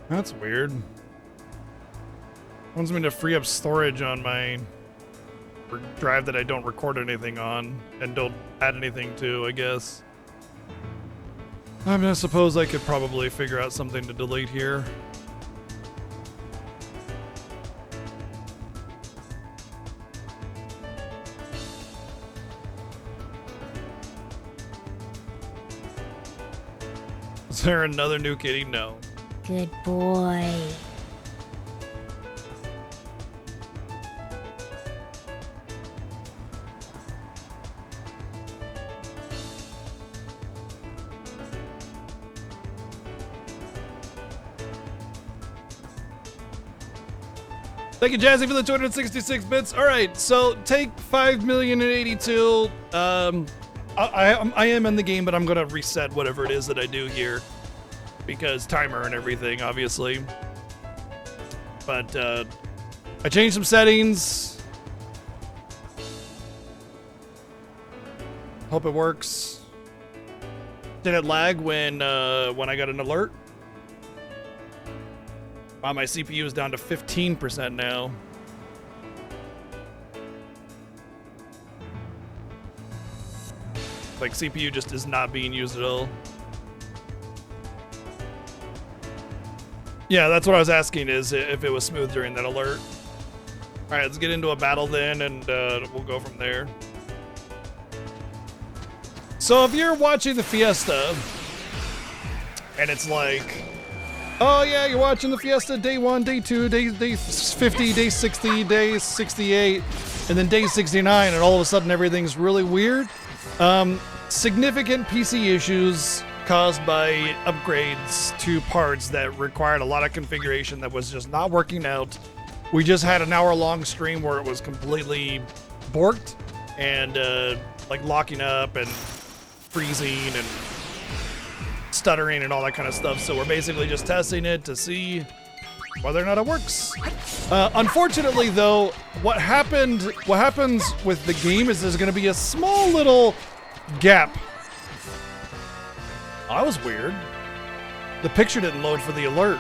That's weird. Wants me to free up storage on my drive that I don't record anything on and don't add anything to, I guess. I mean, I suppose I could probably figure out something to delete here. Is there another new kitty? No. Good boy. Thank you, Jazzy, for the 266 bits. All right, so take 5,082. I am in the game, but I'm gonna reset whatever it is that I do here because timer and everything, obviously. But I changed some settings. Hope it works. Did it lag when I got an alert? Wow, my CPU is down to 15% now. Like, CPU just is not being used at all. Yeah, that's what I was asking, is if it was smooth during that alert. Alright, let's get into a battle then, and we'll go from there. So if you're watching the Fiesta, and it's like, oh yeah, you're watching the Fiesta day 1, day 2, day 50, day 60, day 68, and then day 69, and all of a sudden everything's really weird. Significant PC issues caused by upgrades to parts that required a lot of configuration that was just not working out. We just had an hour-long stream where it was completely borked and like locking up and freezing and stuttering and all that kind of stuff. So we're basically just testing it to see whether or not it works. Unfortunately, though, what happens with the game is there's going to be a small little gap. Oh, that was weird. The picture didn't load for the alert.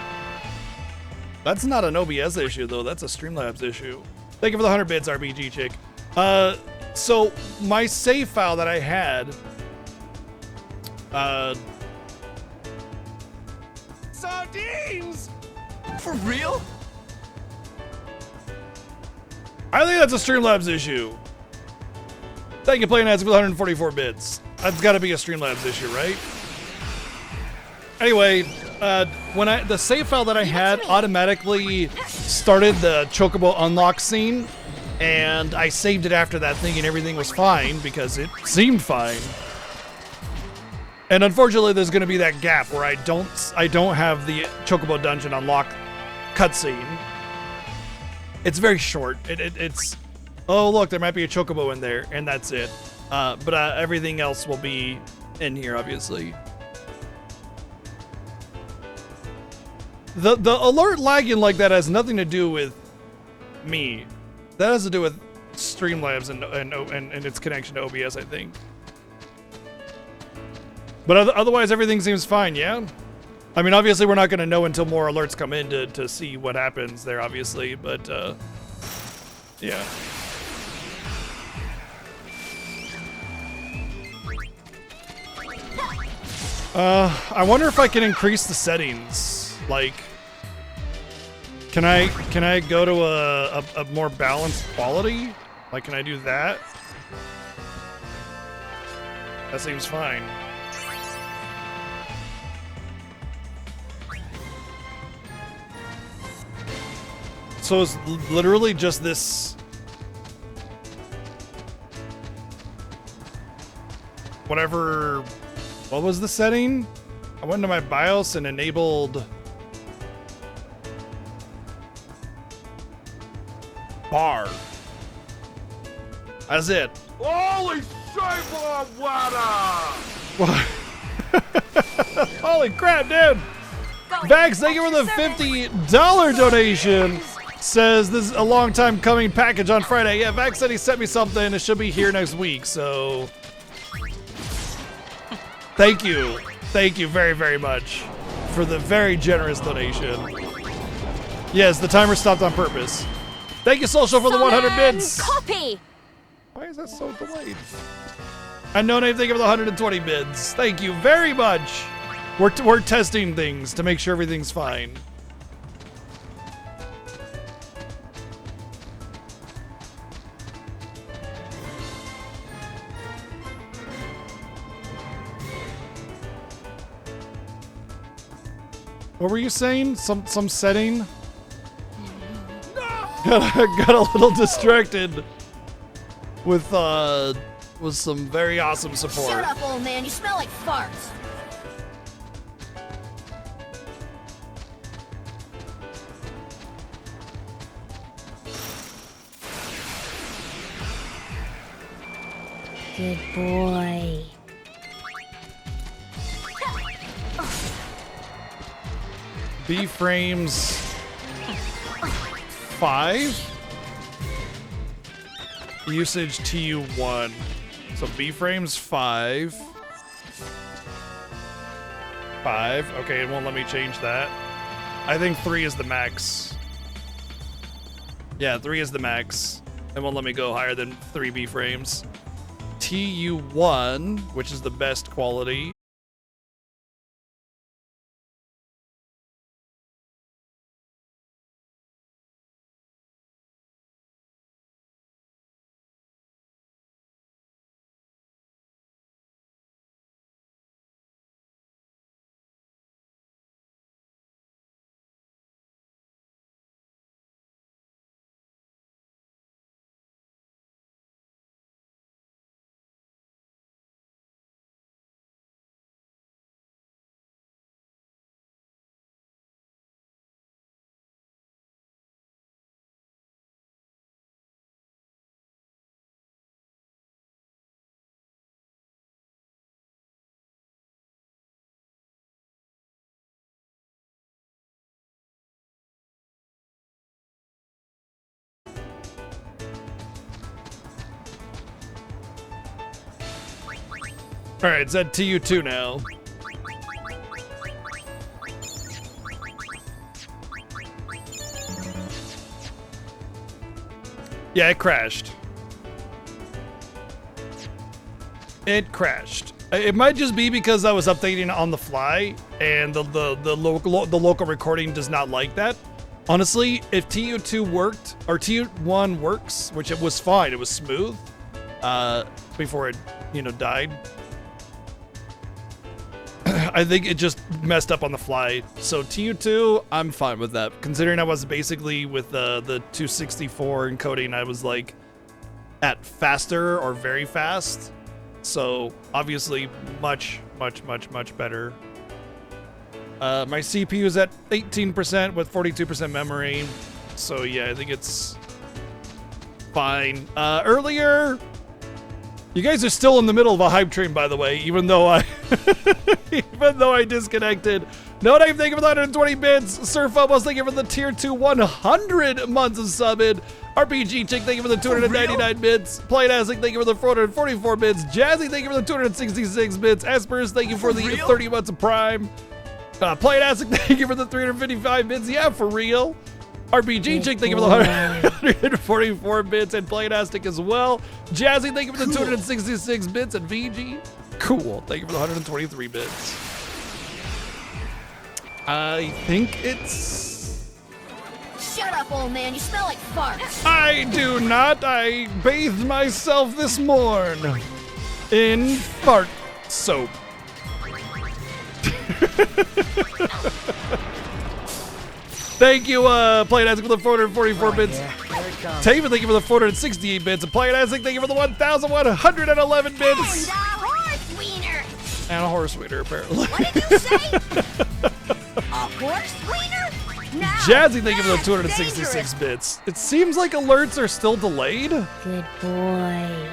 That's not an OBS issue, though. That's a Streamlabs issue. Thank you for the 100 bits, RBG chick. So my save file that I had, sardines! For real? I think that's a Streamlabs issue. Thank you, Playing Ads, with 144 bits. That's got to be a Streamlabs issue, right? Anyway, when the save file that I had automatically started the Chocobo unlock scene, and I saved it after that thinking everything was fine because it seemed fine. And unfortunately, there's going to be that gap where I don't have the Chocobo dungeon unlock cutscene. It's very short. It's oh look, there might be a Chocobo in there, and that's it. But everything else will be in here, obviously. The alert lagging like that has nothing to do with me. That has to do with Streamlabs and its connection to OBS, I think. But otherwise, everything seems fine, yeah? I mean, obviously, we're not going to know until more alerts come in to see what happens there, obviously, but, yeah. I wonder if I can increase the settings. Like, can I go to a more balanced quality? Like, can I do that? That seems fine. So it's literally just this. Whatever. What was the setting? I went into my BIOS and enabled bar. That's it. Holy shit, water! What? Holy crap, dude! Vax, thank you for the $50 donation. Says this is a long time coming package on Friday. Yeah, Vax said he sent me something. It should be here next week. So thank you very, very much for the very generous donation. Yes, the timer stopped on purpose. Thank you, Social, for the 100 bits. Copy. Why is that so delayed? Unknown name, thank you for the 120 bids. Thank you very much. We're testing things to make sure everything's fine. What were you saying? Some setting? Got a little distracted with some very awesome support. Shut up, old man. You smell like farts. Good boy. B frames 5. Usage TU1. So B frames 5. 5. Okay, it won't let me change that. I think 3 is the max. Yeah, 3 is the max. It won't let me go higher than 3 B frames. TU1, which is the best quality. All right, it's at TU2 now. Yeah, it crashed. It crashed. It might just be because I was updating on the fly, and the local recording does not like that. Honestly, if TU2 worked or TU1 works, which it was fine, it was smooth before it, died. I think it just messed up on the fly. So TU2, I'm fine with that. Considering I was basically with the 264 encoding, I was like at faster or very fast. So obviously much better. My CPU is at 18% with 42% memory. So yeah, I think it's fine. Earlier, you guys are still in the middle of a hype train, by the way, even though I disconnected. No name, thank you for the 120 bits. Surf Almost, thank you for the tier 2 100 months of subbing. RPG Chick, thank you for the 299 bits. Playtastic, thank you for the 444 bits. Jazzy, thank you for the 266 bits. Espers, thank you for the 30 months of Prime. Playtastic, thank you for the 355 bits. Yeah, for real. RPG Chick, thank you for the 144 bits, and Playtastic as well. Jazzy, thank you for the 266 bits, and VG. Cool, thank you for the 123 bits. I think it's... Shut up, old man. You smell like farts. I do not. I bathed myself this morn in fart soap. Thank you, Playtastic, for the 444 bits. Taven, thank you for the 468 bits. And Playtastic, thank you for the 1,111 bits. And a horse wiener. And a horse wiener, apparently. What did you say? A horse wiener? No, Jazzy, thank you for the that's 266 dangerous. bits. It seems like alerts are still delayed. Good boy.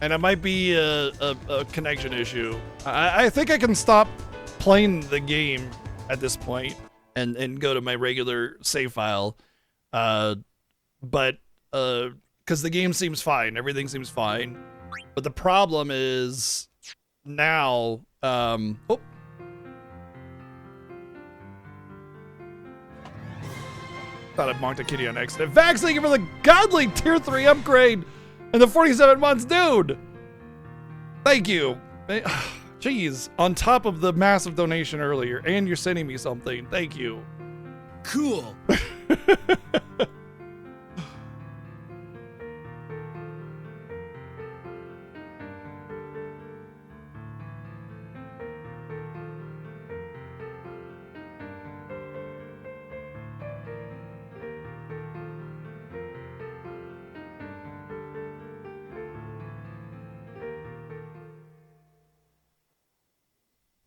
And it might be a connection issue. I think I can stop playing the game at this point and go to my regular save file. But because the game seems fine, everything seems fine. But the problem is now, oh. Thought I'd mocked a kitty on accident. Vax, thank you for the godly tier 3 upgrade and the 47 months, dude. Thank you. Jeez, on top of the massive donation earlier, and you're sending me something. Thank you. Cool.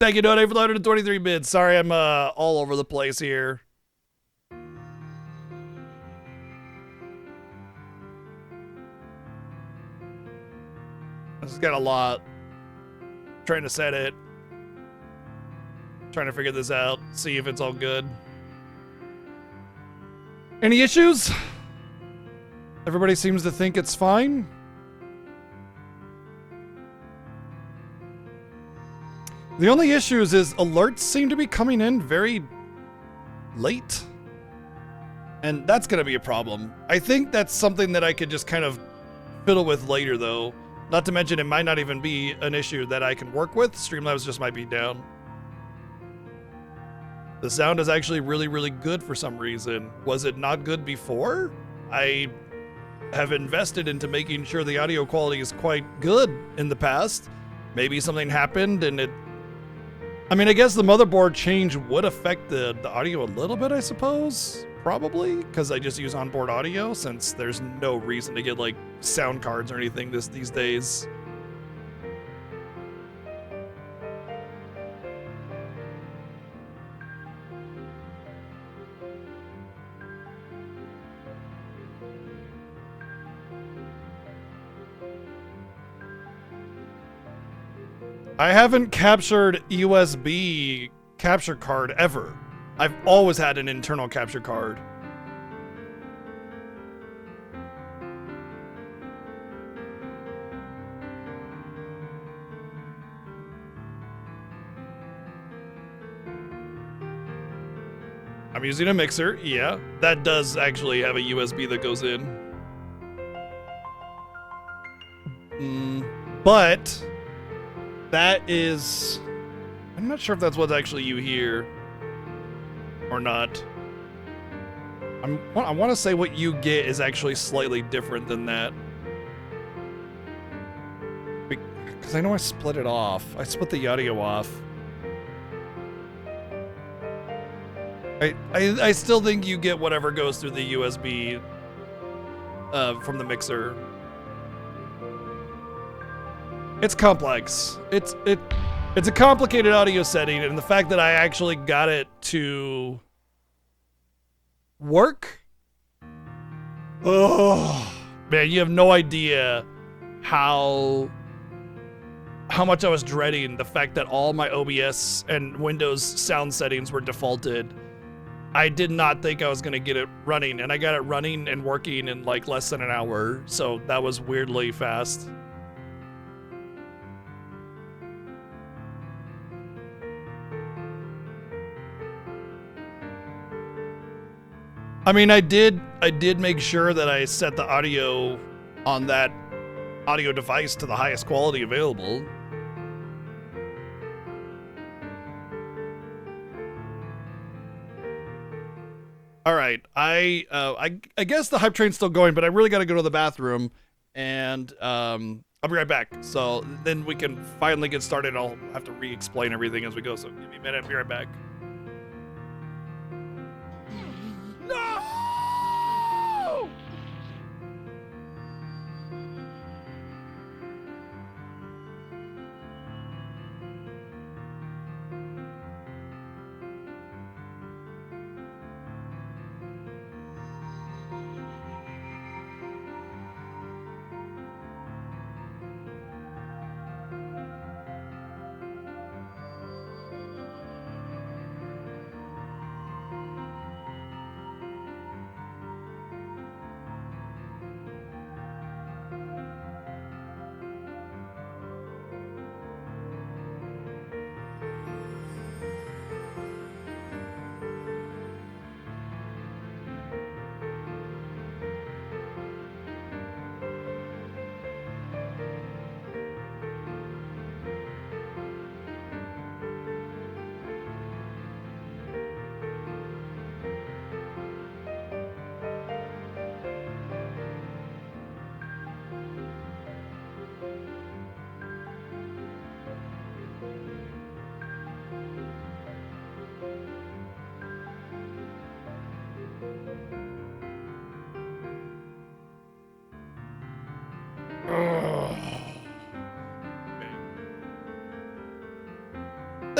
Thank you, Donate, for the 123 bits. Sorry, I'm all over the place here. This has got a lot. Trying to set it. Trying to figure this out. See if it's all good. Any issues? Everybody seems to think it's fine. The only issues is alerts seem to be coming in very late. And that's going to be a problem. I think that's something that I could just kind of fiddle with later, though. Not to mention, it might not even be an issue that I can work with. Streamlabs just might be down. The sound is actually really, really good for some reason. Was it not good before? I have invested into making sure the audio quality is quite good in the past. Maybe something happened and it... I mean, I guess the motherboard change would affect the audio a little bit, I suppose. Probably, because I just use onboard audio, since there's no reason to get, like, sound cards or anything these days. I haven't captured USB capture card ever. I've always had an internal capture card. I'm using a mixer, yeah. That does actually have a USB that goes in. But that is... I'm not sure if that's what actually you hear or not. I want to say what you get is actually slightly different than that. Because I know I split it off. I split the audio off. I still think you get whatever goes through the USB from the mixer. It's complex. It's a complicated audio setting, and the fact that I actually got it to work. Oh man, you have no idea how much I was dreading the fact that all my OBS and Windows sound settings were defaulted. I did not think I was gonna get it running, and I got it running and working in like less than an hour, so that was weirdly fast. I mean, I did make sure that I set the audio on that audio device to the highest quality available. All right, I guess the hype train's still going, but I really got to go to the bathroom, and I'll be right back. So then we can finally get started. I'll have to re-explain everything as we go. So give me a minute. I'll be right back. No!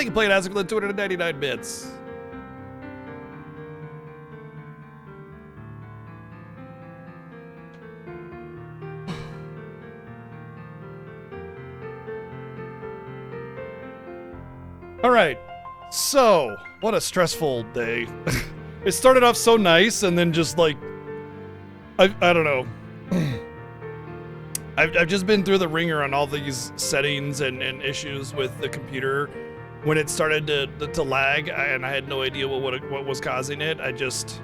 Thank you, Playing Isaac, for the 299 bits. All right, so what a stressful day. It started off so nice, and then just like, I don't know. I've just been through the ringer on all these settings and issues with the computer. When it started to lag, and I had no idea what was causing it, I just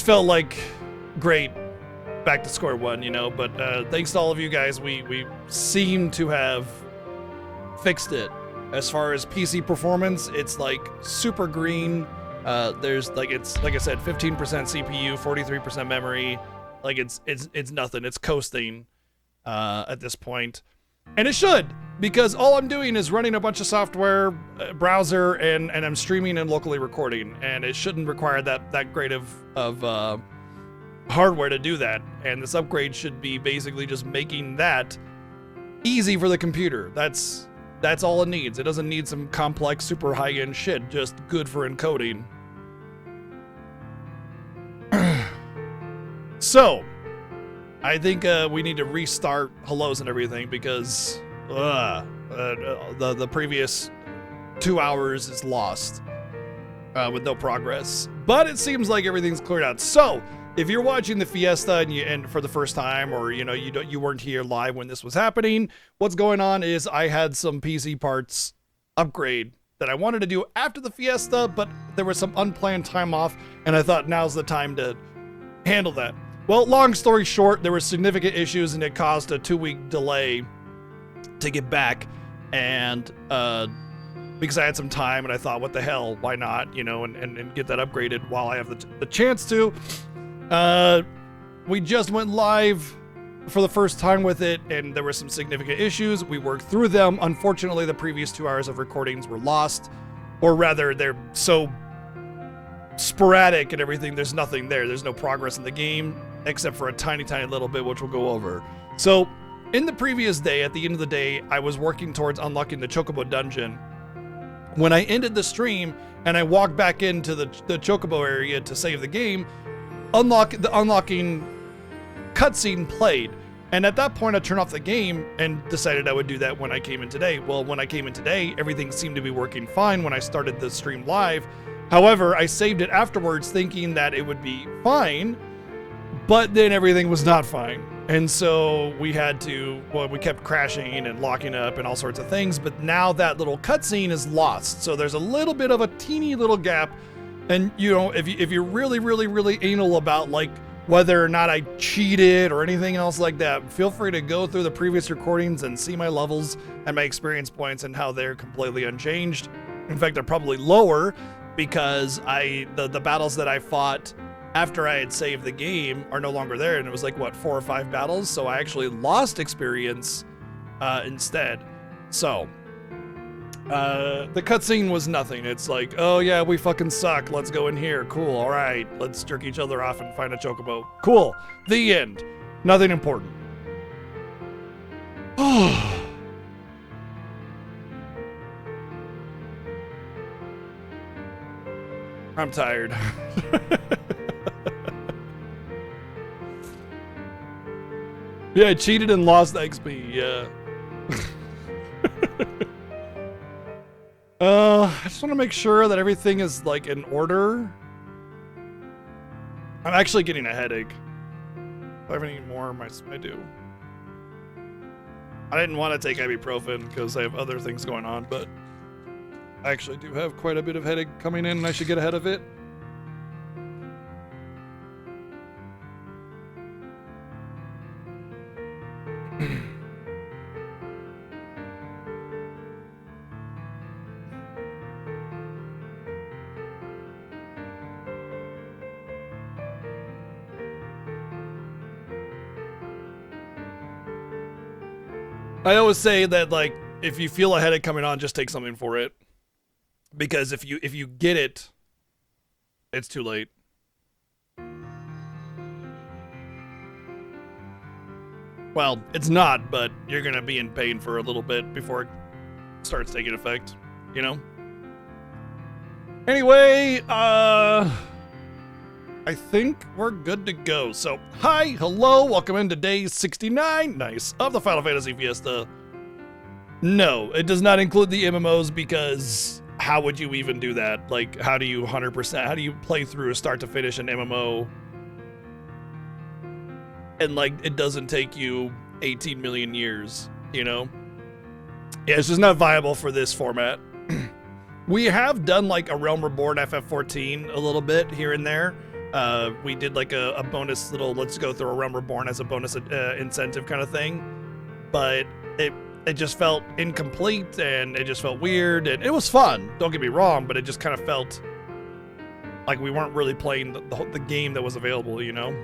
felt like, great, back to square one, you know. But thanks to all of you guys, we seem to have fixed it. As far as PC performance, it's like super green. There's like, it's like I said, 15% CPU, 43% memory. Like it's nothing. It's coasting at this point. And it should, because all I'm doing is running a bunch of software, browser, and I'm streaming and locally recording, and it shouldn't require that great of hardware to do that. And this upgrade should be basically just making that easy for the computer. That's all it needs. It doesn't need some complex, super high-end shit, just good for encoding. So, I think we need to restart hellos and everything, because the previous 2 hours is lost with no progress. But it seems like everything's cleared out. So, if you're watching the Fiesta and for the first time, or you weren't here live when this was happening, what's going on is I had some PC parts upgrade that I wanted to do after the Fiesta, but there was some unplanned time off, and I thought now's the time to handle that. Well, long story short, there were significant issues, and it caused a 2-week delay to get back. And because I had some time, and I thought, what the hell, why not, and get that upgraded while I have the chance to. We just went live for the first time with it, and there were some significant issues. We worked through them. Unfortunately, the previous 2 hours of recordings were lost, or rather, they're so sporadic and everything, there's nothing there. There's no progress in the game, except for a tiny little bit, which we'll go over. So, in the previous day, at the end of the day, I was working towards unlocking the Chocobo dungeon. When I ended the stream, and I walked back into the Chocobo area to save the game, the unlocking cutscene played. And at that point, I turned off the game and decided I would do that when I came in today. Well, when I came in today, everything seemed to be working fine when I started the stream live. However, I saved it afterwards thinking that it would be fine, but then everything was not fine. And so we kept crashing and locking up and all sorts of things, but now that little cutscene is lost. So there's a little bit of a teeny little gap. And, if you're really, really, really anal about, like, whether or not I cheated or anything else like that, feel free to go through the previous recordings and see my levels and my experience points and how they're completely unchanged. In fact, they're probably lower, because the battles that I fought after I had saved the game are no longer there, and it was like, what, 4 or 5 battles? So I actually lost experience instead. So the cutscene was nothing. It's like, oh yeah, we fucking suck. Let's go in here. Cool. All right. Let's jerk each other off and find a chocobo. Cool. The end. Nothing important. I'm tired. Yeah, I cheated and lost XP. Yeah. I just want to make sure that everything is, like, in order. I'm actually getting a headache. Do I have any more? I do. I didn't want to take ibuprofen because I have other things going on, but I actually do have quite a bit of headache coming in, and I should get ahead of it. I always say that, like, if you feel a headache coming on, just take something for it. Because if you get it, it's too late. Well, it's not, but you're gonna be in pain for a little bit before it starts taking effect, you know? Anyway, I think we're good to go. So, hi, hello, welcome into day 69, nice, of the Final Fantasy Fiesta. No, it does not include the MMOs because how would you even do that? Like, how do you 100%, how do you play through a start to finish an MMO? And like, it doesn't take you 18 million years, you know? Yeah, it's just not viable for this format. We have done like a Realm Reborn FF14 a little bit here and there. We did like a bonus little, let's go through a Realm Reborn as a bonus incentive kind of thing. But it just felt incomplete and it just felt weird and it was fun, don't get me wrong, but it just kind of felt like we weren't really playing the game that was available, you know?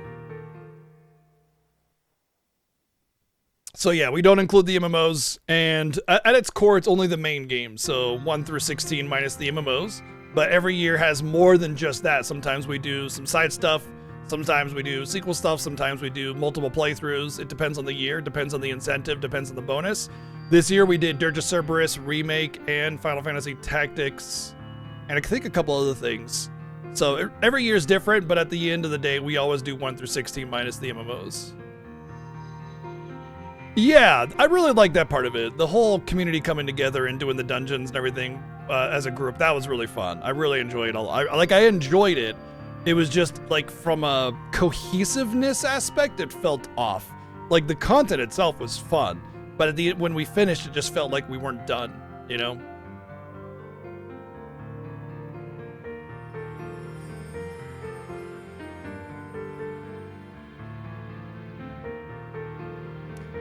So yeah, we don't include the MMOs, and at its core, it's only the main game, so 1 through 16 minus the MMOs, but every year has more than just that. Sometimes we do some side stuff, sometimes we do sequel stuff, sometimes we do multiple playthroughs. It depends on the year, depends on the incentive, depends on the bonus. This year we did Dirge of Cerberus Remake and Final Fantasy Tactics, and I think a couple other things. So every year is different, but at the end of the day, we always do 1 through 16 minus the MMOs. Yeah, I really like that part of it. The whole community coming together and doing the dungeons and everything as a group, that was really fun. I really enjoyed it. I enjoyed it. It was just like from a cohesiveness aspect, it felt off. Like the content itself was fun, but at the when we finished, it just felt like we weren't done, you know?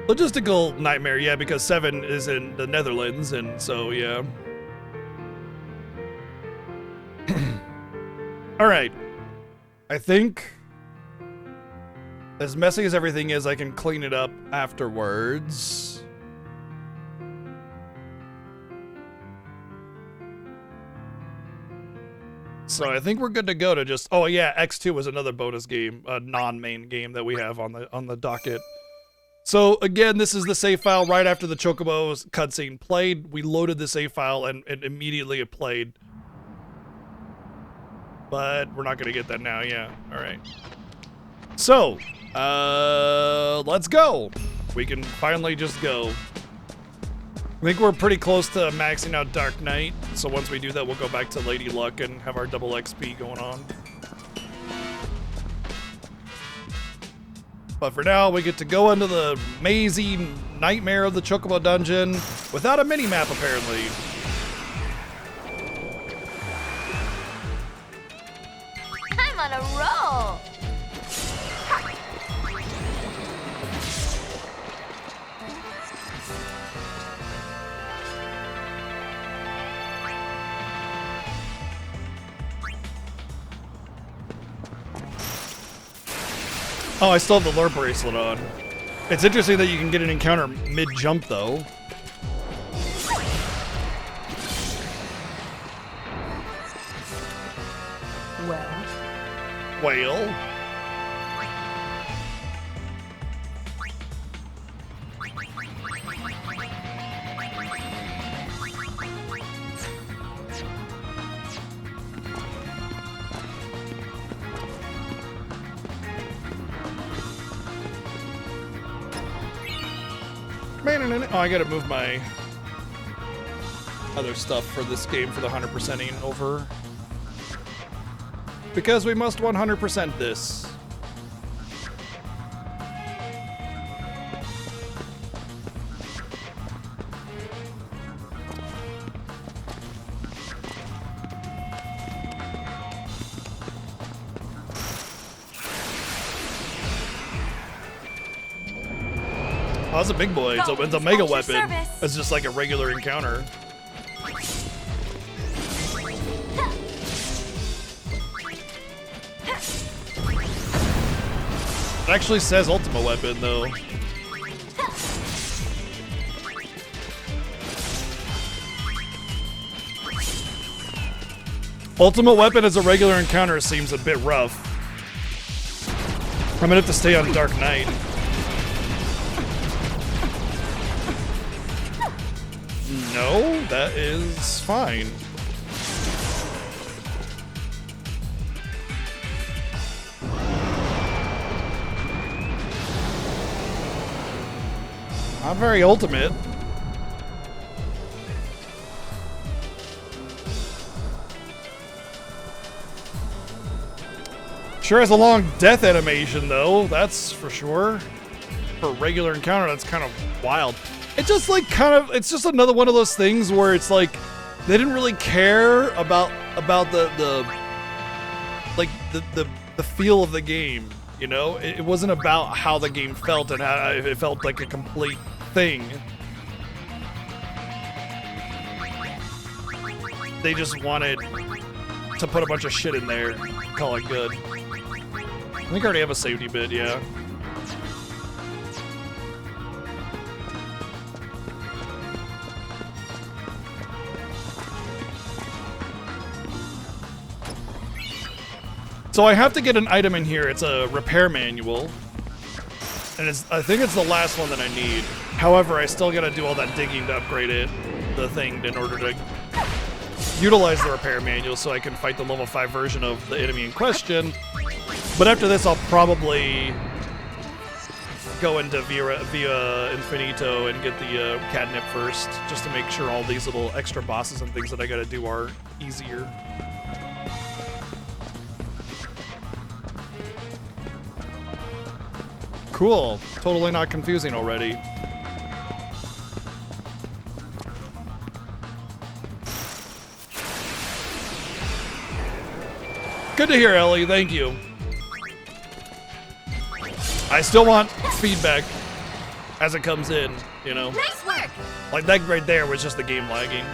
Logistical nightmare, yeah, because 7 is in the Netherlands, and so, yeah. Alright. I think, as messy as everything is, I can clean it up afterwards. So I think we're good to go to just, oh yeah, X2 was another bonus game, a non-main game that we have on the docket. So again, this is the save file right after the Chocobo cutscene played. We loaded the save file and immediately it played. But we're not gonna get that now, yeah. All right. So, let's go. We can finally just go. I think we're pretty close to maxing out Dark Knight. So once we do that, we'll go back to Lady Luck and have our double XP going on. But for now, we get to go into the mazy nightmare of the Chocobo dungeon without a mini-map, apparently. I'm on a roll. Oh, I still have the lure bracelet on. It's interesting that you can get an encounter mid-jump, though. Well. Oh, I gotta move my other stuff for this game for the 100%ing over. Because we must 100% this. Oh, that's a big boy. It's a mega weapon. It's just like a regular encounter. It actually says Ultima Weapon, though. Ultimate Weapon as a regular encounter seems a bit rough. I'm gonna have to stay on Dark Knight. No, that is fine. Not very ultimate. Sure has a long death animation though, that's for sure. For a regular encounter, that's kind of wild. It just like it's just another one of those things where it's like they didn't really care about the feel of the game, you know? It wasn't about how the game felt and how it felt like a complete thing. They just wanted to put a bunch of shit in there and call it good. I think I already have a safety bit, yeah. So I have to get an item in here. It's a repair manual. And I think it's the last one that I need. However, I still gotta do all that digging to upgrade the thing in order to utilize the repair manual so I can fight the level 5 version of the enemy in question. But after this, I'll probably go into Via Infinito and get the catnip first, just to make sure all these little extra bosses and things that I gotta do are easier. Cool. Totally not confusing already. Good to hear, Ellie. Thank you. I still want feedback as it comes in, you know? Nice work! Like that right there was just the game lagging.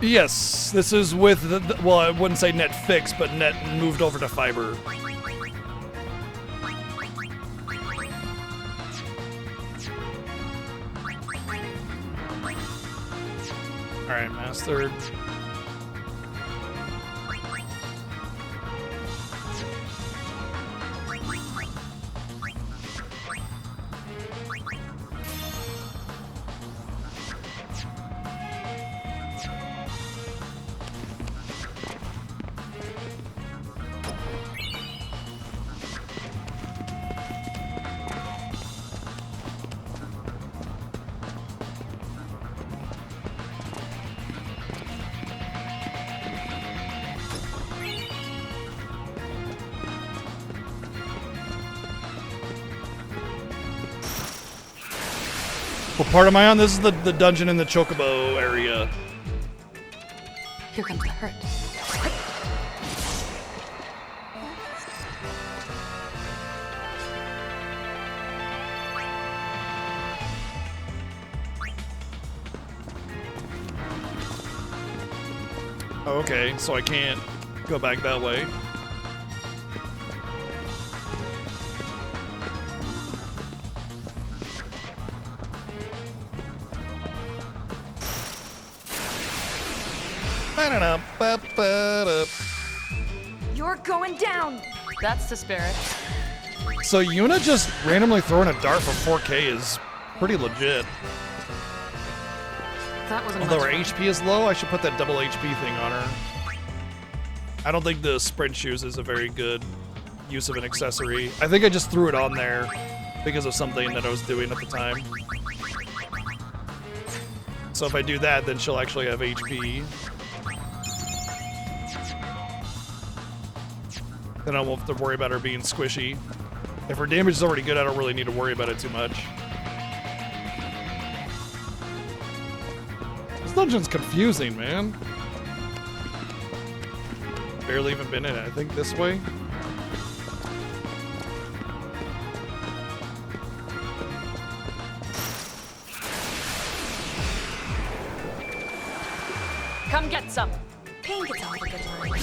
Yes, this is with well, I wouldn't say net fixed, but net moved over to fiber. All right, mastered. What part am I on? This is the dungeon in the Chocobo area. Here comes the hurt. Oh, okay, so I can't go back that way. You're going down! That's the spirit. So Yuna just randomly throwing a dart for 4K is pretty legit. That wasn't Although her much fun. HP is low, I should put that double HP thing on her. I don't think the sprint shoes is a very good use of an accessory. I think I just threw it on there because of something that I was doing at the time. So if I do that, then she'll actually have HP. Then I won't have to worry about her being squishy. If her damage is already good, I don't really need to worry about it too much. This dungeon's confusing, man. Barely even been in it. I think this way. Come get some. Pain gets all the good line.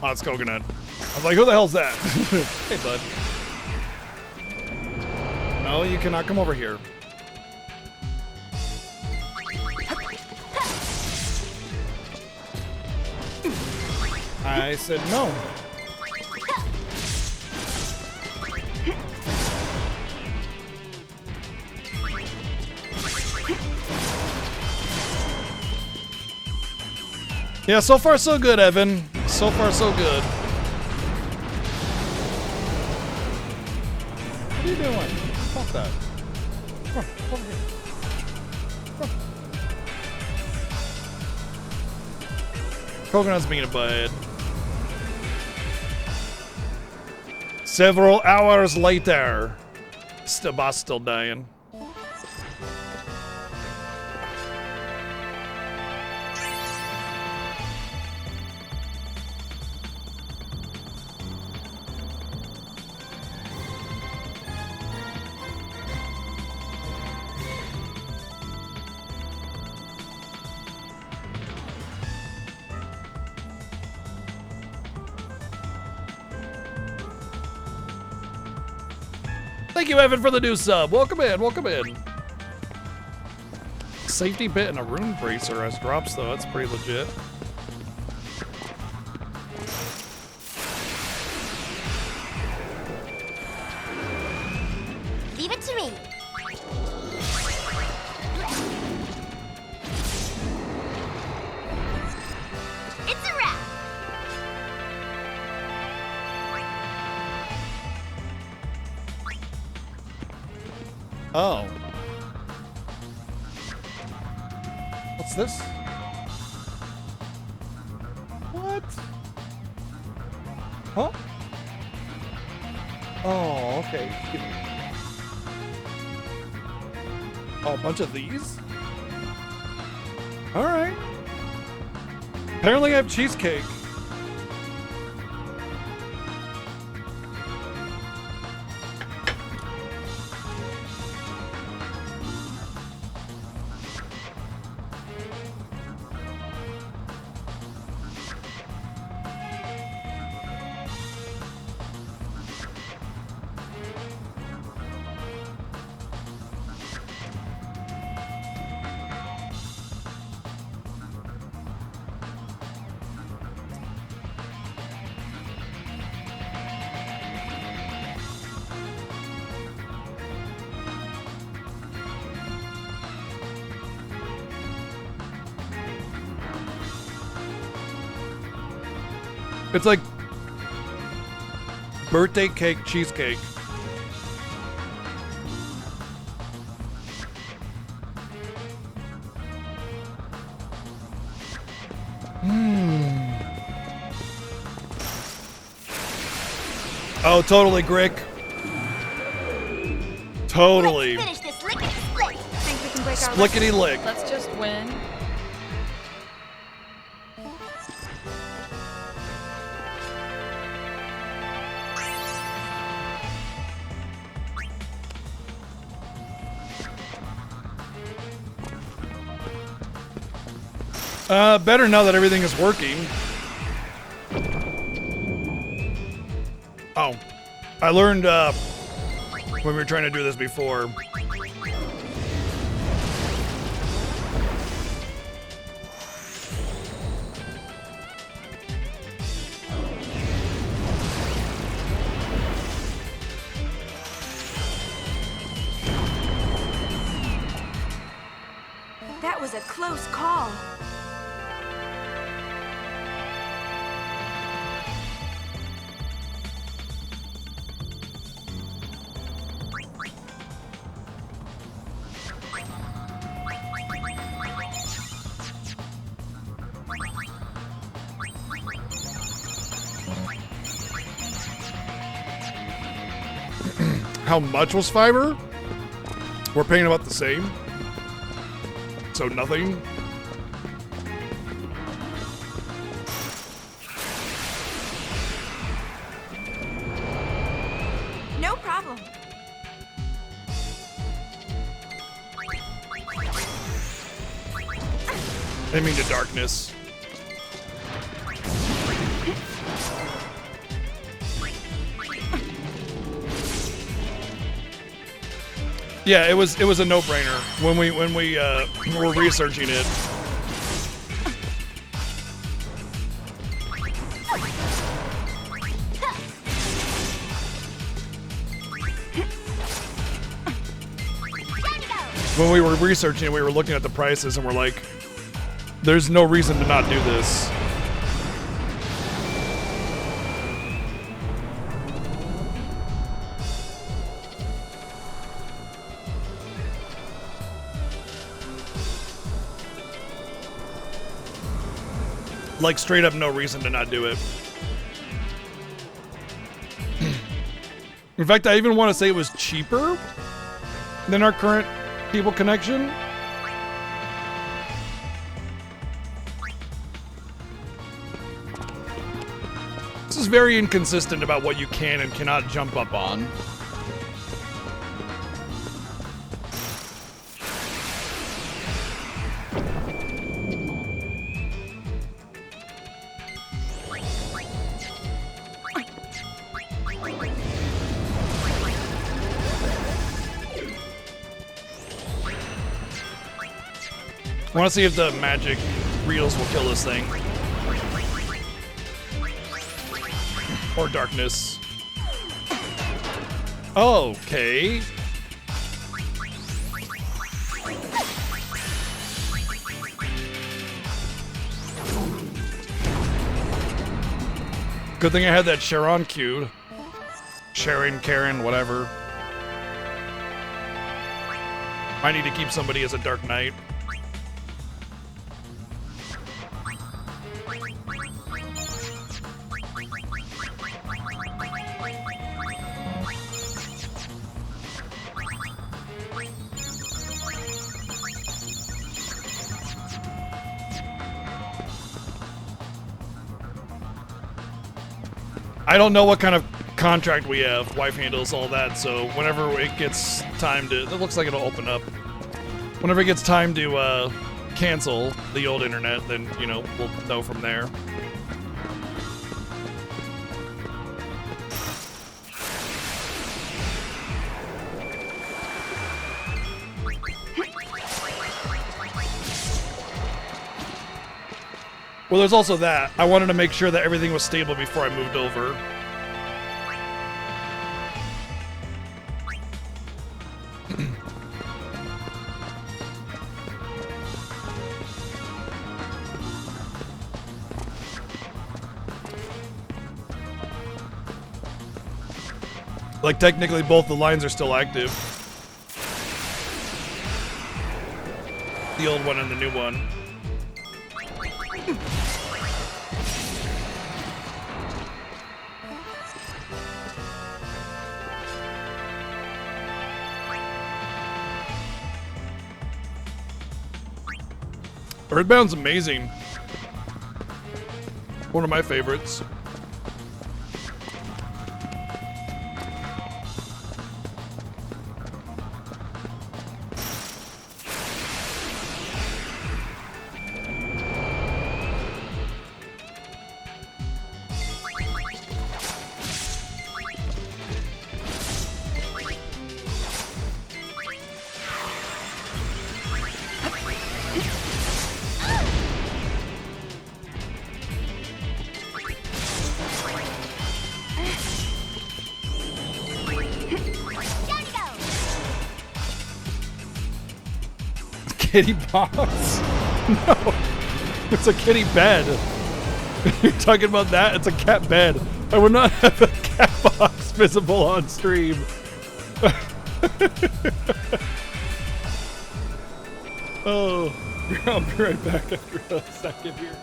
Oh, it's Coconut. I was like, who the hell's that? Hey, bud. No, you cannot come over here. I said no. Yeah, so far so good, Evan. So far so good. What are you doing? Fuck that. Come on, over here. Come on. Coconut's being a bud. Several hours later. Boss still dying. Thank you, Evan, for the new sub. Welcome in, welcome in. Safety bit and a rune bracer as drops, though. That's pretty legit. Leave it to me. It's a wrap. Oh. What's this? What? Huh? Oh, okay. Give me. Oh, a bunch of these? Alright. Apparently I have cheesecake. It's like birthday cake cheesecake. Oh, totally, Grick. Totally. Let's finish this lickety-split. Think we can break our Splickety lick. Let's just win. Better now that everything is working. Oh, I learned when we were trying to do this before. That was a close call. How much was fiber? We're paying about the same. So nothing. No problem. I mean to darkness. Yeah, it was a no-brainer when we were researching it. When we were researching it, we were looking at the prices and we're like, there's no reason to not do this. Like, straight up no reason to not do it. In fact, I even want to say it was cheaper than our current cable connection. This is very inconsistent about what you can and cannot jump up on. I want to see if the magic reels will kill this thing. Or darkness. Okay. Good thing I had that Sharon queued. Sharon, Karen, whatever. I need to keep somebody as a Dark Knight. I don't know what kind of contract we have. Wife handles all that, so whenever it gets time to... It looks like it'll open up. Whenever it gets time to cancel the old internet, then, you know, we'll know from there. Well, there's also that. I wanted to make sure that everything was stable before I moved over. Like, technically, both the lines are still active. The old one and the new one. Earthbound's amazing. One of my favorites. Kitty box? No, it's a kitty bed. You're talking about that? It's a cat bed. I would not have a cat box visible on stream. Oh, I'll be right back after a second here.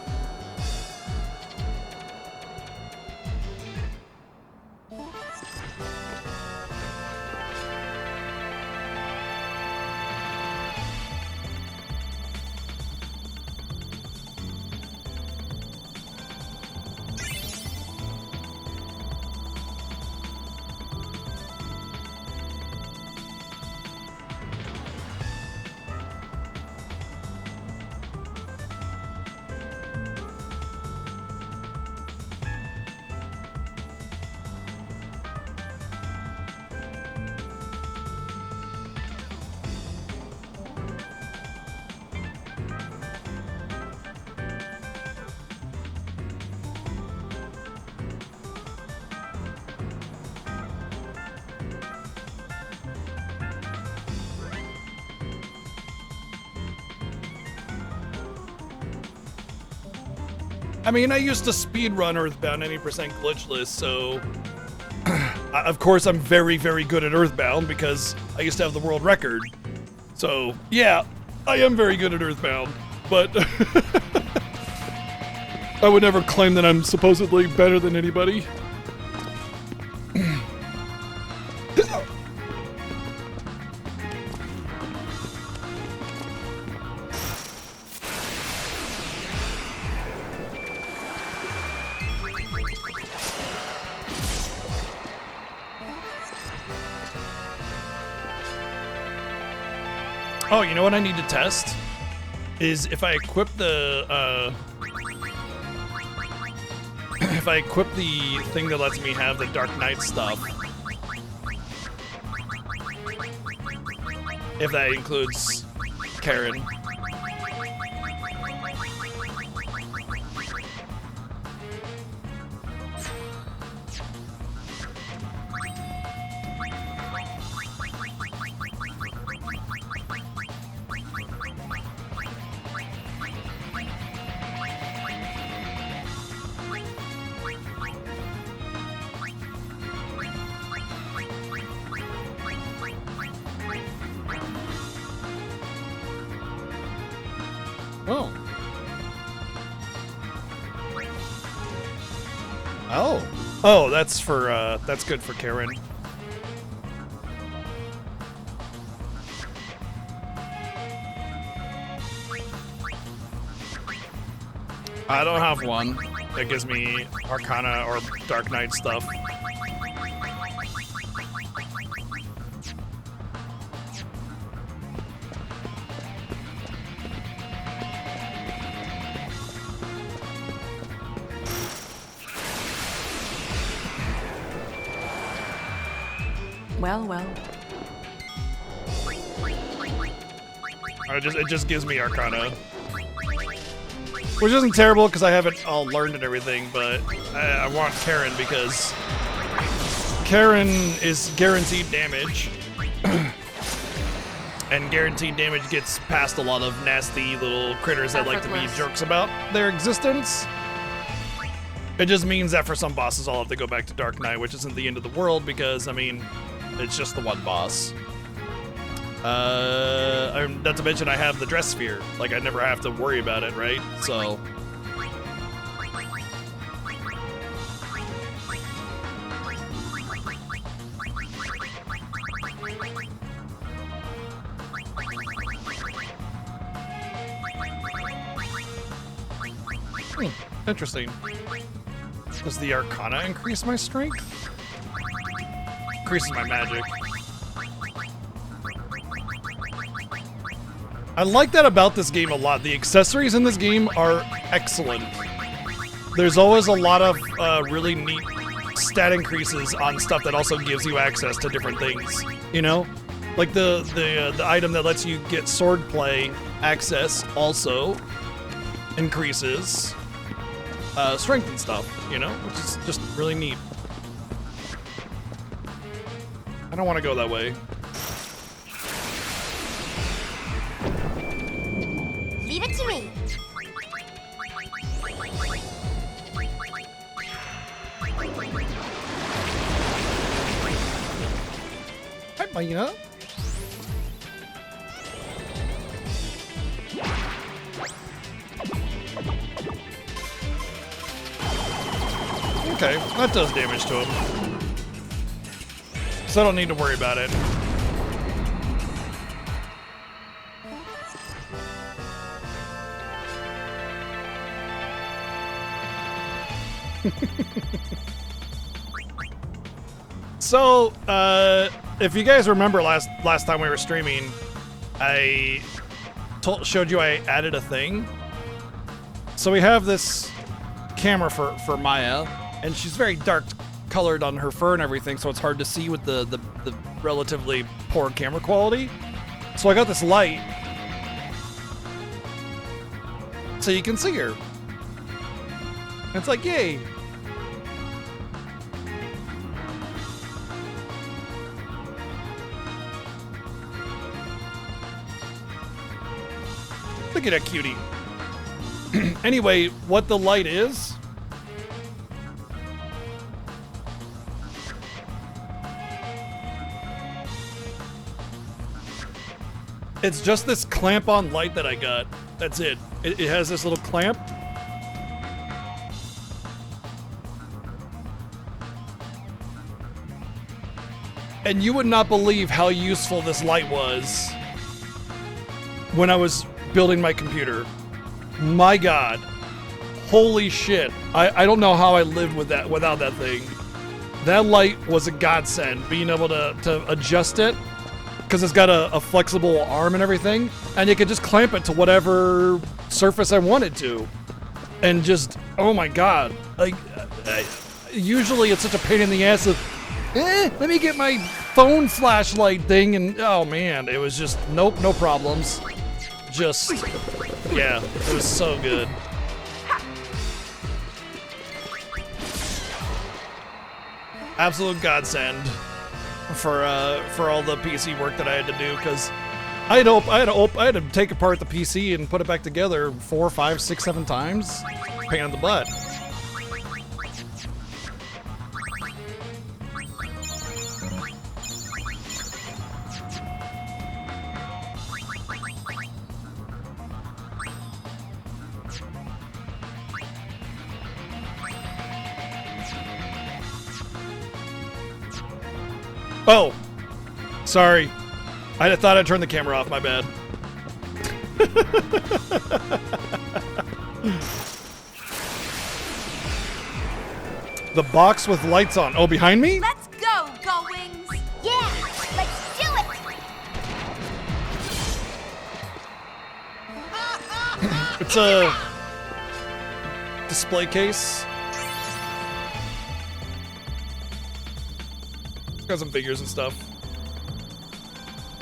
I mean, I used to speedrun Earthbound 90% glitchless, so of course I'm very, very good at Earthbound because I used to have the world record. So yeah, I am very good at Earthbound, but I would never claim that I'm supposedly better than anybody. Oh, you know what I need to test? Is if I equip the, if I equip the thing that lets me have the Dark Knight stuff. If that includes Karen. Oh. Oh. Oh, that's for, that's good for Karen. I don't have one that gives me Arcana or Dark Knight stuff. Well, well. It just gives me Arcana. Which isn't terrible because I haven't all learned and everything, but I want Karen because Karen is guaranteed damage. And guaranteed damage gets past a lot of nasty little critters that like to be jerks about their existence. It just means that for some bosses I'll have to go back to Dark Knight, which isn't the end of the world because, I mean, it's just the one boss. Not to mention I have the dress sphere. Like, I never have to worry about it, right? So... interesting. Does the Arcana increase my strength? Increases my magic. I like that about this game a lot. The accessories in this game are excellent. There's always a lot of really neat stat increases on stuff that also gives you access to different things. You know, like the item that lets you get swordplay access also increases strength and stuff. You know, which is just really neat. I don't want to go that way. Leave it to me. Hi, Maya. Okay, that does damage to him. So I don't need to worry about it. So, if you guys remember last time we were streaming, I showed you I added a thing. So we have this camera for Maya, and she's very dark colored on her fur and everything, so it's hard to see with the relatively poor camera quality. So I got this light, so you can see her. And it's like, yay! Look at that cutie. Anyway, what the light is... It's just this clamp-on light that I got. That's it. It has this little clamp. And you would not believe how useful this light was when I was building my computer. My God. Holy shit. I don't know how I lived with that without that thing. That light was a godsend, being able to adjust it, because it's got a flexible arm and everything, and you could just clamp it to whatever surface I wanted to. And just, oh my God. Like, usually it's such a pain in the ass of, let me get my phone flashlight thing, and oh man, it was just, nope, no problems. Just, yeah, it was so good. Absolute godsend for all the PC work that I had to do, because I had to take apart the PC and put it back together 4, 5, 6, 7 times. Pain in the butt. Oh, sorry. I thought I turned the camera off, my bad. The box with lights on. Oh, behind me? Let's go, Go Wings! Yeah, let's do it! It's a display case. It's got some figures and stuff.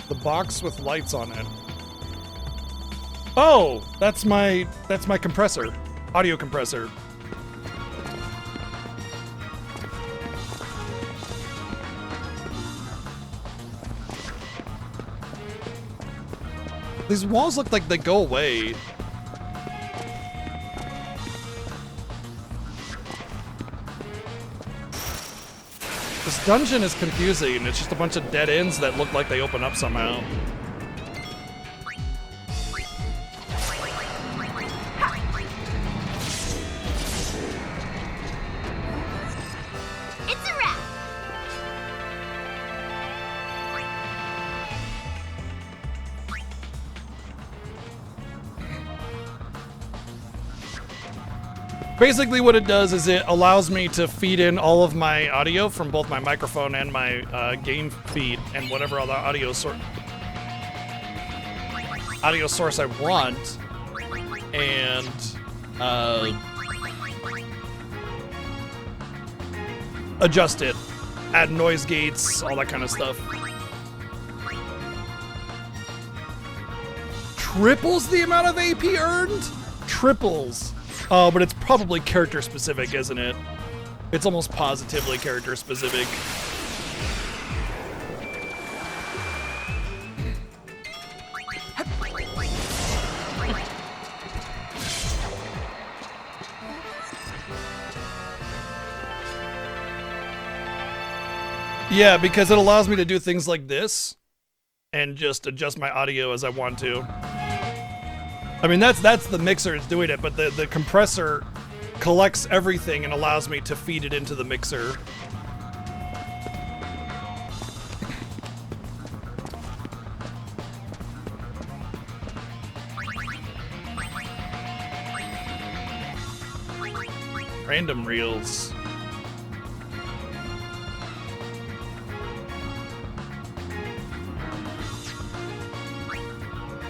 The box with lights on it. Oh, that's my compressor, audio compressor. These walls look like they go away. This dungeon is confusing. It's just a bunch of dead ends that look like they open up somehow. It's a wrap! Basically what it does is it allows me to feed in all of my audio from both my microphone and my game feed and whatever other audio source I want, and adjust it, add noise gates, all that kind of stuff. Triples the amount of AP earned? Triples. Oh, but it's probably character specific, isn't it? It's almost positively character specific. Yeah, because it allows me to do things like this and just adjust my audio as I want to. I mean, that's the mixer is doing it, but the compressor collects everything and allows me to feed it into the mixer. Random reels.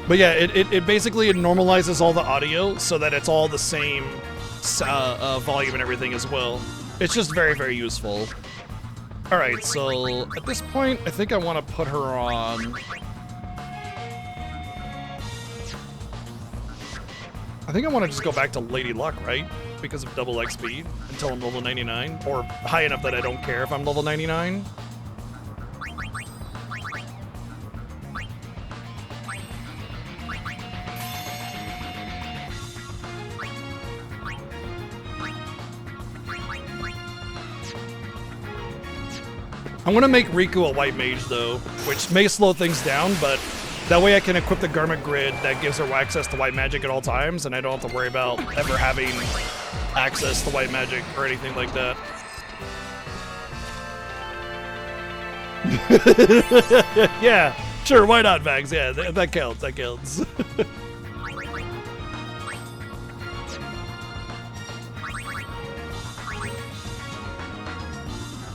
But yeah, it basically normalizes all the audio so that it's all the same volume and everything as well. It's just very, very useful. Alright, so at this point, I think I want to put her on... I think I want to just go back to Lady Luck, right? Because of double XP until I'm level 99. Or high enough that I don't care if I'm level 99. I'm gonna make Riku a white mage though, which may slow things down, but that way I can equip the garment grid that gives her access to white magic at all times, and I don't have to worry about ever having access to white magic or anything like that. Yeah, sure, why not, Vax? Yeah, that counts, that counts.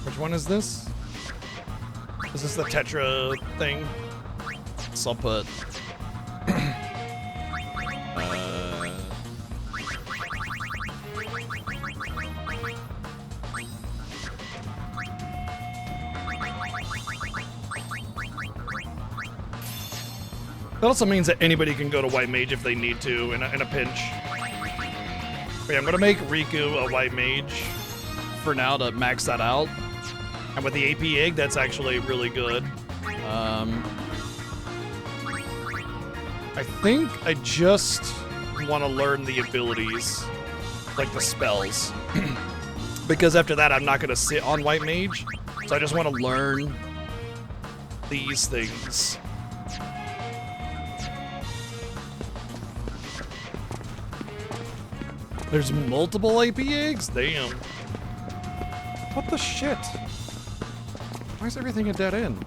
Which one is this? Is this the Tetra thing? So I'll put... That also means that anybody can go to White Mage if they need to in a pinch. But yeah, I'm gonna make Riku a White Mage for now to max that out. And with the AP egg, that's actually really good. I think I just want to learn the abilities, like the spells. Because after that, I'm not gonna sit on White Mage. So I just want to learn these things. There's multiple AP eggs? Damn. What the shit? Why is everything a dead end?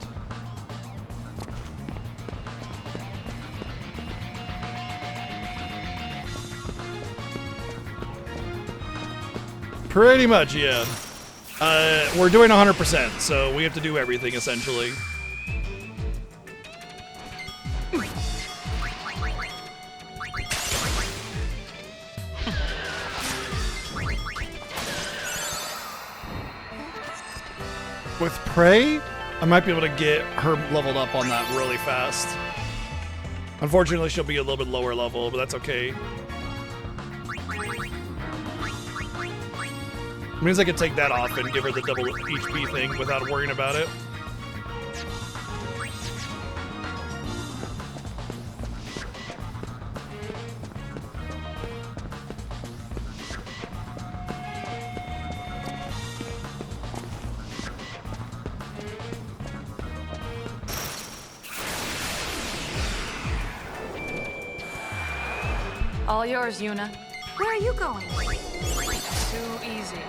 Pretty much, yeah. We're doing 100%, so we have to do everything, essentially. With Prey, I might be able to get her leveled up on that really fast. Unfortunately, she'll be a little bit lower level, but that's okay. It means I can take that off and give her the double HP thing without worrying about it. All yours, Yuna. Where are you going? Too easy.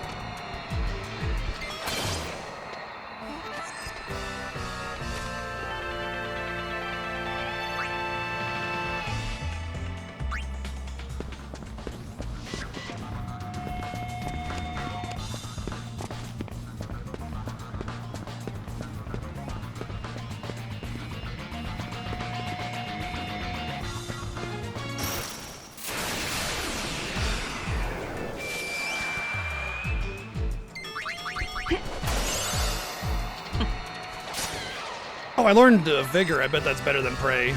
Oh, I learned Vigor. I bet that's better than Prey.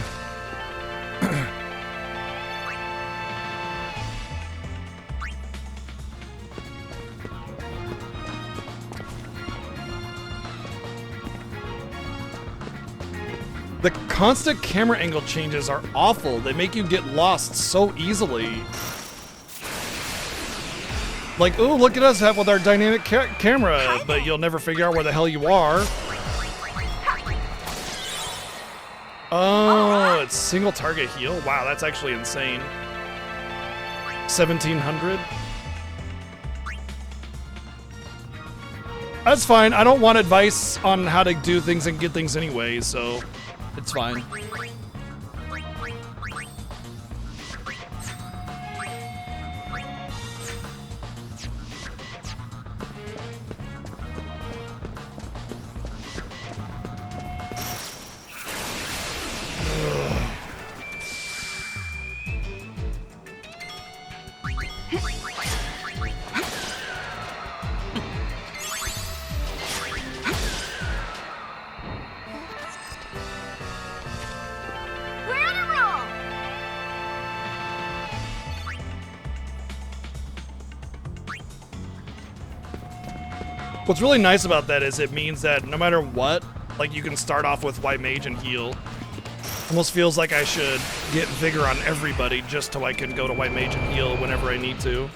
The constant camera angle changes are awful. They make you get lost so easily. Like, ooh, look at us have with our dynamic camera, but you'll never figure out where the hell you are. Oh, it's single target heal? Wow, that's actually insane. 1700? That's fine. I don't want advice on how to do things and get things anyway, so it's fine. What's really nice about that is it means that no matter what, like you can start off with White Mage and heal. Almost feels like I should get Vigor on everybody just so I can go to White Mage and heal whenever I need to.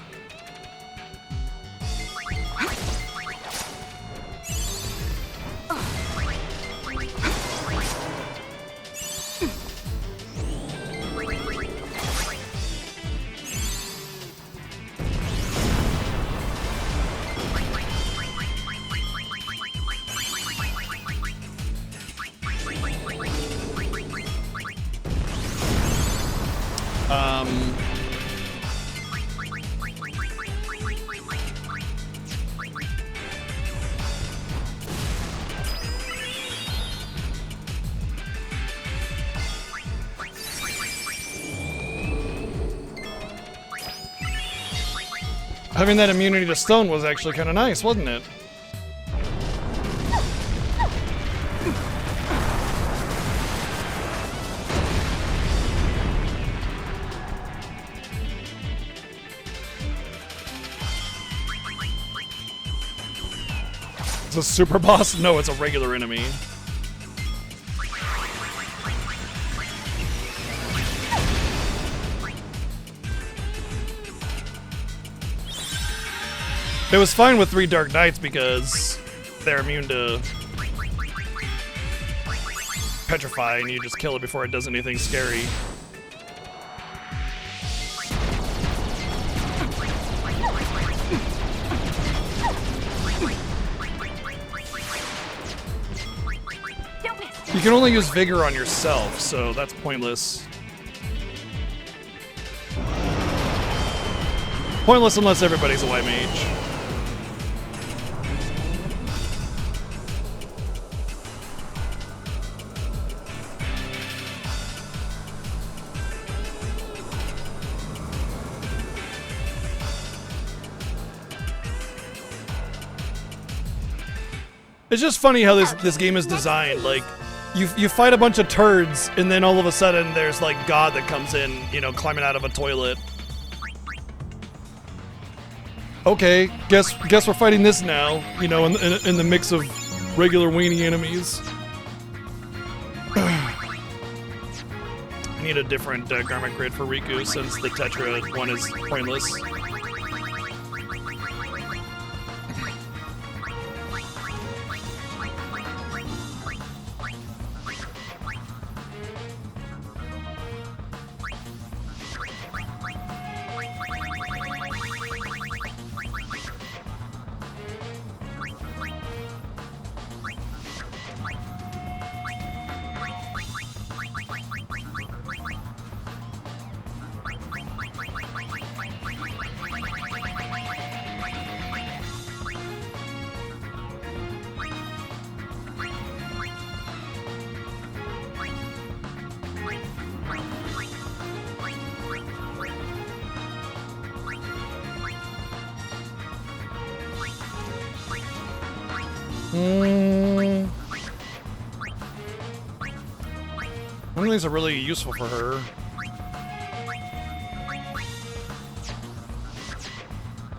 Having that immunity to stone was actually kind of nice, wasn't it? It's a super boss? No, it's a regular enemy. It was fine with 3 Dark Knights because they're immune to petrify and you just kill it before it does anything scary. You can only use Vigor on yourself, so that's pointless. Pointless unless everybody's a white mage. It's just funny how this game is designed. Like, you fight a bunch of turds, and then all of a sudden there's like God that comes in, you know, climbing out of a toilet. Okay, guess we're fighting this now, you know, in the mix of regular weenie enemies. I need a different garment grid for Riku since the Tetra one is pointless. One of these are really useful for her.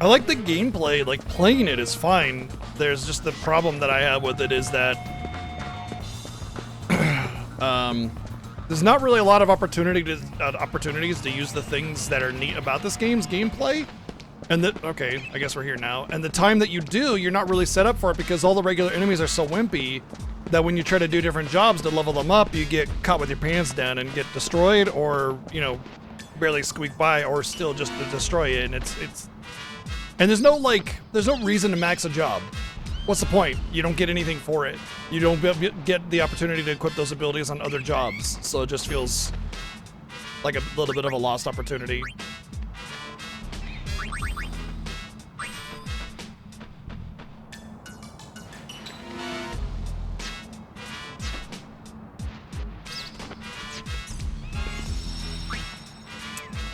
I like the gameplay, like playing it is fine. There's just the problem that I have with it is that there's not really a lot of opportunities to use the things that are neat about this game's gameplay. And okay, I guess we're here now. And the time that you do, you're not really set up for it because all the regular enemies are so wimpy that when you try to do different jobs to level them up, you get caught with your pants down and get destroyed, or, you know, barely squeak by, or still just to destroy it. And and there's no reason to max a job. What's the point? You don't get anything for it. You don't get the opportunity to equip those abilities on other jobs. So it just feels like a little bit of a lost opportunity.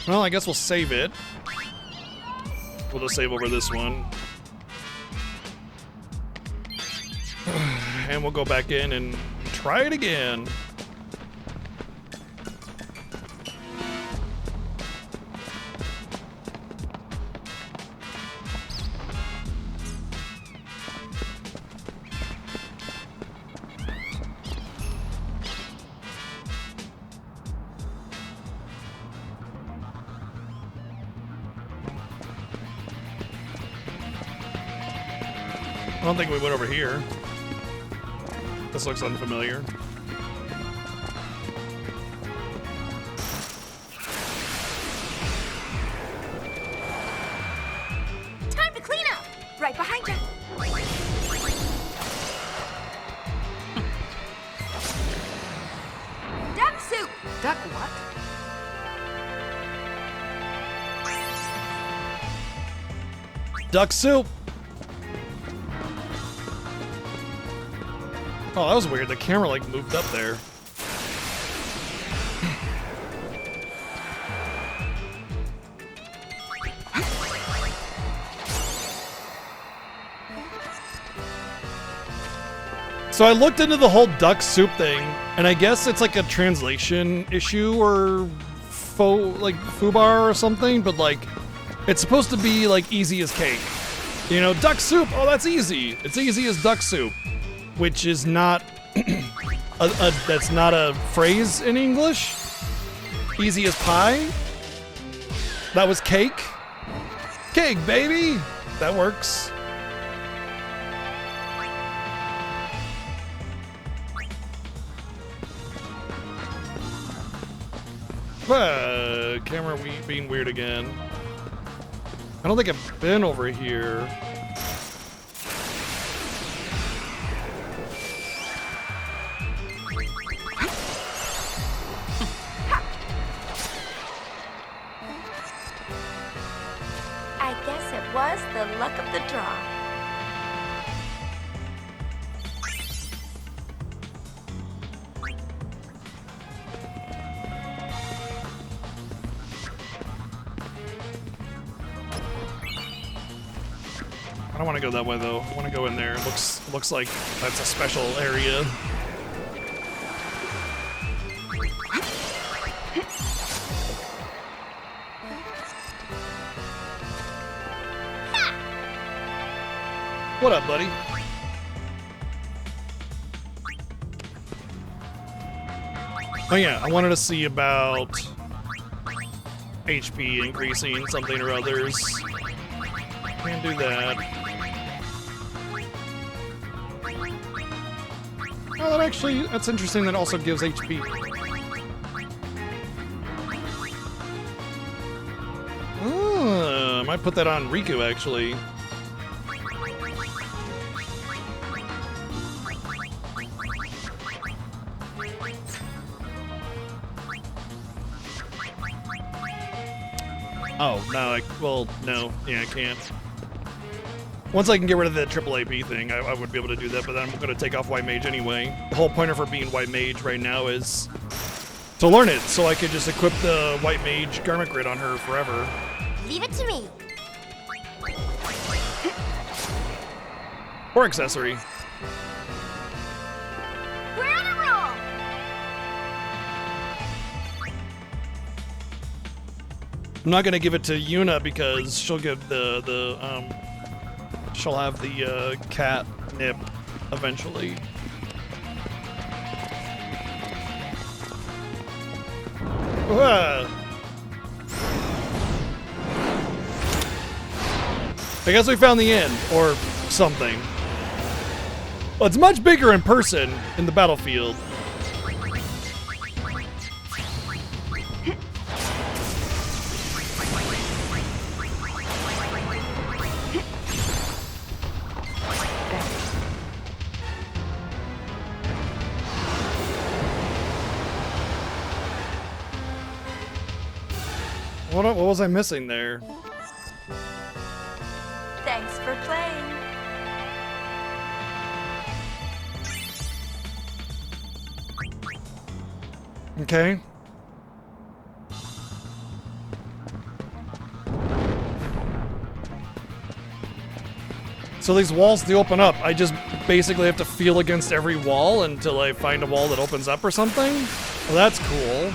Well, I guess we'll save it. We'll just save over this one. And we'll go back in and try it again. I don't think we went over here. This looks unfamiliar. Time to clean up! Right behind you. Duck soup! Duck what? Duck soup. Oh, that was weird. The camera like moved up there. So I looked into the whole duck soup thing, and I guess it's like a translation issue or foobar or something, but like it's supposed to be like easy as cake. You know, duck soup, oh that's easy. It's easy as duck soup, which is not that's not a phrase in English. Easy as pie. That was cake. Cake, baby. That works. Camera being weird again. I don't think I've been over here. I guess it was the luck of the draw. I don't want to go that way though. I want to go in there. It looks like that's a special area. What up, buddy? Oh yeah, I wanted to see about HP increasing something or others. Can't do that. Oh, that actually, that's interesting. That also gives HP. I might put that on Riku, actually. Oh, no, well, no. Yeah, I can't. Once I can get rid of the triple AP thing, I would be able to do that, but then I'm going to take off White Mage anyway. The whole point of her being White Mage right now is to learn it, so I could just equip the White Mage Garment Grid on her forever. Leave it to me. Or accessory. We're on a roll. I'm not going to give it to Yuna because she'll give she'll have the cat nip eventually. I guess we found the end, or something. Well, it's much bigger in person in the battlefield. What was I missing there? Thanks for playing. Okay. So these walls, they open up. I just basically have to feel against every wall until I find a wall that opens up or something? Well, that's cool.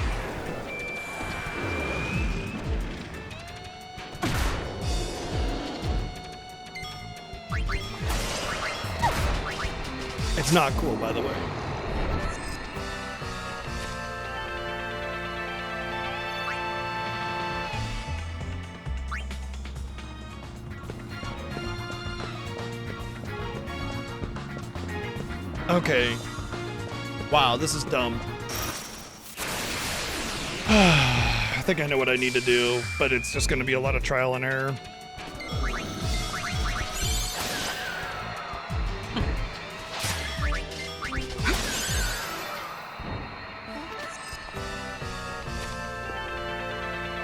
It's not cool, by the way. Okay. Wow, this is dumb. I think I know what I need to do, but it's just going to be a lot of trial and error.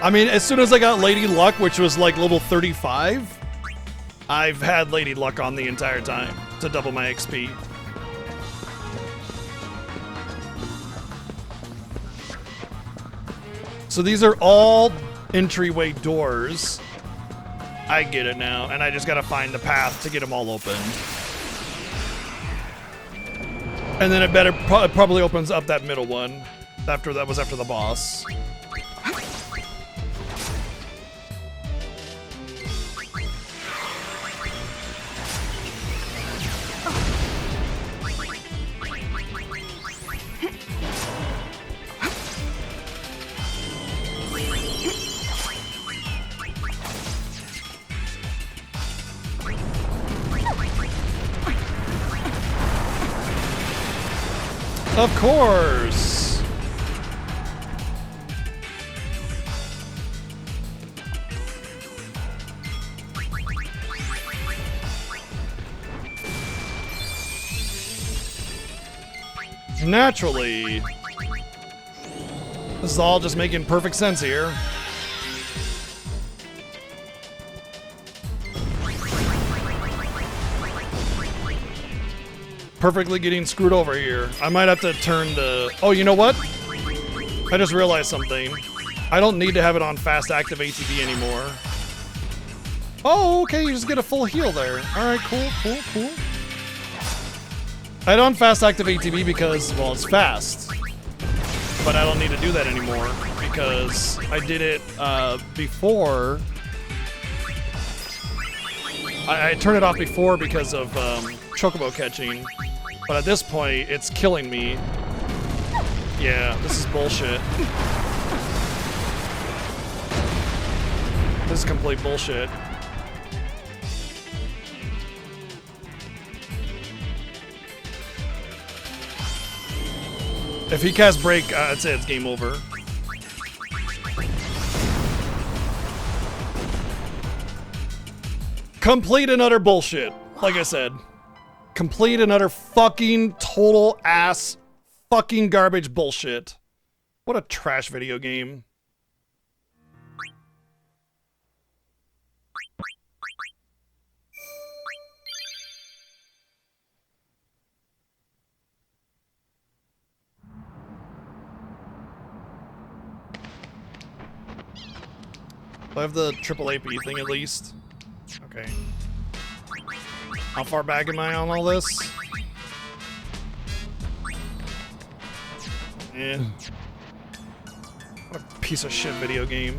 I mean, as soon as I got Lady Luck, which was like level 35, I've had Lady Luck on the entire time to double my XP. So these are all entryway doors. I get it now, and I just gotta find the path to get them all open. And then it probably opens up that middle one. After that was after the boss. Of course. Naturally. This is all just making perfect sense here. Perfectly getting screwed over here. I might have to turn the... Oh, you know what? I just realized something. I don't need to have it on fast active ATB anymore. Oh, okay, you just get a full heal there. Alright, cool. I had on fast active ATB because, well, it's fast. But I don't need to do that anymore because I did it before. I turned it off before because of chocobo catching. But at this point, it's killing me. Yeah, this is bullshit. This is complete bullshit. If he casts break, I'd say it's game over. Complete and utter bullshit. Like I said. Complete and utter fucking total ass fucking garbage bullshit. What a trash video game. Do I have the triple AP thing at least? Okay. How far back am I on all this? Yeah. What a piece of shit video game.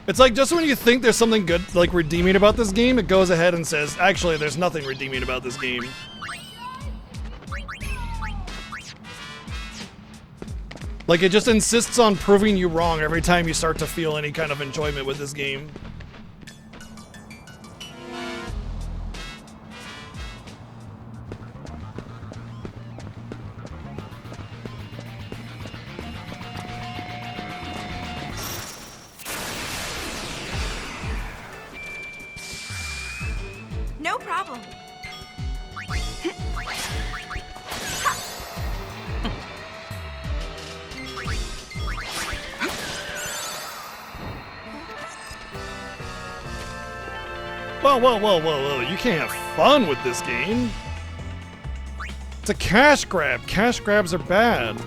It's like just when you think there's something good, like redeeming about this game, it goes ahead and says, actually, there's nothing redeeming about this game. Like it just insists on proving you wrong every time you start to feel any kind of enjoyment with this game. No problem. Whoa. You can't have fun with this game. It's a cash grab. Cash grabs are bad.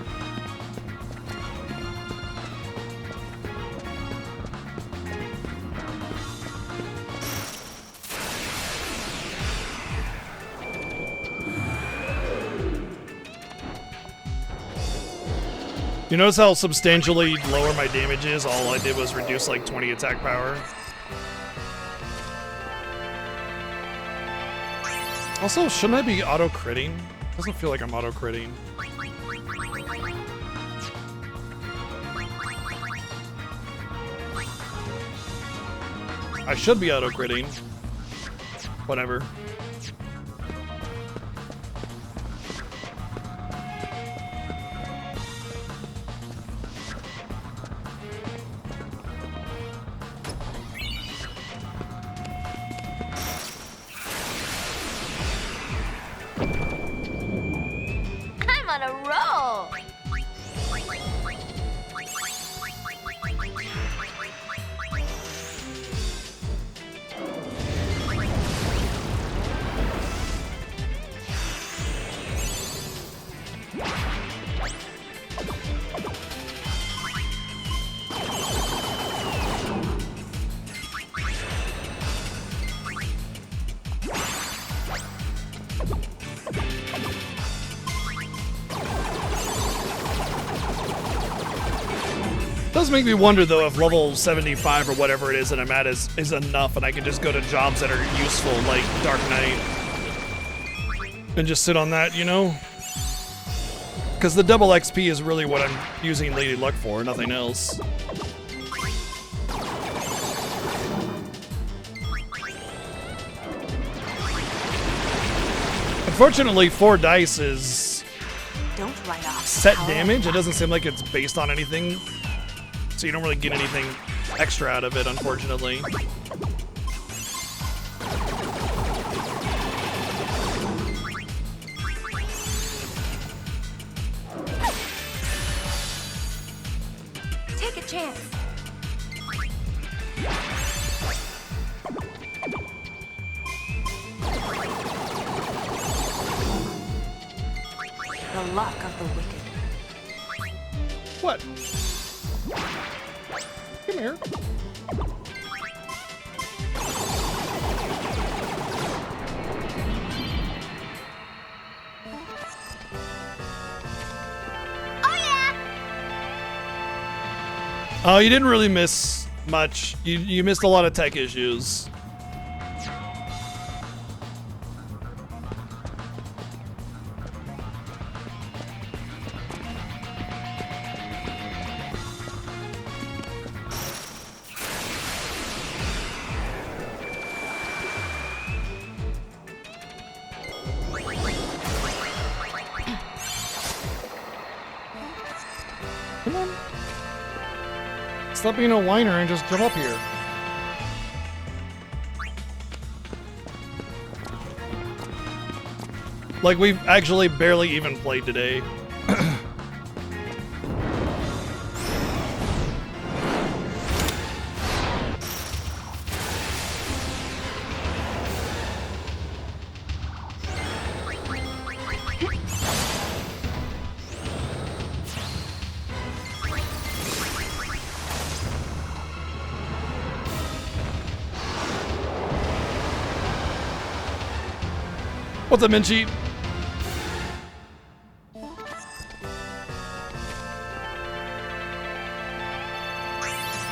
You notice how substantially lower my damage is? All I did was reduce like 20 attack power. Also, shouldn't I be auto-critting? Doesn't feel like I'm auto-critting. I should be auto-critting. Whatever. does make me wonder though if level 75 or whatever it is that I'm at is enough and I can just go to jobs that are useful like Dark Knight and just sit on that, you know? Because the double XP is really what I'm using Lady Luck for, nothing else. Unfortunately, 4 dice is Don't write off. set damage. It doesn't seem like it's based on anything, so you don't really get anything extra out of it, unfortunately. Take a chance. The luck of the wicked. What? Come here. Oh yeah. Oh, you didn't really miss much. You missed a lot of tech issues. Come on. Stop being a whiner and just jump up here. Like, we've actually barely even played today. What's up, Minchi?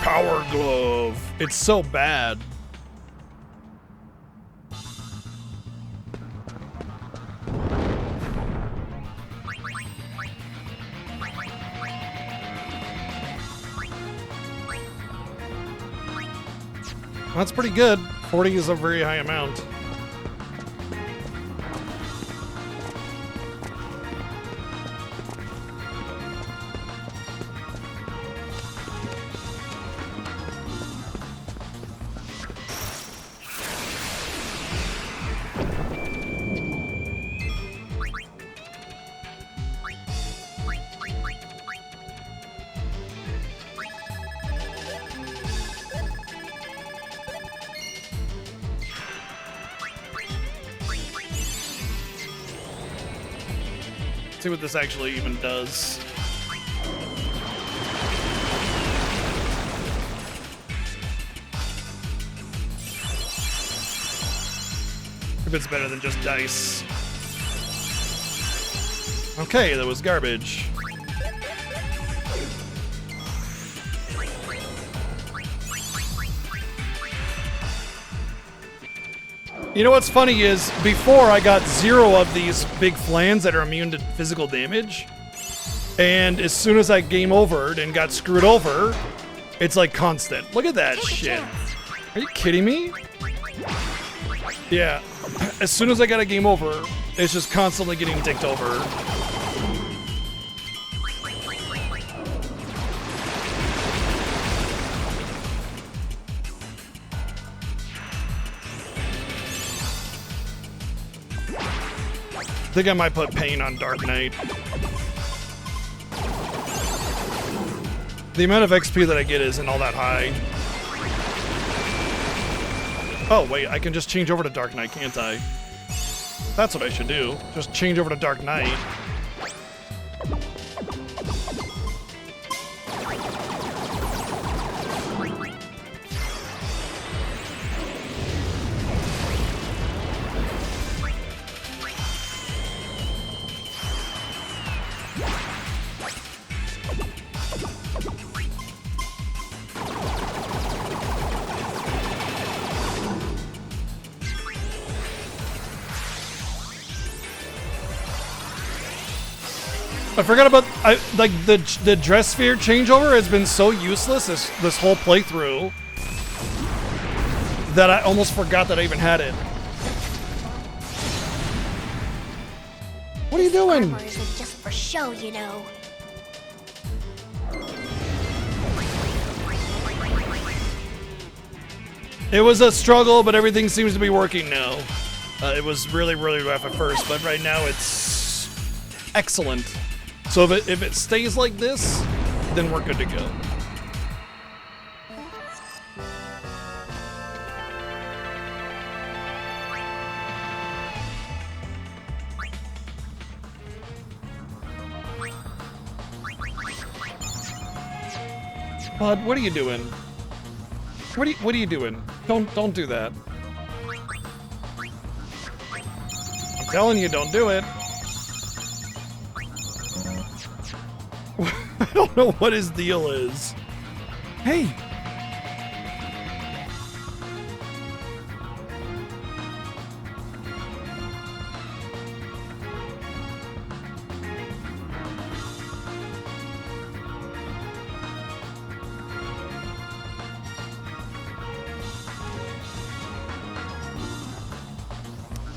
Power glove. It's so bad. That's pretty good. 40 is a very high amount. See what this actually even does. If it's better than just dice. Okay, that was garbage. You know what's funny is, before I got 0 of these big flans that are immune to physical damage, and as soon as I game overed and got screwed over, it's like constant. Look at that Take a shit. chance. Are you kidding me? Yeah, as soon as I got a game over, it's just constantly getting dicked over. I think I might put Pain on Dark Knight. The amount of XP that I get isn't all that high. Oh, wait, I can just change over to Dark Knight, can't I? That's what I should do. Just change over to Dark Knight. I forgot about like the dress sphere changeover has been so useless this whole playthrough that I almost forgot that I even had it. What are you doing? Armor isn't just for show, you know. It was a struggle, but everything seems to be working now. It was really, really rough at first, but right now it's excellent. So if it stays like this, then we're good to go. Bud, what are you doing? What are you doing? Don't do that. I'm telling you, don't do it. I don't know what his deal is. Hey.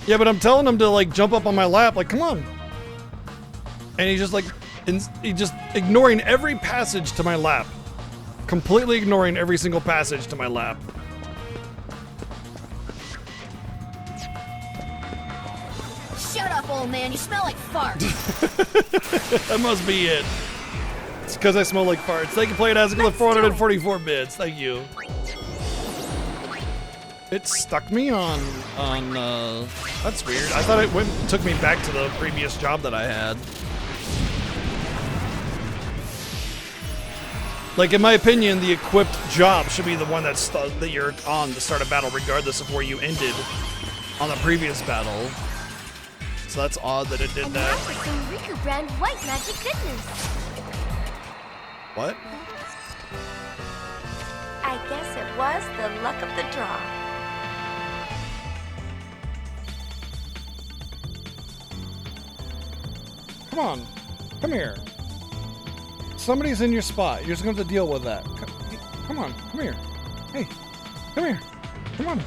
Yeah, but I'm telling him to like jump up on my lap, like, come on. And he's just like, he's just ignoring every passage to my lap. Completely ignoring every single passage to my lap. Shut up, old man. You smell like fart. That must be it. It's because I smell like farts. They can play it as a 444 bits. Thank you. It stuck me on that's weird. I thought it took me back to the previous job that I had. Like, in my opinion, the equipped job should be the one that you're on to start a battle, regardless of where you ended on the previous battle. So that's odd that it did and that. now for some Riku brand white magic goodness. What? I guess it was the luck of the draw. Come on. Come here. Somebody's in your spot. You're just going to have to deal with that. Come on. Come here. Hey. Come here. Come on.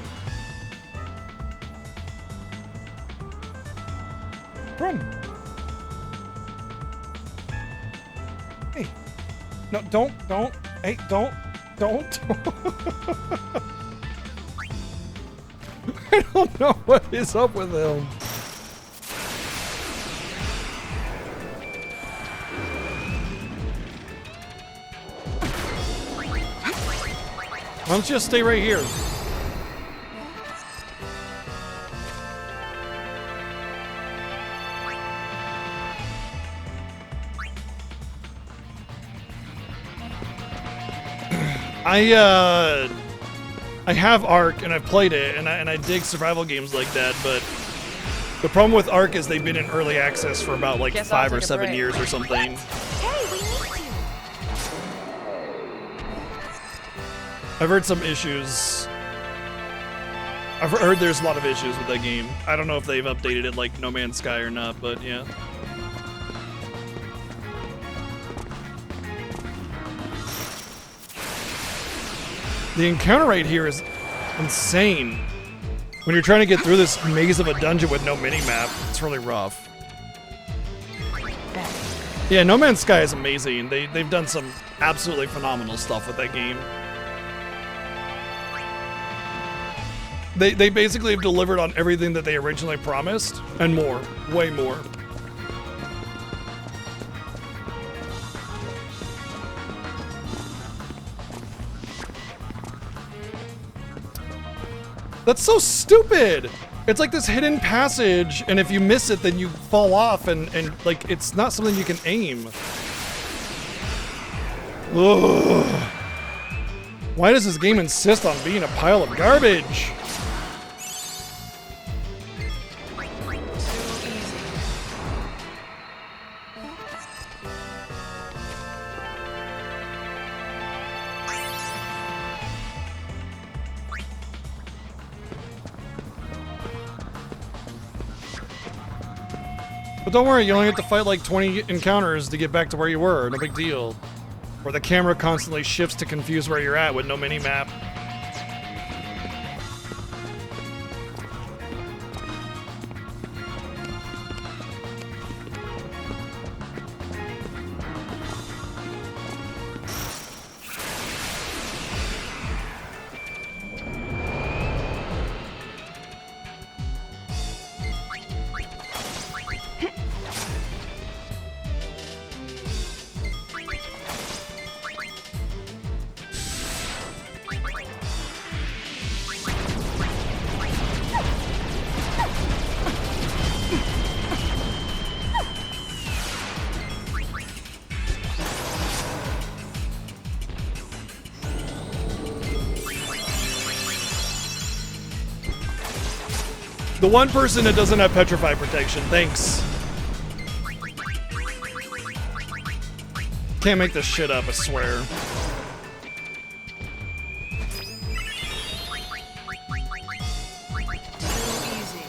Run. Hey. No, don't. Hey, don't. I don't know what is up with him. Why don't you just stay right here? I have Ark and I've played it and I dig survival games like that, but the problem with Ark is they've been in early access for about like 5 or 7 years or something. Hey, we need you. I've heard some issues. I've heard there's a lot of issues with that game. I don't know if they've updated it like No Man's Sky or not, but yeah. The encounter rate here is insane. When you're trying to get through this maze of a dungeon with no mini-map, it's really rough. Yeah, No Man's Sky is amazing. They've done some absolutely phenomenal stuff with that game. They basically have delivered on everything that they originally promised, and more. Way more. That's so stupid! It's like this hidden passage, and if you miss it, then you fall off, and like, it's not something you can aim. Ugh. Why does this game insist on being a pile of garbage? But don't worry, you only have to fight like 20 encounters to get back to where you were. No big deal. Or the camera constantly shifts to confuse where you're at with no mini-map. The one person that doesn't have petrify protection, thanks. Can't make this shit up, I swear. Too easy.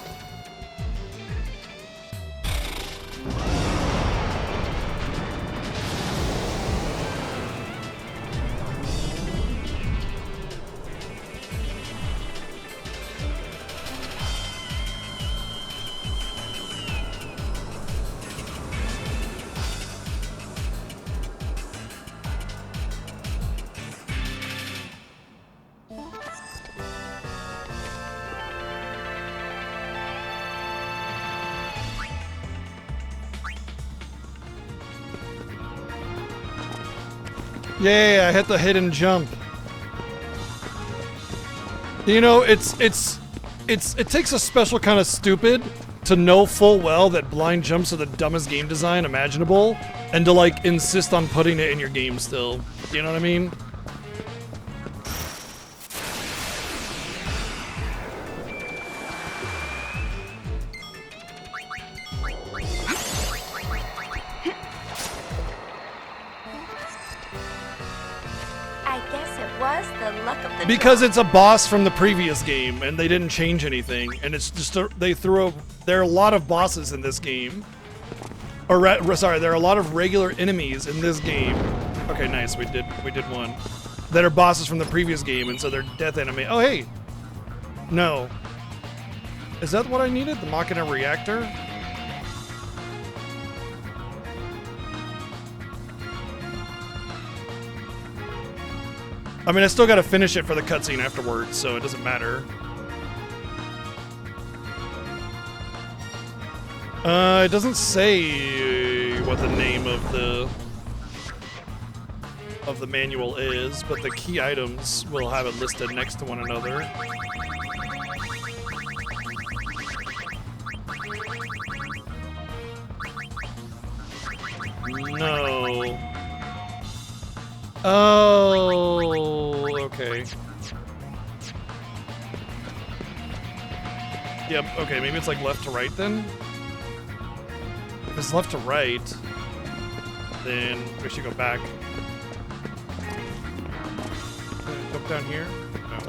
Yeah, I hit the hidden jump. You know, it takes a special kind of stupid to know full well that blind jumps are the dumbest game design imaginable, and to like insist on putting it in your game still. You know what I mean? I guess it was the luck of the Because it's a boss from the previous game, and they didn't change anything, and it's just there are a lot of bosses in this game. Sorry, there are a lot of regular enemies in this game. Okay, nice. We did one. That are bosses from the previous game, and so they're death enemy. Oh hey, no. Is that what I needed? The Machina reactor? I mean, I still gotta finish it for the cutscene afterwards, so it doesn't matter. It doesn't say what the name of the manual is, but the key items will have it listed next to one another. No. Oh, okay. Yep, okay, maybe it's like left to right then? If it's left to right, then we should go back. Jump down here? No.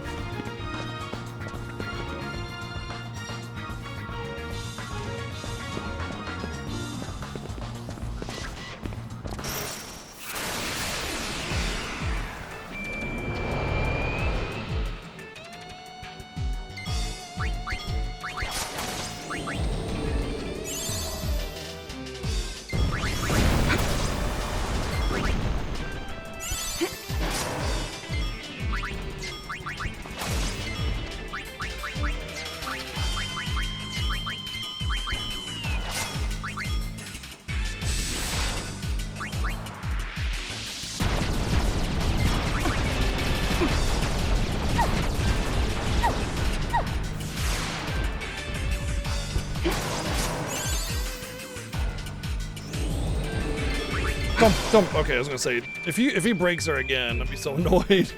Don't. Okay, I was gonna say if he breaks her again, I'd be so annoyed.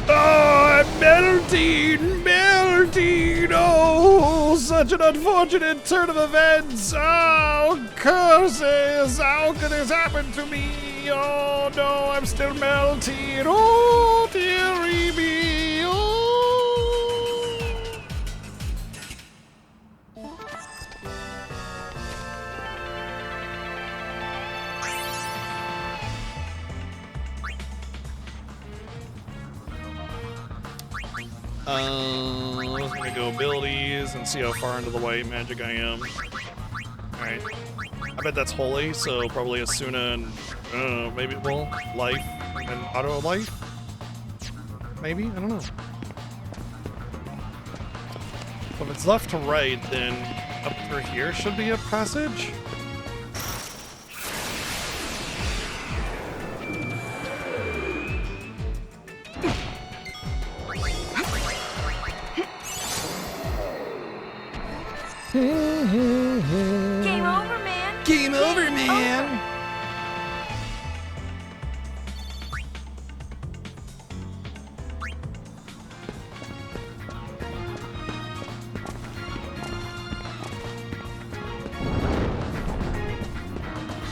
Oh, I'm melting! Oh, such an unfortunate turn of events! Oh, curses! How could this happen to me? Oh no, I'm still melting! Oh, dearie me! Oh. I was gonna go abilities and see how far into the white magic I am. Alright. I bet that's holy, so probably Asuna and, I don't know, maybe, well, life and auto life? Maybe? I don't know. So if it's left to right, then up through here should be a passage? Game over, man. Game over, man!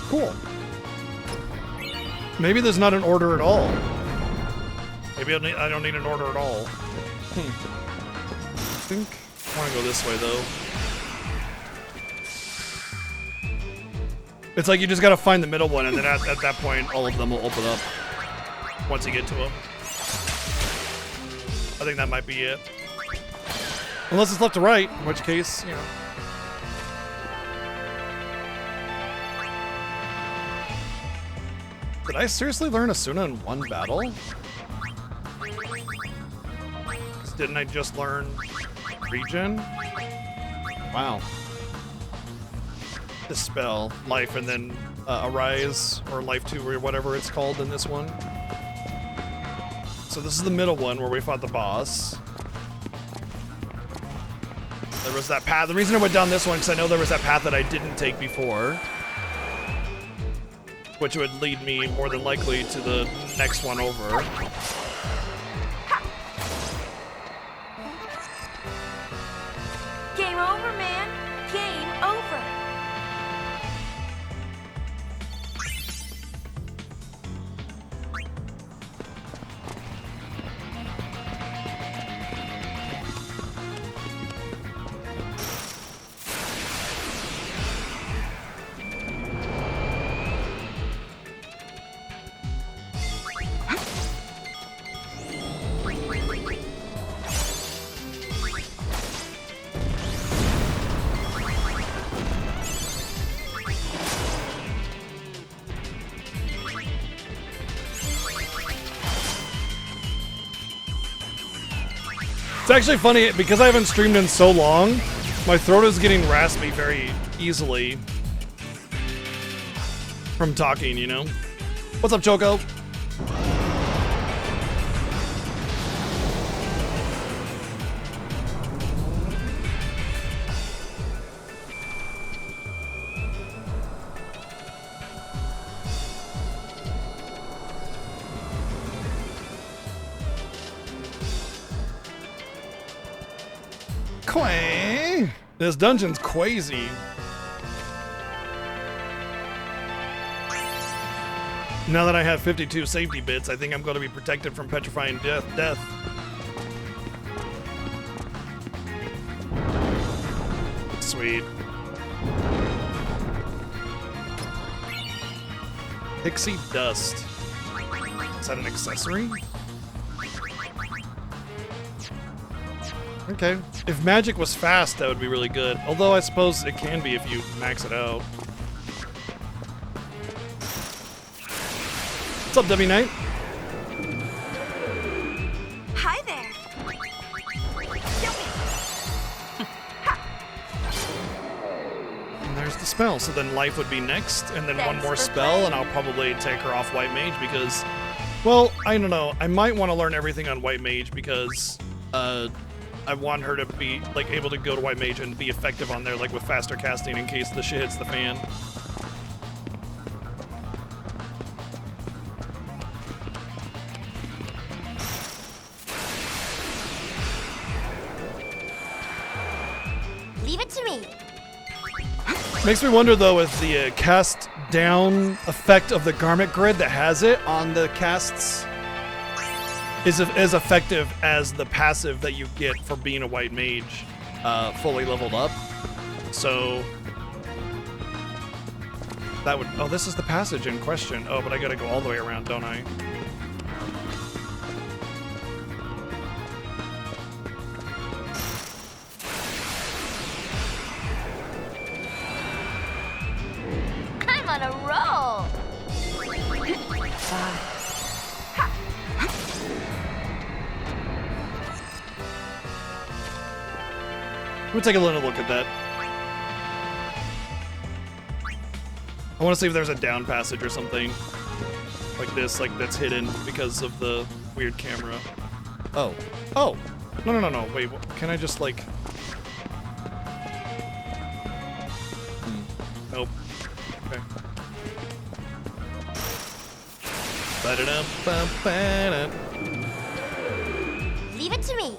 Cool. Maybe there's not an order at all. Maybe I don't need an order at all. I think I want to go this way, though. It's like you just gotta find the middle one, and then at that point, all of them will open up once you get to them. I think that might be it. Unless it's left to right, in which case, you know. Did I seriously learn Asuna in one battle? 'Cause didn't I just learn regen? Wow. Dispel, life, and then arise, or life 2, or whatever it's called in this one. So this is the middle one where we fought the boss. There was that path. The reason I went down this one because I know there was that path that I didn't take before, which would lead me more than likely to the next one over. Game over, man. Game over. It's actually funny, because I haven't streamed in so long, my throat is getting raspy very easily from talking, you know? What's up, Choco? Quang! This dungeon's crazy. Now that I have 52 safety bits, I think I'm going to be protected from petrifying death. Sweet. Pixie dust. Is that an accessory? Okay. If magic was fast, that would be really good. Although I suppose it can be if you max it out. What's up, Debbie Knight? Hi there. And there's the spell. So then life would be next, and then one Thanks more for spell, playing. and I'll probably take her off White Mage because, well, I don't know. I might want to learn everything on White Mage because, I want her to be, like, able to go to White Mage and be effective on there, like, with faster casting in case the shit hits the fan. Leave it to me. Makes me wonder, though, if the cast down effect of the garment grid that has it on the casts is as effective as the passive that you get for being a White Mage fully leveled up. So that would... Oh, this is the passage in question. Oh, but I gotta go all the way around, don't I? I'm on a roll. Let me take a little look at that. I want to see if there's a down passage or something like this, like that's hidden because of the weird camera. Oh. Oh. No. Wait, can I just like... Nope. Okay. Ba-da-dum-bum-ba-dum. Leave it to me.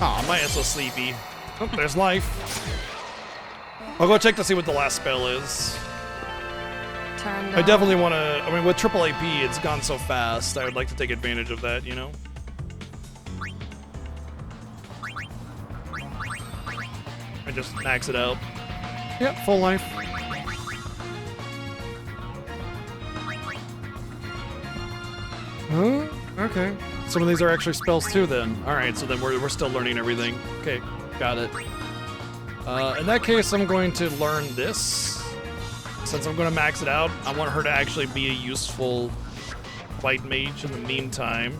Aw, my ass so sleepy. Oh, there's life. I'll go check to see what the last spell is. Turn down. I definitely want to... I mean, with triple AP, it's gone so fast. I would like to take advantage of that, you know? I just max it out. Yep, full life. Huh? Okay. Some of these are actually spells too then. Alright, so then we're still learning everything. Okay, got it. In that case, I'm going to learn this. Since I'm going to max it out, I want her to actually be a useful white mage in the meantime.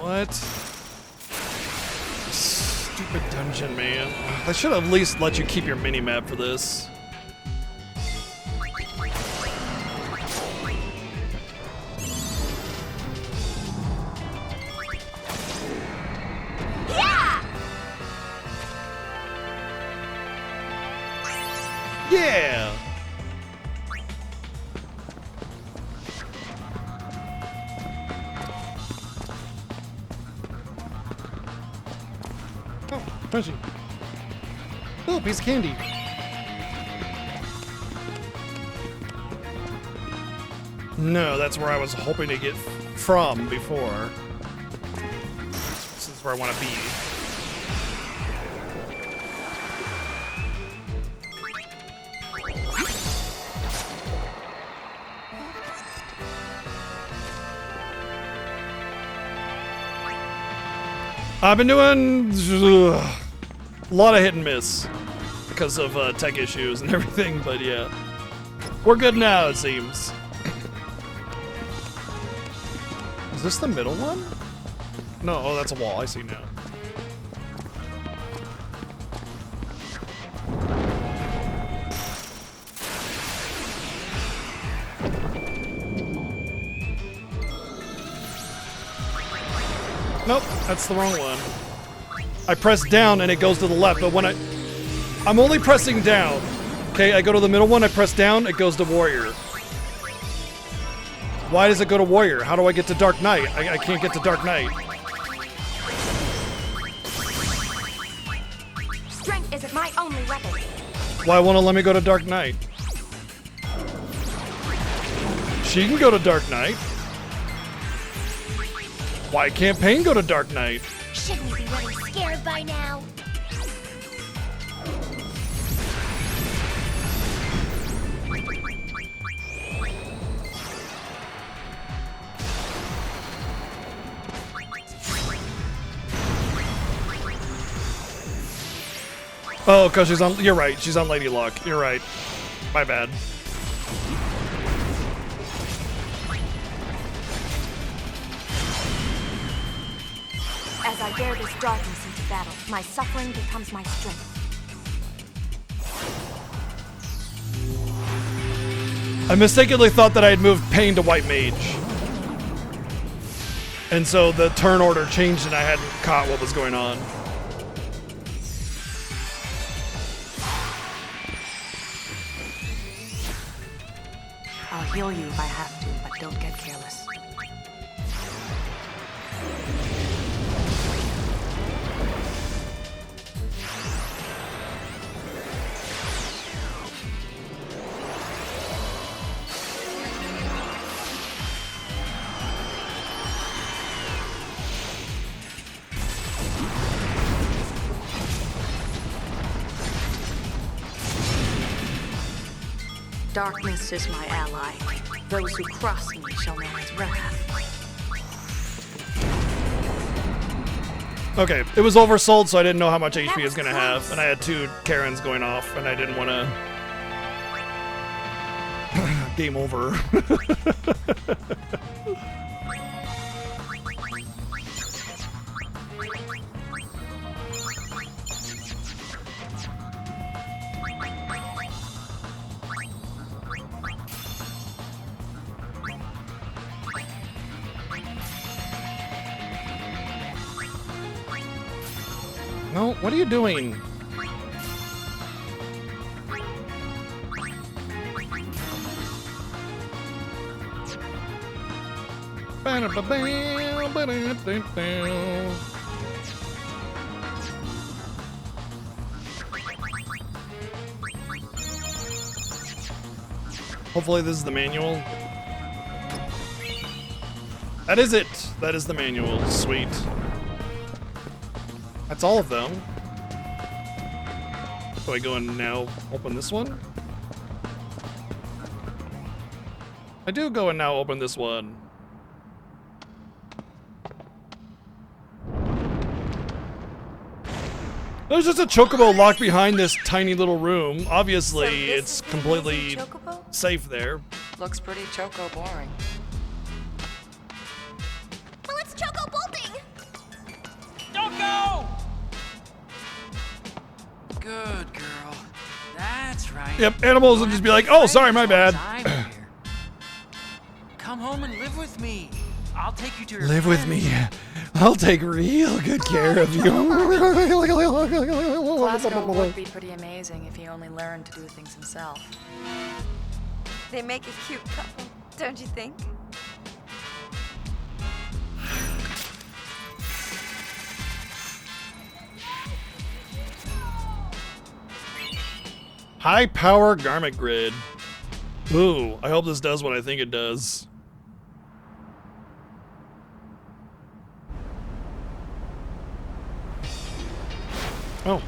What? Stupid dungeon, man. I should at least let you keep your mini-map for this. Yeah! Oh, crunchy. Oh, piece of candy. No, that's where I was hoping to get from before. This is where I want to be. I've been doing a lot of hit and miss because of tech issues and everything, but yeah. We're good now, it seems. Is this the middle one? No, oh, that's a wall. I see now. Nope, that's the wrong one. I press down and it goes to the left, but when I'm only pressing down. Okay, I go to the middle one, I press down, it goes to warrior. Why does it go to warrior? How do I get to Dark Knight? I can't get to Dark Knight. Strength isn't my only weapon. Why won't it let me go to Dark Knight? She can go to Dark Knight. Why can't Pain go to Dark Knight? Shouldn't we be really scared by now? Oh, because she's on... You're right, she's on Lady Luck. You're right. My bad. As I bear this darkness into battle, my suffering becomes my strength. I mistakenly thought that I had moved Pain to White Mage. And so the turn order changed and I hadn't caught what was going on. I'll heal you if I have to, but don't get careless. Darkness is my ally. Those who cross me shall know its wrath. Okay, it was oversold, so I didn't know how much HP it was gonna have, and I had 2 Karens going off, and I didn't want to. Game over. No, what are you doing? Hopefully this is the manual. That is it. That is the manual. Sweet. That's all of them. Do I go and now open this one? I do go and now open this one. There's just a chocobo locked behind this tiny little room. Obviously, it's completely safe there. Looks pretty choco boring. Well, it's choco bolting. Don't go! Good girl. That's right. Yep, animals will just be like, oh, sorry, my bad. I'm here. Come home and live with me. I'll take you to your Live with friends. me. I'll take real good care of you. Glasgow would be pretty amazing if he only learned to do things himself. They make a cute couple, don't you think? High power garment grid. Ooh, I hope this does what I think it does. Oh.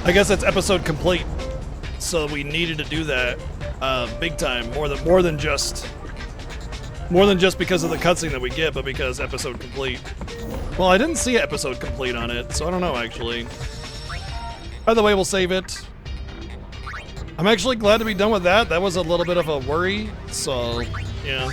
I guess that's episode complete. So we needed to do that big time, more than just because of the cutscene that we get, but because episode complete. Well, I didn't see episode complete on it, so I don't know actually. By the way, we'll save it. I'm actually glad to be done with that. That was a little bit of a worry, so yeah.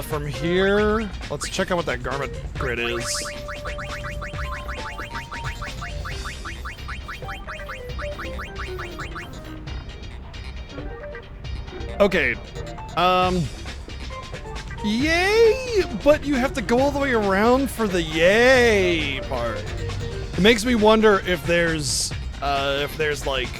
From here, let's check out what that garment grid is. Okay, yay, but you have to go all the way around for the yay part. It makes me wonder if there's like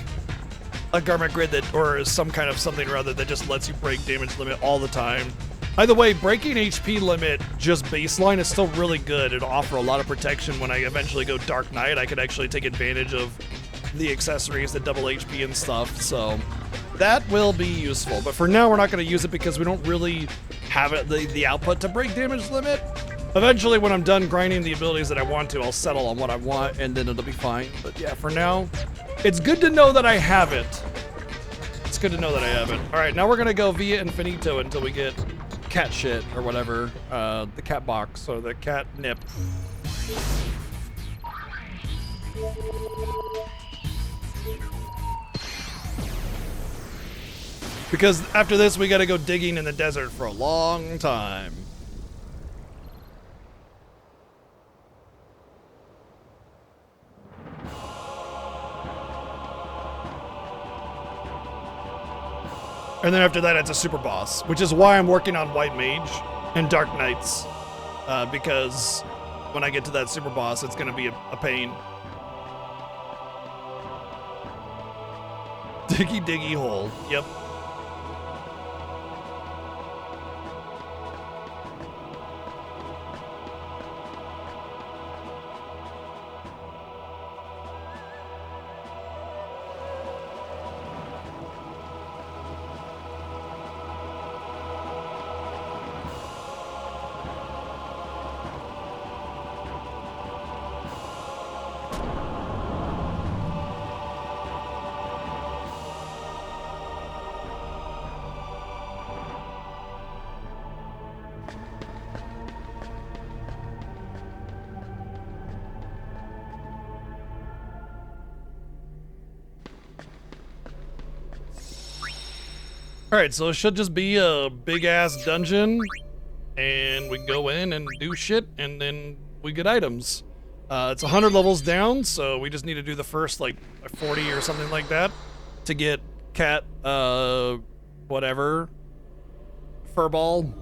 a garment grid that, or some kind of something or other that just lets you break damage limit all the time. By the way, breaking HP limit just baseline is still really good. It'll offer a lot of protection when I eventually go Dark Knight. I could actually take advantage of the accessories that double HP and stuff, so that will be useful. But for now, we're not going to use it because we don't really have it, the output to break damage limit. Eventually, when I'm done grinding the abilities that I want to, I'll settle on what I want, and then it'll be fine. But yeah, for now, it's good to know that I have it. It's good to know that I have it. All right, now we're going to go via infinito until we get cat shit or whatever, the cat box or the cat nip. Because after this, we gotta go digging in the desert for a long time. And then after that, it's a super boss, which is why I'm working on White Mage and Dark Knights. Because when I get to that super boss, it's gonna be a pain. Diggy diggy hole, yep. Alright, so it should just be a big-ass dungeon, and we go in and do shit, and then we get items. It's 100 levels down, so we just need to do the first, like, 40 or something like that to get cat, whatever, furball.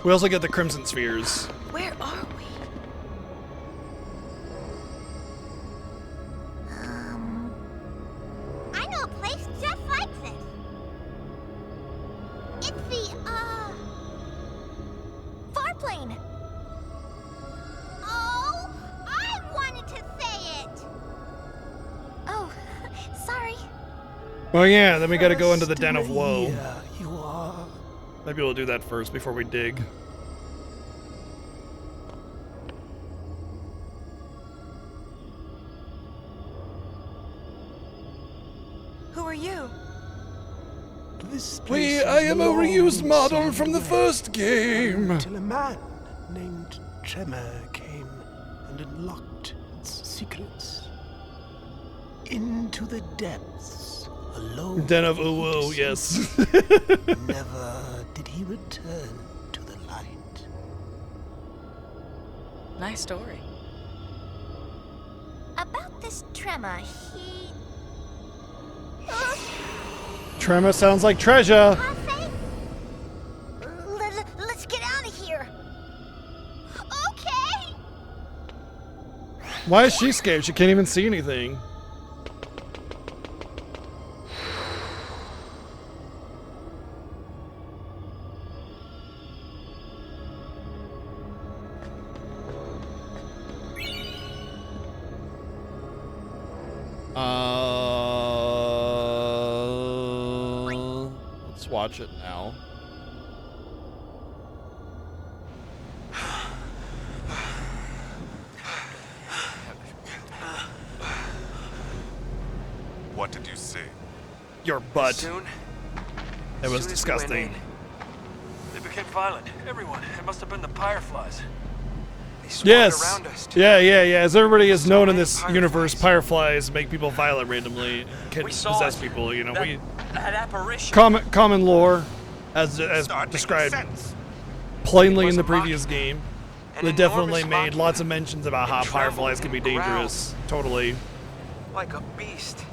We also get the Crimson Spheres. Where are we? I know a place just like this. It's the, Farplane. Oh, I wanted to say it. Oh, sorry. Oh yeah, then we gotta go into the Den of Woe. Here you are. Maybe we'll do that first before we dig. Who are you? This place I am a long reused model seemed from the wet first game. Until a man named Tremor came and unlocked its secrets. Into the depths, alone. Den of he Woe, descended. yes. Never did he return to the light. Nice story. About this tremor, he... Tremor sounds like treasure. Cafe? Let's get out of here. Okay. Why is she scared? She can't even see anything. Let's watch it now. What did you see? Your butt. Soon? It was Soon as we went disgusting. in, they became violent. Everyone. It must have been the Fireflies. They swarmed Yes. around us. Yeah. As everybody is known in many this universe, fireflies. fireflies make people violent randomly, can We saw possess it. people. You know, that, we that apparition. common lore, as Start making described sense. plainly It in the wasn't previous mocking. game. An They definitely enormous made mocking. lots of mentions about how It trembled fireflies can be and growled. dangerous. Totally. Like a beast.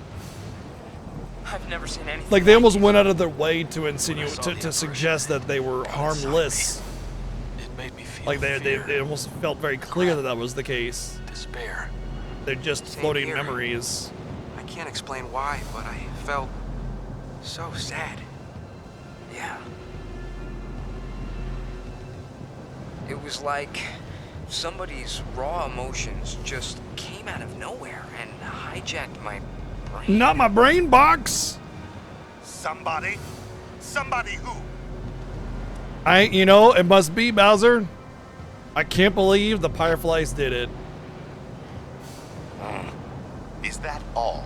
I've never seen anything. Like they almost went out of their way to When I insinuate saw to, the to suggest that they were harmless. It made me feel Like they fear, almost felt very clear that that was the case. despair. They're just Same floating here. memories. I can't explain why, but I felt so sad. Yeah. It was like somebody's raw emotions just came out of nowhere and hijacked my brain. Not my brain box. Somebody? Somebody who? It must be Bowser. I can't believe the fireflies did it. Is that all?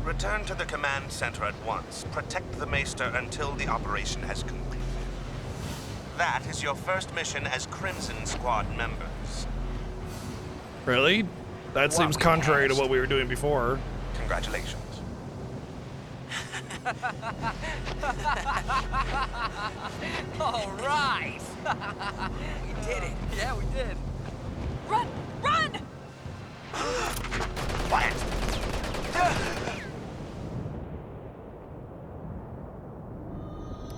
Return to the command center at once. Protect the Maester until the operation has concluded. That is your first mission as Crimson Squad members. Really? That seems we contrary to passed. what we were doing before. Congratulations. All right. We did it. Yeah, we did. Run! Run! Quiet!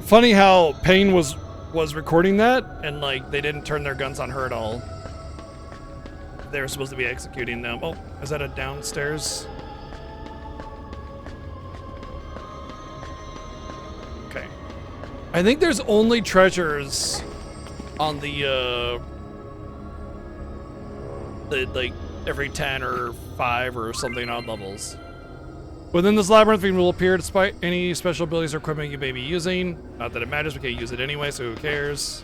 Funny how Payne was recording that, and like they didn't turn their guns on her at all. They were supposed to be executing them. Oh, is that a downstairs? Okay. I think there's only treasures on the like every 10 or 5 or something odd levels. Within this labyrinth, we will appear despite any special abilities or equipment you may be using. Not that it matters, we can't use it anyway, so who cares?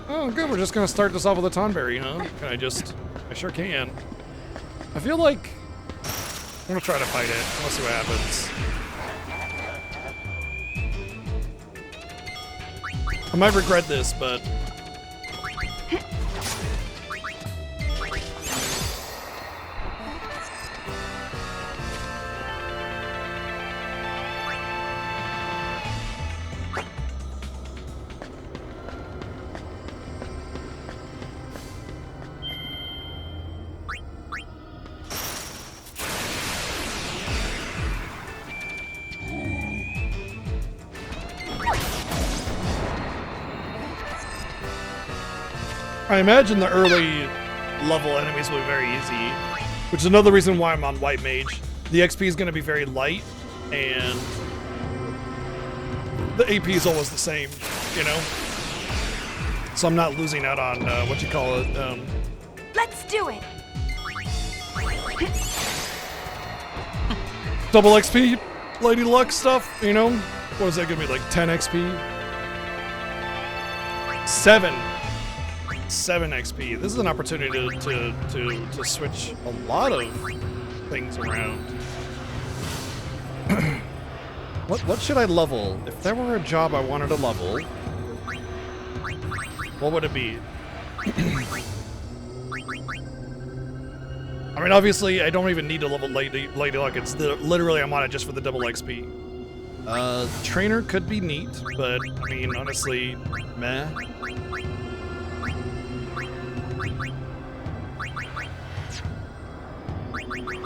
Oh, good, we're just gonna start this off with a Tonberry, huh? I sure can. I feel like gonna try to fight it. Let's see what happens. I might regret this, but... I imagine the early level enemies will be very easy, which is another reason why I'm on White Mage. The XP is going to be very light, and the AP is always the same, you know? So I'm not losing out on, what you call it, Let's do it. double XP, Lady Luck stuff, you know? What is that going to be, like 10 XP? 7 XP. This is an opportunity to switch a lot of things around. What should I level? If there were a job I wanted to level, what would it be? I mean, obviously, I don't even need to level Lady Luck. It's literally I'm on it just for the double XP. Trainer could be neat, but I mean, honestly, meh.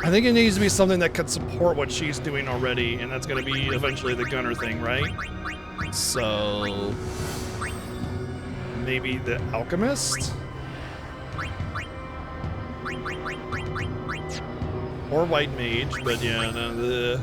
I think it needs to be something that could support what she's doing already, and that's going to be eventually the gunner thing, right? So... maybe the alchemist? Or white mage, but yeah, no, the...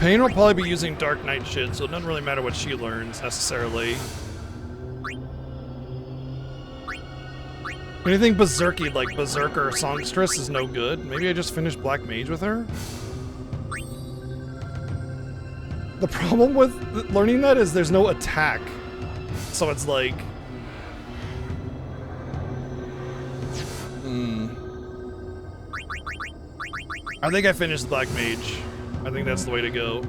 Pain will probably be using Dark Knight shit, so it doesn't really matter what she learns, necessarily. Anything berserky, like Berserker or Songstress, is no good. Maybe I just finish Black Mage with her? The problem with learning that is there's no attack. So it's like... I think I finished Black Mage. I think that's the way to go.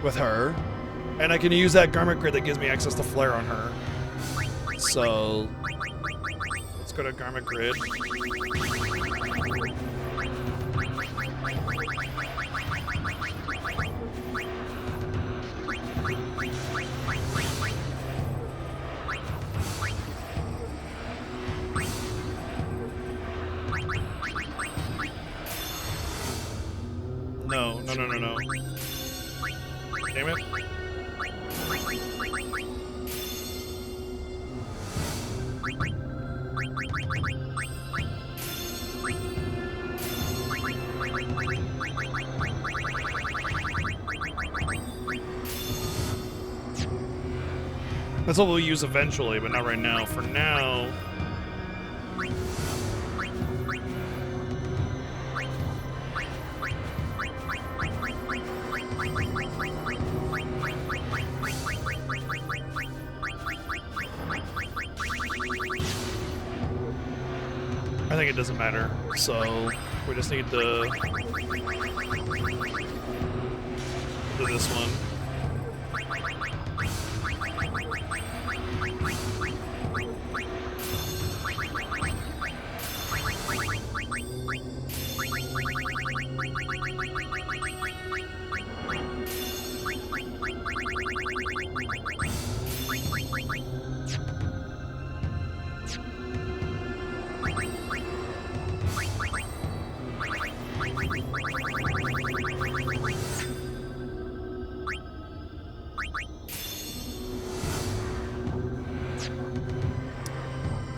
With her. And I can use that garment grid that gives me access to flare on her. So... let's go to garment grid. No. Damn it. That's what we'll use eventually, but not right now. For now... I think it doesn't matter, so we just need to do this one.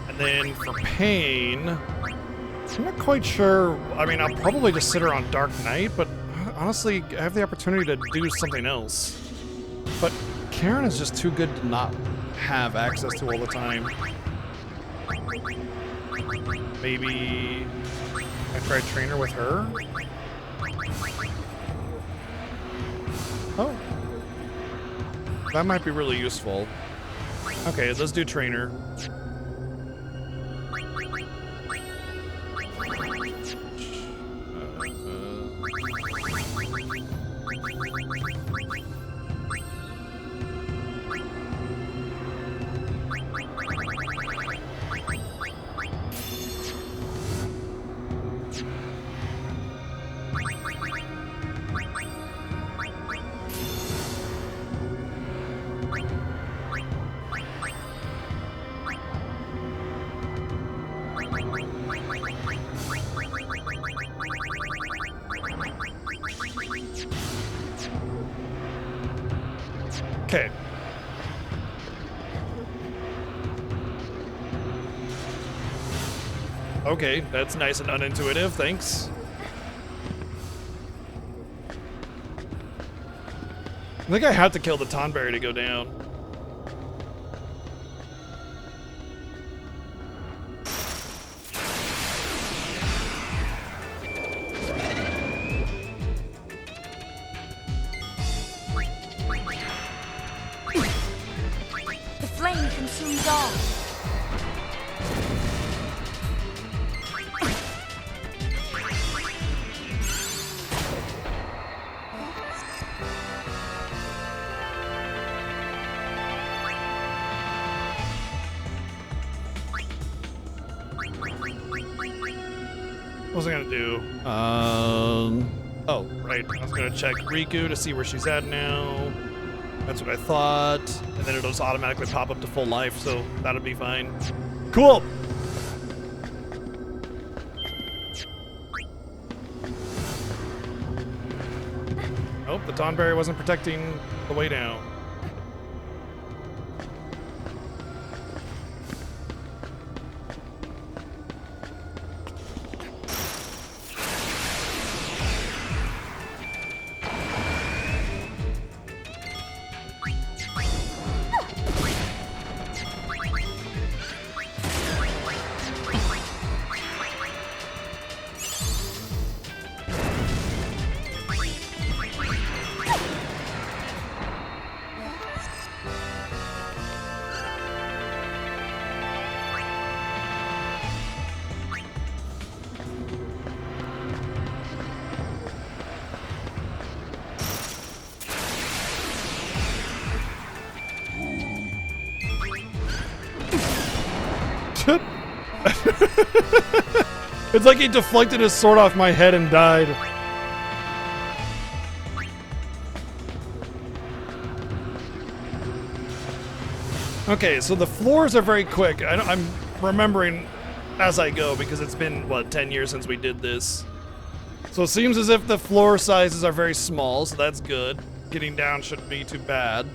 And then for pain, I'm not quite sure. I mean, I'll probably just sit her on Dark Knight, but honestly, I have the opportunity to do something else. But Karen is just too good to not have access to all the time. Maybe... I tried trainer with her? Oh. That might be really useful. Okay, let's do trainer. Okay. Okay, that's nice and unintuitive, thanks. I think I had to kill the Tonberry to go down. The flame consumes all. What was I gonna do? Oh, right. I was gonna check Riku to see where she's at now. That's what I thought. And then it'll just automatically pop up to full life, so that'll be fine. Cool! Nope, the Tonberry wasn't protecting the way down. It's like he deflected his sword off my head and died. Okay, so the floors are very quick. I'm remembering as I go because it's been, what, 10 years since we did this. So it seems as if the floor sizes are very small, so that's good. Getting down shouldn't be too bad.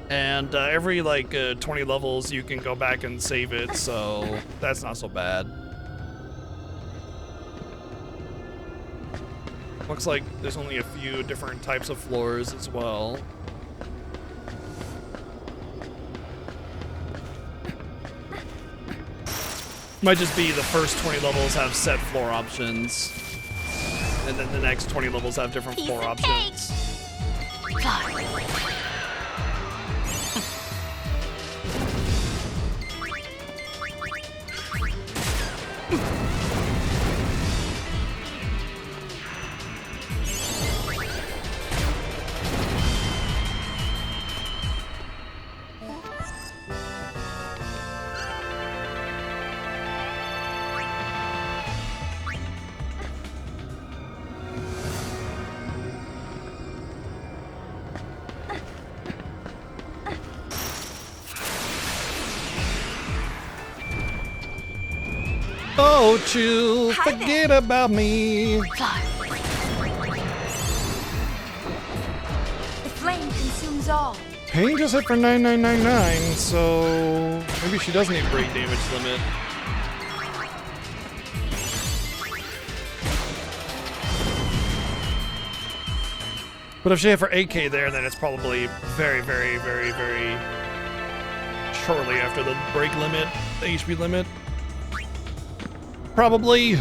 And every, like, 20 levels you can go back and save it, so that's not so bad. Looks like there's only a few different types of floors as well. Might just be the first 20 levels have set floor options. And then the next 20 levels have different floor options. Don't you forget about me. The flame consumes all. Pain just hit for 9999, so maybe she does need break damage limit. But if she hit for 8k there, then it's probably very, very, very, very shortly after the break limit, the HP limit. Probably.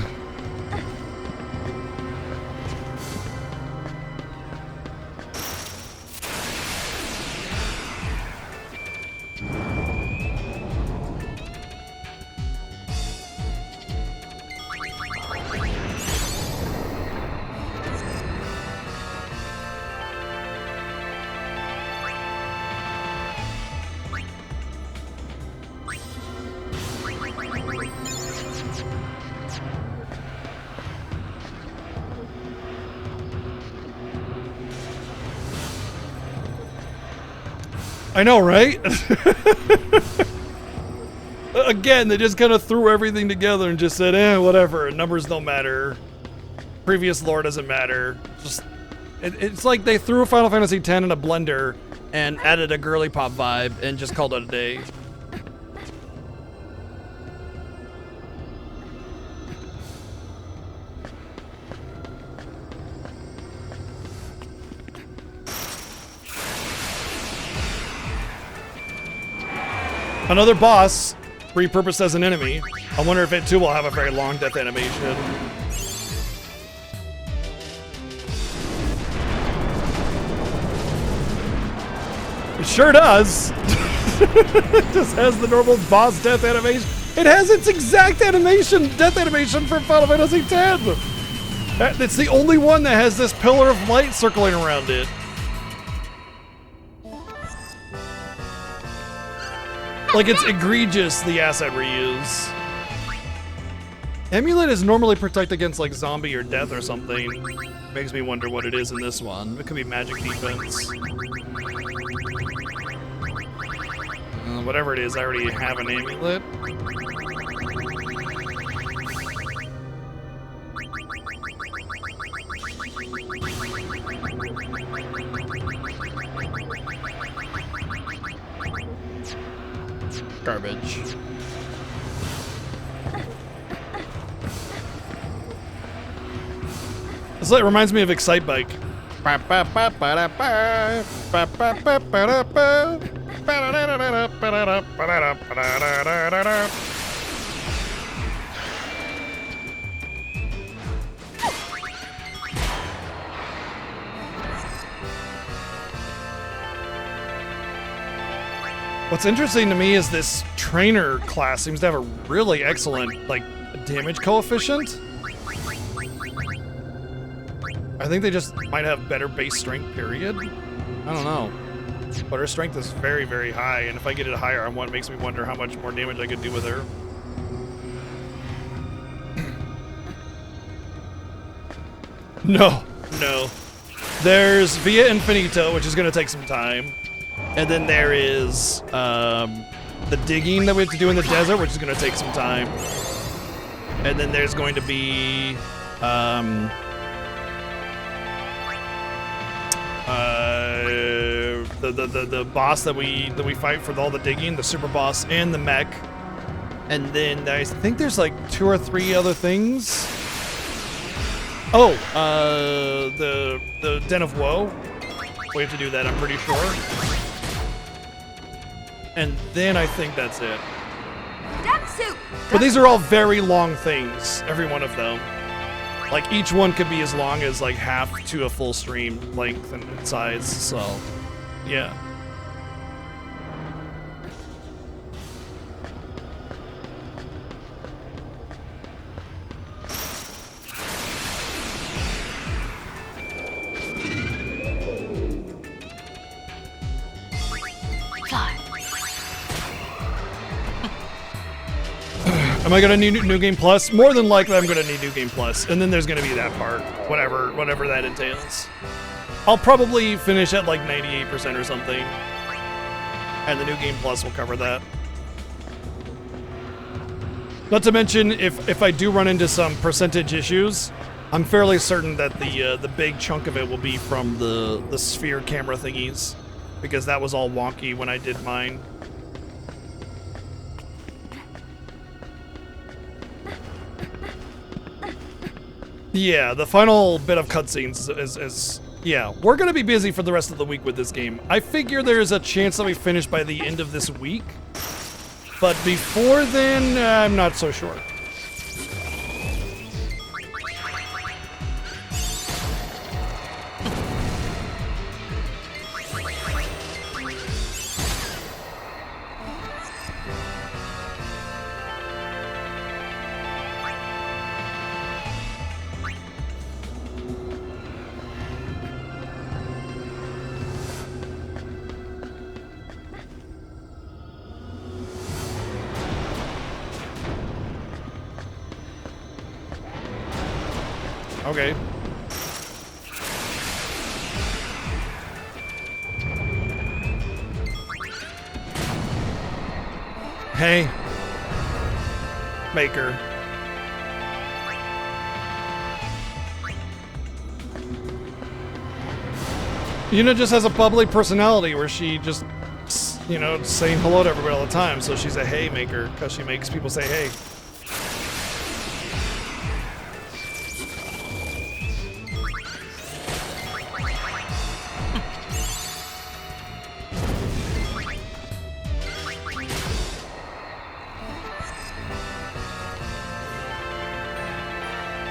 I know, right? Again, they just kind of threw everything together and just said, whatever, numbers don't matter. Previous lore doesn't matter. Just, it's like they threw Final Fantasy X in a blender and added a girly pop vibe and just called it a day. Another boss repurposed as an enemy. I wonder if it too will have a very long death animation. It sure does. It just has the normal boss death animation. It has its exact death animation from Final Fantasy X. It's the only one that has this pillar of light circling around it. Like, it's egregious, the asset reuse. Amulet is normally protect against, like, zombie or death or something. Makes me wonder what it is in this one. It could be magic defense. Whatever it is, I already have an amulet. Garbage. This like reminds me of Excite Bike. What's interesting to me is this trainer class seems to have a really excellent, like, damage coefficient. I think they just might have better base strength, period. I don't know. But her strength is very, very high, and if I get it higher, it makes me wonder how much more damage I could do with her. No. There's Via Infinito, which is going to take some time. And then there is the digging that we have to do in the desert, which is going to take some time. And then there's going to be the boss that we fight for all the digging, the super boss and the mech. And then I think there's like 2 or 3 other things. Oh, the Den of Woe. We have to do that, I'm pretty sure. And then I think that's it. But these are all very long things, every one of them. Like, each one could be as long as, like, half to a full stream length and size, so, yeah. Am I gonna need New Game Plus? More than likely, I'm gonna need New Game Plus, and then there's gonna be that part, whatever that entails. I'll probably finish at like 98% or something, and the New Game Plus will cover that. Not to mention, if I do run into some percentage issues, I'm fairly certain that the big chunk of it will be from the sphere camera thingies, because that was all wonky when I did mine. Yeah, the final bit of cutscenes is yeah, we're gonna be busy for the rest of the week with this game. I figure there's a chance that we finish by the end of this week, but before then, I'm not so sure. Okay. Hey, Maker. Yuna just has a bubbly personality where she just, you know, saying hello to everybody all the time. So she's a hey maker because she makes people say hey.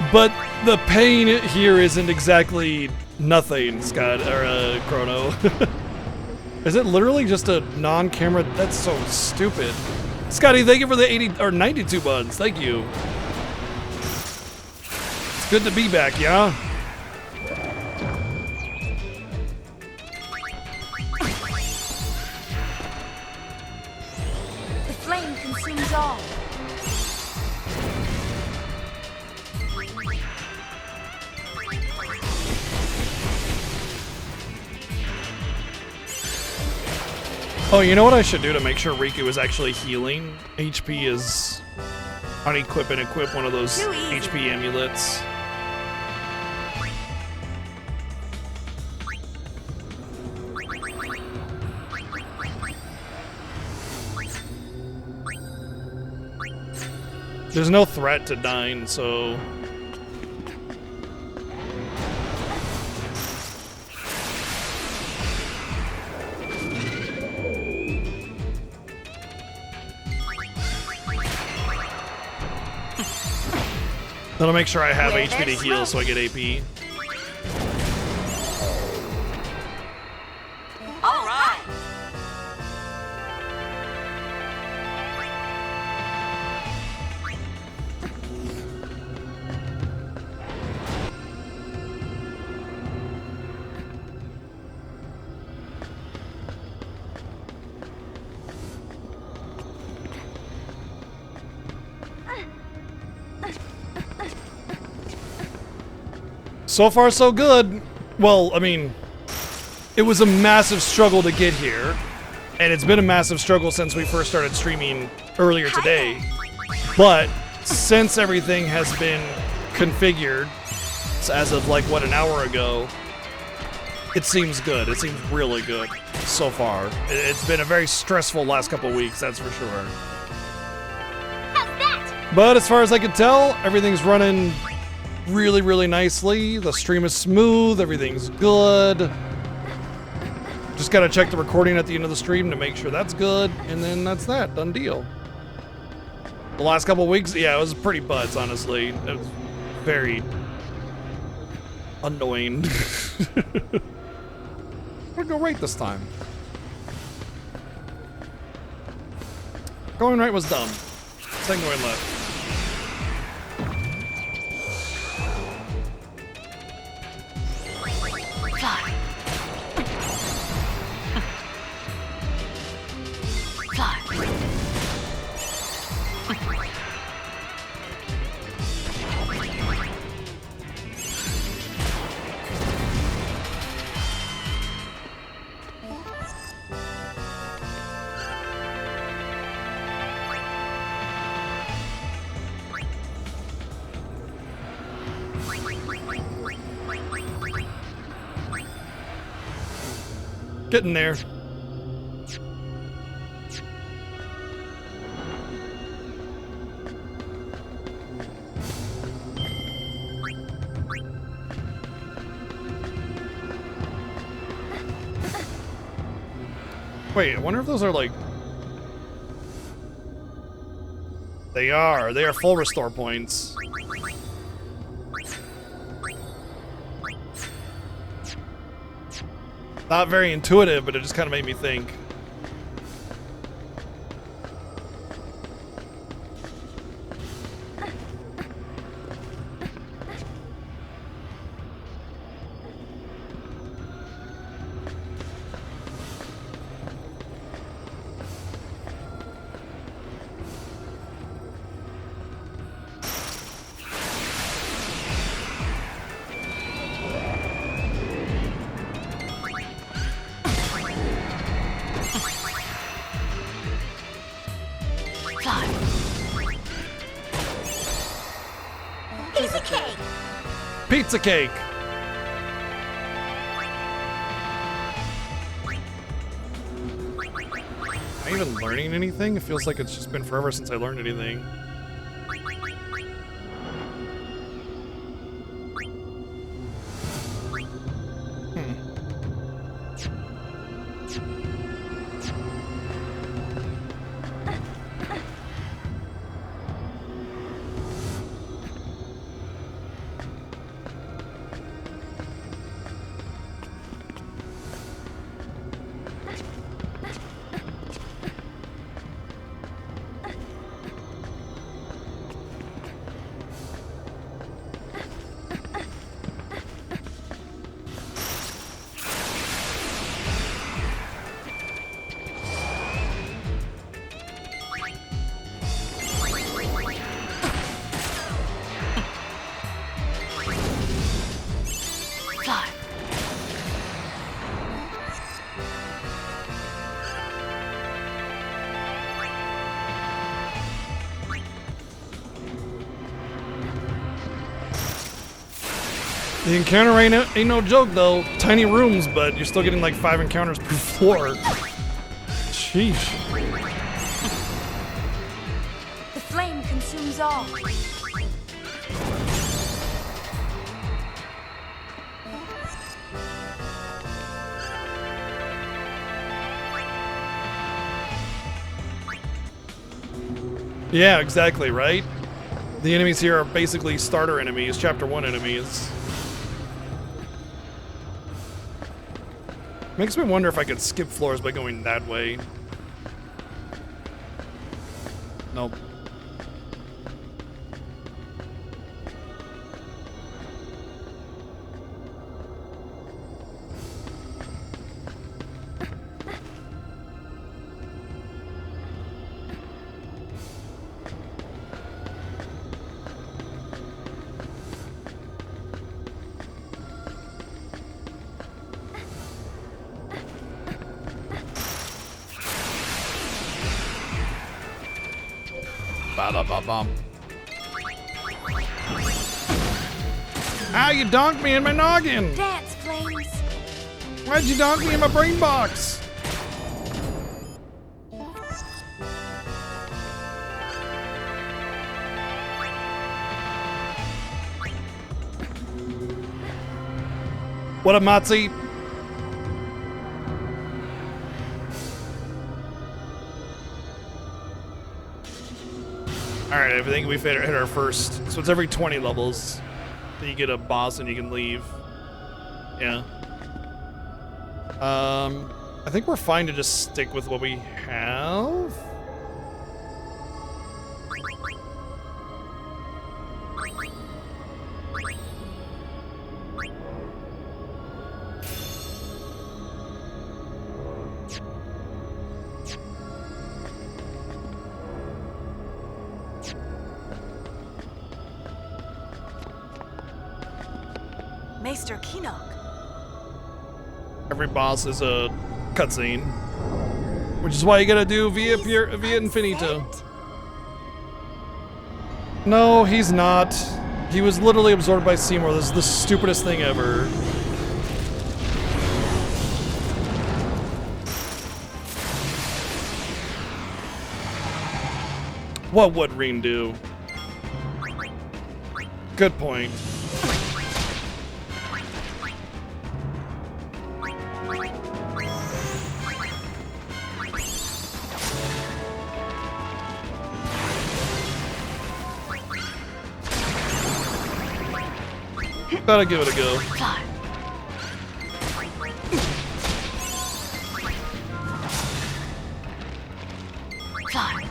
But the pain here isn't exactly nothing, Scott, or Chrono. Is it literally just a non-camera? That's so stupid. Scotty, thank you for the 80 or 92 buns. Thank you. It's good to be back, yeah? The flame consumes all. Oh, you know what I should do to make sure Riku is actually healing? HP is unequip and equip one of those HP amulets. There's no threat to dying, so... That'll make sure I have HP to heal so I get AP. All right. So far, so good. Well, I mean, it was a massive struggle to get here, and it's been a massive struggle since we first started streaming earlier today. But since everything has been configured, as of like, what, an hour ago, it seems good. It seems really good so far. It's been a very stressful last couple weeks, that's for sure. How's that? But as far as I can tell, everything's running really, really nicely. The stream is smooth, everything's good. Just gotta check the recording at the end of the stream to make sure that's good, and then that's that, done deal. The last couple weeks, yeah, it was pretty butts, honestly. It was very annoying. We're gonna go right this time. Going right was dumb. Second going left. Getting there. Wait, I wonder if those are like... They are full restore points. Not very intuitive, but it just kind of made me think. cake. Pizza cake. Am I even learning anything? It feels like it's just been forever since I learned anything. Fly. The encounter ain't no joke though. Tiny rooms, but you're still getting like 5 encounters per floor. Sheesh. The flame consumes all. Yeah, exactly, right? The enemies here are basically starter enemies, chapter 1 enemies. Makes me wonder if I could skip floors by going that way. Nope. Ba-da-ba-bum. Ow, you donked me in my noggin! Dance, flames. Why'd you donk me in my brain box? What up, Motzi? Alright, I think we've hit our first. So it's every 20 levels that you get a boss and you can leave. Yeah. I think we're fine to just stick with what we have. Maester Kinok. Every boss is a cutscene, which is why you gotta do via Infinito. No, he's not. He was literally absorbed by Seymour. This is the stupidest thing ever. What would Reen do? Good point. Gotta give it a go. Fly. Fly.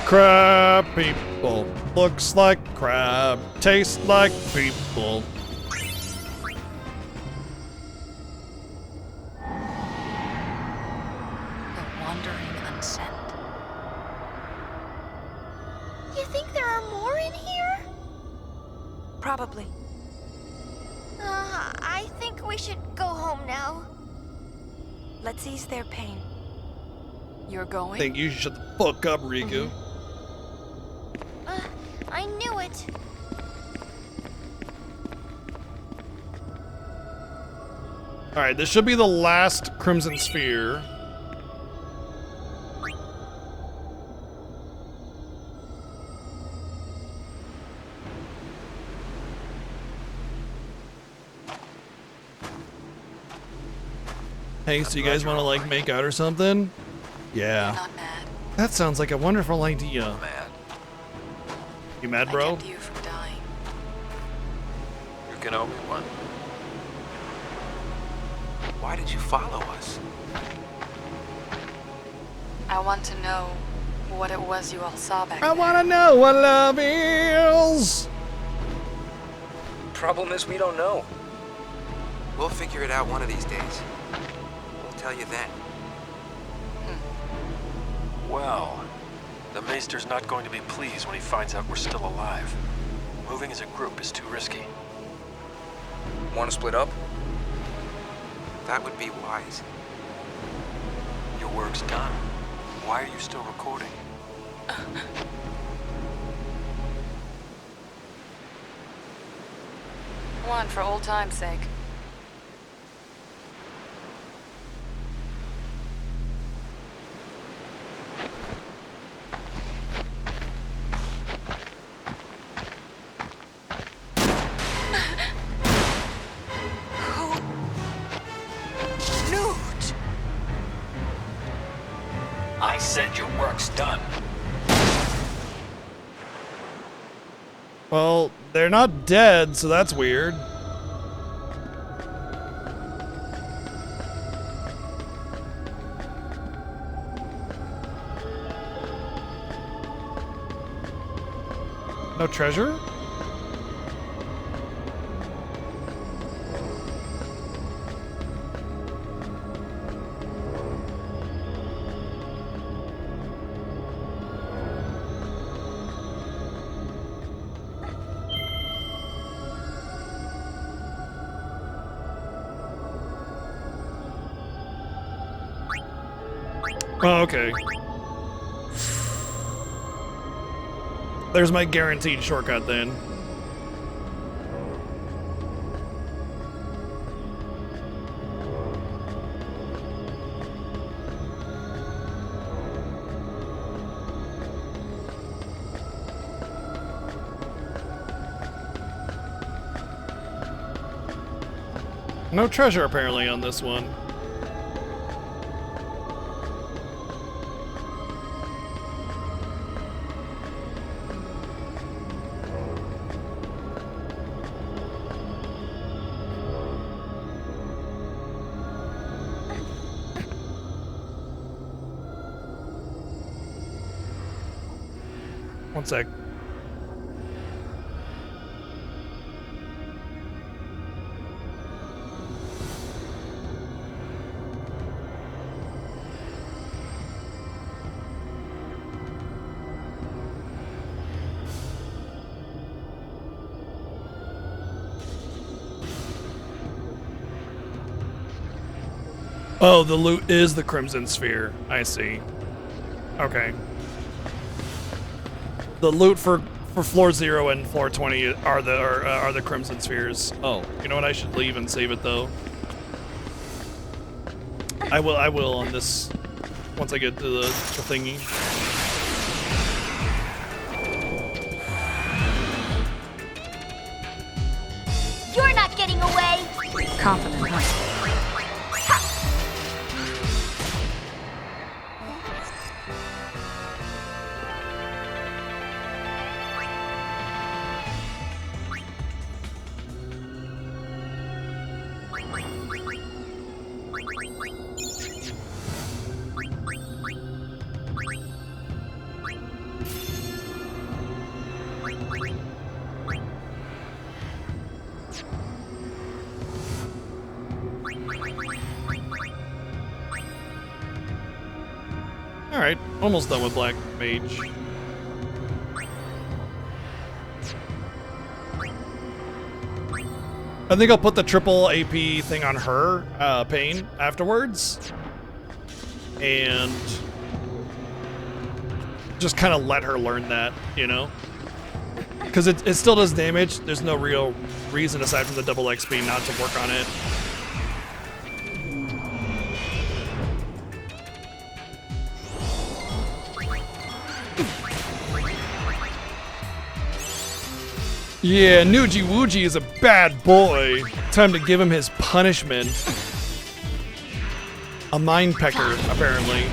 Crab people, looks like crab, tastes like people. The wandering unsent. You think there are more in here? Probably. I think we should go home now. Let's ease their pain. You're I going? think you should shut the fuck up, Riku. it. All right, this should be the last Crimson Sphere. Hey, so you guys want to like make out or something? Yeah. Not mad. That sounds like a wonderful idea. Mad. You mad, I bro? kept you from dying. You can owe me one. Why did you follow us? I want to know what it was you all saw back I there. want to know what love is. Problem is, we don't know. We'll figure it out one of these days. We'll tell you then. Well, the Maester's not going to be pleased when he finds out we're still alive. Moving as a group is too risky. Want to split up? That would be wise. Your work's done. Why are you still recording? One for old time's sake. Newt! I said your work's done. Well, they're not dead, so that's weird. No treasure? Oh, okay. There's my guaranteed shortcut then. No treasure apparently on this one. One sec. Oh, the loot is the Crimson Sphere. I see. Okay. The loot for floor 0 and floor 20 are the Crimson Spheres. Oh, you know what? I should leave and save it though. I will on this once I get to the thingy. You're not getting away! Confident, huh? Alright, almost done with Black Mage. I think I'll put the triple AP thing on her, Pain, afterwards. And just kind of let her learn that, you know? Because it still does damage. There's no real reason aside from the double XP not to work on it. Yeah, Nuji Wooji is a bad boy. Time to give him his punishment. A mind pecker, apparently.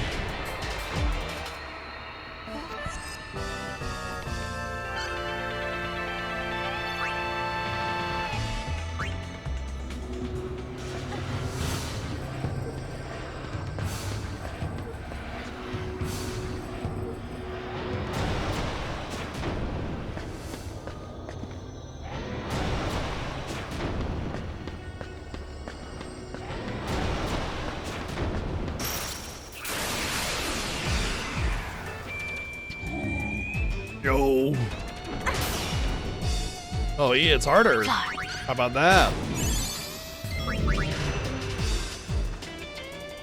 Yo. Oh, yeah, it's harder. How about that?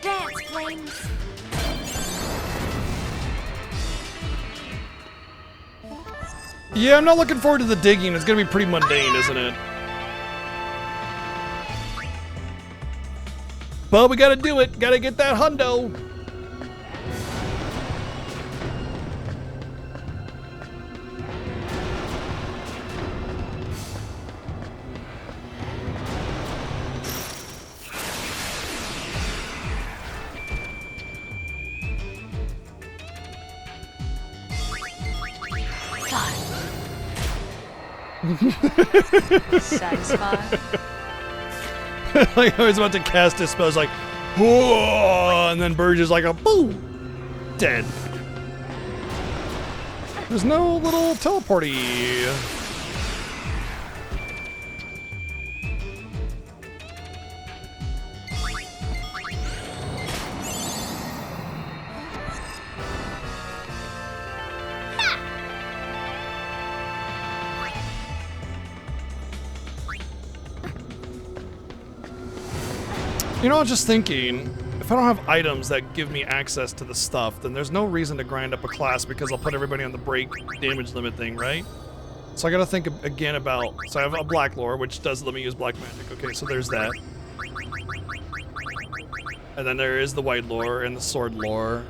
Dance, flames. Yeah, I'm not looking forward to the digging. It's gonna be pretty mundane, isn't it? But we gotta do it. Gotta get that hundo. Satisfied? Like I was about to cast Dispose, like, whoa, and then Burge is like a boom, dead. There's no little teleporty. You know, I was just thinking, if I don't have items that give me access to the stuff, then there's no reason to grind up a class because I'll put everybody on the break damage limit thing, right? So I gotta think again about, so I have a black lore, which does let me use black magic. Okay, so there's that. And then there is the white lore and the sword lore.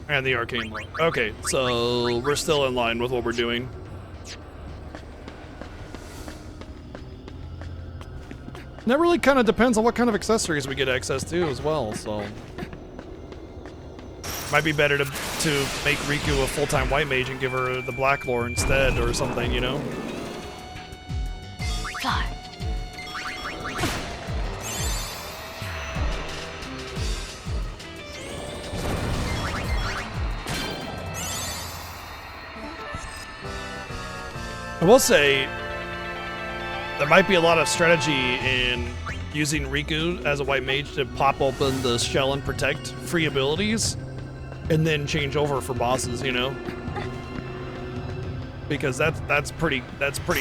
And the arcane lore. Okay, so we're still in line with what we're doing. That really kind of depends on what kind of accessories we get access to as well, so... Might be better to make Riku a full-time white mage and give her the black lore instead or something, you know? Fly. I will say, there might be a lot of strategy in using Riku as a white mage to pop open the shell and protect free abilities, and then change over for bosses, you know? Because that's pretty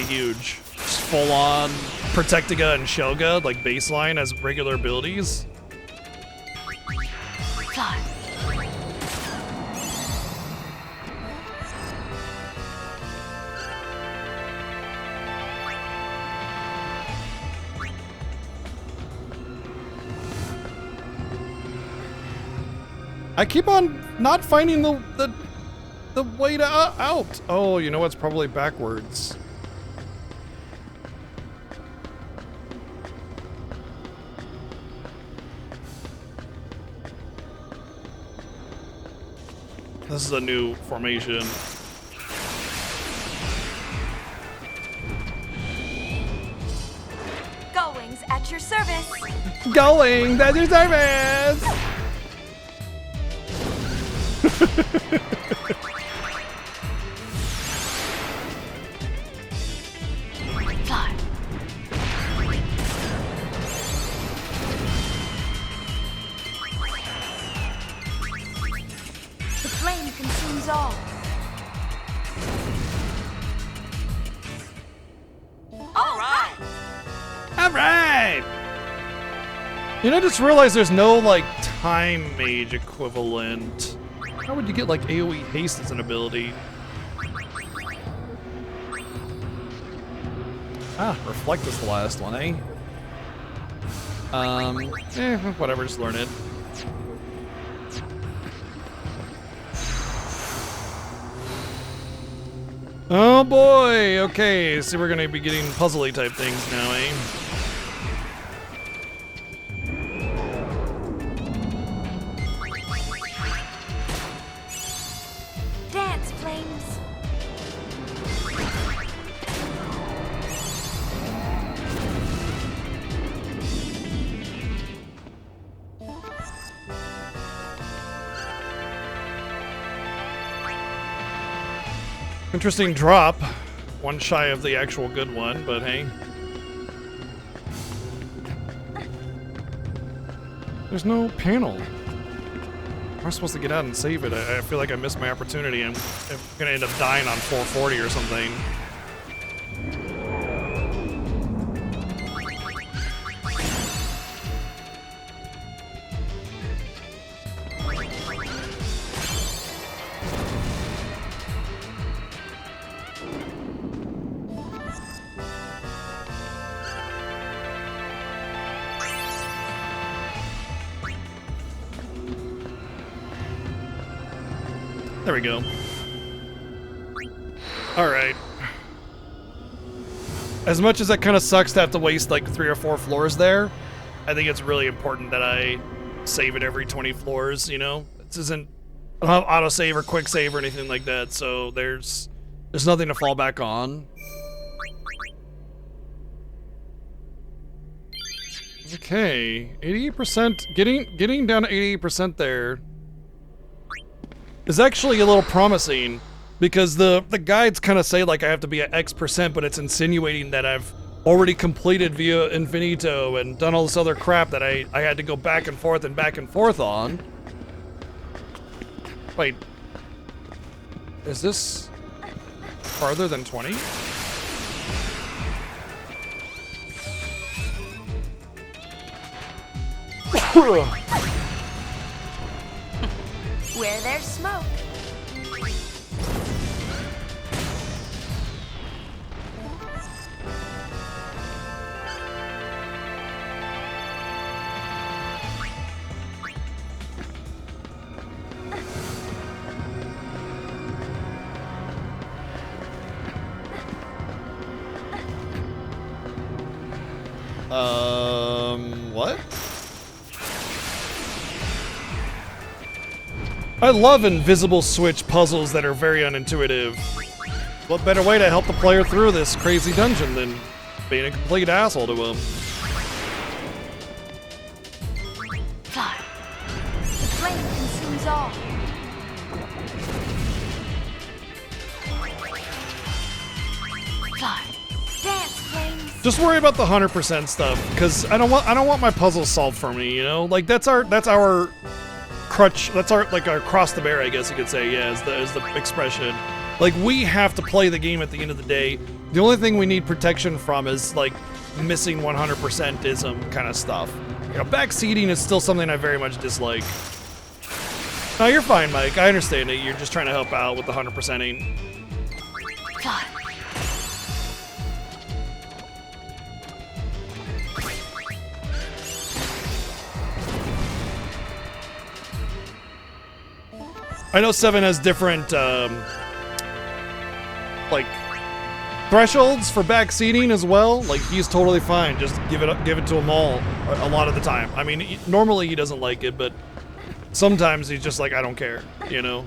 huge. Just full on Protectiga and Shelga, like baseline as regular abilities. Fly. I keep on not finding the way to out. Oh, you know what's probably backwards. This is a new formation. Goings at your service. Going, that's your service! Fly. The flame consumes all. All right. All right! You know, I just realized there's no, like, time mage equivalent. How would you get like AoE haste as an ability? Ah, reflect is the last one, eh? Whatever, just learn it. Oh boy, okay, so we're gonna be getting puzzly type things now, eh? Dance, flames. Interesting drop. One shy of the actual good one, but hey. There's no panel. Am I supposed to get out and save it? I feel like I missed my opportunity. I'm gonna end up dying on 440 or something. There we go. Alright. As much as that kind of sucks to have to waste like 3 or 4 floors there, I think it's really important that I save it every 20 floors, you know? This isn't an autosave or quick save or anything like that, so there's nothing to fall back on. Okay, 88%, getting down to 88% there is actually a little promising, because the guides kind of say like I have to be at X%, but it's insinuating that I've already completed Via Infinito and done all this other crap that I had to go back and forth on. Wait, is this farther than 20? Where there's smoke. What? I love invisible switch puzzles that are very unintuitive. What better way to help the player through this crazy dungeon than being a complete asshole to him? Fire. The flame consumes all. Fire. Dance, flames. Just worry about the 100% stuff, because I don't want my puzzles solved for me, you know? Like that's our crutch, that's our cross the bear, I guess you could say, yeah, is the expression. Like, we have to play the game at the end of the day. The only thing we need protection from is like missing 100%ism kind of stuff. You know, backseating is still something I very much dislike. No, you're fine, Mike. I understand it. You're just trying to help out with the 100%ing. Fire. I know 7 has different, like, thresholds for backseating as well. Like, he's totally fine. Just give it to him all a lot of the time. I mean, normally he doesn't like it, but sometimes he's just like, I don't care, you know?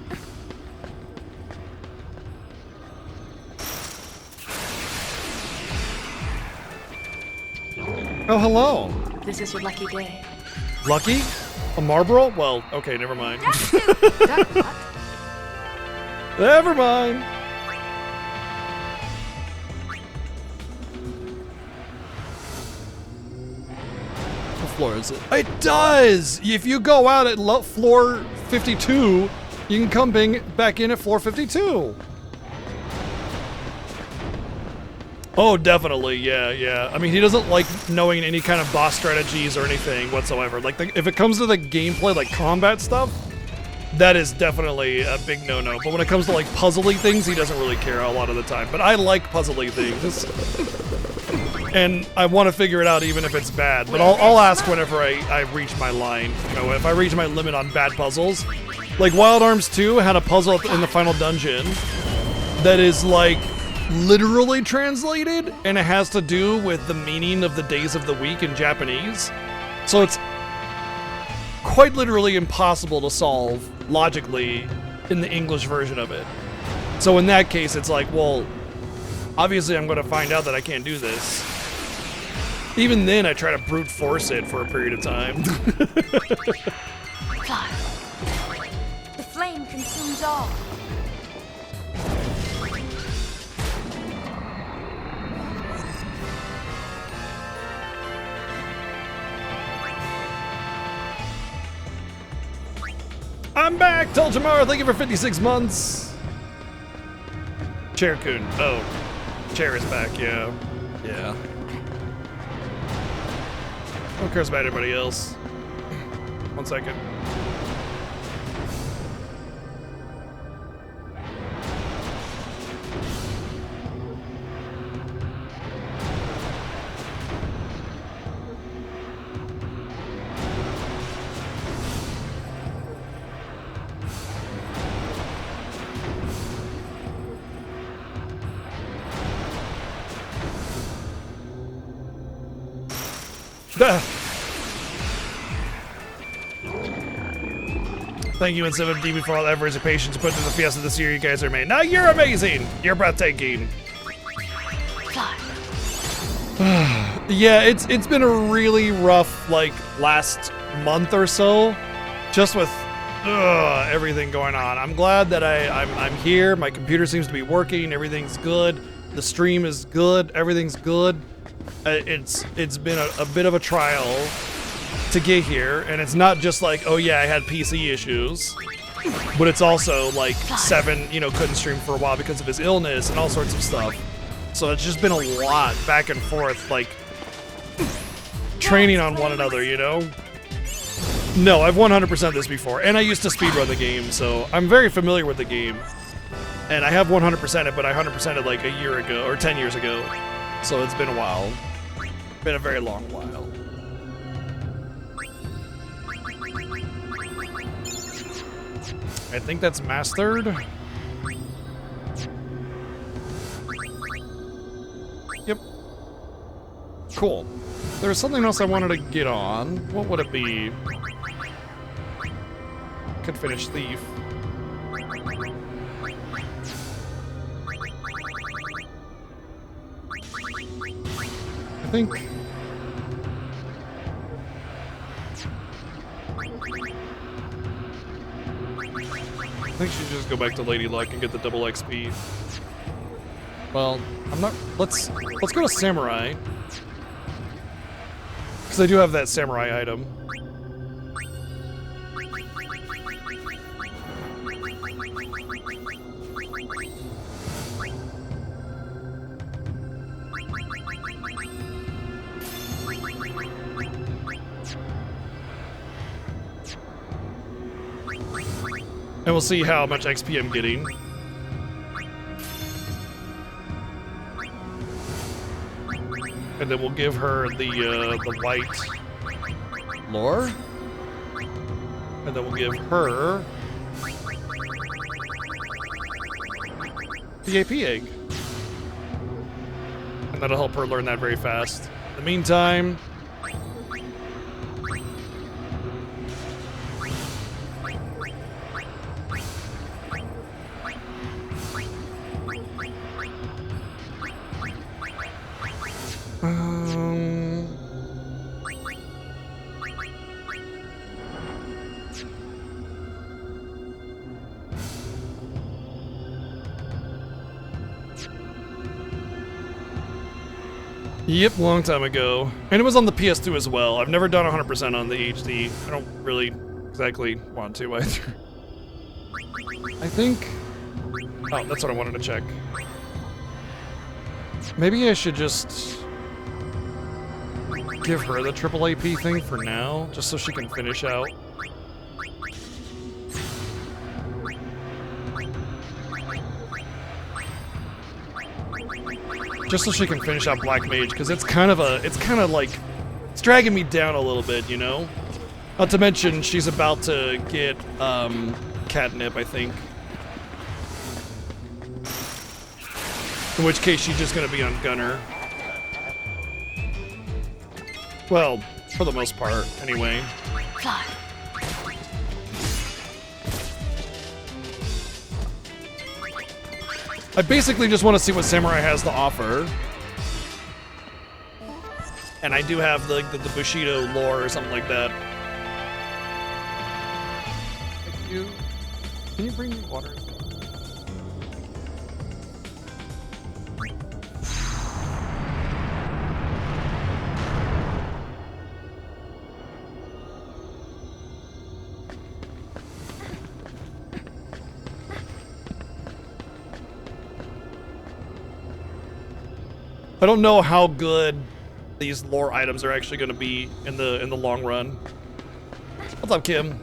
Oh, hello. This is your lucky day. Lucky? A Marlboro? Well, okay, never mind. Never mind. What floor is it? It does! If you go out at floor 52, you can come back in at floor 52. Oh, definitely, yeah. I mean, he doesn't like knowing any kind of boss strategies or anything whatsoever. Like, if it comes to the gameplay, like combat stuff, that is definitely a big no-no. But when it comes to like puzzly things, he doesn't really care a lot of the time. But I like puzzly things, and I want to figure it out even if it's bad. But I'll ask whenever I reach my line. You know, if I reach my limit on bad puzzles. Like Wild Arms 2 had a puzzle in the final dungeon that is like literally translated, and it has to do with the meaning of the days of the week in Japanese. So it's quite literally impossible to solve logically in the English version of it. So in that case, it's like, well, obviously I'm going to find out that I can't do this. Even then, I try to brute force it for a period of time. The flame consumes all. I'm back! Till tomorrow, thank you for 56 months! Chair-kun. Oh. Chair is back, yeah. Yeah. Who cares about anybody else? 1 second. Thank you, N7DB, for all the efforts and patience put into the Fiesta this year. You guys are amazing. Now you're amazing! You're breathtaking. Yeah, it's been a really rough, like, last month or so. Just with everything going on. I'm glad that I'm here. My computer seems to be working. Everything's good. The stream is good. Everything's good. It's been a bit of a trial to get here, and it's not just like, oh yeah, I had PC issues, but it's also like Seven, you know, couldn't stream for a while because of his illness and all sorts of stuff. So it's just been a lot back and forth, like training on one another, you know? No, I've 100% this before, and I used to speedrun the game, so I'm very familiar with the game. And I have 100% it, but I 100% it like a year ago, or 10 years ago. So it's been a while. Been a very long while. I think that's mastered. Yep. Cool. There's something else I wanted to get on. What would it be? Could finish Thief. I think... I think she should just go back to Lady Luck and get the double XP. Well, I'm not... Let's go to Samurai. Because I do have that Samurai item. And we'll see how much XP I'm getting. And then we'll give her the white lore. And then we'll give her the AP egg. And that'll help her learn that very fast. In the meantime, yep, long time ago. And it was on the PS2 as well. I've never done 100% on the HD. I don't really exactly want to either. I think... Oh, that's what I wanted to check. Maybe I should just give her the triple AP thing for now, just so she can finish out. just so she can finish out Black Mage, because it's kind of like, it's dragging me down a little bit, you know? Not to mention, she's about to get, catnip, I think. In which case, she's just gonna be on Gunner. Well, for the most part, anyway. Fly. I basically just want to see what Samurai has to offer. And I do have the Bushido lore or something like that. Thank you. Can you bring me water? I don't know how good these lore items are actually going to be in the long run. What's up, Kim?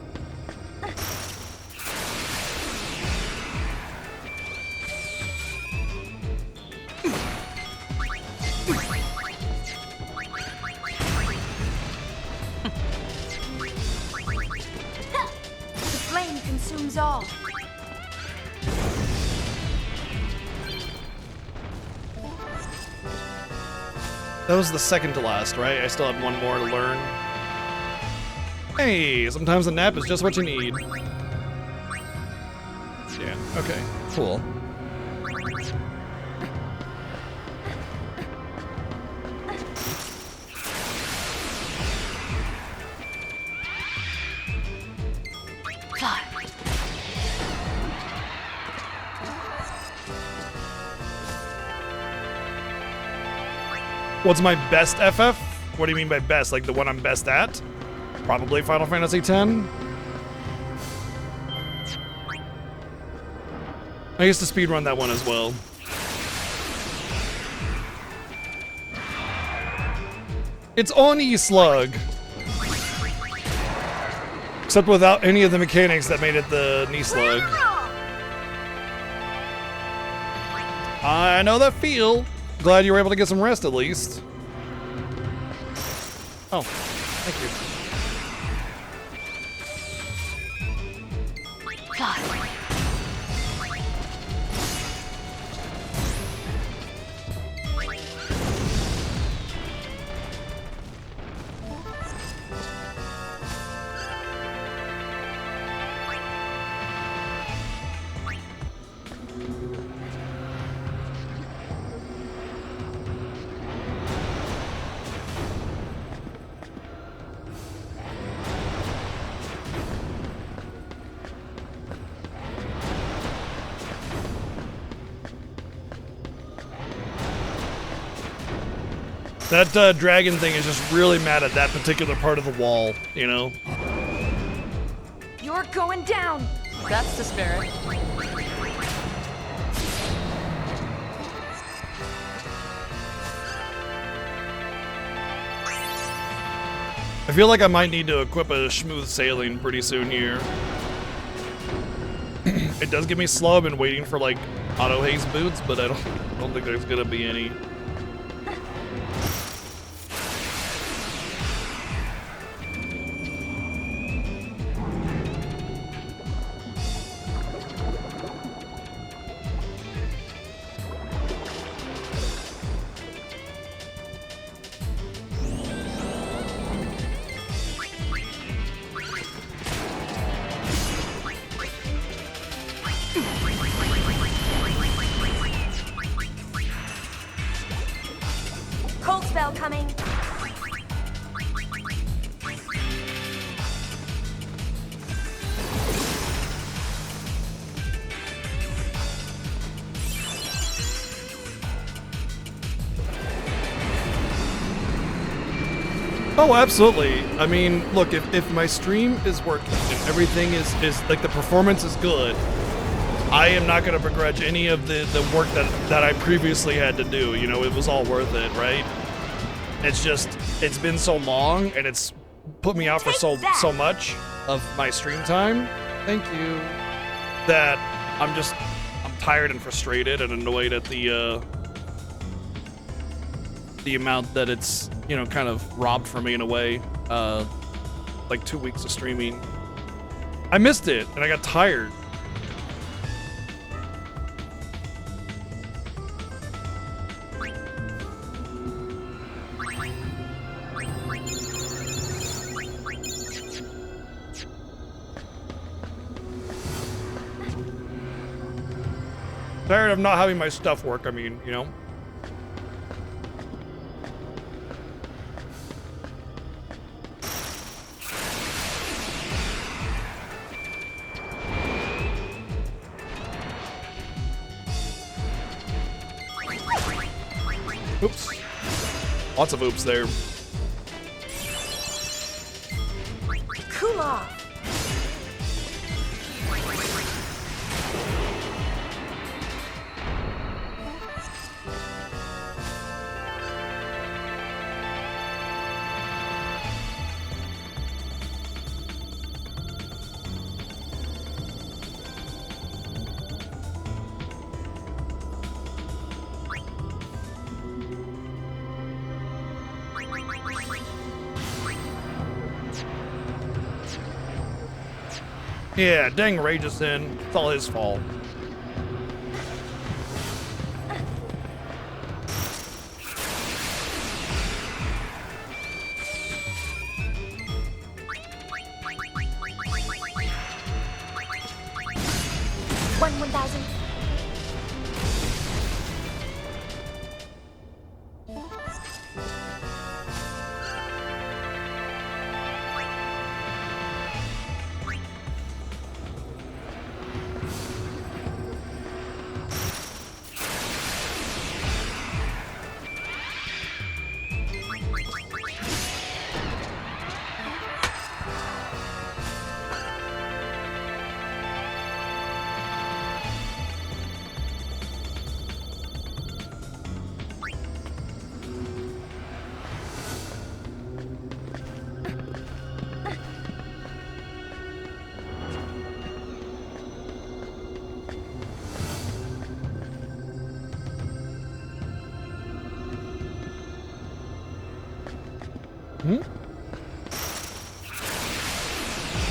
The flame consumes all. That was the second to last, right? I still have one more to learn. Hey, sometimes a nap is just what you need. Yeah, okay, cool. Fly. What's my best FF? What do you mean by best? Like the one I'm best at? Probably Final Fantasy X. I used to speedrun that one as well. It's Oni Slug. Except without any of the mechanics that made it the knee slug. I know that feel. Glad you were able to get some rest at least. Oh, thank you. Fly. That dragon thing is just really mad at that particular part of the wall, you know? You're going down. That's the spirit. I feel like I might need to equip a smooth sailing pretty soon here. It does give me slow. I've been waiting for like auto haste boots, but I don't think there's gonna be any. Cold spell coming. Oh, absolutely. I mean, look, if my stream is working, if everything is like the performance is good, I am not going to begrudge any of the work that I previously had to do. You know, it was all worth it, right? It's just, it's been so long and it's put me out for so much of my stream time. Thank you. That I'm tired and frustrated and annoyed at the the amount that it's, you know, kind of robbed from me in a way. Like 2 weeks of streaming. I missed it and I got tired. Tired of not having my stuff work, I mean, you know? Oops. Lots of oops there. Cool off. Yeah, dang Rage is in. It's all his fault. One 1,000.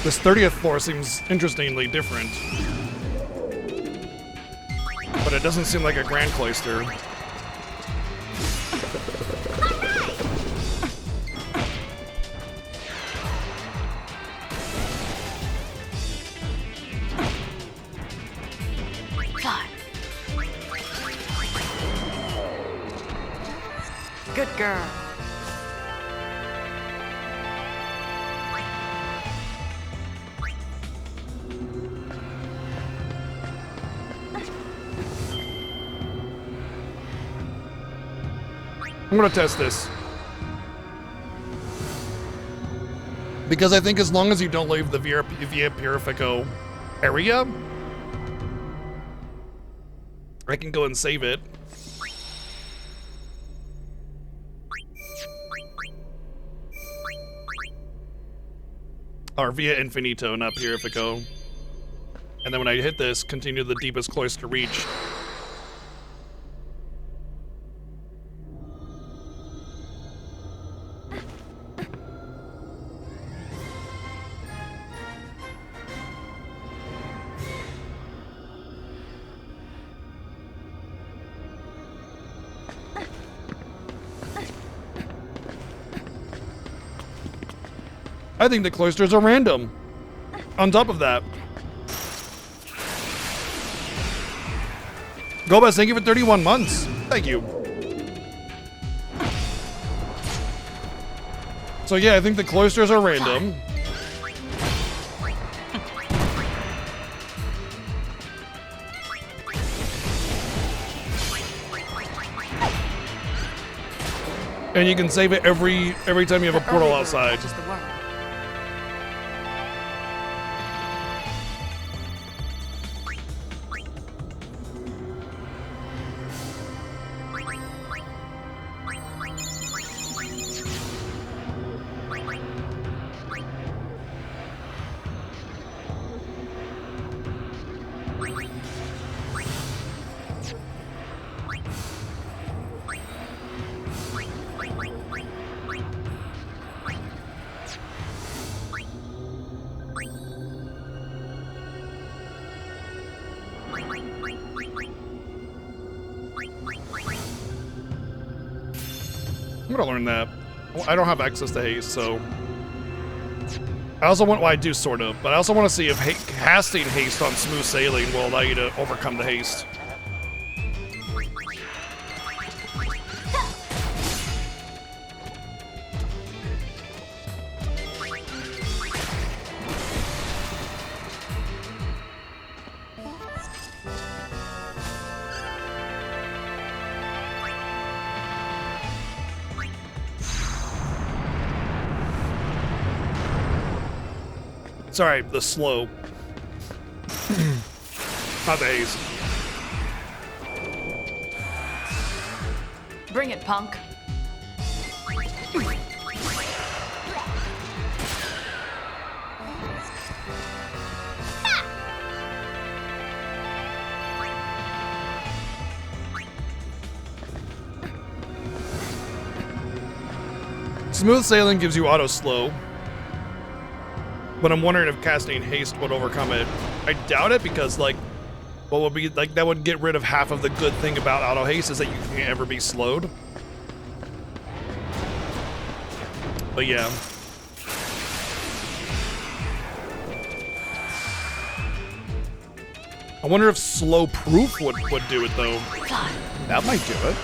This 30th floor seems interestingly different. But it doesn't seem like a grand cloister. Fly. Good girl. I'm gonna test this. Because I think as long as you don't leave the Via Purifico area, I can go and save it. Or Via Infinito, not Purifico. And then when I hit this, continue the deepest cloister reached. I think the cloisters are random. On top of that. Gobas, thank you for 31 months. Thank you. So yeah, I think the cloisters are random. And you can save it every time you have a portal outside. I'm gonna learn that. Well, I don't have access to haste, so. I also want, well, I do sort of, but I also want to see if casting haste on smooth sailing will allow you to overcome the haste. Sorry, the slow. Not the haze. Bring it, punk. Smooth sailing gives you auto slow. But I'm wondering if casting haste would overcome it. I doubt it because, like, what would be, like, that would get rid of half of the good thing about auto haste is that you can't ever be slowed. But yeah. I wonder if slow proof would do it though. That might do it.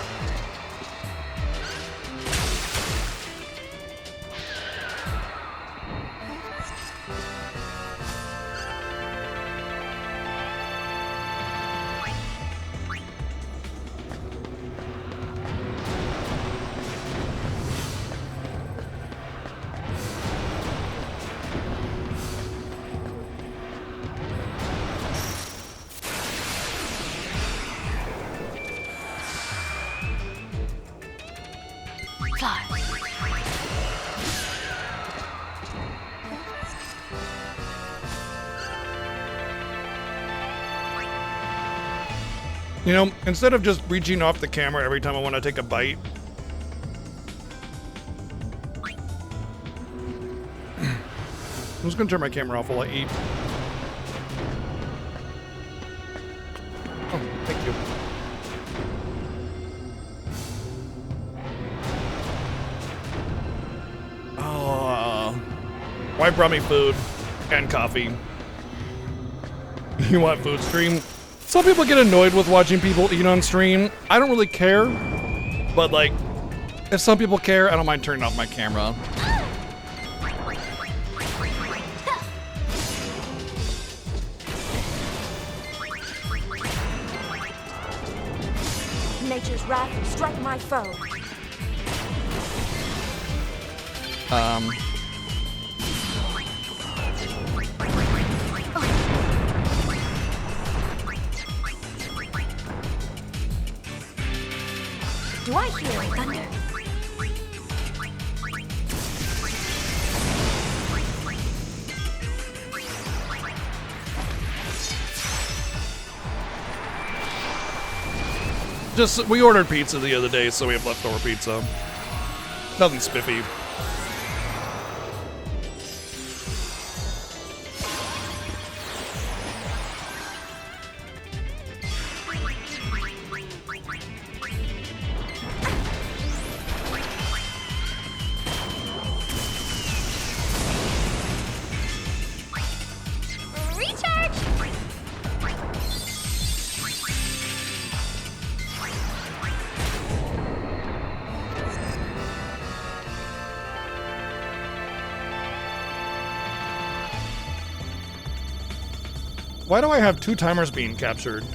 You know, instead of just reaching off the camera every time I want to take a bite. I'm just gonna turn my camera off while I eat. Oh, thank you. Oh, wife brought me food and coffee. You want food stream? Some people get annoyed with watching people eat on stream. I don't really care, but like, if some people care, I don't mind turning off my camera. Nature's wrath will strike my foe. Do I hear thunder? Just, we ordered pizza the other day, so we have leftover pizza. Nothing spiffy. Why do I have 2 timers being captured?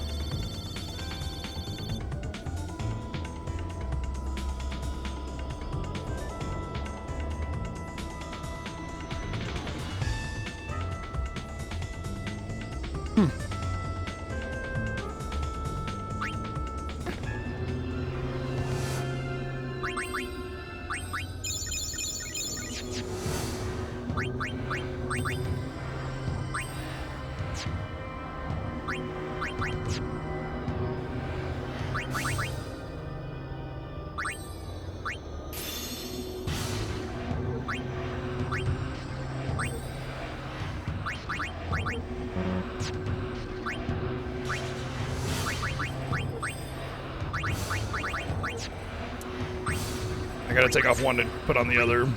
I gotta take off one to put on the other.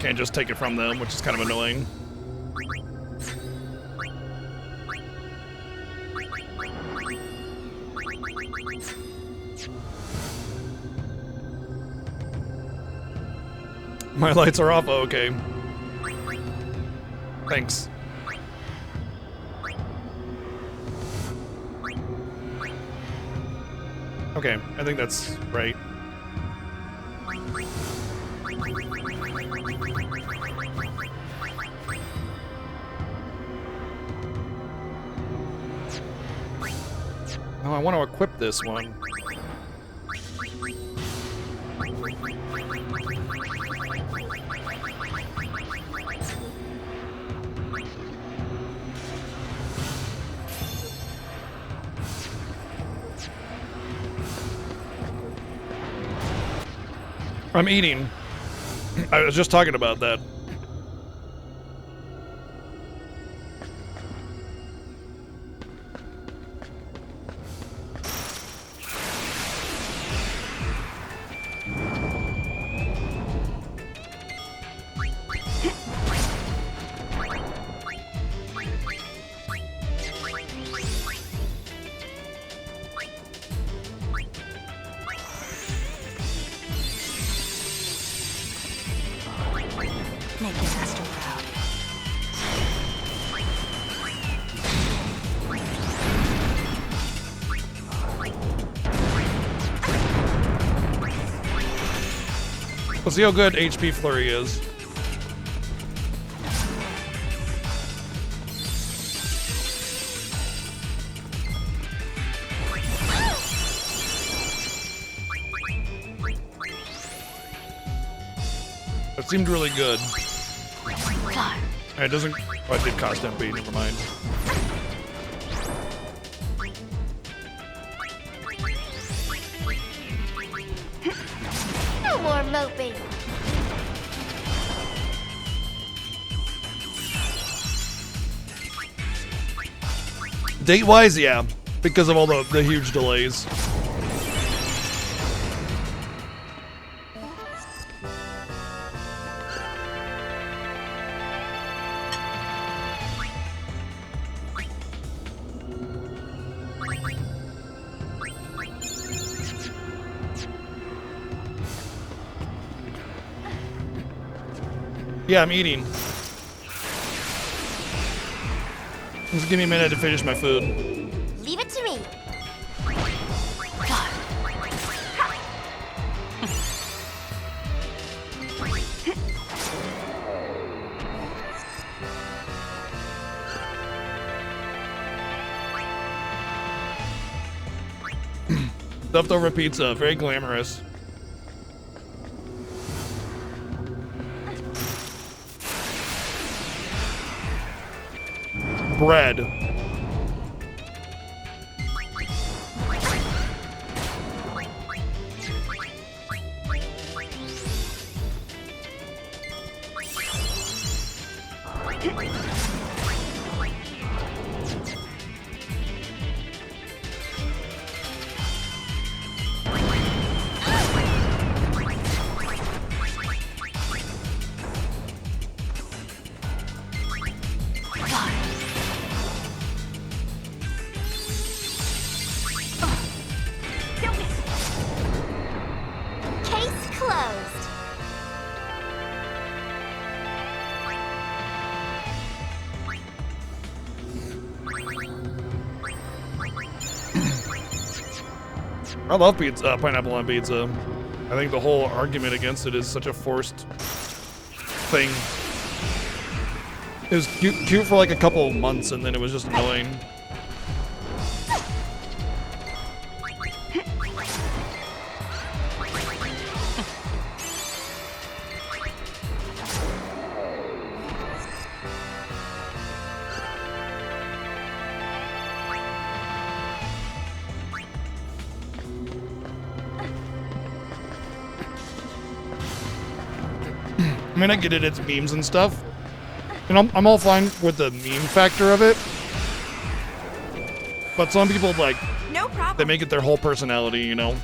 Can't just take it from them, which is kind of annoying. My lights are off. Oh, okay. Thanks. Okay, I think that's right. Oh, I want to equip this one. I'm eating. I was just talking about that. Make your master proud. We'll see how good HP Flurry is. That seemed really good. Fly. It doesn't. Oh, it did cost MP. Never mind. No more moping. Date-wise, yeah, because of all the huge delays. Yeah, I'm eating. Just give me a minute to finish my food. Leave it to me. Fly. Stuffed over pizza, very glamorous. Bread. Case closed. I love pizza, pineapple on pizza. I think the whole argument against it is such a forced thing. It was cute for like a couple of months, and then it was just annoying. I mean, I get it, it's memes and stuff. And I'm all fine with the meme factor of it. But some people, like, No problem. they make it their whole personality, you know?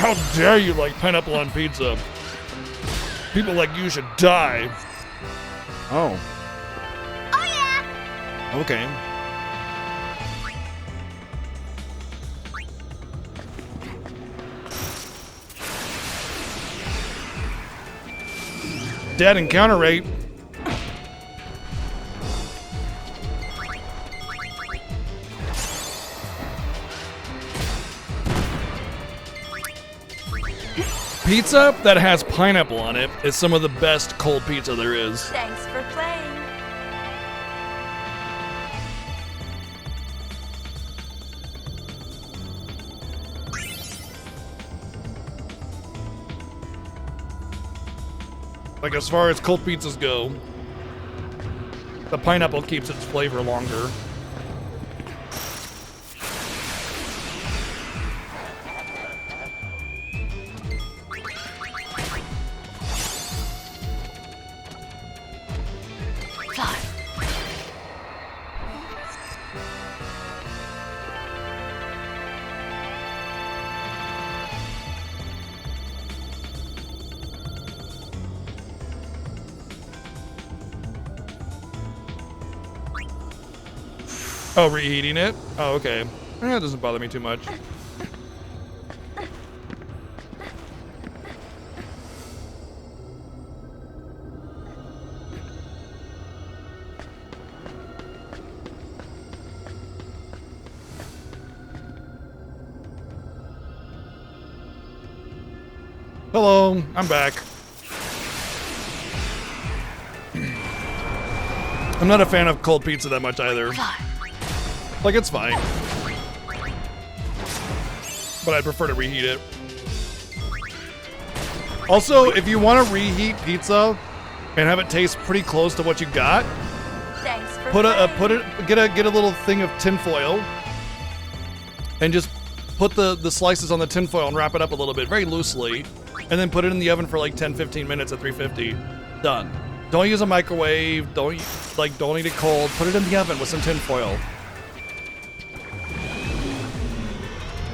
How dare you like pineapple on pizza? People like you should die. Oh. Oh yeah. Okay. Dead encounter rate. Pizza that has pineapple on it is some of the best cold pizza there is. Thanks for playing. Like, as far as cold pizzas go, the pineapple keeps its flavor longer. Fly. Oh, reheating it? Oh, okay. That doesn't bother me too much. Hello, I'm back. I'm not a fan of cold pizza that much either. Fly. Like, it's fine. But I prefer to reheat it. Also, if you want to reheat pizza and have it taste pretty close to what you got, Thanks for get a little thing of tinfoil and just put the slices on the tinfoil and wrap it up a little bit very loosely, and then put it in the oven for like 10-15 minutes at 350. Done. Don't use a microwave. Don't eat it cold. Put it in the oven with some tinfoil.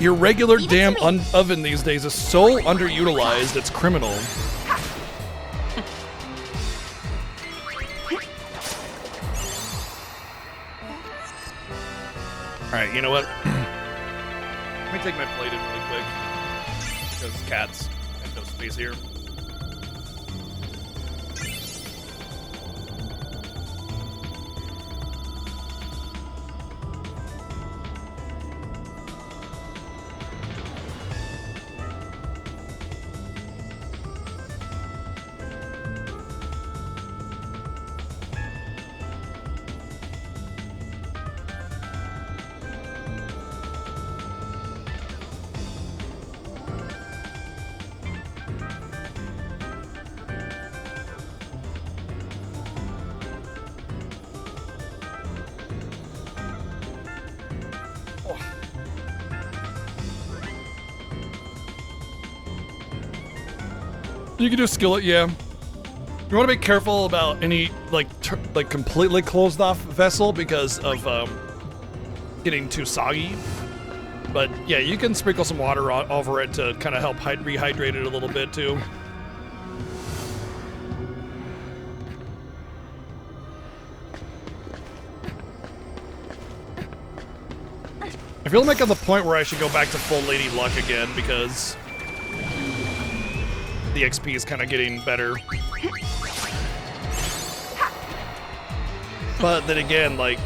Your regular damn oven these days is so underutilized, it's criminal. Alright, you know what? Let me take my plate in really quick. Because cats have no space here. You can do skillet, yeah. You want to be careful about any like completely closed off vessel because of getting too soggy. But yeah, you can sprinkle some water over it to kind of help rehydrate it a little bit too. I feel like I'm at the point where I should go back to full Lady Luck again because the XP is kind of getting better. But then again, like,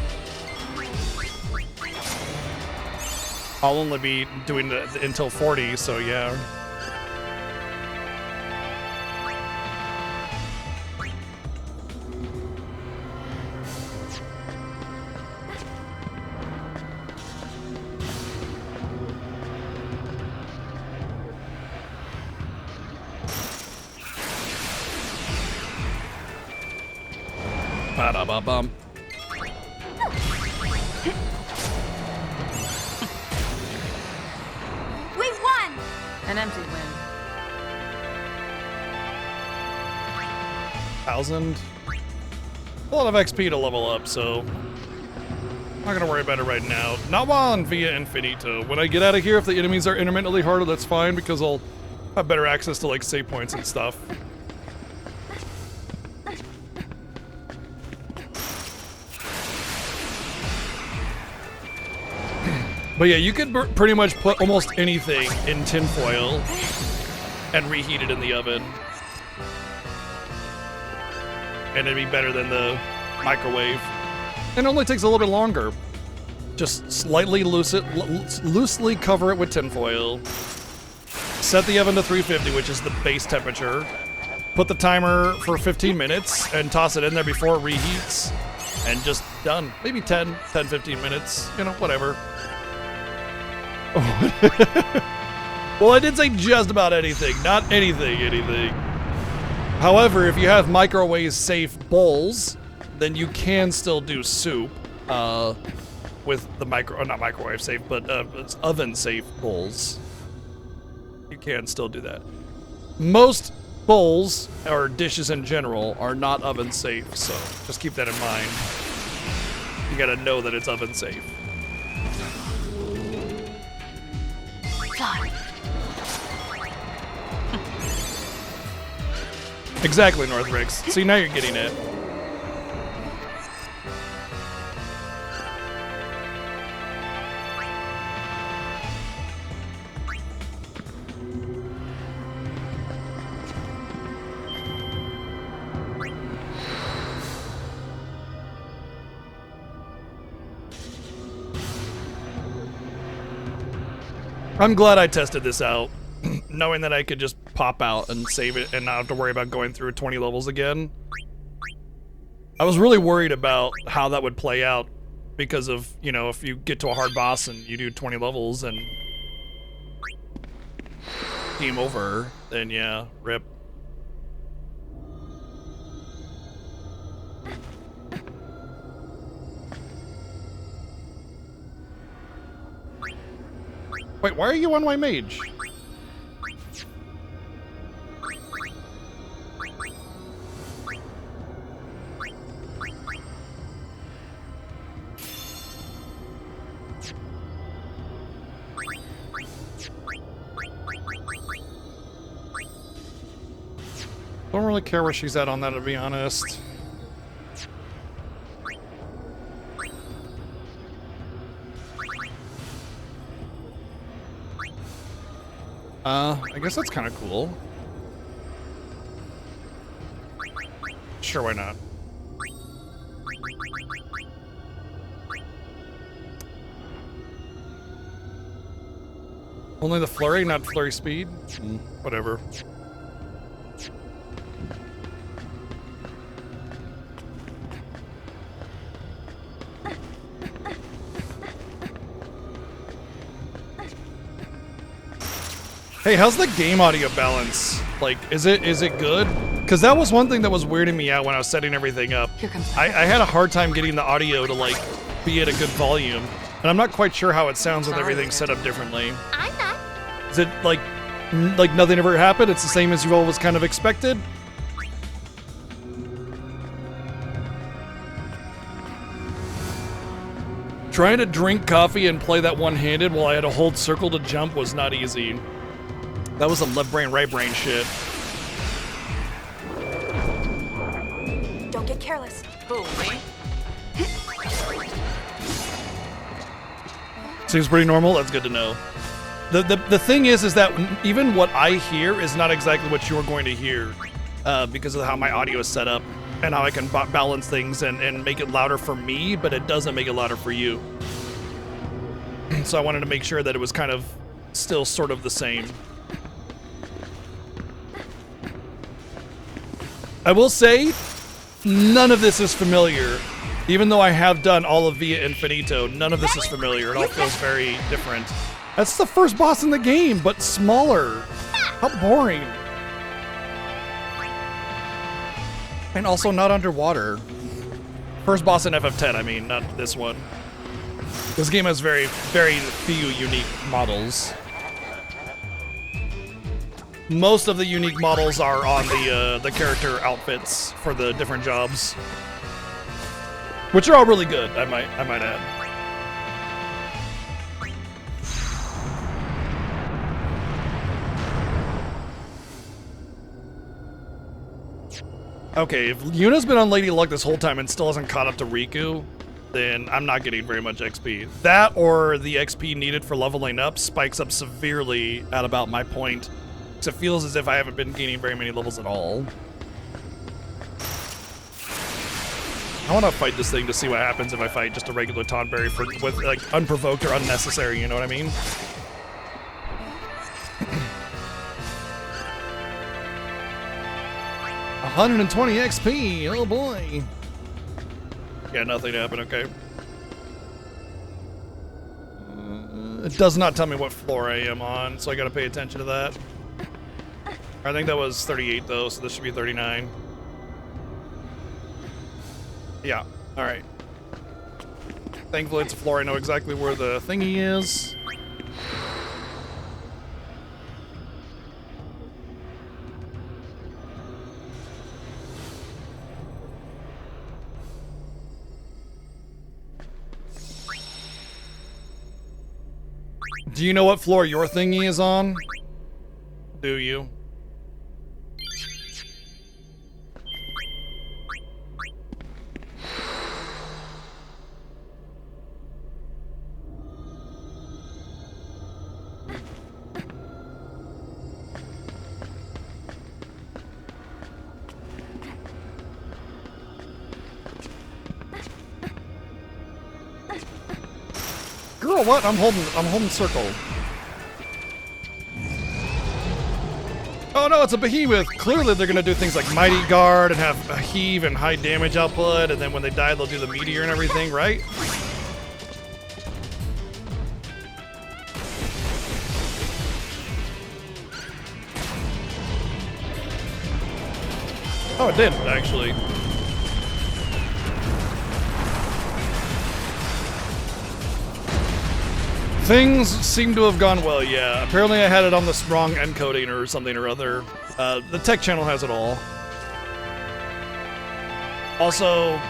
I'll only be doing it until 40, so yeah. Ba-da-ba-bum. We won! An empty win. 1,000. A lot of XP to level up, so Not gonna worry about it right now. Not while on Via Infinito. When I get out of here, if the enemies are intermittently harder, that's fine because I'll have better access to like save points and stuff. But yeah, you could pretty much put almost anything in tinfoil and reheat it in the oven. And it'd be better than the microwave. And it only takes a little bit longer. Just slightly loosely cover it with tinfoil. Set the oven to 350, which is the base temperature. Put the timer for 15 minutes and toss it in there before it reheats. And just done. Maybe 10, 15 minutes, you know, whatever. Well, I did say just about anything, not anything. However, if you have microwave safe bowls, then you can still do soup with the not microwave safe, but it's oven safe bowls. You can still do that. Most bowls or dishes in general are not oven safe, so just keep that in mind. You gotta know that it's oven safe. Fly. Exactly, Northrix. See, now you're getting it. I'm glad I tested this out, knowing that I could just pop out and save it and not have to worry about going through 20 levels again. I was really worried about how that would play out because of, you know, if you get to a hard boss and you do 20 levels and game over, then yeah, rip. Wait, why are you one-way mage? Don't really care where she's at on that, to be honest. I guess that's kind of cool. Sure, why not? Only the flurry, not flurry speed? Whatever. Hey, how's the game audio balance? Like, is it good? Because that was one thing that was weirding me out when I was setting everything up. Here comes I had a hard time getting the audio to, like, be at a good volume. And I'm not quite sure how it sounds with everything set up differently. I'm not. Is it, like nothing ever happened? It's the same as you've always kind of expected? Trying to drink coffee and play that one-handed while I had to hold circle to jump was not easy. That was some left brain, right brain shit. Don't get careless. Who, me? Seems pretty normal. That's good to know. The thing is that even what I hear is not exactly what you're going to hear because of how my audio is set up and how I can balance things and make it louder for me, but it doesn't make it louder for you. So I wanted to make sure that it was kind of still sort of the same. I will say, none of this is familiar. Even though I have done all of Via Infinito, none of this is familiar. It all feels very different. That's the first boss in the game, but smaller. How boring. And also not underwater. First boss in FF10, I mean, not this one. This game has very, very few unique models. Most of the unique models are on the character outfits for the different jobs, which are all really good. I might add. Okay, if Yuna's been on Lady Luck this whole time and still hasn't caught up to Riku, then I'm not getting very much XP. That or the XP needed for leveling up spikes up severely at about my point. So it feels as if I haven't been gaining very many levels at all. I want to fight this thing to see what happens if I fight just a regular Tonberry with like unprovoked or unnecessary, you know what I mean? $120 XP, oh boy. Yeah, nothing happened, okay. It does not tell me what floor I am on, so I gotta pay attention to that. I think that was 38 though, so this should be 39. Yeah, alright. Thankfully it's a floor I know exactly where the thingy is. Do you know what floor your thingy is on? Do you? Girl, what? I'm holding circle. Oh no, it's a behemoth. Clearly they're gonna do things like Mighty Guard and have a heave and high damage output, and then when they die they'll do the meteor and everything, right? Oh, it did, actually. Things seem to have gone well, yeah. Apparently I had it on the wrong encoding or something or other. The tech channel has it all. Also,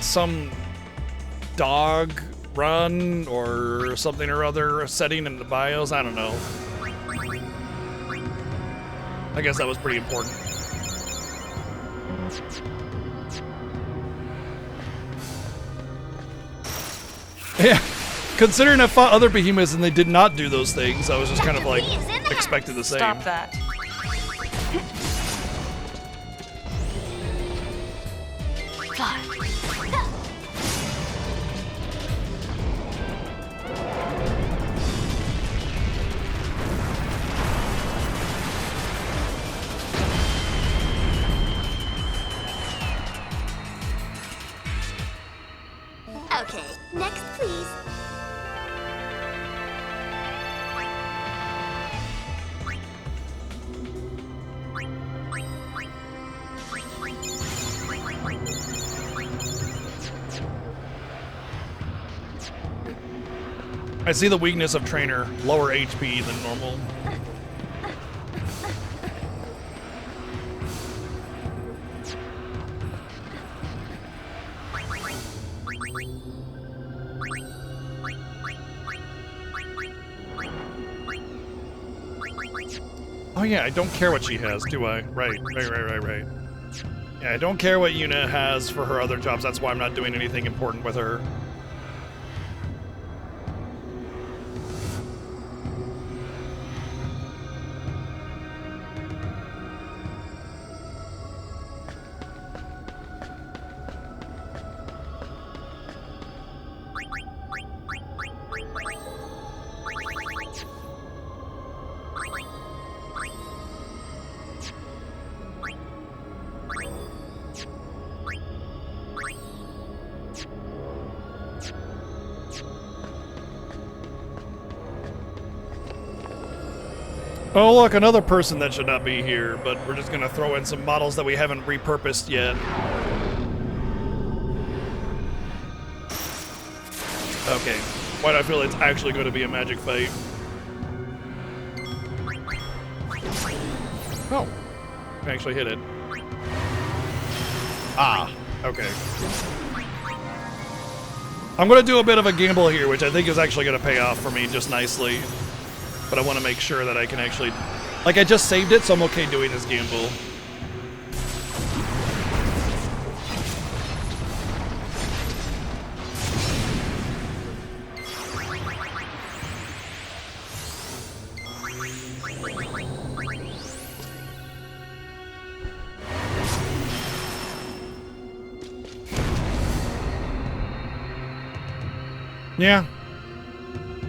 some dog run or something or other setting in the BIOS, I don't know. I guess that was pretty important. Yeah. Considering I fought other behemoths and they did not do those things, I was just kind of like expected the same. Stop that. Okay, next please. I see the weakness of Trainer, lower HP than normal. Oh yeah, I don't care what she has, do I? Right. Yeah, I don't care what Yuna has for her other jobs, that's why I'm not doing anything important with her. Oh look, another person that should not be here, but we're just gonna throw in some models that we haven't repurposed yet. Okay, why do I feel it's actually going to be a magic fight? Oh, I actually hit it. Ah, okay. I'm gonna do a bit of a gamble here, which I think is actually gonna pay off for me just nicely. But I want to make sure that I can actually... Like, I just saved it, so I'm okay doing this gamble. Yeah.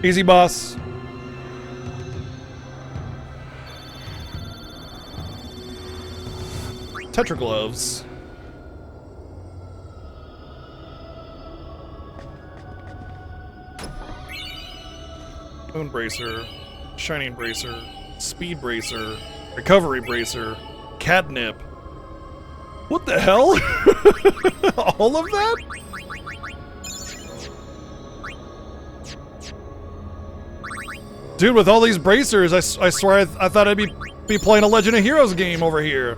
Easy, boss. Tetra gloves. Moon bracer, shining bracer, speed bracer, recovery bracer, catnip. What the hell? All of that? Dude, with all these bracers, I swear I thought I'd be playing a Legend of Heroes game over here.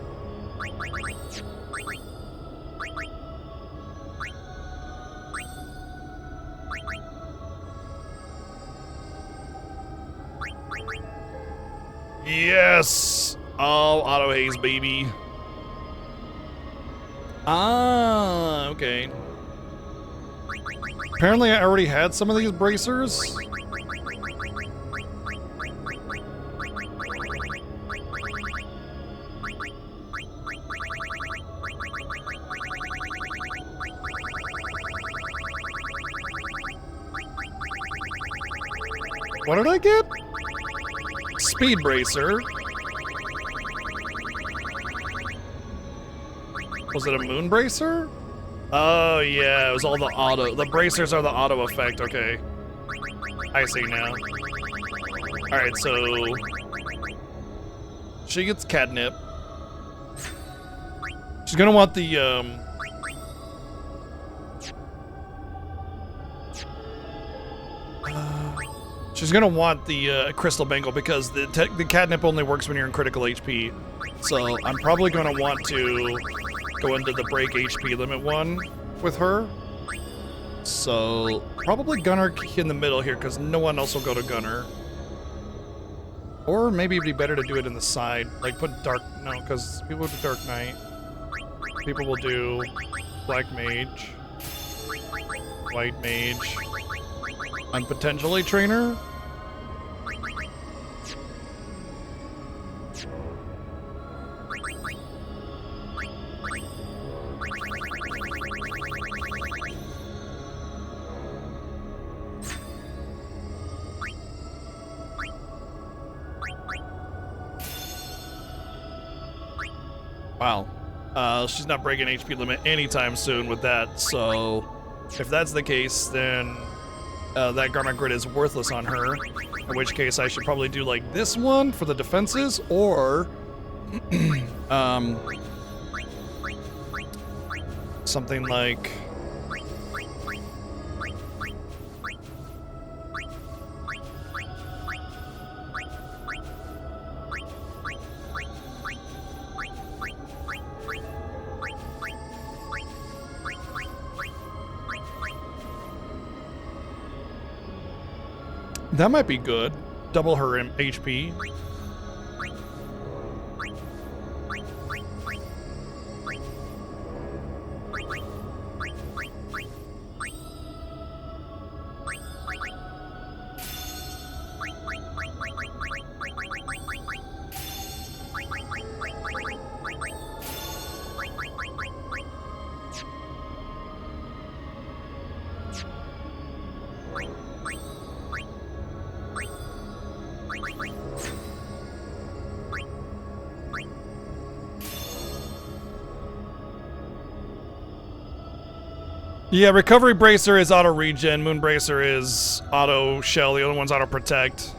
Yes! Oh, auto haze, baby. Ah, okay. Apparently I already had some of these bracers. What did I get? Speed bracer. Was it a moon bracer? Oh yeah, it was all the auto. The bracers are the auto effect, okay. I see now. Alright, so she gets catnip. She's gonna want the she's gonna want the crystal bangle because the catnip only works when you're in critical HP. So I'm probably gonna want to go into the break HP limit one with her. So probably Gunner in the middle here because no one else will go to Gunner. Or maybe it'd be better to do it in the side, like put dark. No, because people do Dark Knight. People will do Black Mage, White Mage, and potentially Trainer. Wow. She's not breaking HP limit anytime soon with that, so if that's the case, then that Garment Grid is worthless on her, in which case I should probably do like this one for the defenses, or something like that might be good. Double her HP. Yeah, Recovery Bracer is auto regen, Moon Bracer is auto shell, the other one's auto protect.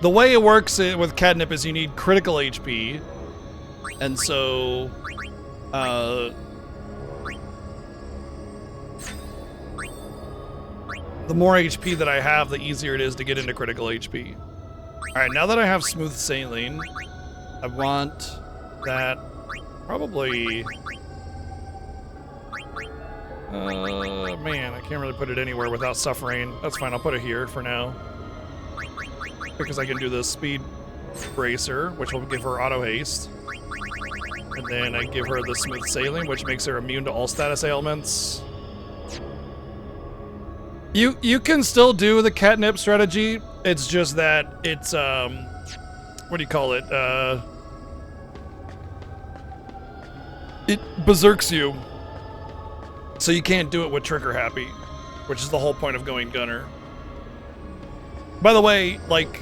The way it works with Catnip is you need critical HP, and so the more HP that I have, the easier it is to get into critical HP. Alright, now that I have Smooth Sailing, I want that probably... man, I can't really put it anywhere without suffering. That's fine, I'll put it here for now. Because I can do the Speed Bracer, which will give her auto haste. And then I give her the Smooth Sailing, which makes her immune to all status ailments. You can still do the Catnip strategy, it's just that it's, what do you call it? it berserks you. So you can't do it with trigger happy, which is the whole point of going gunner. By the way, like,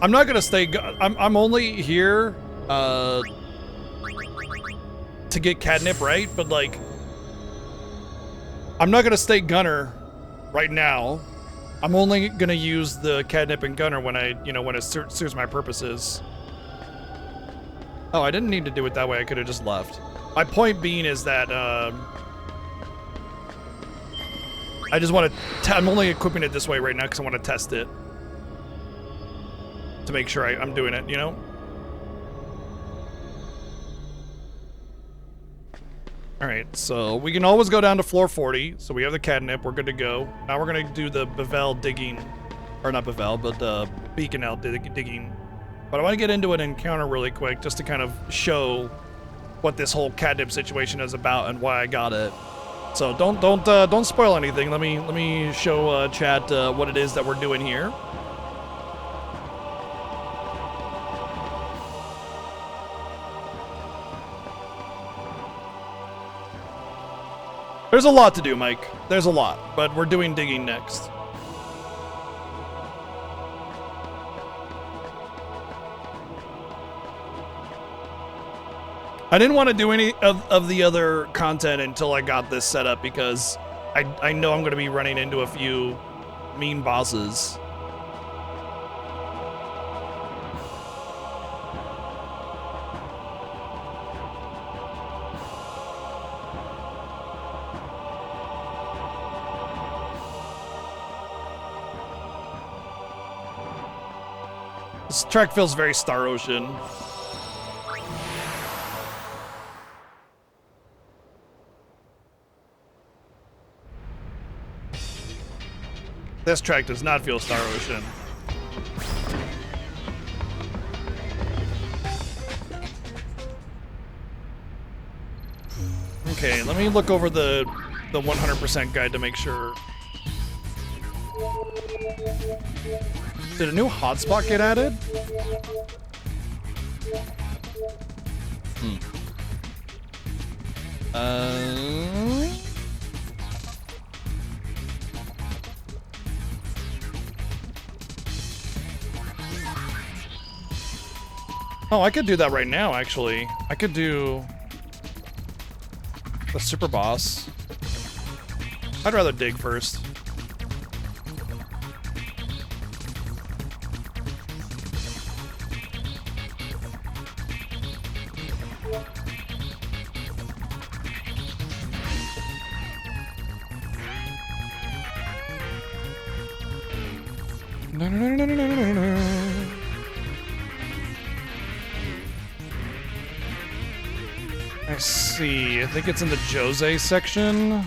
I'm not gonna stay. I'm only here to get catnip, right? But like, I'm not gonna stay gunner right now. I'm only gonna use the catnip and gunner when when it suits my purposes. Oh, I didn't need to do it that way. I could have just left. My point being is that I just want to. I'm only equipping it this way right now because I want to test it to make sure I'm doing it. You know. All right, so we can always go down to floor 40. So we have the catnip. We're good to go. Now we're gonna do the bevel digging, or not bevel, but beacon out digging. But I want to get into an encounter really quick, just to kind of show what this whole catnip situation is about and why I got it. So don't spoil anything. Let me show chat what it is that we're doing here. There's a lot to do, Mike. There's a lot, but we're doing digging next. I didn't want to do any of the other content until I got this set up because I know I'm going to be running into a few mean bosses. This track feels very Star Ocean. This track does not feel Star Ocean. Okay, let me look over the 100% guide to make sure. Did a new hotspot get added? Oh, I could do that right now, actually. I could do the super boss. I'd rather dig first. I see. I think it's in the Jose section.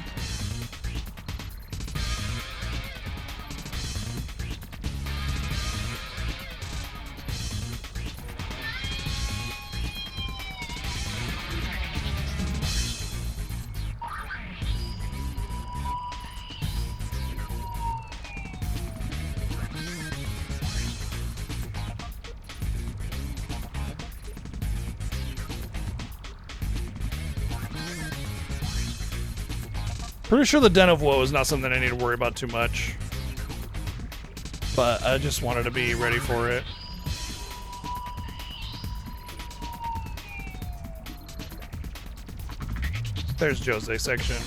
Pretty sure the Den of Woe is not something I need to worry about too much. But I just wanted to be ready for it. There's Jose section.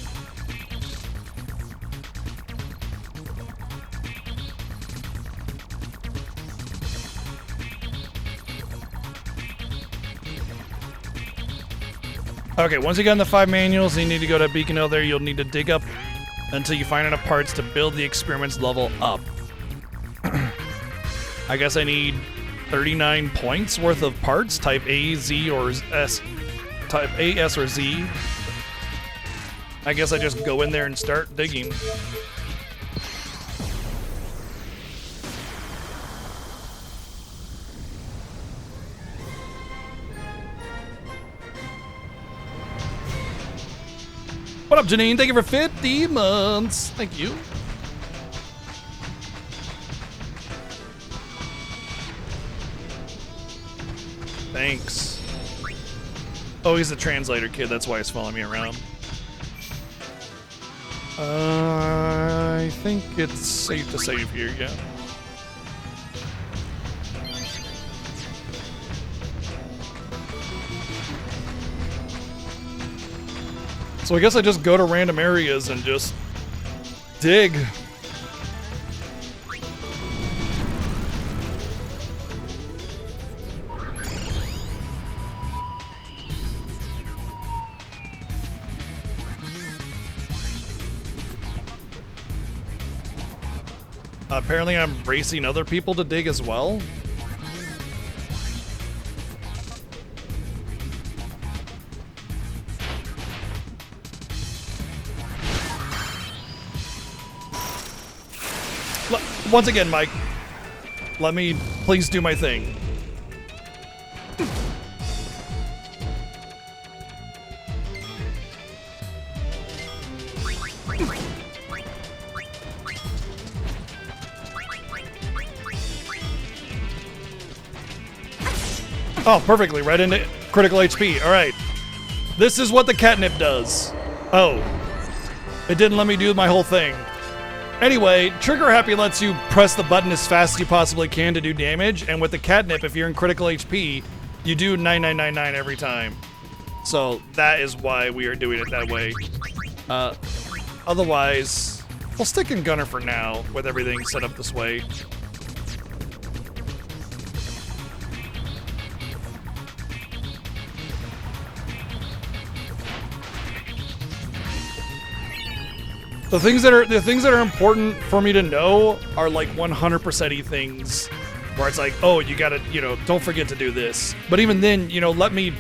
Okay, once you get in the 5 manuals, you need to go to Beacon Hill there. You'll need to dig up until you find enough parts to build the experiments level up. I guess I need 39 points worth of parts, type A, Z, or S. Type A, S, or Z. I guess I just go in there and start digging. What up, Janine? Thank you for 50 months. Thank you. Thanks. Oh, he's a translator kid. That's why he's following me around. I think it's safe to save here, yeah. So I guess I just go to random areas and just dig. Apparently I'm racing other people to dig as well. Once again, Mike, let me please do my thing. Oh, perfectly, right into critical HP. All right. This is what the catnip does. Oh. It didn't let me do my whole thing. Anyway, Trigger Happy lets you press the button as fast as you possibly can to do damage, and with the catnip, if you're in critical HP, you do 9999 every time. So that is why we are doing it that way. Otherwise, we'll stick in Gunner for now, with everything set up this way. The things that are important for me to know are like 100%y things, where it's like, oh, you gotta, don't forget to do this. But even then, let me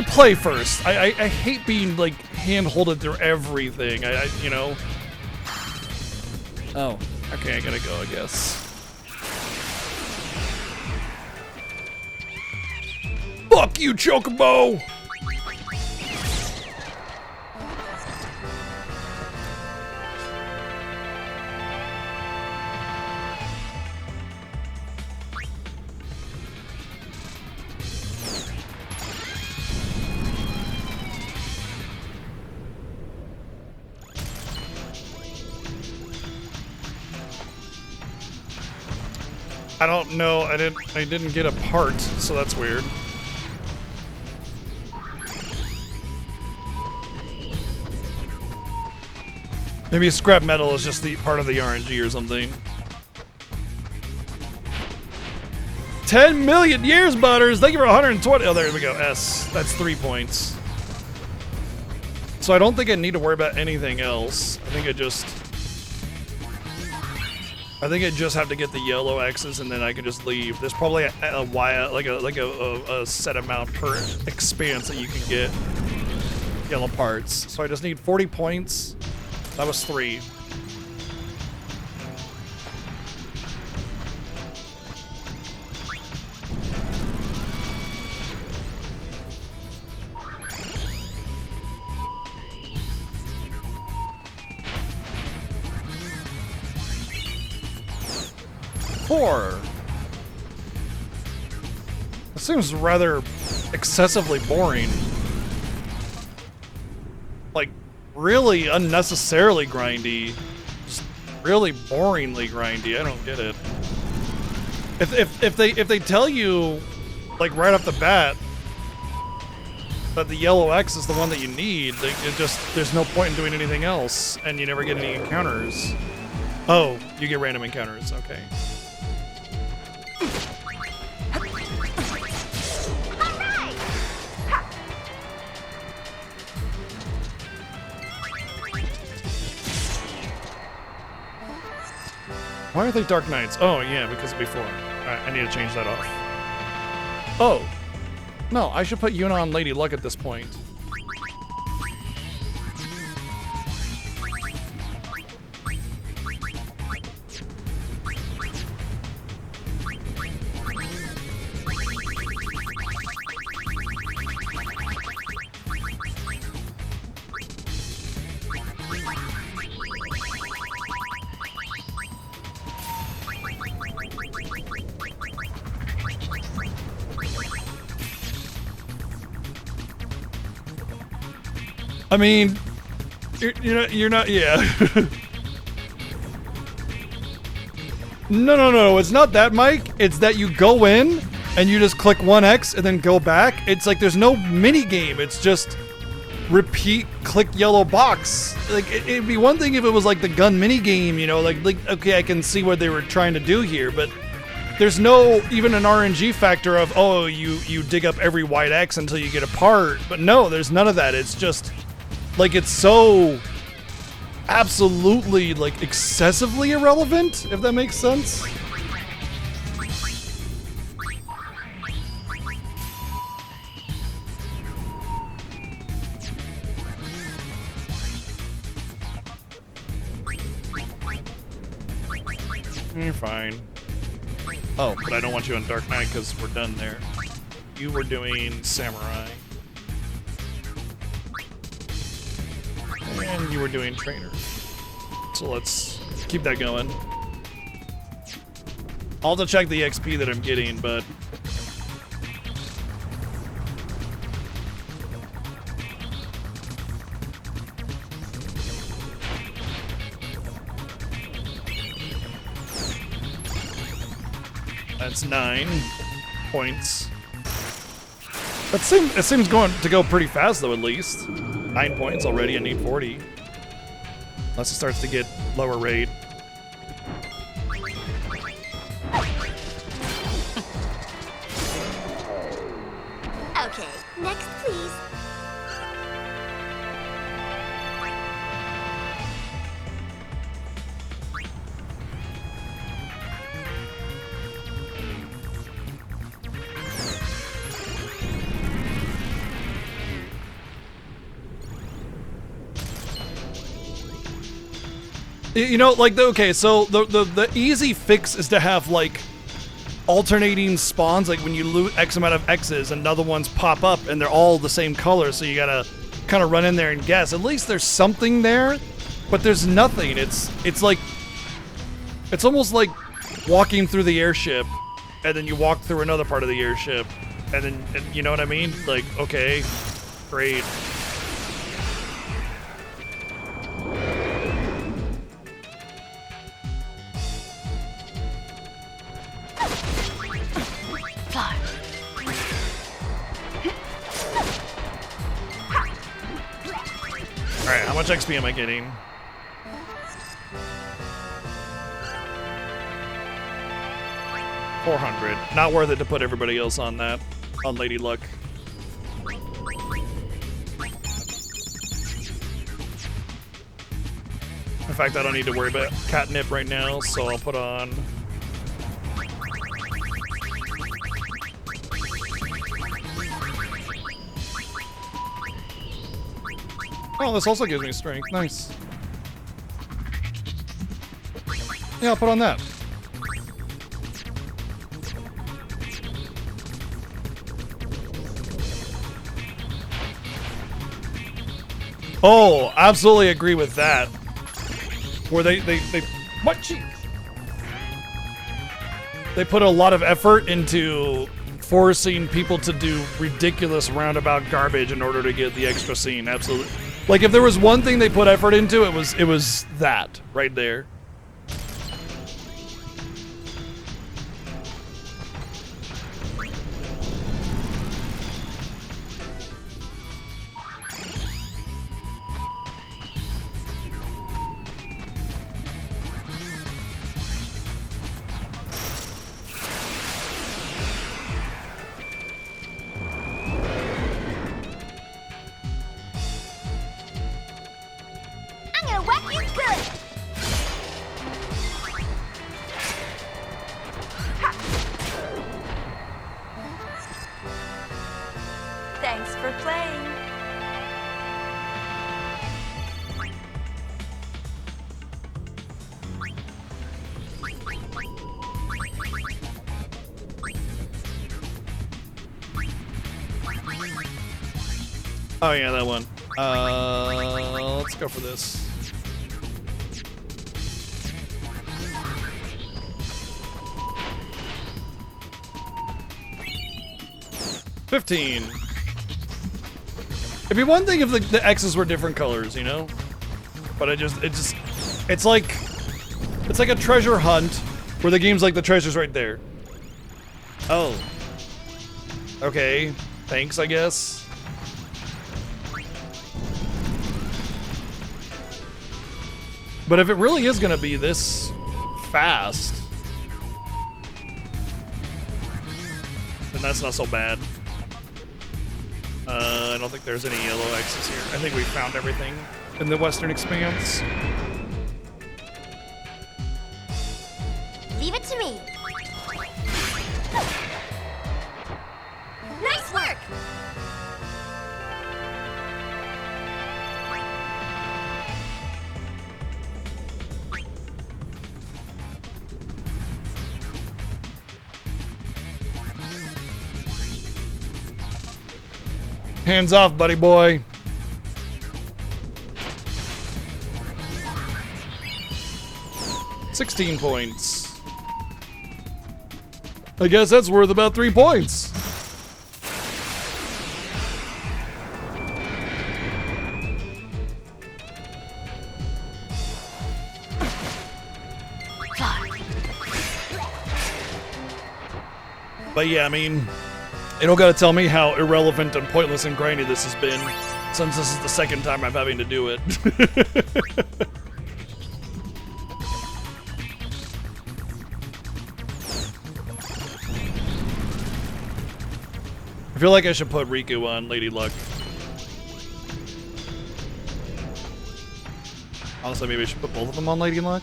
play first. I hate being like hand-holded through everything. Oh, okay, I gotta go, I guess. Fuck you, Chocobo! I don't know. I didn't get a part, so that's weird. Maybe scrap metal is just the part of the RNG or something. 10 million years, Butters! Thank you for 120. Oh, there we go. S. That's 3 points. So I don't think I need to worry about anything else. I think I just have to get the yellow X's and then I can just leave. There's probably a set amount per expanse that you can get yellow parts. So I just need 40 points. That was 3. That seems rather excessively boring. Like, really unnecessarily grindy. Just really boringly grindy. I don't get it. If they tell you, like right off the bat, that the yellow X is the one that you need, there's no point in doing anything else, and you never get any encounters. Oh, you get random encounters. Okay. Why are they Dark Knights? Oh, yeah, because of before. Alright, I need to change that off. Oh. No, I should put Yuna on Lady Luck at this point. I mean, you're not, yeah. No, it's not that, Mike. It's that you go in and you just click 1X and then go back. It's like there's no mini game. It's just repeat, click yellow box. Like it'd be one thing if it was like the gun mini game, you know, like okay, I can see what they were trying to do here, but there's no even an RNG factor of, oh, you dig up every white X until you get a part. But no, there's none of that. It's just like it's so absolutely like excessively irrelevant, if that makes sense. You're fine. Oh, but I don't want you on Dark Knight because we're done there. You were doing Samurai. And you were doing Trainer. So let's keep that going. I'll have to check the XP that I'm getting, but... That's 9 points. It seems going to go pretty fast though, at least. 9 points already, I need 40. Unless it starts to get lower rate. Okay, next please. You know, like, okay, so the easy fix is to have, like, alternating spawns, like when you loot X amount of X's and other ones pop up and they're all the same color, so you gotta kind of run in there and guess. At least there's something there, but there's nothing. It's like, it's almost like walking through the airship and then you walk through another part of the airship and then, you know what I mean? Like, okay, great. Alright, how much XP am I getting? $400. Not worth it to put everybody else on that. On Lady Luck. In fact, I don't need to worry about catnip right now, so I'll put on... Oh, this also gives me strength. Nice. Yeah, I'll put on that. Oh, absolutely agree with that. Where they what? Gee. They put a lot of effort into forcing people to do ridiculous roundabout garbage in order to get the extra scene. Absolutely. Like, if there was one thing they put effort into, it was that right there. Thanks for playing. Oh yeah, that one. Let's go for this. $15. It'd be one thing if the X's were different colors, you know? But it's like a treasure hunt where the game's like the treasure's right there. Oh. Okay. Thanks, I guess. But if it really is gonna be this fast, then that's not so bad. I don't think there's any yellow X's here. I think we found everything in the Western Expanse. Leave it to me. Nice work! Hands off, buddy boy. $16 points. I guess that's worth about 3 points. But yeah, I mean, you don't gotta tell me how irrelevant and pointless and grindy this has been, since this is the second time I'm having to do it. I feel like I should put Riku on Lady Luck. Honestly, maybe I should put both of them on Lady Luck.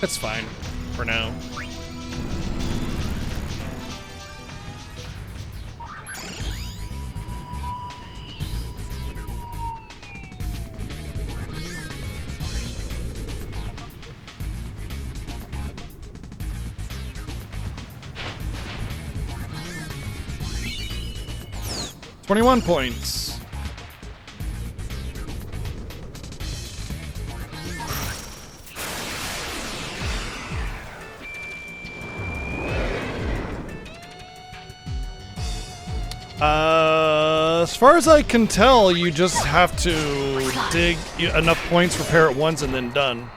That's fine for now. $21 points. As far as I can tell, you just have to dig enough points, repair it once, and then done.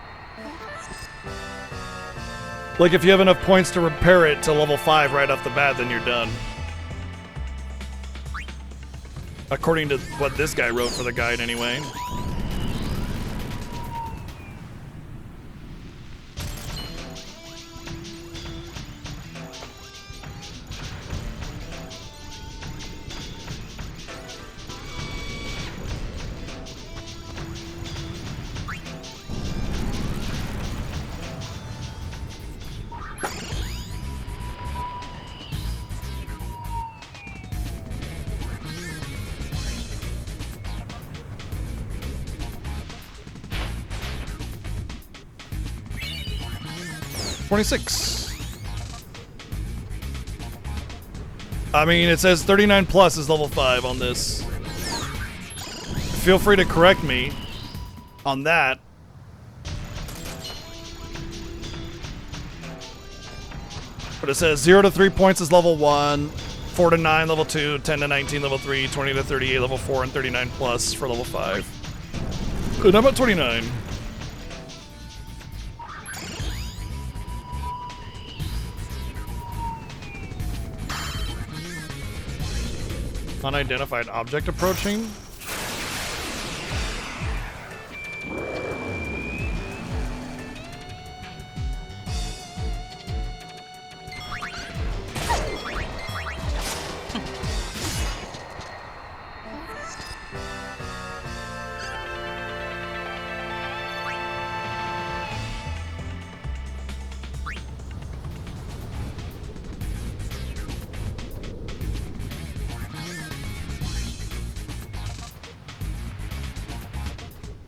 Like, if you have enough points to repair it to level 5 right off the bat, then you're done. According to what this guy wrote for the guide, anyway. $26. I mean, it says 39 plus is level 5 on this. Feel free to correct me on that. But it says 0 to 3 points is level 1, 4 to 9 level 2, 10 to 19 level 3, 20 to 38 level 4, and 39 plus for level 5. And I'm at 29. Unidentified object approaching.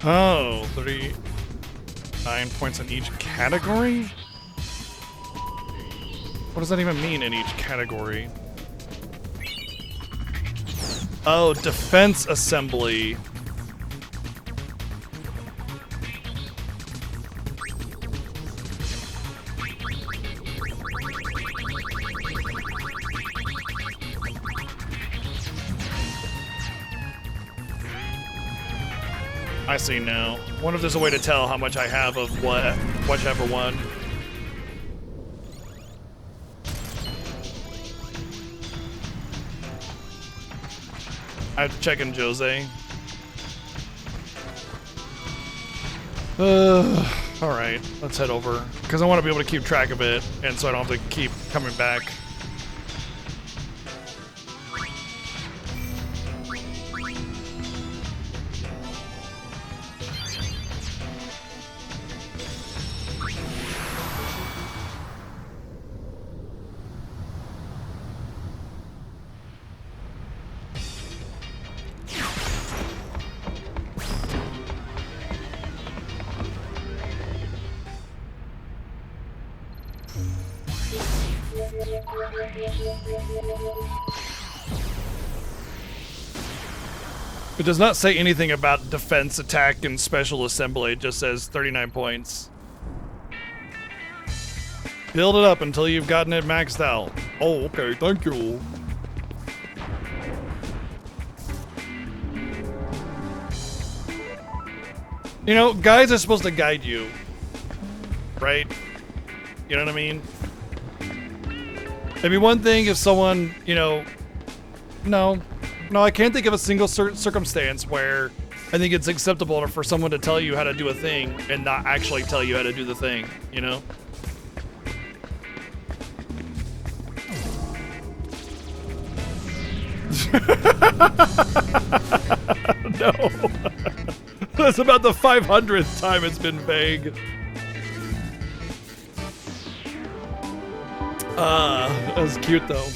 Oh, 39 points in each category? What does that even mean, in each category? Oh, defense assembly. I see now. Wonder if there's a way to tell how much I have of what, whichever one. I have to check in Jose. Alright, let's head over. Because I want to be able to keep track of it, and so I don't have to keep coming back. It does not say anything about defense, attack, and special assembly. It just says 39 points. Build it up until you've gotten it maxed out. Oh, okay, thank you. You know, guides are supposed to guide you, right? You know what I mean? It'd be one thing if someone, you know, no, I can't think of a single circumstance where I think it's acceptable for someone to tell you how to do a thing and not actually tell you how to do the thing, you know? No. That's about the 500th time it's been vague. That was cute though.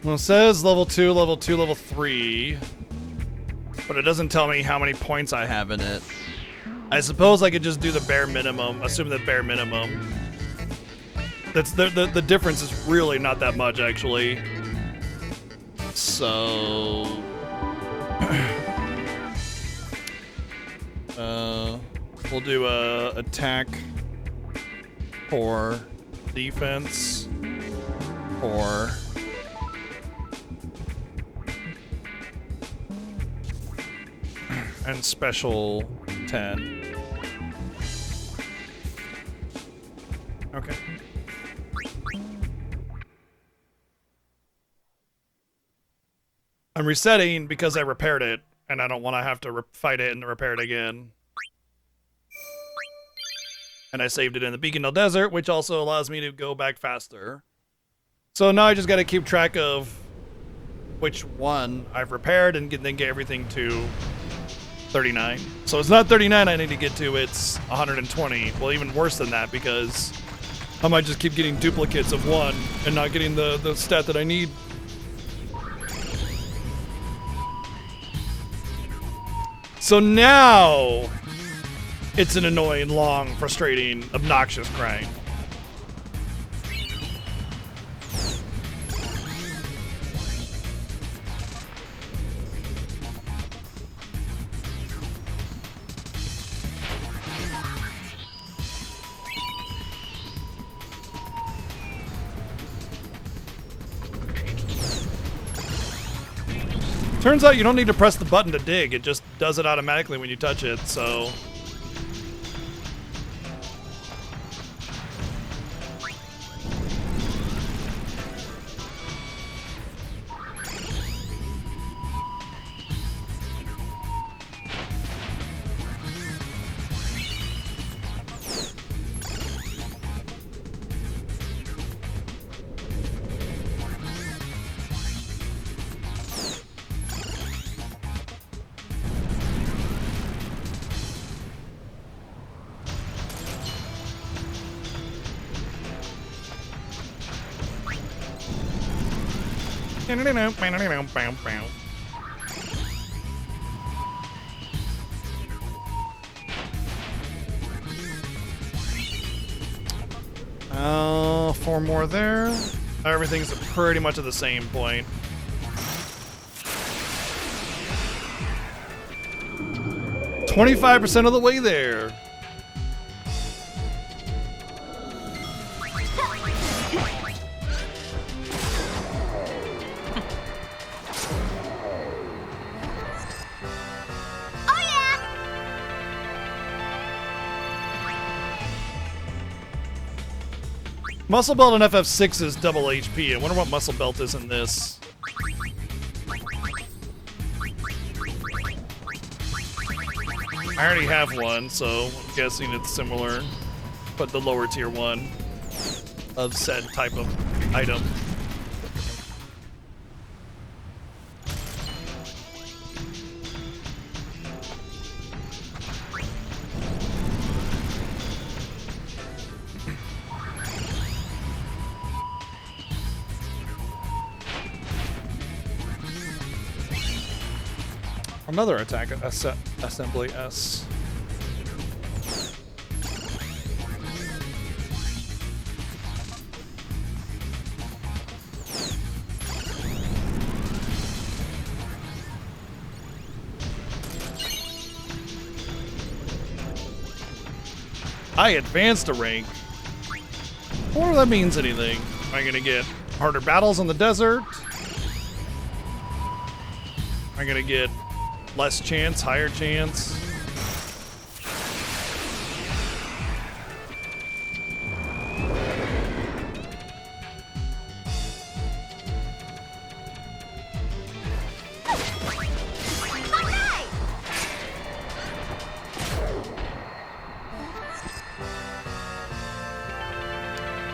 Well, it says level 2, level 2, level 3, but it doesn't tell me how many points I have in it. I suppose I could just do the bare minimum, assume the bare minimum. That's the difference is really not that much, actually. So... we'll do attack for defense for... and special 10. Okay. I'm resetting because I repaired it, and I don't want to have to fight it and repair it again. And I saved it in the Beacondale Desert, which also allows me to go back faster. So now I just got to keep track of which one I've repaired and then get everything to 39. So it's not 39 I need to get to, it's 120. Well, even worse than that, because I might just keep getting duplicates of one and not getting the stat that I need. So now it's an annoying, long, frustrating, obnoxious grind. Turns out you don't need to press the button to dig, it just does it automatically when you touch it, so... 4 more there. Everything's pretty much at the same point. $25% of the way there. Muscle Belt in FF6 is double HP. I wonder what Muscle Belt is in this. I already have one, so I'm guessing it's similar, but the lower tier one of said type of item. Another attack assembly S. I advanced a rank. I wonder if that means anything. Am I gonna get harder battles on the desert? Am I gonna get less chance, higher chance?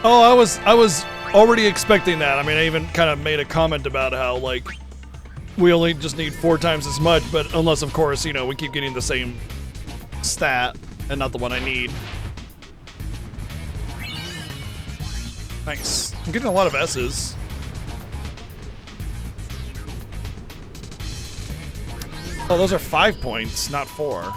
Oh, I was already expecting that. I mean, I even kind of made a comment about how, like, we only just need 4 times as much, but unless, of course, you know, we keep getting the same stat and not the one I need. Nice. I'm getting a lot of S's. Oh, those are 5 points, not 4.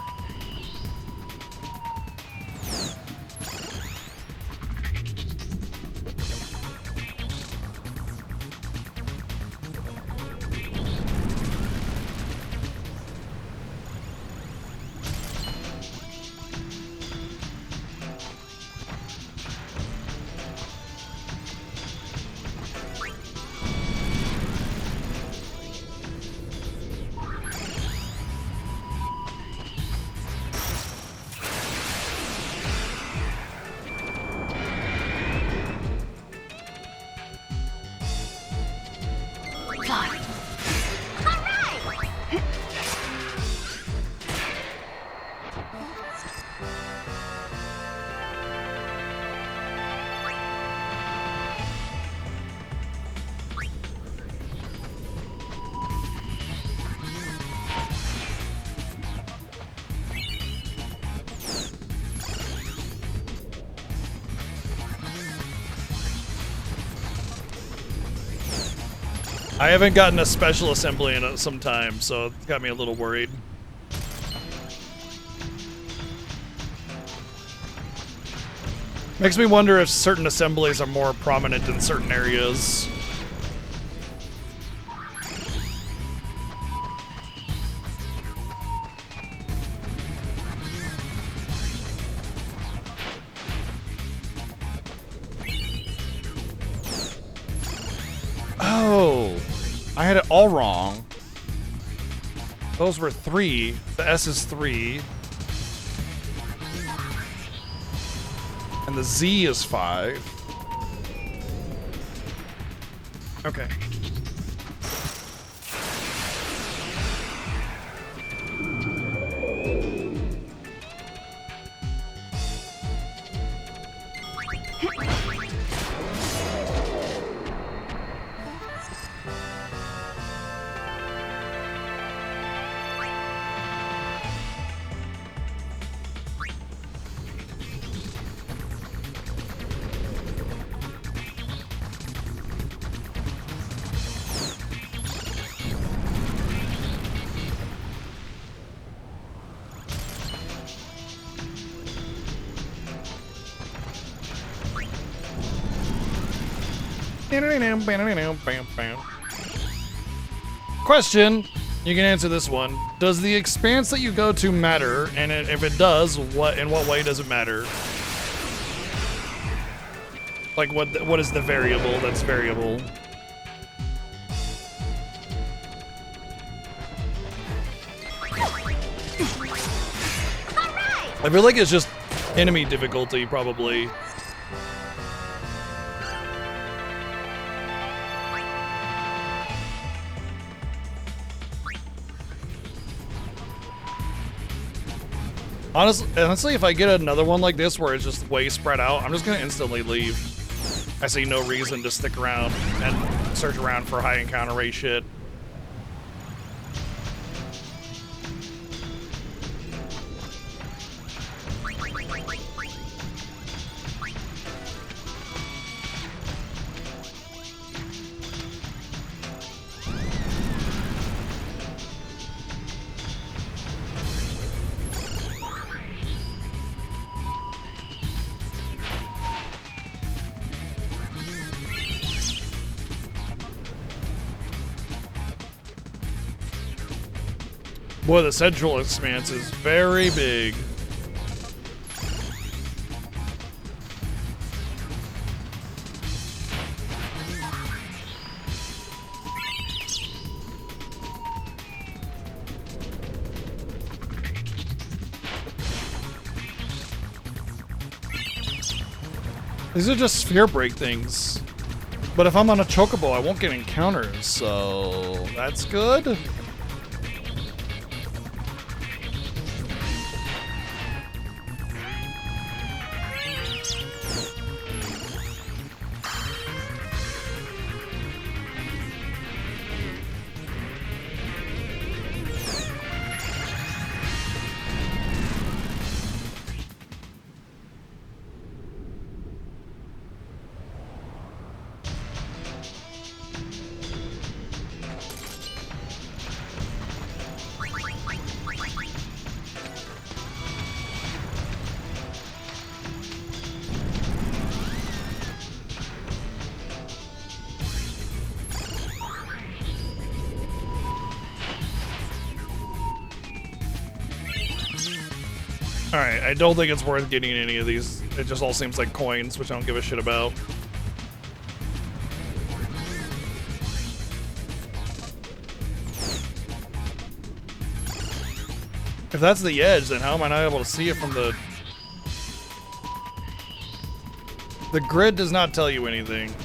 I haven't gotten a special assembly in some time, so it got me a little worried. Makes me wonder if certain assemblies are more prominent in certain areas. Oh, I had it all wrong. Those were 3. The S is 3. And the Z is 5. Okay. Question. You can answer this one. Does the expanse that you go to matter? And if it does, in what way does it matter? Like what is the variable that's variable? I feel like it's just enemy difficulty, probably. Honestly, if I get another one like this where it's just way spread out, I'm just gonna instantly leave. I see no reason to stick around and search around for high encounter rate shit. Boy, the central expanse is very big. These are just sphere break things. But if I'm on a chocobo, I won't get encounters, so that's good. Alright, I don't think it's worth getting any of these. It just all seems like coins, which I don't give a shit about. If that's the edge, then how am I not able to see it from the... The grid does not tell you anything.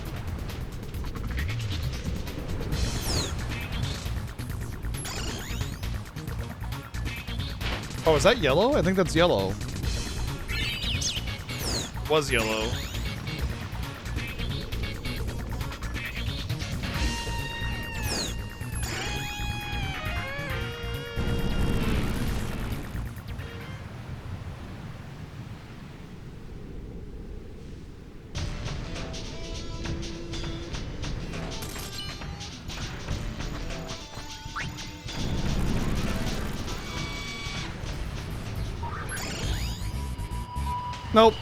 Oh, is that yellow? I think that's yellow. Was yellow. Nope.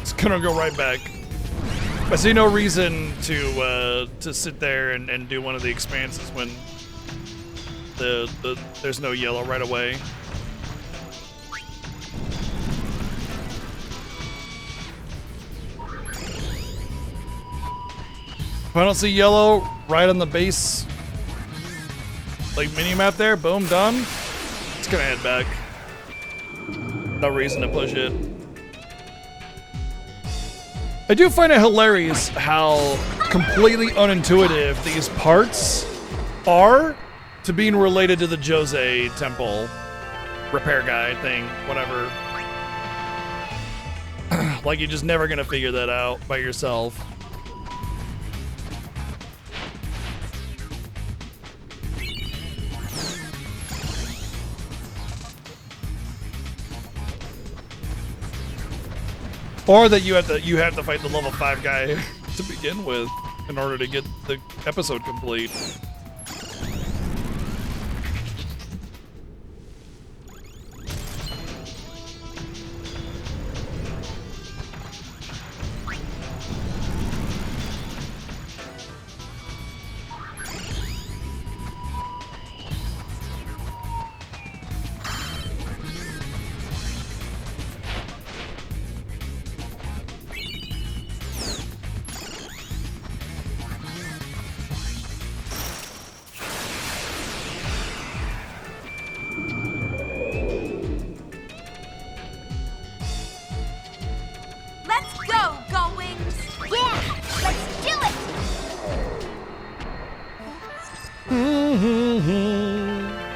It's gonna go right back. I see no reason to sit there and do one of the expanses when there's no yellow right away. If I don't see yellow right on the base, like mini map there, boom, done. It's gonna head back. No reason to push it. I do find it hilarious how completely unintuitive these parts are to being related to the Jose Temple repair guy thing, whatever. Like, you're just never gonna figure that out by yourself. Or that you have to fight the level 5 guy to begin with in order to get the episode complete.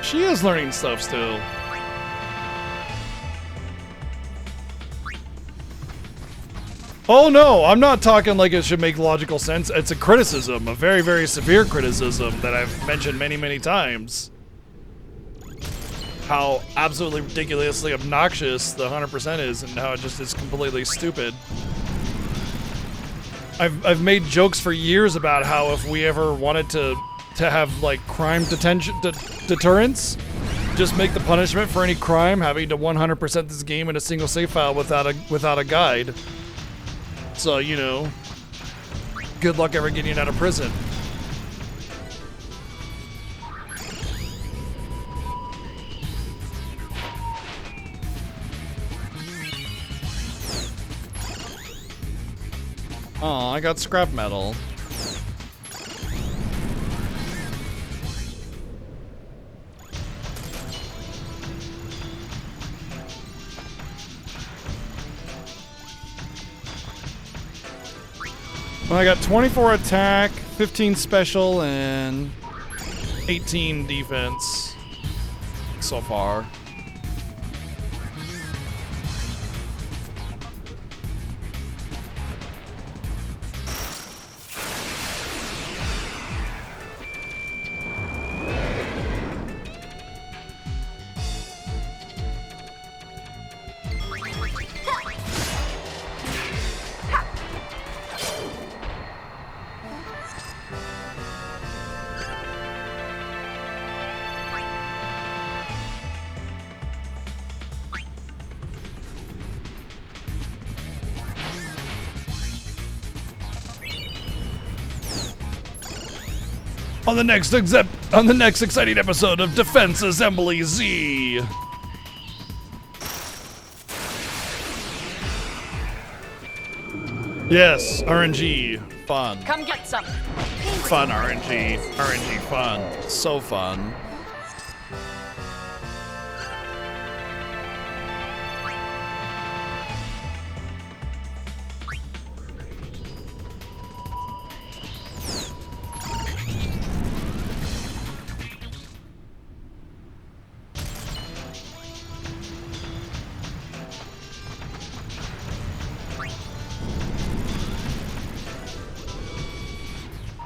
She is learning stuff still. Oh no, I'm not talking like it should make logical sense. It's a criticism, a very, very severe criticism that I've mentioned many, many times. How absolutely ridiculously obnoxious the 100% is and how it just is completely stupid. I've made jokes for years about how if we ever wanted to have like crime deterrence, just make the punishment for any crime having to 100% this game in a single save file without a guide. So, you know, good luck ever getting out of prison. Oh, I got scrap metal. Well, I got 24 attack, 15 special, and 18 defense so far. On the next exciting episode of Defense Assembly Z. Yes, RNG, fun. Come get some. Fun RNG, RNG fun, so fun.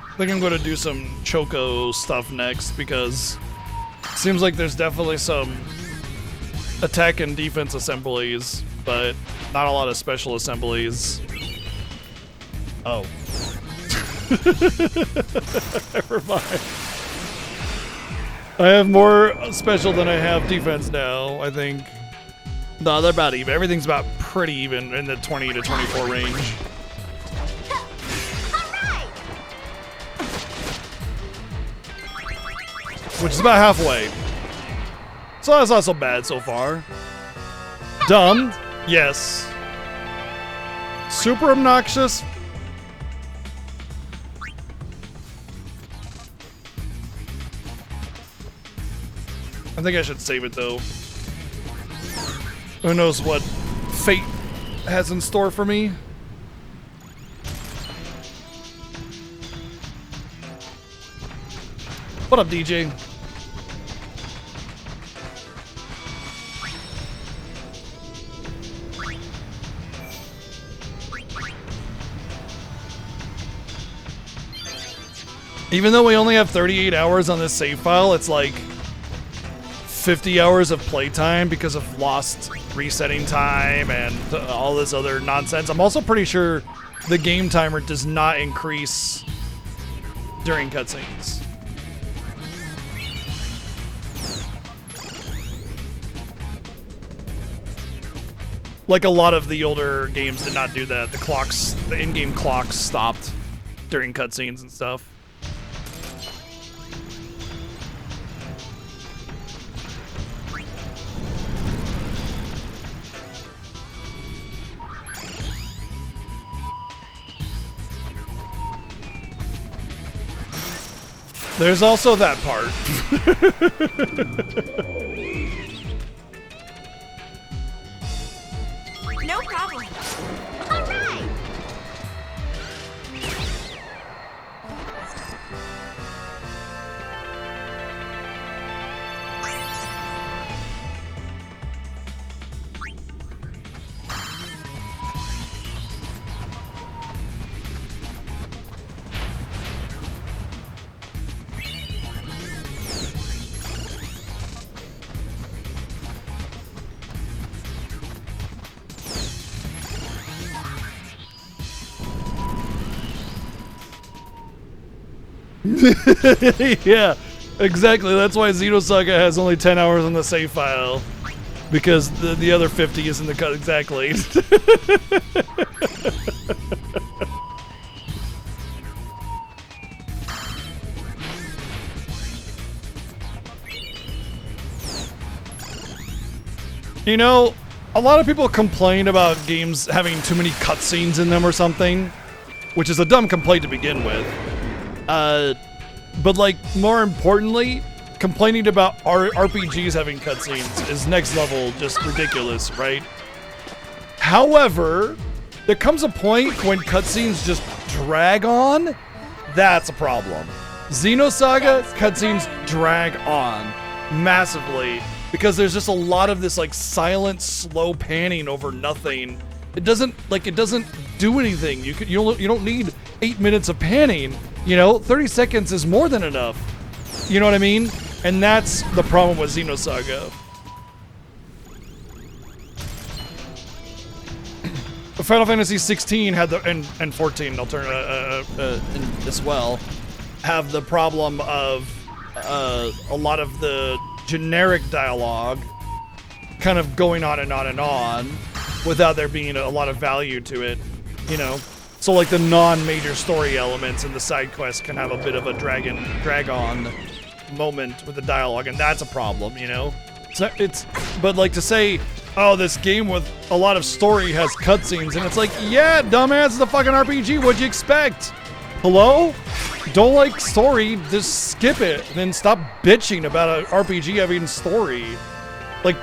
I think I'm going to do some Choco stuff next because it seems like there's definitely some attack and defense assemblies, but not a lot of special assemblies. Oh. Never mind. I have more special than I have defense now, I think. No, they're about even. Everything's about pretty even in the 20 to 24 range. Which is about halfway. So that's not so bad so far. Dumb? Yes. Super obnoxious? I think I should save it though. Who knows what fate has in store for me? What up, DJ? Even though we only have 38 hours on this save file, it's like 50 hours of playtime because of lost resetting time and all this other nonsense. I'm also pretty sure the game timer does not increase during cutscenes. Like a lot of the older games did not do that. The in-game clocks stopped during cutscenes and stuff. There's also that part. No problem. All right. Yeah, exactly. That's why Xenosaga has only 10 hours on the save file. Because the other 50 is in the cut. Exactly. You know, a lot of people complain about games having too many cutscenes in them or something, which is a dumb complaint to begin with. But like, more importantly, complaining about RPGs having cutscenes is next level just ridiculous, right? However, there comes a point when cutscenes just drag on. That's a problem. Xenosaga cutscenes drag on massively because there's just a lot of this like silent, slow panning over nothing. It doesn't do anything. You don't need 8 minutes of panning. You know, 30 seconds is more than enough. You know what I mean? And that's the problem with Xenosaga. Final Fantasy 16 had the and 14 as well have the problem of a lot of the generic dialogue kind of going on and on and on without there being a lot of value to it, you know. So like the non-major story elements and the side quests can have a bit of a drag on moment with the dialogue, and that's a problem, you know. But like to say, oh, this game with a lot of story has cutscenes, and it's like, yeah, dumbass, it's a fucking RPG. What'd you expect? Hello? Don't like story, just skip it, and then stop bitching about an RPG having story. Like,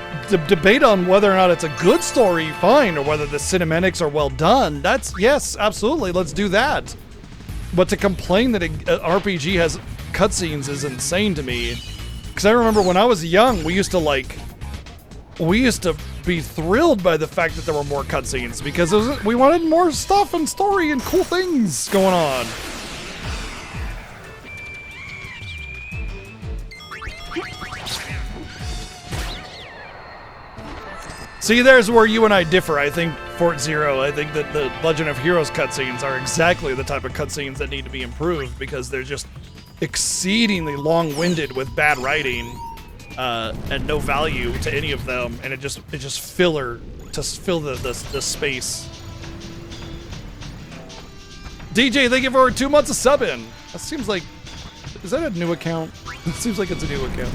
debate on whether or not it's a good story, fine, or whether the cinematics are well done. That's, yes, absolutely, let's do that. But to complain that an RPG has cutscenes is insane to me. Because I remember when I was young, we used to be thrilled by the fact that there were more cutscenes because we wanted more stuff and story and cool things going on. See, there's where you and I differ. I think Fort Zero, I think that the Legend of Heroes cutscenes are exactly the type of cutscenes that need to be improved because they're just exceedingly long-winded with bad writing and no value to any of them, and it just filler to fill the space. DJ, thank you for 2 months of subbing. That seems like, is that a new account? It seems like it's a new account.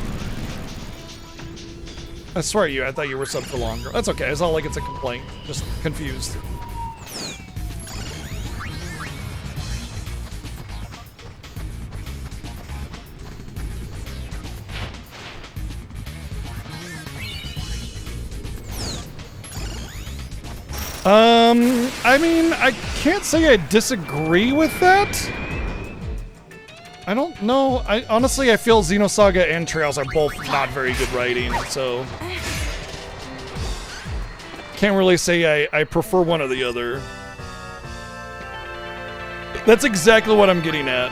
I swear I thought you were subbed for longer. That's okay, it's not like it's a complaint, just confused. I mean, I can't say I disagree with that. I don't know. Honestly, I feel Xenosaga and Trails are both not very good writing, so can't really say I prefer one or the other. That's exactly what I'm getting at.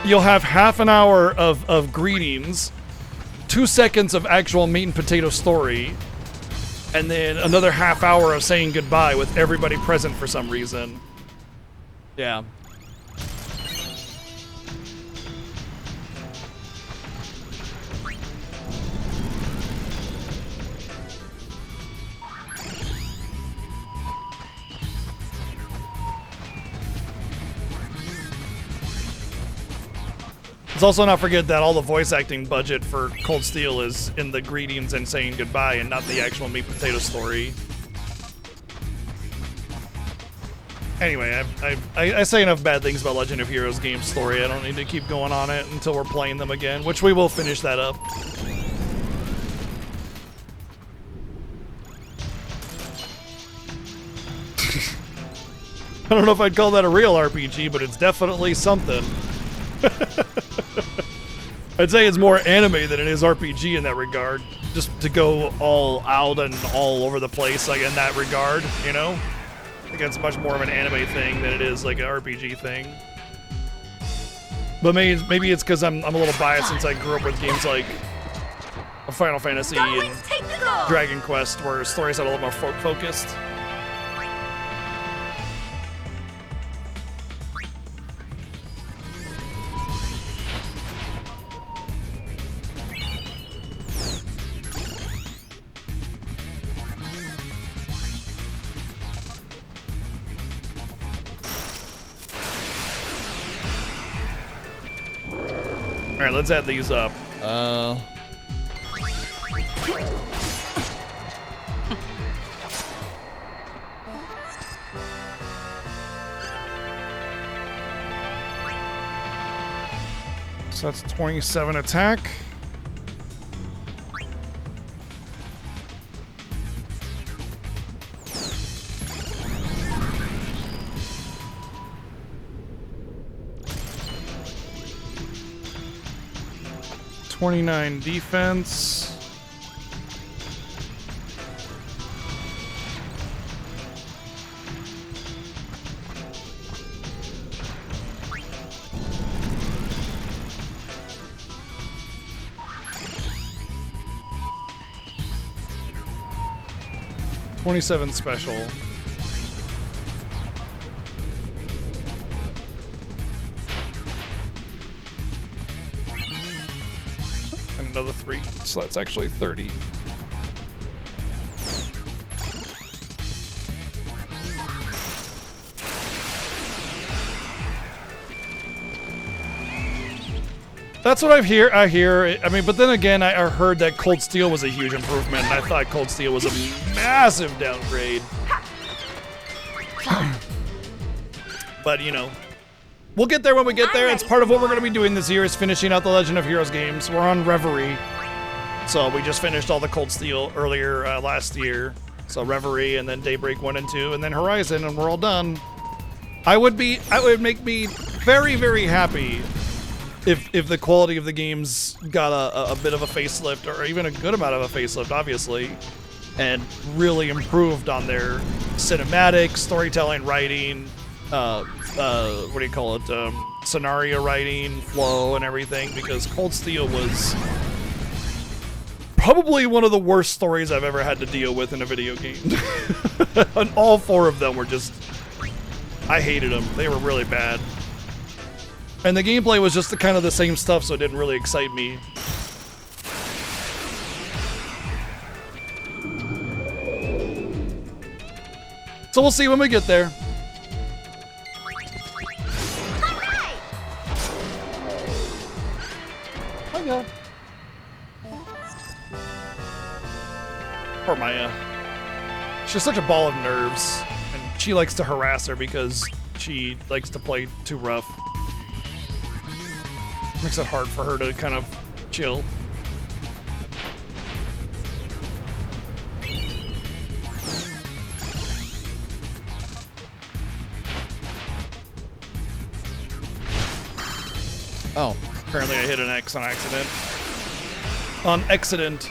You'll have half an hour of greetings, 2 seconds of actual meat and potato story, and then another half hour of saying goodbye with everybody present for some reason. Yeah. Let's also not forget that all the voice acting budget for Cold Steel is in the greetings and saying goodbye and not the actual meat potato story. Anyway, I say enough bad things about Legend of Heroes game story. I don't need to keep going on it until we're playing them again, which we will finish that up. I don't know if I'd call that a real RPG, but it's definitely something. I'd say it's more anime than it is RPG in that regard. Just to go all out and all over the place, like in that regard, you know? I think it's much more of an anime thing than it is like an RPG thing. But maybe it's because I'm a little biased since I grew up with games like Final Fantasy and Dragon Quest, where stories are a little more focused. All right, let's add these up. So that's 27 attack. $29 defense. $27 special. And another 3, so that's actually 30. That's what I hear. I mean, but then again, I heard that Cold Steel was a huge improvement, and I thought Cold Steel was a massive downgrade. But, you know, we'll get there when we get there. It's part of what we're going to be doing this year is finishing out the Legend of Heroes games. We're on Reverie. So we just finished all the Cold Steel earlier last year. So Reverie, and then Daybreak 1 and 2, and then Horizon, and we're all done. It would make me very, very happy if the quality of the games got a bit of a facelift, or even a good amount of a facelift, obviously, and really improved on their cinematic, storytelling, writing, what do you call it, scenario writing, flow, and everything, because Cold Steel was probably one of the worst stories I've ever had to deal with in a video game. And all 4 of them were just, I hated them. They were really bad. And the gameplay was just kind of the same stuff, so it didn't really excite me. So we'll see when we get there. Hiya. Poor Maya. She's such a ball of nerves, and she likes to harass her because she likes to play too rough. Makes it hard for her to kind of chill. Oh, apparently I hit an X on accident. On accident.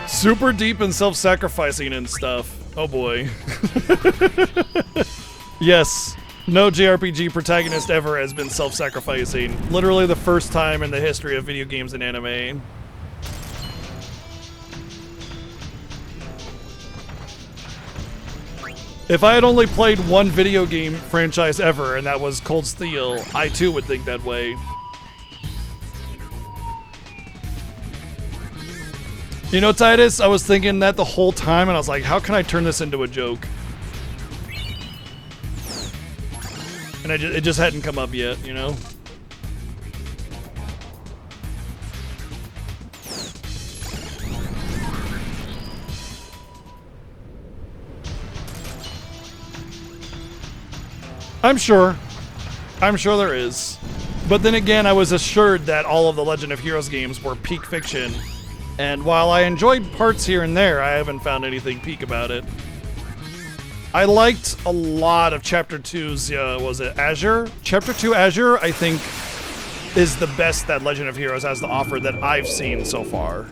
Super deep and self-sacrificing and stuff. Oh boy. Yes, no JRPG protagonist ever has been self-sacrificing. Literally the first time in the history of video games and anime. If I had only played one video game franchise ever, and that was Cold Steel, I too would think that way. You know, Titus, I was thinking that the whole time, and I was like, how can I turn this into a joke? And it just hadn't come up yet, you know? I'm sure there is. But then again, I was assured that all of the Legend of Heroes games were peak fiction. And while I enjoyed parts here and there, I haven't found anything peak about it. I liked a lot of Chapter 2's, was it Azure? Chapter 2 Azure, I think, is the best that Legend of Heroes has to offer that I've seen so far.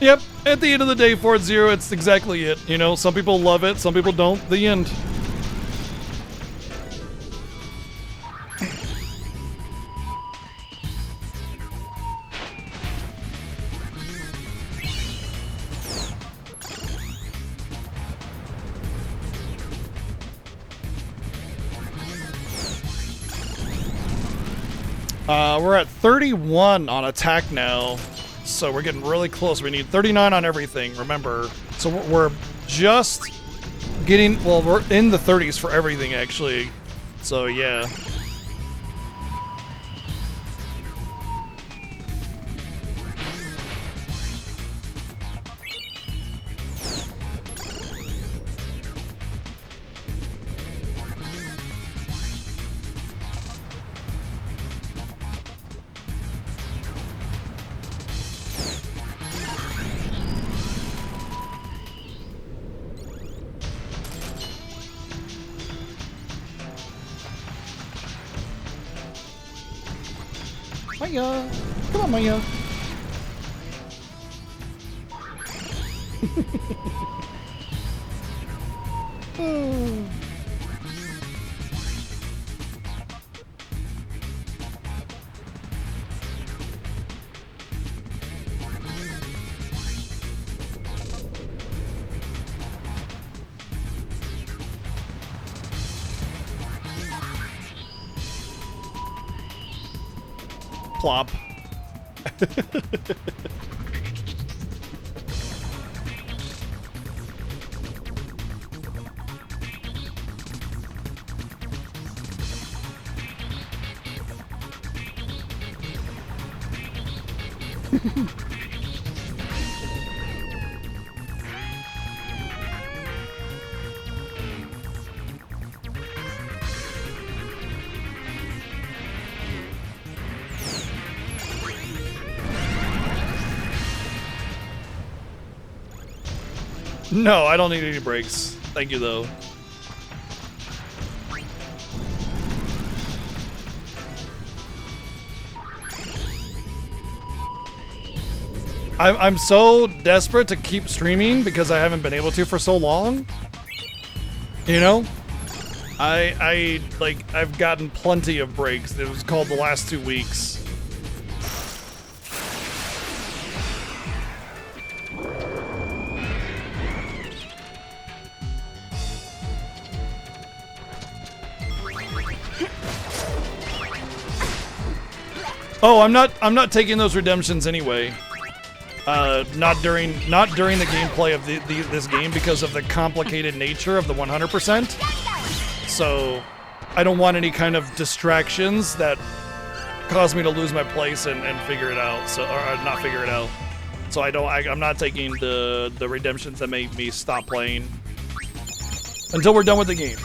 Yep, at the end of the day, Fort Zero, it's exactly it. You know, some people love it, some people don't. The end. We're at 31 on attack now, so we're getting really close. We need 39 on everything, remember. So we're just getting, well, we're in the 30s for everything, actually. So, yeah. Maya! Come on, Maya! Oh. Plop. No, I don't need any breaks. Thank you, though. I'm so desperate to keep streaming because I haven't been able to for so long. You know? I've gotten plenty of breaks. It was called the last 2 weeks. Oh, I'm not taking those redemptions anyway. Not during the gameplay of this game because of the complicated nature of the 100%. So I don't want any kind of distractions that cause me to lose my place and figure it out. So or not figure it out. So I'm not taking the redemptions that make me stop playing until we're done with the game.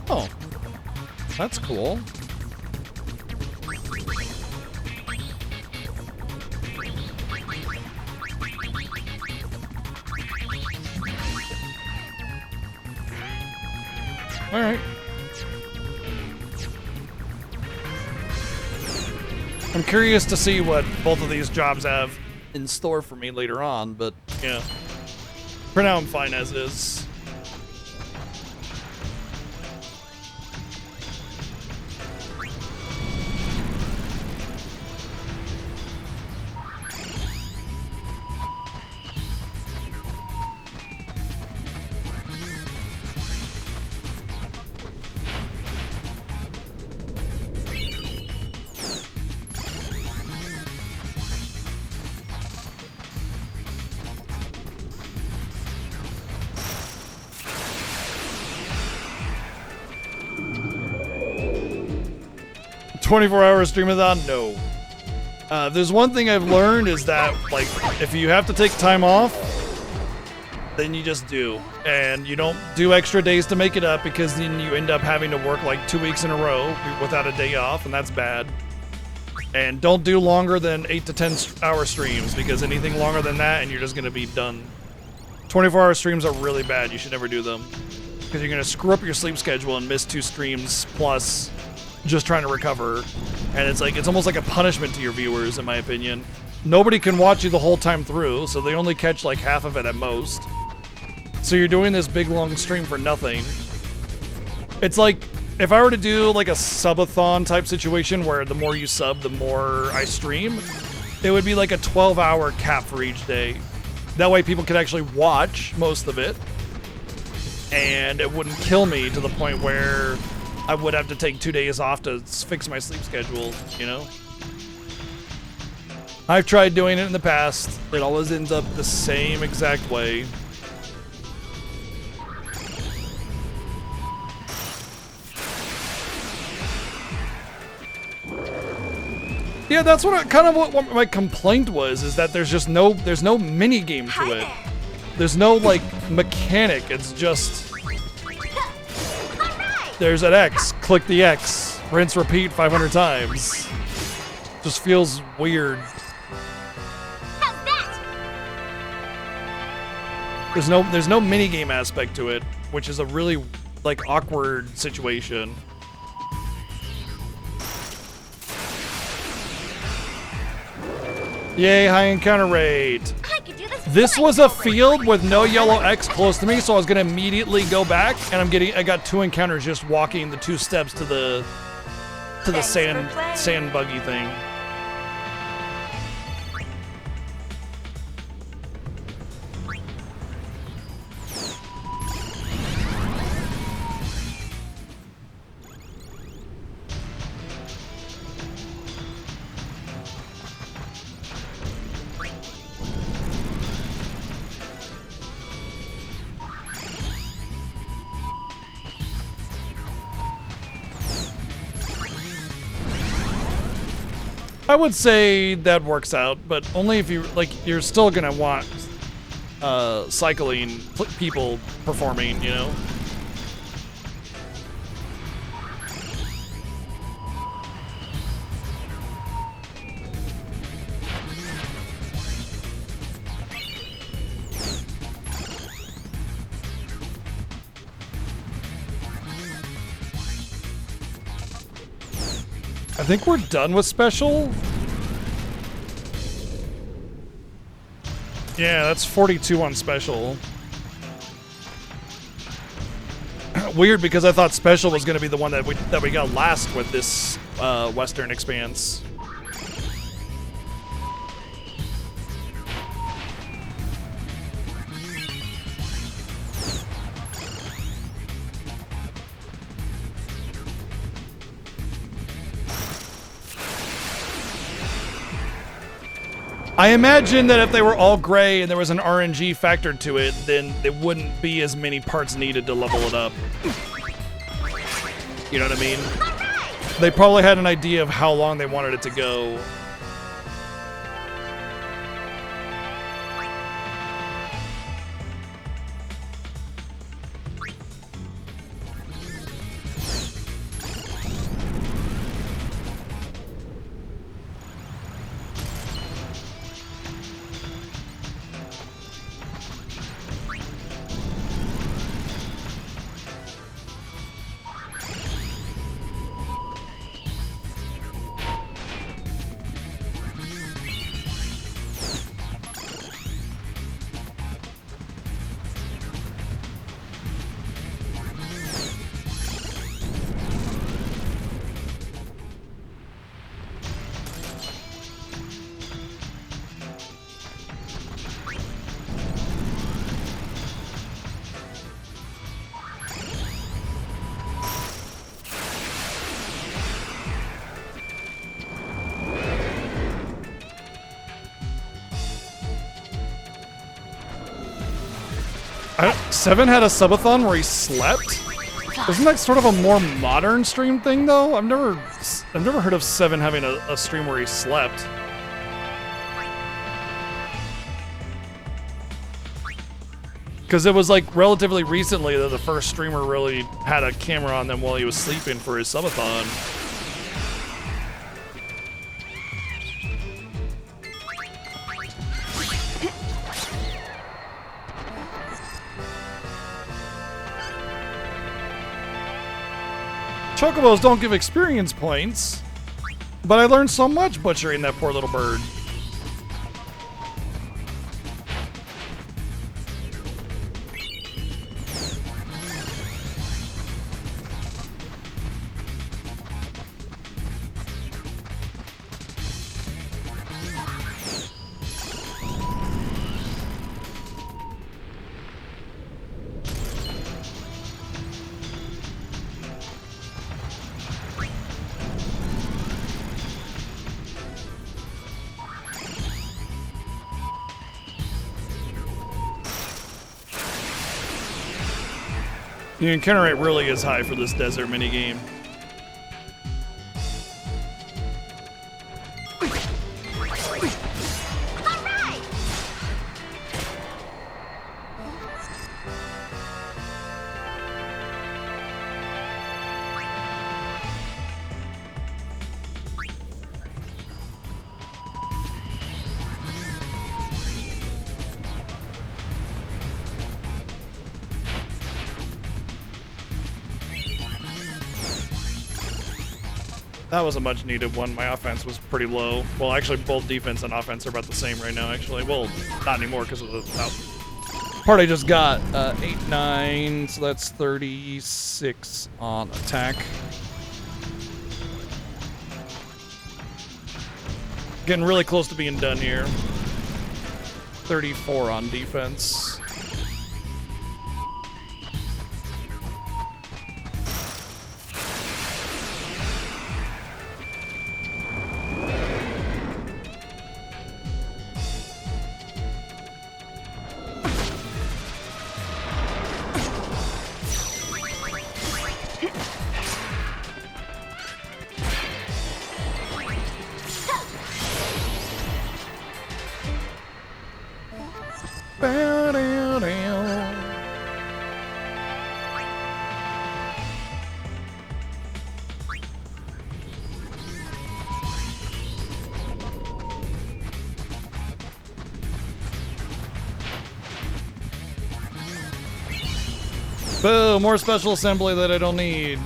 Oh, that's cool. All right. I'm curious to see what both of these jobs have in store for me later on, but yeah. For now, I'm fine as is. "24-hour streamathon?" No. There's one thing I've learned is that, like, if you have to take time off, then you just do. And you don't do extra days to make it up because then you end up having to work like 2 weeks in a row without a day off, and that's bad. And don't do longer than 8 to 10 hour streams because anything longer than that and you're just going to be done. 24-hour streams are really bad. You should never do them. Because you're going to screw up your sleep schedule and miss 2 streams plus just trying to recover. And it's almost like a punishment to your viewers, in my opinion. Nobody can watch you the whole time through, so they only catch like half of it at most. So you're doing this big long stream for nothing. It's like, if I were to do like a subathon type situation where the more you sub, the more I stream, it would be like a 12-hour cap for each day. That way people could actually watch most of it, and it wouldn't kill me to the point where I would have to take 2 days off to fix my sleep schedule, you know? I've tried doing it in the past. It always ends up the same exact way. Yeah, that's what my complaint was, is that there's no mini game to it. There's no like mechanic. It's just there's an X, click the X, rinse, repeat 500 times. Just feels weird. There's no mini game aspect to it, which is a really like awkward situation. Yay, high encounter rate. This was a field with no yellow X close to me, so I was gonna immediately go back, and I got 2 encounters just walking the 2 steps to the sand buggy thing. I would say that works out, but only if you're still gonna want cycling people performing, you know? I think we're done with special. Yeah, that's 42 on special. Weird, because I thought special was going to be the one that we got last with this Western Expanse. I imagine that if they were all gray and there was an RNG factored to it, then there wouldn't be as many parts needed to level it up. You know what I mean? They probably had an idea of how long they wanted it to go. Seven had a subathon where he slept? Isn't that sort of a more modern stream thing, though? I've never heard of Seven having a stream where he slept. Because it was like relatively recently that the first streamer really had a camera on them while he was sleeping for his subathon. Chocobos don't give experience points, but I learned so much butchering that poor little bird. The encounter rate really is high for this desert minigame. That was a much needed one. My offense was pretty low. Well, actually, both defense and offense are about the same right now, actually. Well, not anymore because of the part I just got. 8, 9, so that's 36 on attack. Getting really close to being done here. 34 on defense. Boo, more special assembly that I don't need.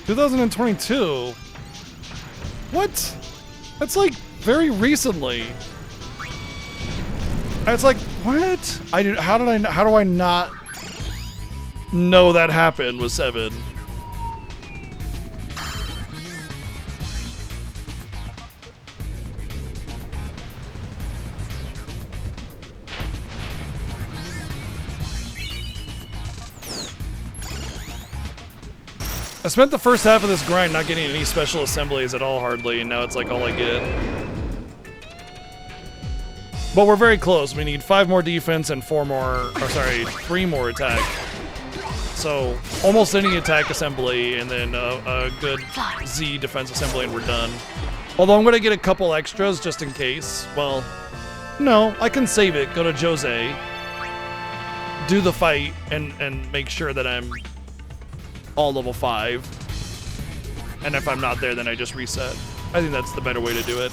$2022? What? That's like very recently. It's like, what? How do I not know that happened with 7? I spent the first half of this grind not getting any special assemblies at all, hardly, and now it's like all I get. But we're very close. We need 5 more defense and 3 more attack. So almost any attack assembly and then a good Z defense assembly and we're done. Although I'm gonna get a couple extras just in case. Well, no, I can save it, go to Jose, do the fight, and make sure that I'm all level 5, and if I'm not there, then I just reset. I think that's the better way to do it.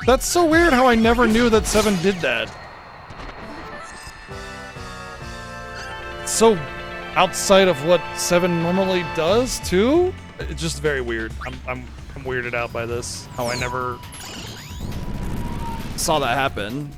That's so weird how I never knew that 7 did that. It's so outside of what 7 normally does too. It's just very weird. I'm weirded out by this. How I never saw that happen.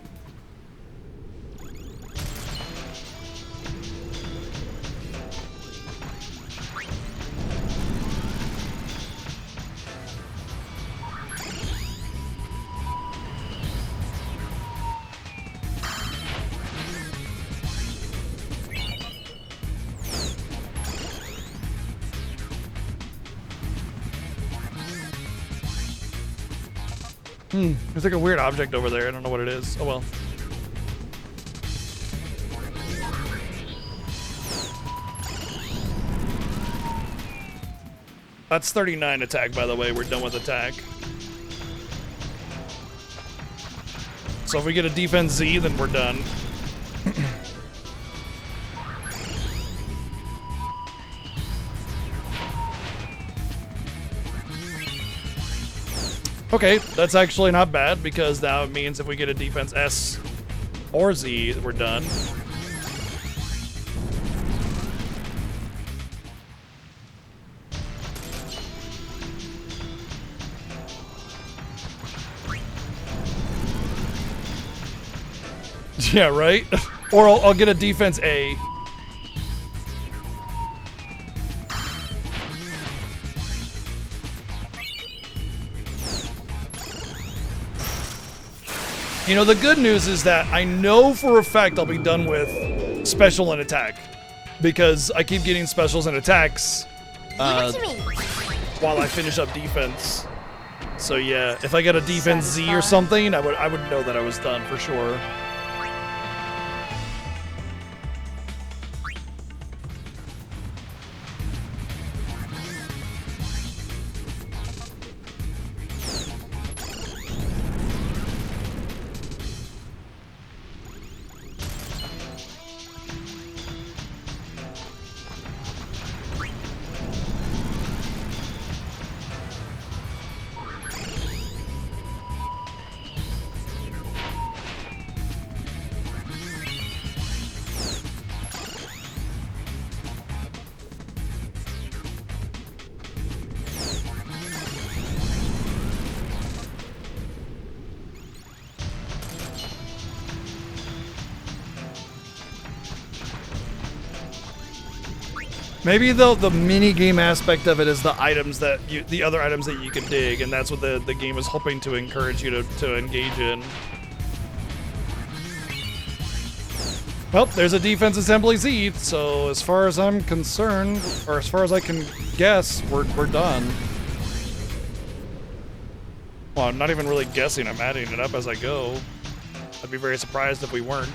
There's like a weird object over there. I don't know what it is. Oh well. That's 39 attack, by the way. We're done with attack. So if we get a defense Z, then we're done. Okay, that's actually not bad because now it means if we get a defense S or Z, we're done. Yeah, right? Or I'll get a defense A. You know, the good news is that I know for a fact I'll be done with special and attack. Because I keep getting specials and attacks while I finish up defense. So yeah, if I get a defense Z or something, I would know that I was done for sure. Maybe the mini game aspect of it is the items that the other items that you can dig, and that's what the game is hoping to encourage you to engage in. Well, there's a defense assembly Z, so as far as I'm concerned, or as far as I can guess, we're done. Well, I'm not even really guessing, I'm adding it up as I go. I'd be very surprised if we weren't.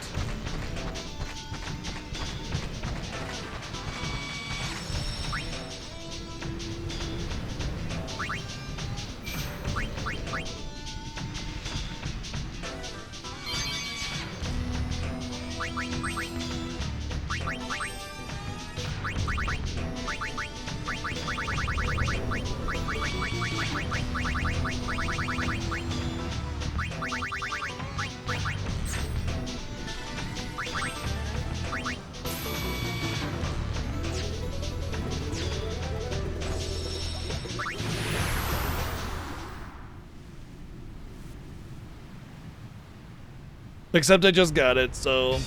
Except I just got it, so...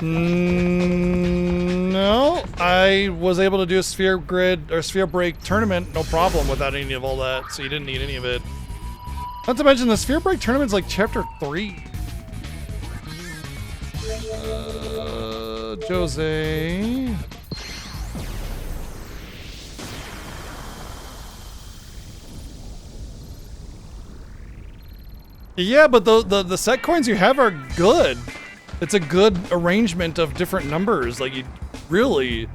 No, I was able to do a sphere grid or sphere break tournament, no problem without any of all that, so you didn't need any of it. Not to mention the sphere break tournament's like chapter 3. Jose. Yeah, but the set coins you have are good. It's a good arrangement of different numbers. Like, you really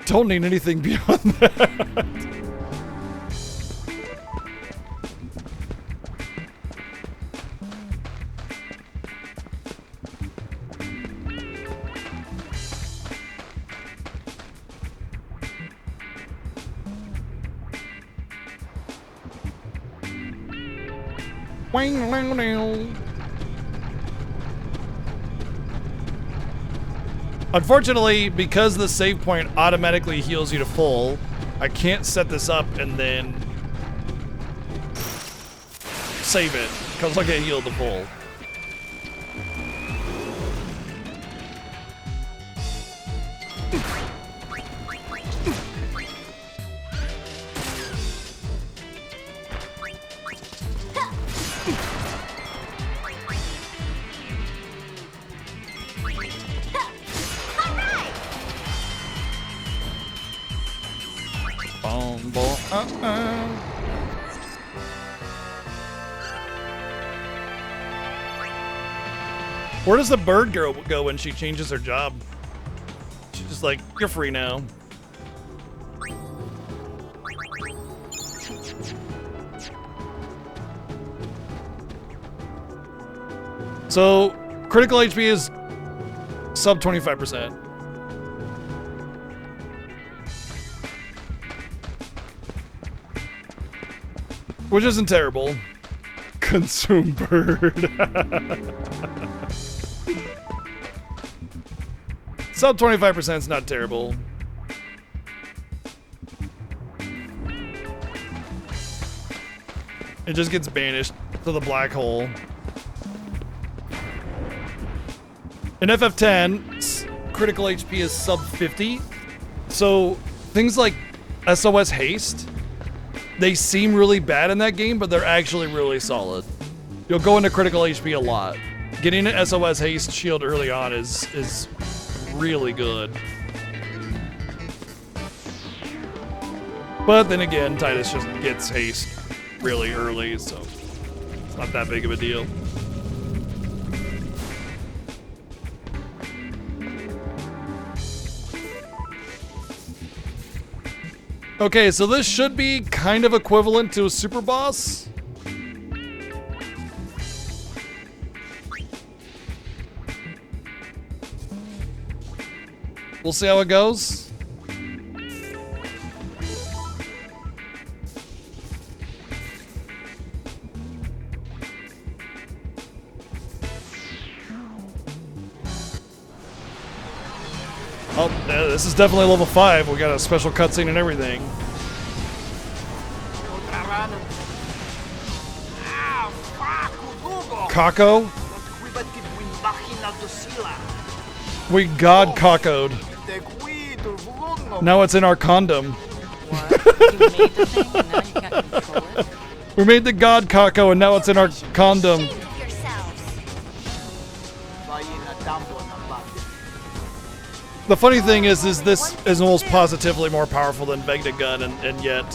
don't need anything beyond that. Unfortunately, because the save point automatically heals you to full, I can't set this up and then save it, because I'll get healed to full. Where does the bird girl go when she changes her job? She's just like, you're free now. So, critical HP is sub 25%. Which isn't terrible. Consume bird. Sub 25% is not terrible. It just gets banished to the black hole. In FF10, critical HP is sub 50. So things like SOS Haste, they seem really bad in that game, but they're actually really solid. You'll go into critical HP a lot. Getting an SOS Haste shield early on is really good. But then again, Titus just gets haste really early, so it's not that big of a deal. Okay, so this should be kind of equivalent to a super boss. We'll see how it goes. Oh, yeah, this is definitely level 5. We got a special cutscene and everything. Kako? We god cacoed. Now it's in our condom. What? You made the thing and now you can't control it? We made the god caco and now it's in our condom. Ashamed of yourselves. The funny thing is this is almost positively more powerful than Vegna Gun, and yet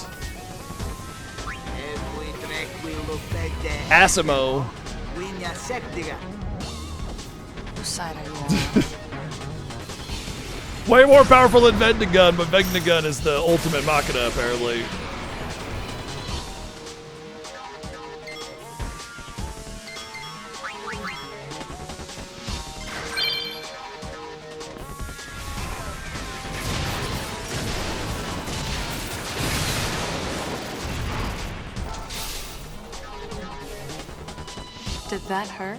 Asimo. Whose side are you on? Way more powerful than Vegna Gun, but Vegna Gun is the ultimate Machina apparently. Did that hurt?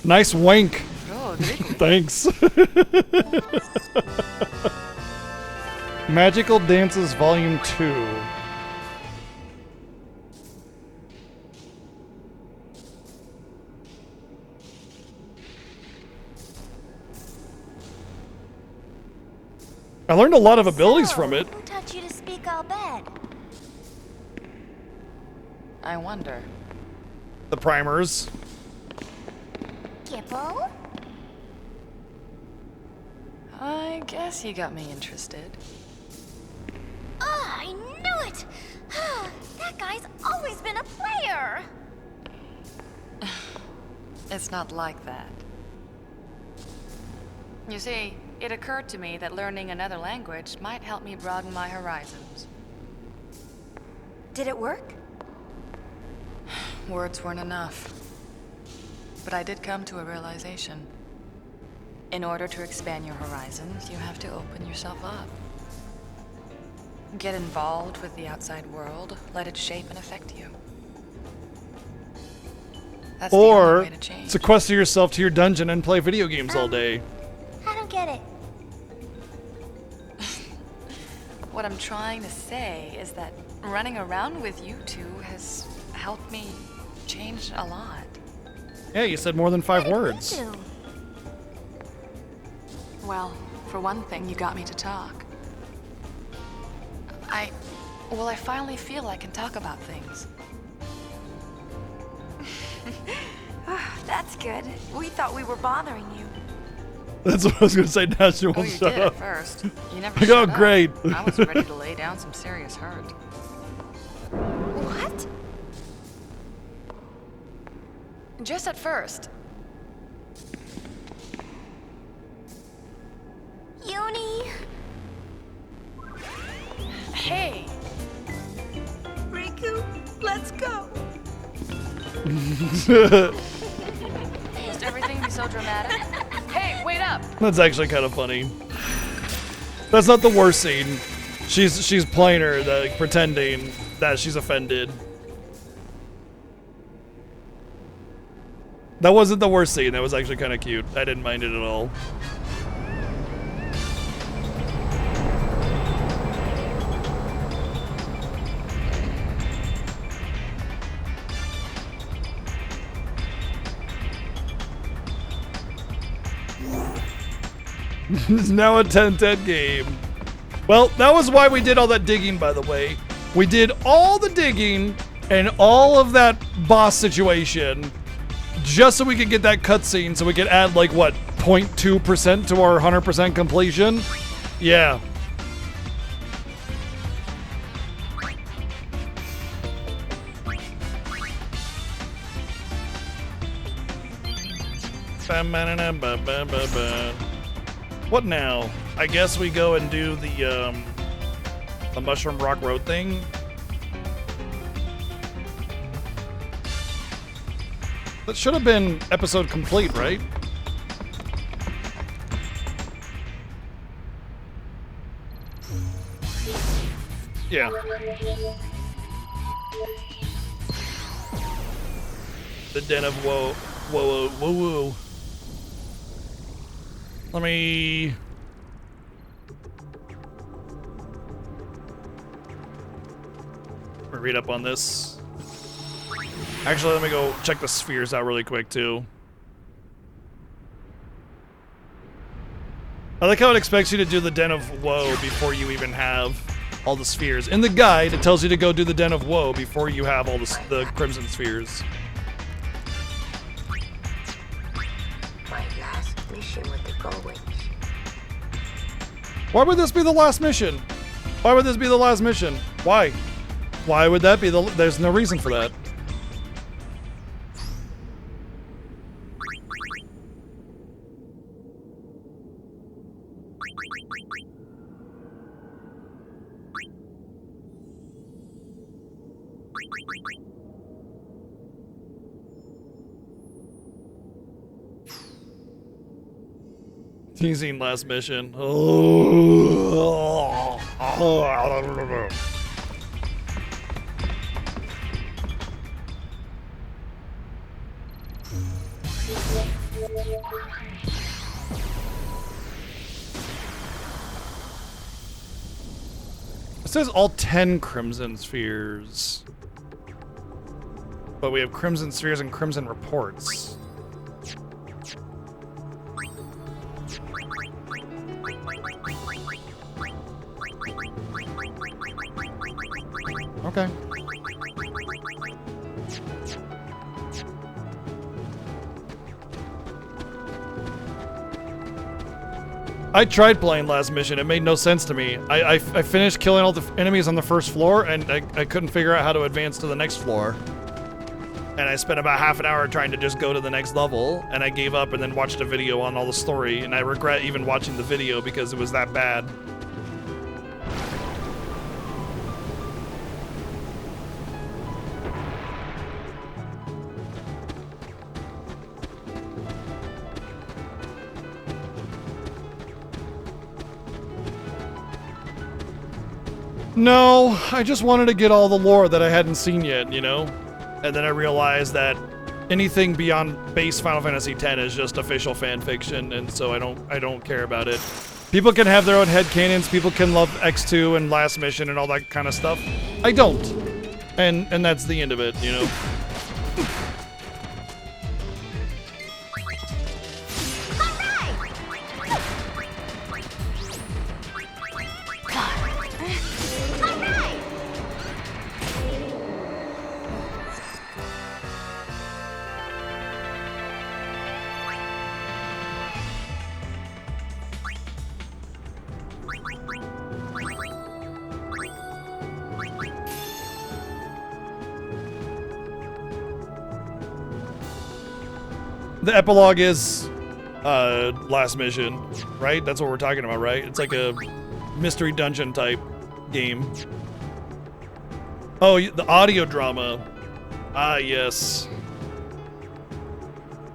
Nice wank. Oh, Rico. Thanks. Magical Dances Volume 2. I learned a lot of abilities from it. Who taught you to speak all bad? I wonder. The primers. Kippo? I guess you got me interested. Ah, I knew it! That guy's always been a player! It's not like that. You see, it occurred to me that learning another language might help me broaden my horizons. Did it work? Words weren't enough. But I did come to a realization. In order to expand your horizons, you have to open yourself up. Get involved with the outside world, let it shape and affect you. That's the only Or way to change. sequester yourself to your dungeon and play video games all day. I don't get it. What I'm trying to say is that running around with you two has helped me change a lot. Yeah, you said more than 5 words. You do. Well, for one thing, you got me to talk. I finally feel I can talk about things. That's good. We thought we were bothering you. That's what I was gonna say. Now she won't Oh, you shut did up. at first. You never Like, shut oh, up. great. I was ready to lay down some serious hurt. What? Just at first. Uni? Hey! Must everything be so dramatic? Hey, wait up! That's actually kind of funny. That's not the worst scene. She's playing her, like, pretending that she's offended. That wasn't the worst scene. That was actually kind of cute. I didn't mind it at all. It's now a 10-10 game. Well, that was why we did all that digging, by the way. We did all the digging and all of that boss situation just so we could get that cutscene, so we could add, like, what, 0.2% to our 100% completion? Yeah. What now? I guess we go and do the Mushroom Rock Road thing. That should have been episode complete, right? Yeah. The Den of Woo. Let me... read up on this. Actually, let me go check the spheres out really quick, too. I like how it expects you to do the Den of Woe before you even have all the spheres. In the guide, it tells you to go do the Den of Woe before you have all the Crimson Spheres. My last mission with the Gullwings. Why would this be the last mission? Why would this be the last mission? Why? Why would that be the... There's no reason for that. Teasing last mission. Oh. It says all 10 Crimson Spheres. But we have Crimson Spheres and Crimson Reports. Okay. I tried playing last mission. It made no sense to me. I finished killing all the enemies on the first floor, and I couldn't figure out how to advance to the next floor. And I spent about half an hour trying to just go to the next level, and I gave up and then watched a video on all the story, and I regret even watching the video because it was that bad. No, I just wanted to get all the lore that I hadn't seen yet, you know? And then I realized that anything beyond base Final Fantasy X is just official fan fiction, and so I don't care about it. People can have their own headcanons, people can love X2 and Last Mission and all that kind of stuff. I don't. And that's the end of it, you know? The epilogue is Last Mission, right? That's what we're talking about, right? It's like a mystery dungeon type game. Oh, the audio drama. Ah, yes.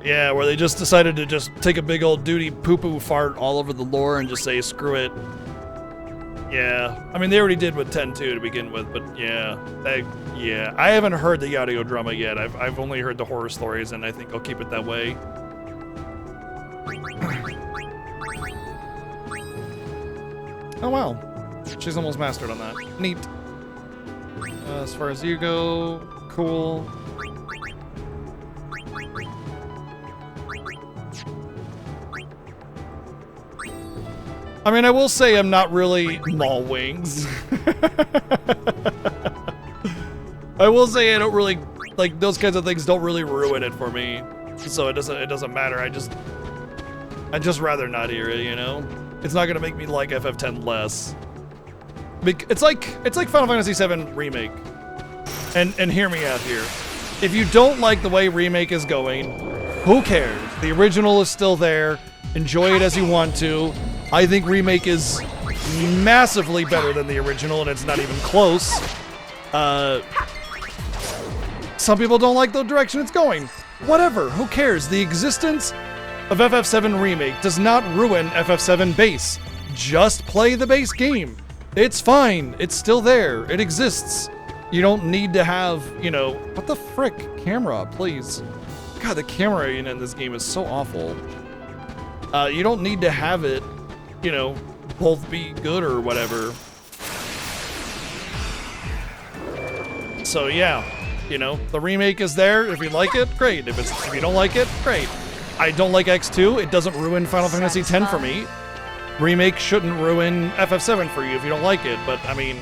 Yeah, where they just decided to just take a big old duty poo-poo fart all over the lore and just say, screw it. Yeah. I mean, they already did with 10-2 to begin with, but yeah. Yeah. I haven't heard the audio drama yet. I've only heard the horror stories, and I think I'll keep it that way. Oh, wow. She's almost mastered on that. Neat. As far as you go, cool. I mean, I will say I'm not really mall wings. I will say I don't really, like, those kinds of things don't really ruin it for me. So it doesn't matter. I just rather not hear it, you know? It's not gonna make me like FF10 less. It's like Final Fantasy VII Remake. And hear me out here. If you don't like the way Remake is going, who cares? The original is still there. Enjoy it as you want to. I think Remake is massively better than the original, and it's not even close. Some people don't like the direction it's going. Whatever, who cares? The existence of FF7 Remake does not ruin FF7 base. Just play the base game. It's fine. It's still there. It exists. You don't need to have, you know... What the frick? Camera, please. God, the camera in this game is so awful. You don't need to have it, you know, both be good or whatever. So yeah, you know, the remake is there. If you like it, great. If you don't like it, great. I don't like X2. It doesn't ruin Final Fantasy X for me. Remake shouldn't ruin FF7 for you if you don't like it. But I mean,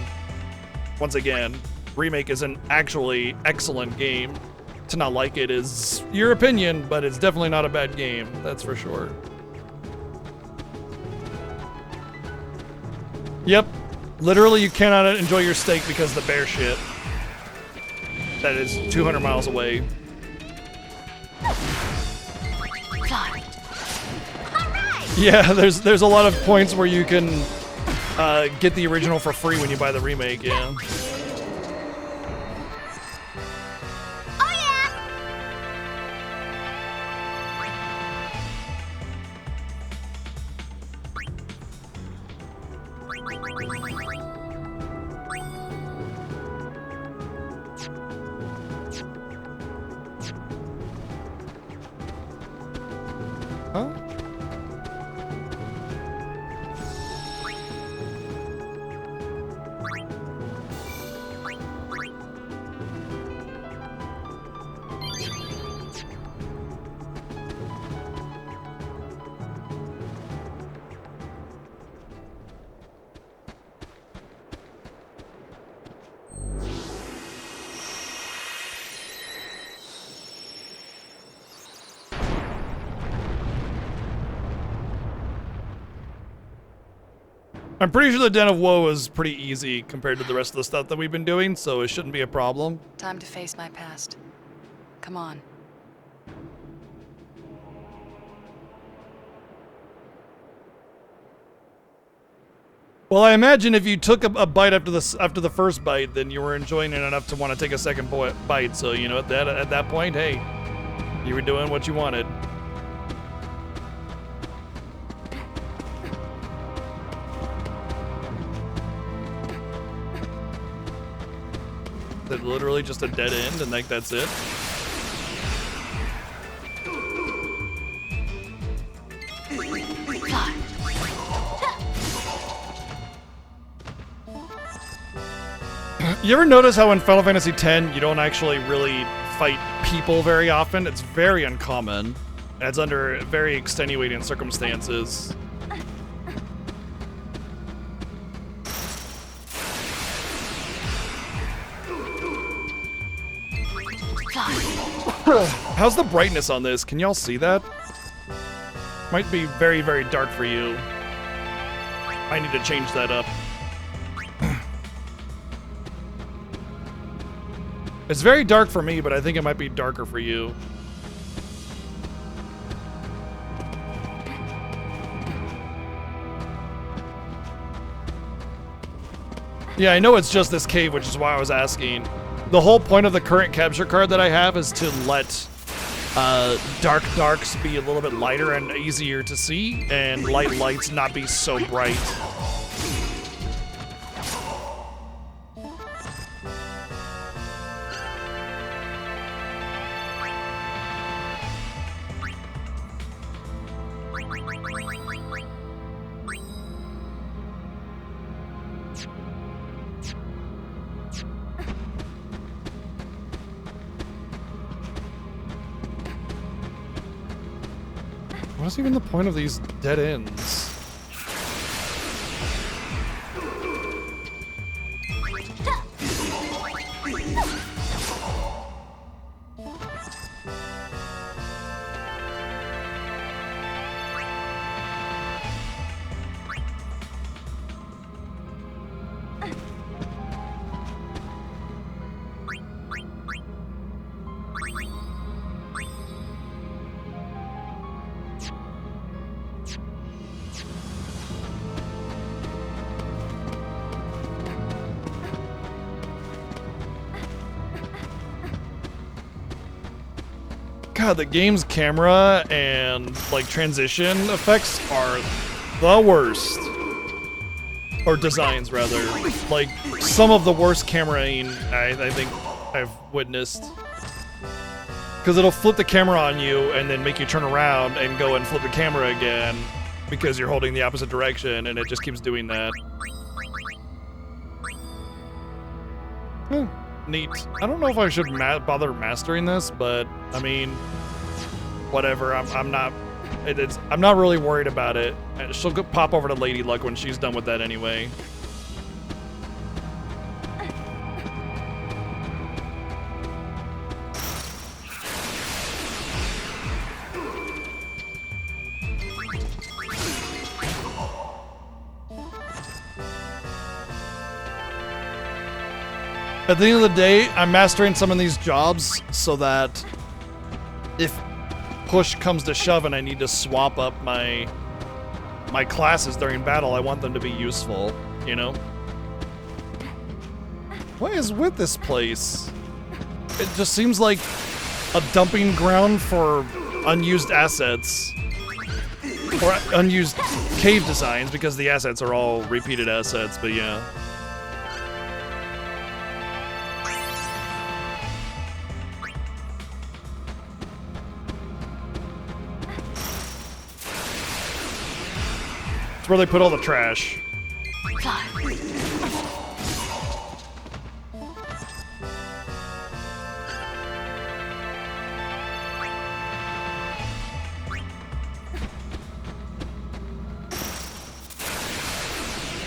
once again, Remake is an actually excellent game. To not like it is your opinion, but it's definitely not a bad game. That's for sure. Yep. Literally, you cannot enjoy your steak because the bear shit. That is 200 miles away. Yeah, there's a lot of points where you can get the original for free when you buy the remake, yeah. Huh? I'm pretty sure the Den of Woe is pretty easy compared to the rest of the stuff that we've been doing, so it shouldn't be a problem. Time to face my past. Come on. Well, I imagine if you took a bite after the first bite, then you were enjoying it enough to want to take a second bite. So, you know, at that point, hey, you were doing what you wanted. That literally just a dead end, and like that's it. You ever notice how in Final Fantasy X you don't actually really fight people very often? It's very uncommon. It's under very extenuating circumstances. How's the brightness on this? Can y'all see that? Might be very, very dark for you. I need to change that up. It's very dark for me, but I think it might be darker for you. Yeah, I know it's just this cave, which is why I was asking. The whole point of the current capture card that I have is to let darks be a little bit lighter and easier to see, and lights not be so bright. What's even the point of these dead ends? God, the game's camera and like transition effects are the worst. Or designs, rather. Like, some of the worst cameraing I think I've witnessed. Because it'll flip the camera on you and then make you turn around and go and flip the camera again because you're holding the opposite direction, and it just keeps doing that. Neat. I don't know if I should bother mastering this, but I mean, whatever. I'm not really worried about it. She'll pop over to Lady Luck when she's done with that anyway. At the end of the day, I'm mastering some of these jobs so that if push comes to shove and I need to swap up my classes during battle, I want them to be useful, you know? What is with this place? It just seems like a dumping ground for unused assets. Or unused cave designs, because the assets are all repeated assets, but yeah. It's where they put all the trash.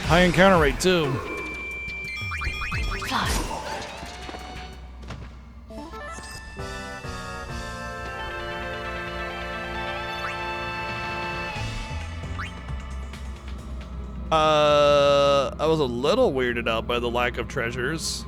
High encounter rate too. I was a little weirded out by the lack of treasures.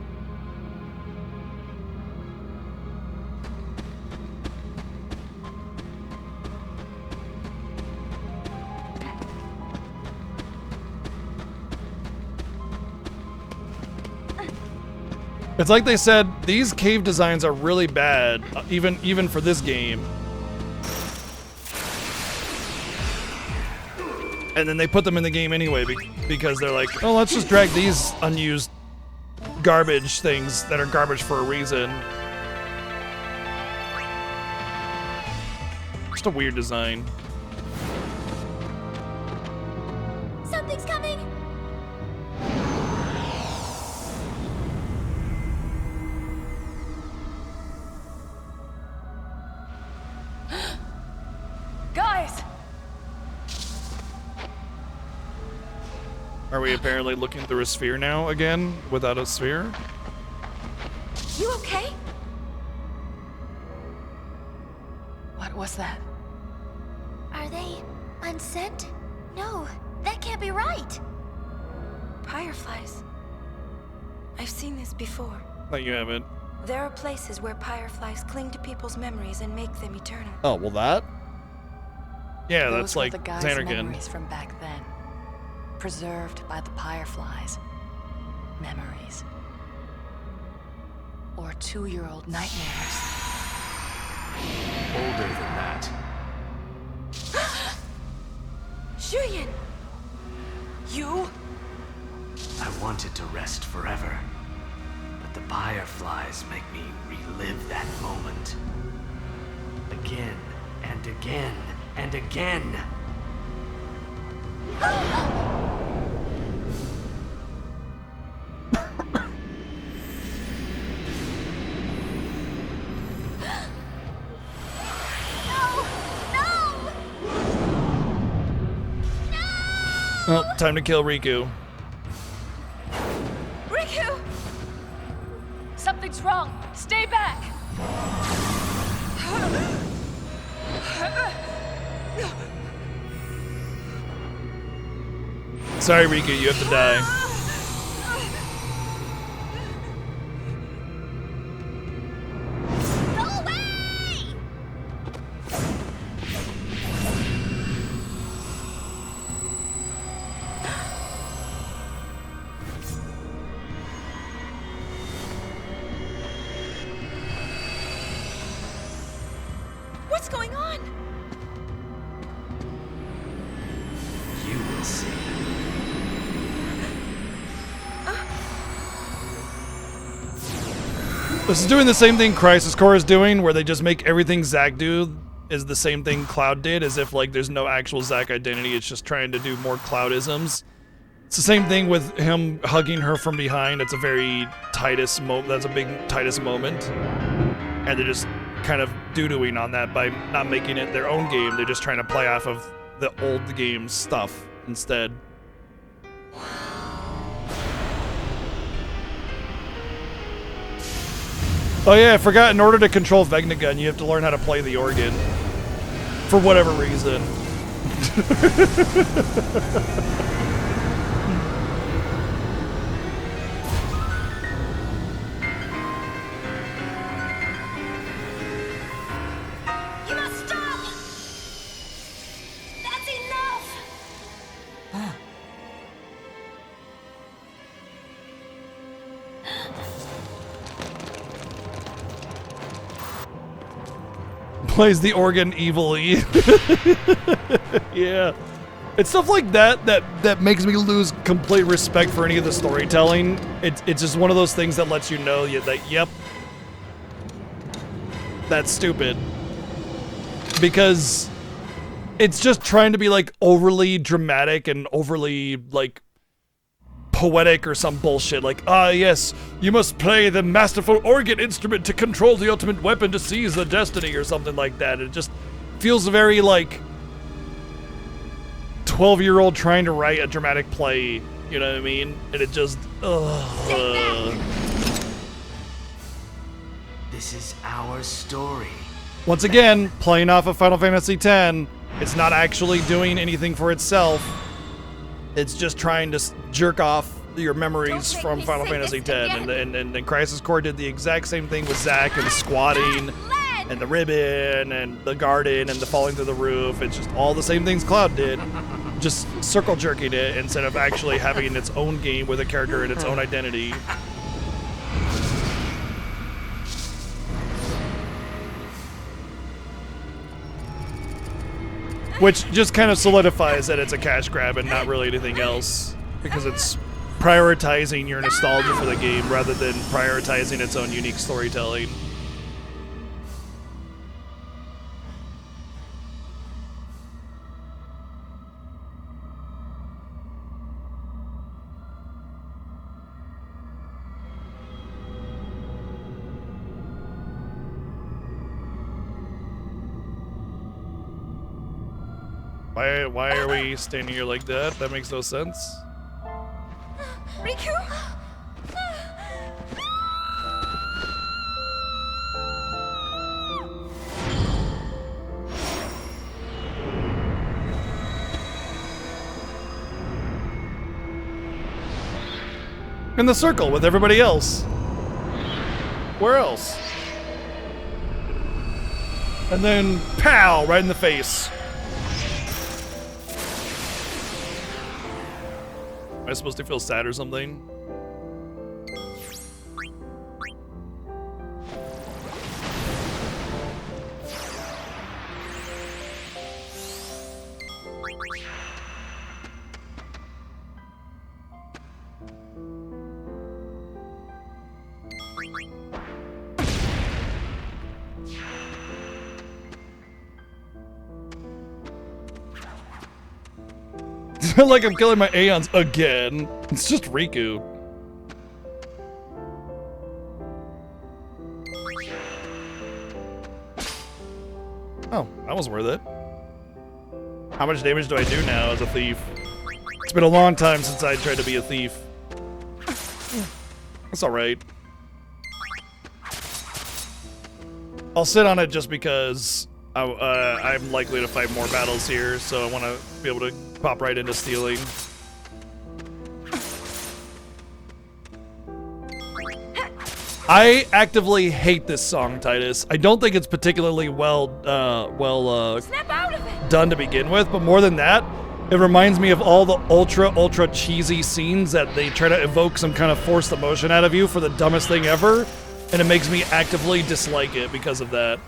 It's like they said, these cave designs are really bad, even for this game. And then they put them in the game anyway because they're like, oh, let's just drag these unused garbage things that are garbage for a reason. Just a weird design. Something's coming! Guys! Are we apparently looking through a sphere now again, without a sphere? You okay? What was that? Are they unsent? No, that can't be right. Fireflies. I've seen this before. No, you haven't. There are places where fireflies cling to people's memories and make them eternal. Oh, well that? Yeah, Those that's were like the guy's Xanarkin. memories from back then. Preserved by the fireflies. Memories. Or 2-year-old nightmares. Older than that. Julian! You? I wanted to rest forever, but the fireflies make me relive that moment. Again and again and again. Well, time to kill Riku. Riku! Something's wrong. Stay back! Sorry, Riku, you have to die. Go away! What's going on? You will see. This is doing the same thing Crisis Core is doing, where they just make everything Zack do is the same thing Cloud did, as if like there's no actual Zack identity. It's just trying to do more Cloudisms. It's the same thing with him hugging her from behind. It's a very Titus moment. That's a big Titus moment, and they're just kind of doo-dooing on that by not making it their own game. They're just trying to play off of the old game stuff instead. Oh yeah, I forgot, in order to control Vegnagun, you have to learn how to play the organ. For whatever reason. You must stop! That's enough! Plays the organ evilly. Yeah. It's stuff like that makes me lose complete respect for any of the storytelling. It's just one of those things that lets you know that, yep, that's stupid. Because it's just trying to be like overly dramatic and overly like poetic or some bullshit, like, yes, you must play the masterful organ instrument to control the ultimate weapon to seize the destiny, or something like that. It just feels very like 12-year-old trying to write a dramatic play, you know what I mean? And it just, This is our story. Once again, playing off of Final Fantasy X, it's not actually doing anything for itself. It's just trying to jerk off your memories from Final Fantasy X. And Crisis Core did the exact same thing with Zack and squatting and the ribbon and the garden and the falling through the roof. It's just all the same things Cloud did, just circle jerking it instead of actually having its own game with a character and its own identity. Which just kind of solidifies that it's a cash grab and not really anything else, because it's prioritizing your nostalgia for the game rather than prioritizing its own unique storytelling. Why are we standing here like that? That makes no sense. Riku? In the circle with everybody else. Where else? And then, pow, right in the face. Am I supposed to feel sad or something? It's not like I'm killing my Aeons again. It's just Riku. Oh, that was worth it. How much damage do I do now as a thief? It's been a long time since I tried to be a thief. That's alright. I'll sit on it just because I'm likely to fight more battles here, so I want to be able to pop right into stealing. I actively hate this song, Titus. I don't think it's particularly well done to begin with, but more than that, it reminds me of all the ultra cheesy scenes that they try to evoke some kind of forced emotion out of you for the dumbest thing ever, and it makes me actively dislike it because of that.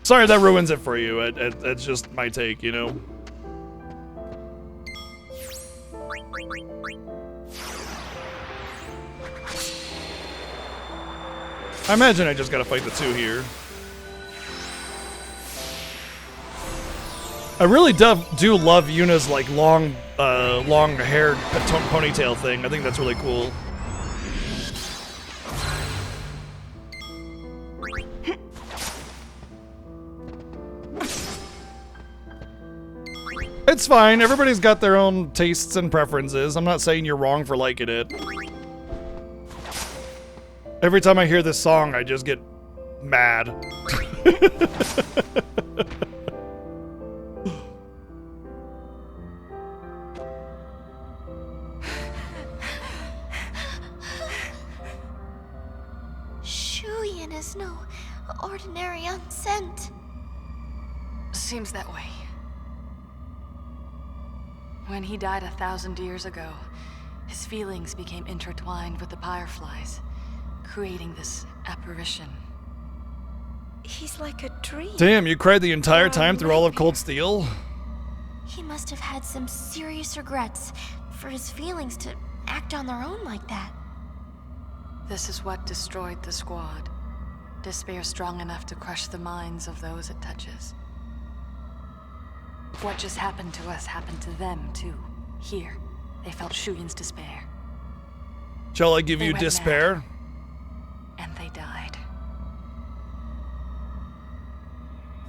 Sorry, that ruins it for you. It's just my take, you know? I imagine I just gotta fight the two here. I really do love Yuna's, like, long-haired ponytail thing. I think that's really cool. It's fine. Everybody's got their own tastes and preferences. I'm not saying you're wrong for liking it. Every time I hear this song, I just get mad. Shuyin is no ordinary unsent. Seems that way. When he died 1,000 years ago, his feelings became intertwined with the fireflies, creating this apparition. He's like a dream. Damn, you cried the entire time through all of Cold Steel? He must have had some serious regrets for his feelings to act on their own like that. This is what destroyed the squad. Despair strong enough to crush the minds of those it touches. What just happened to us happened to them, too. Here, they felt Shuyin's despair. Shall I give you despair? Mad, and they died.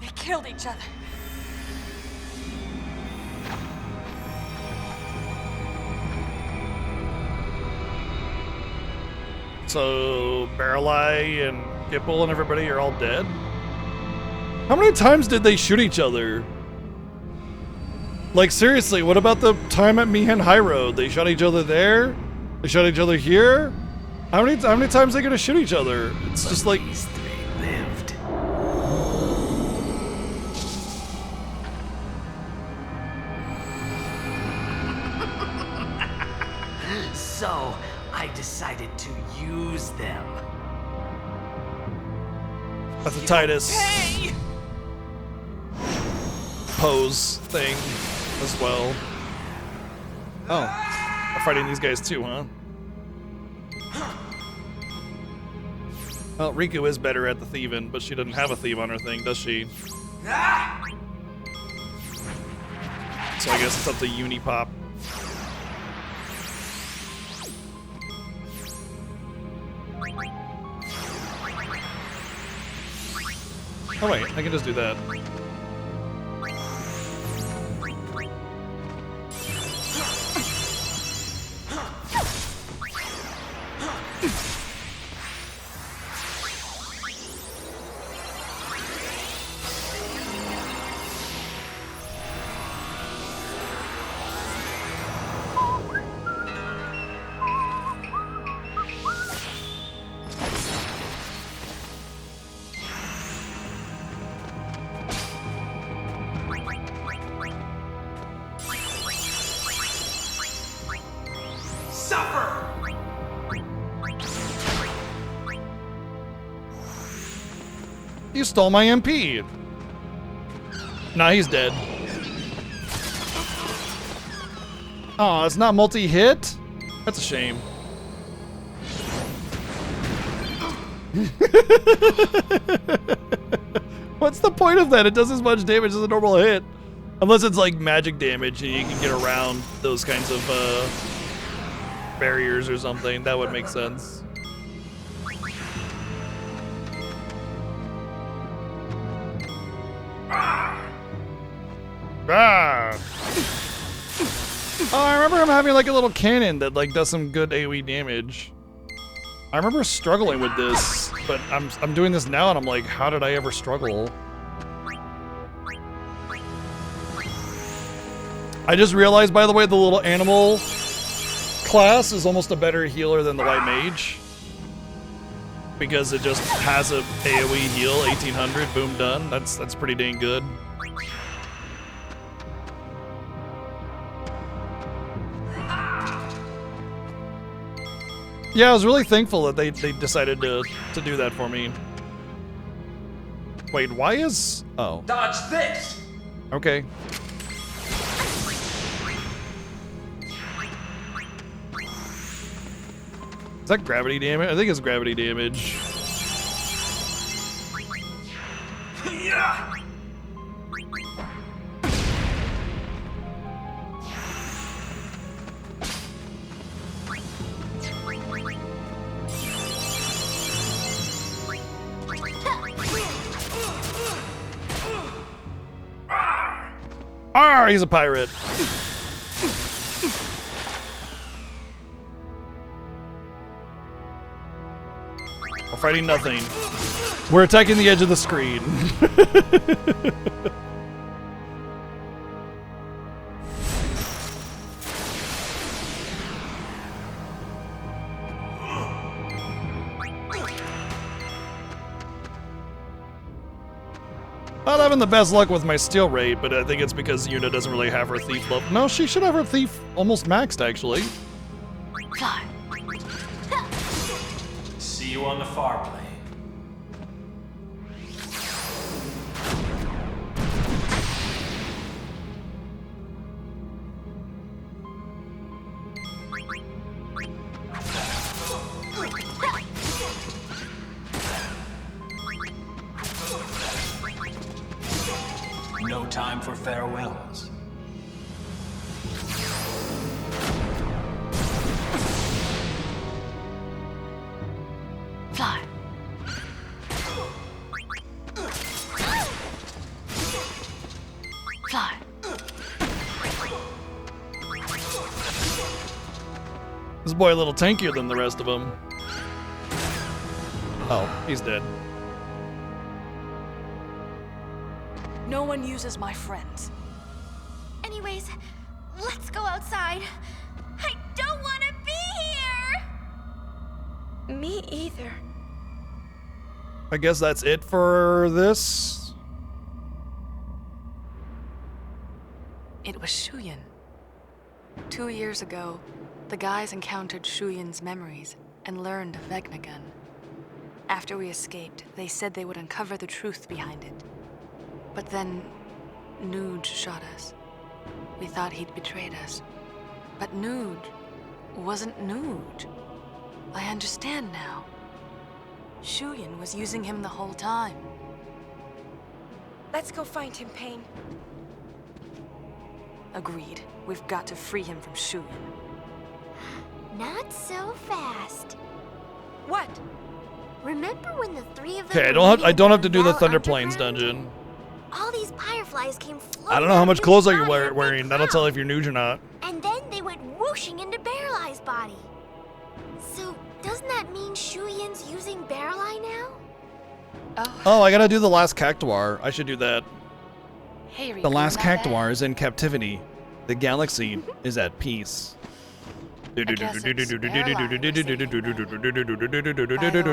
They killed each other. So, Barreleye and Gipple and everybody are all dead? How many times did they shoot each other? Like, seriously, what about the time at Mihan High Road? They shot each other there? They shot each other here? How many times are they gonna shoot each other? It's just like... These three lived. So, I decided to use them. That's a Titus pose thing as well. Oh, I'm fighting these guys too, huh? Well, Riku is better at the thieving, but she doesn't have a thief on her thing, does she? So I guess it's up to Unipop. Oh wait, I can just do that. You stole my MP. Nah, he's dead. Oh, it's not multi-hit? That's a shame. What's the point of that? It does as much damage as a normal hit. Unless it's like magic damage and you can get around those kinds of barriers or something. That would make sense. Ah! Oh, I remember him having like a little cannon that like does some good AoE damage. I remember struggling with this, but I'm doing this now and I'm like, how did I ever struggle? I just realized, by the way, the little animal class is almost a better healer than the white mage. Because it just has a AoE heal, 1800, boom, done. That's pretty dang good. Yeah, I was really thankful that they decided to do that for me. Wait, why is... Oh. Dodge this! Okay. Is that gravity damage? I think it's gravity damage. Yeah. Ah, he's a pirate. We're fighting nothing. We're attacking the edge of the screen. Not having the best luck with my steal rate, but I think it's because Yuna doesn't really have her thief level. No, she should have her thief almost maxed, actually. See you on the far plane. No time for farewells. Fly. Fly. This boy a little tankier than the rest of them. Oh, he's dead. No one uses my friends. Anyways, let's go outside. I don't want to be here! Me either. I guess that's it for this. It was Shuyan. 2 years ago, the guys encountered Shuyan's memories and learned of Vegnagun. After we escaped, they said they would uncover the truth behind it. But then, Nuge shot us. We thought he'd betrayed us. But Nuge wasn't Nuge. I understand now. Shuyan was using him the whole time. Let's go find him, Pain. Agreed. We've got to free him from Shuyan. Not so fast. What? Remember when the three of them Okay, were I don't have to meeting do the at Thunder Val Plains Underground? dungeon. All these fireflies came floating I don't know how out much of clothes his are you body in a big wearing. That'll cloud. tell if you're nude or not. And then they went whooshing into Barrelye's body. So, doesn't that mean Shuyan's using Barrelye now? Oh, I gotta do the last Cactuar. I should do that. Hey, The last Cactuar is in captivity. The galaxy is at peace. By the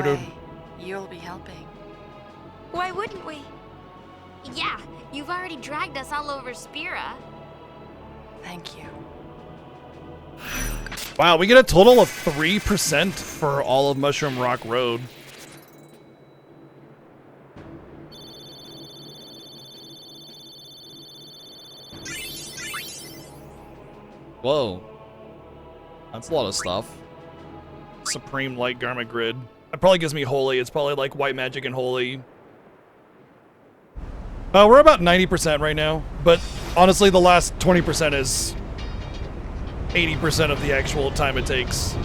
way, you'll be helping. Why wouldn't we? Yeah, you've already dragged us all over Spira. Thank you. Wow, we get a total of 3% for all of Mushroom Rock Road. Whoa. That's a lot of stuff. Supreme Light Garment Grid. It probably gives me holy. It's probably like white magic and holy. We're about 90% right now, but honestly, the last 20% is 80% of the actual time it takes.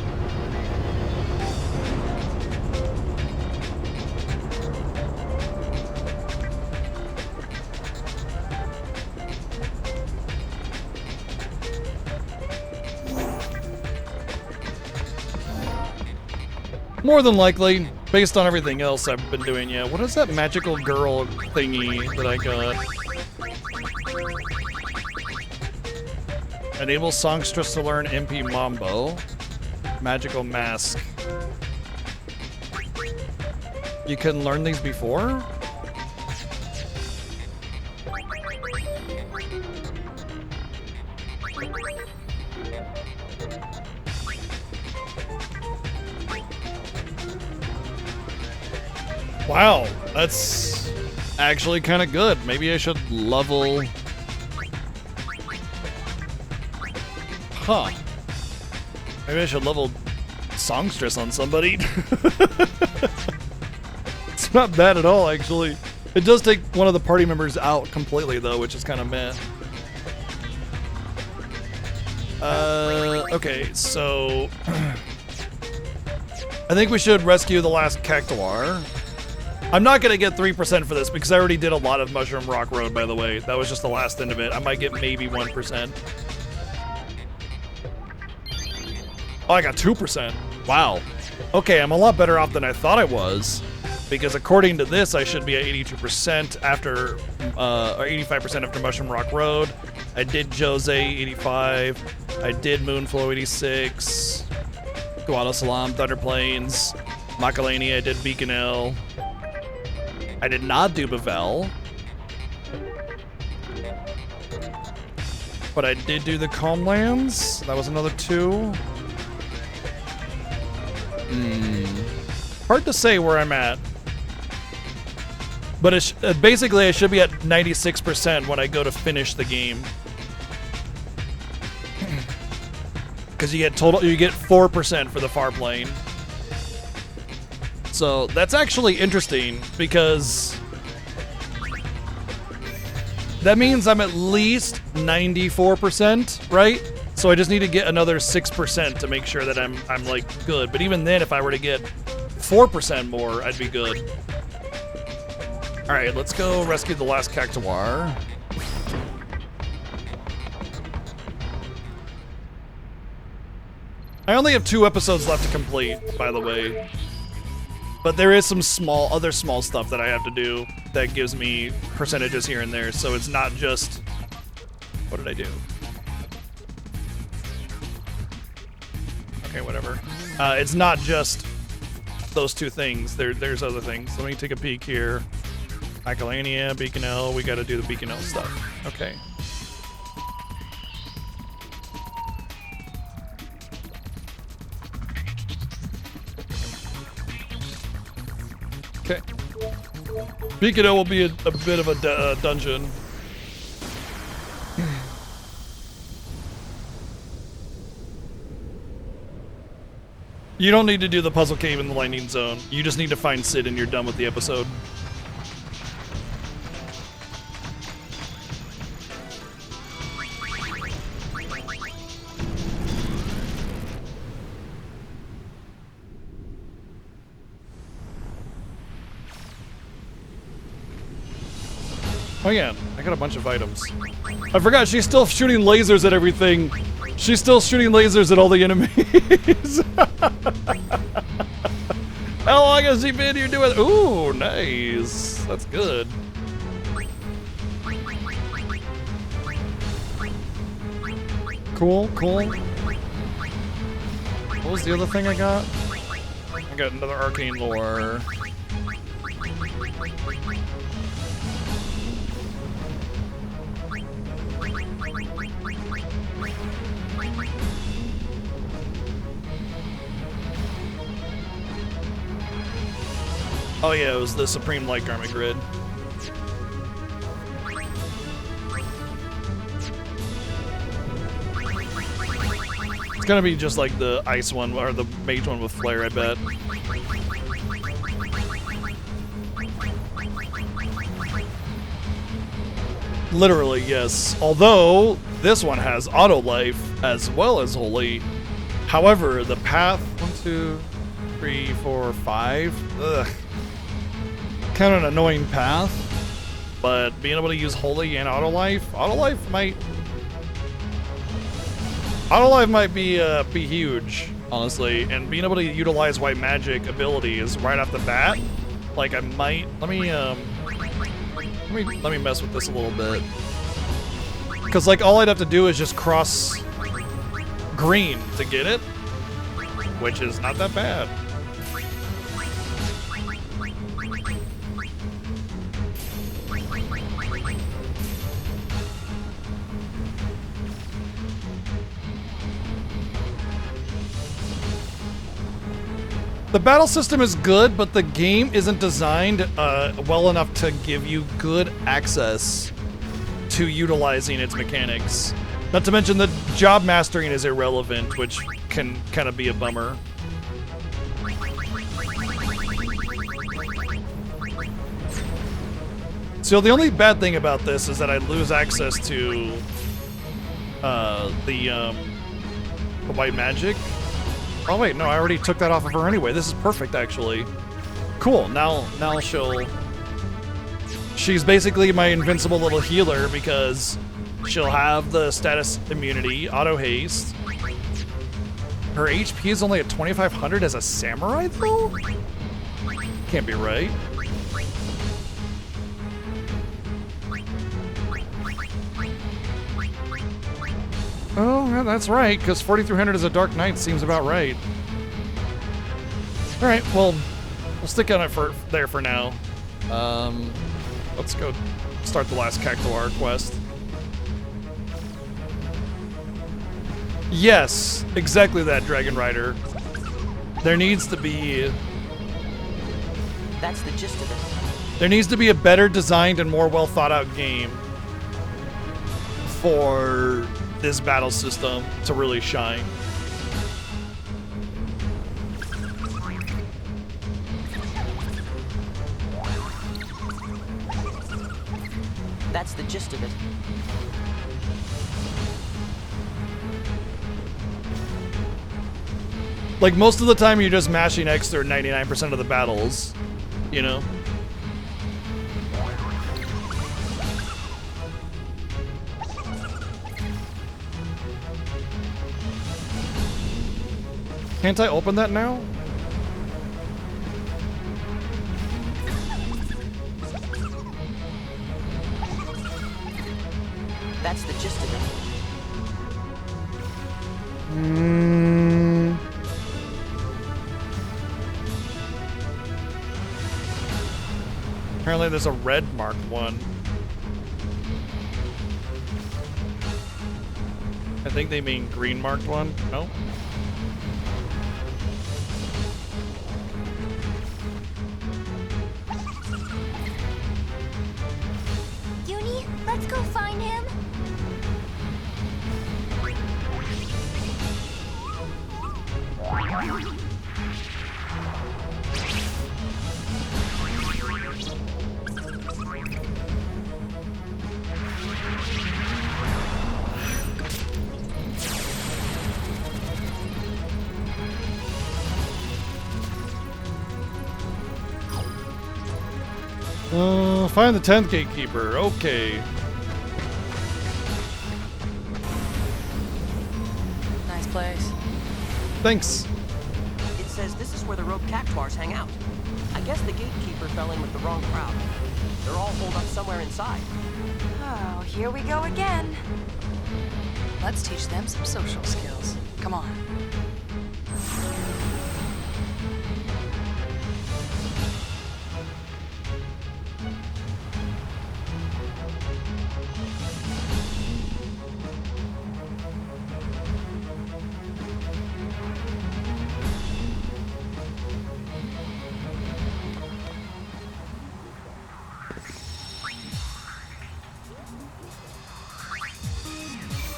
More than likely, based on everything else I've been doing, yeah. What is that magical girl thingy that I got? Enable songstress to learn MP Mambo. Magical mask. You couldn't learn these before? Wow, that's actually kind of good. Maybe I should level... Huh. Maybe I should level songstress on somebody. It's not bad at all, actually. It does take one of the party members out completely, though, which is kind of meh. Okay, so... I think we should rescue the last cactuar. I'm not gonna get 3% for this because I already did a lot of Mushroom Rock Road, by the way. That was just the last end of it. I might get maybe 1%. Oh, I got 2%. Wow. Okay, I'm a lot better off than I thought I was. Because according to this, I should be at 82% after, or 85% after Mushroom Rock Road. I did Jose 85. I did Moonflow 86. Guadasalam, Thunder Plains. Makalani, I did Beacon Hill. I did not do Bavel. But I did do the Calmlands. That was another 2. Hard to say where I'm at. But basically I should be at 96% when I go to finish the game. Because you get 4% for the far plane. So that's actually interesting because that means I'm at least 94%, right? So I just need to get another 6% to make sure that I'm like good. But even then, if I were to get 4% more, I'd be good. All right, let's go rescue the last cactuar. I only have 2 episodes left to complete, by the way. But there is some other small stuff that I have to do that gives me percentages here and there, so it's not just... What did I do? Okay, whatever. It's not just those 2 things. There's other things. Let me take a peek here. Macalania, Beacon Hill. We gotta do the Beacon Hill stuff. Okay. Okay. Beacon Hill will be a bit of a dungeon. You don't need to do the puzzle cave in the lightning zone. You just need to find Sid and you're done with the episode. Oh yeah, I got a bunch of items. I forgot, she's still shooting lasers at everything. She's still shooting lasers at all the enemies. How long has she been here doing? Ooh, nice. That's good. Cool, cool. What was the other thing I got? I got another arcane lore. Oh yeah, it was the Supreme Light Garment Grid. It's gonna be just like the ice one, or the mage one with flare, I bet. Literally, yes. Although this one has auto life as well as holy. However, the path 1, 2, 3, 4, 5. Ugh. Kind of an annoying path. But being able to use holy and auto life might be huge, honestly. And being able to utilize white magic abilities right off the bat, like I might let me mess with this a little bit. Cause like all I'd have to do is just cross green to get it, which is not that bad. The battle system is good, but the game isn't designed well enough to give you good access to utilizing its mechanics. Not to mention the job mastering is irrelevant, which can kind of be a bummer. So the only bad thing about this is that I lose access to the white magic. Oh wait, no, I already took that off of her anyway. This is perfect, actually. Cool, now she's basically my invincible little healer because she'll have the status immunity, auto haste. Her HP is only at 2,500 as a samurai, though? Can't be right. Oh, yeah, that's right, because 4,300 as a Dark Knight seems about right. Alright, well, we'll stick on it there for now. Let's go start the last Cactuar quest. Yes, exactly that, Dragon Rider. There needs to be... That's the gist of it. There needs to be a better designed and more well thought out game for this battle system to really shine. That's the gist of it. Like, most of the time you're just mashing X through 99% of the battles, you know? Can't I open that now? That's the gist of it. Apparently there's a red marked one. I think they mean green marked one. No? Uni, let's go find him. Find the 10th gatekeeper. Okay. Nice place. Thanks. It says this is where the rogue Cactuars hang out. I guess the gatekeeper fell in with the wrong crowd. They're all holed up somewhere inside. Oh, here we go again. Let's teach them some social skills. Come on.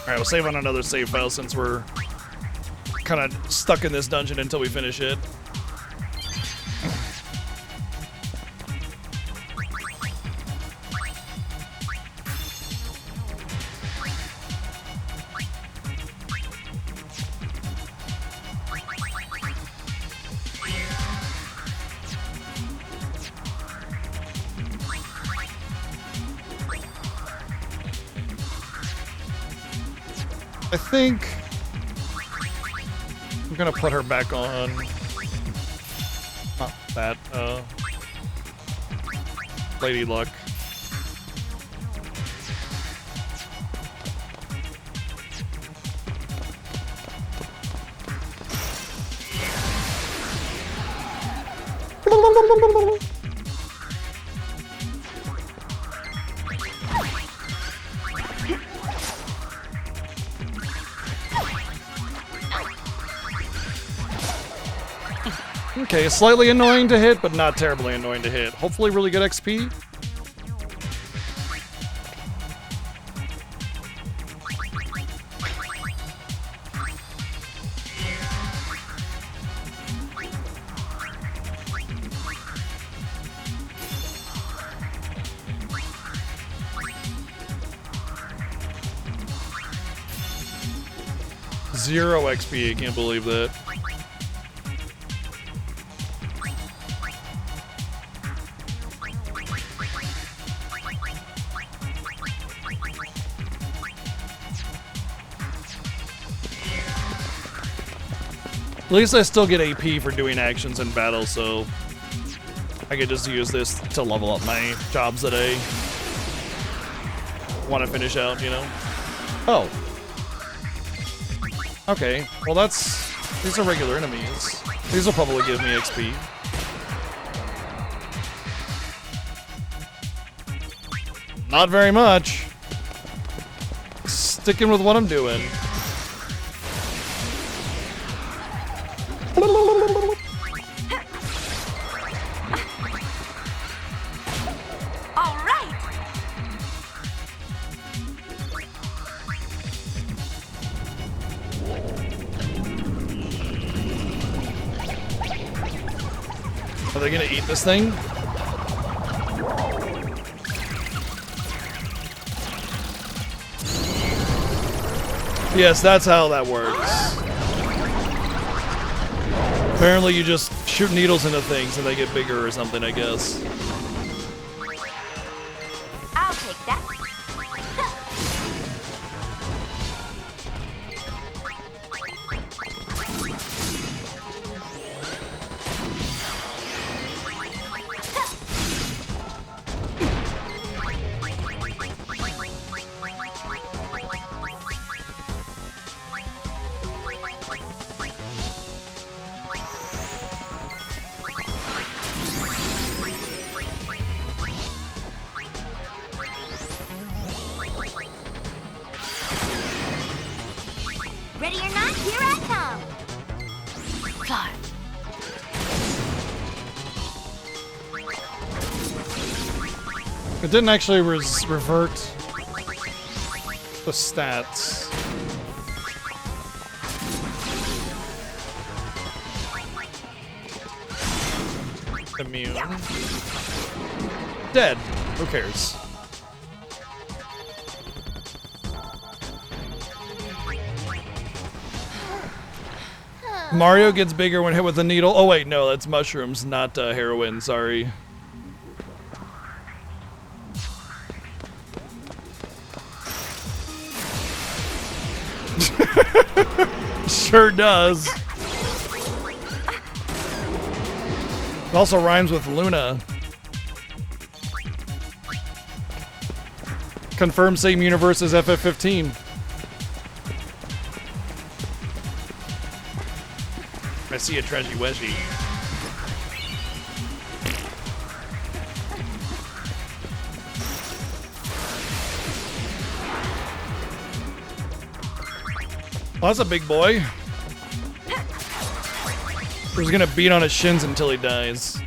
Alright, we'll save on another save file since we're kind of stuck in this dungeon until we finish it. I think I'm gonna put her back on. Not that, Lady Luck. Okay, slightly annoying to hit, but not terribly annoying to hit. Hopefully really good XP. Zero XP, I can't believe that. At least I still get AP for doing actions in battle, so I could just use this to level up my jobs that I want to finish out, you know? Oh. Okay, well these are regular enemies. These will probably give me XP. Not very much. Sticking with what I'm doing. Are they gonna eat this thing? Yes, that's how that works. Apparently you just shoot needles into things and they get bigger or something, I guess. I'll take that. Ready or not, here I come. Fly. It didn't actually revert the stats. Immune. Dead. Who cares? Mario gets bigger when hit with a needle. Oh wait, no, that's mushrooms, not heroin, sorry. Sure does. It also rhymes with Luna. Confirmed same universe as FF15. I see a Treasure Wedgie. Well, that's a big boy. He's gonna beat on his shins until he dies.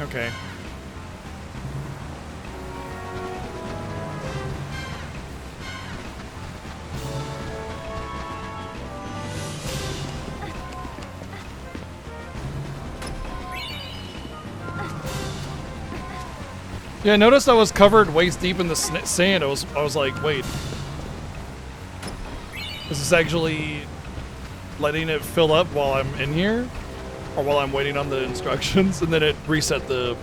Okay. Yeah, I noticed I was covered waist deep in the sand. I was like, wait. Is this actually letting it fill up while I'm in here? Or while I'm waiting on the instructions? And then it reset the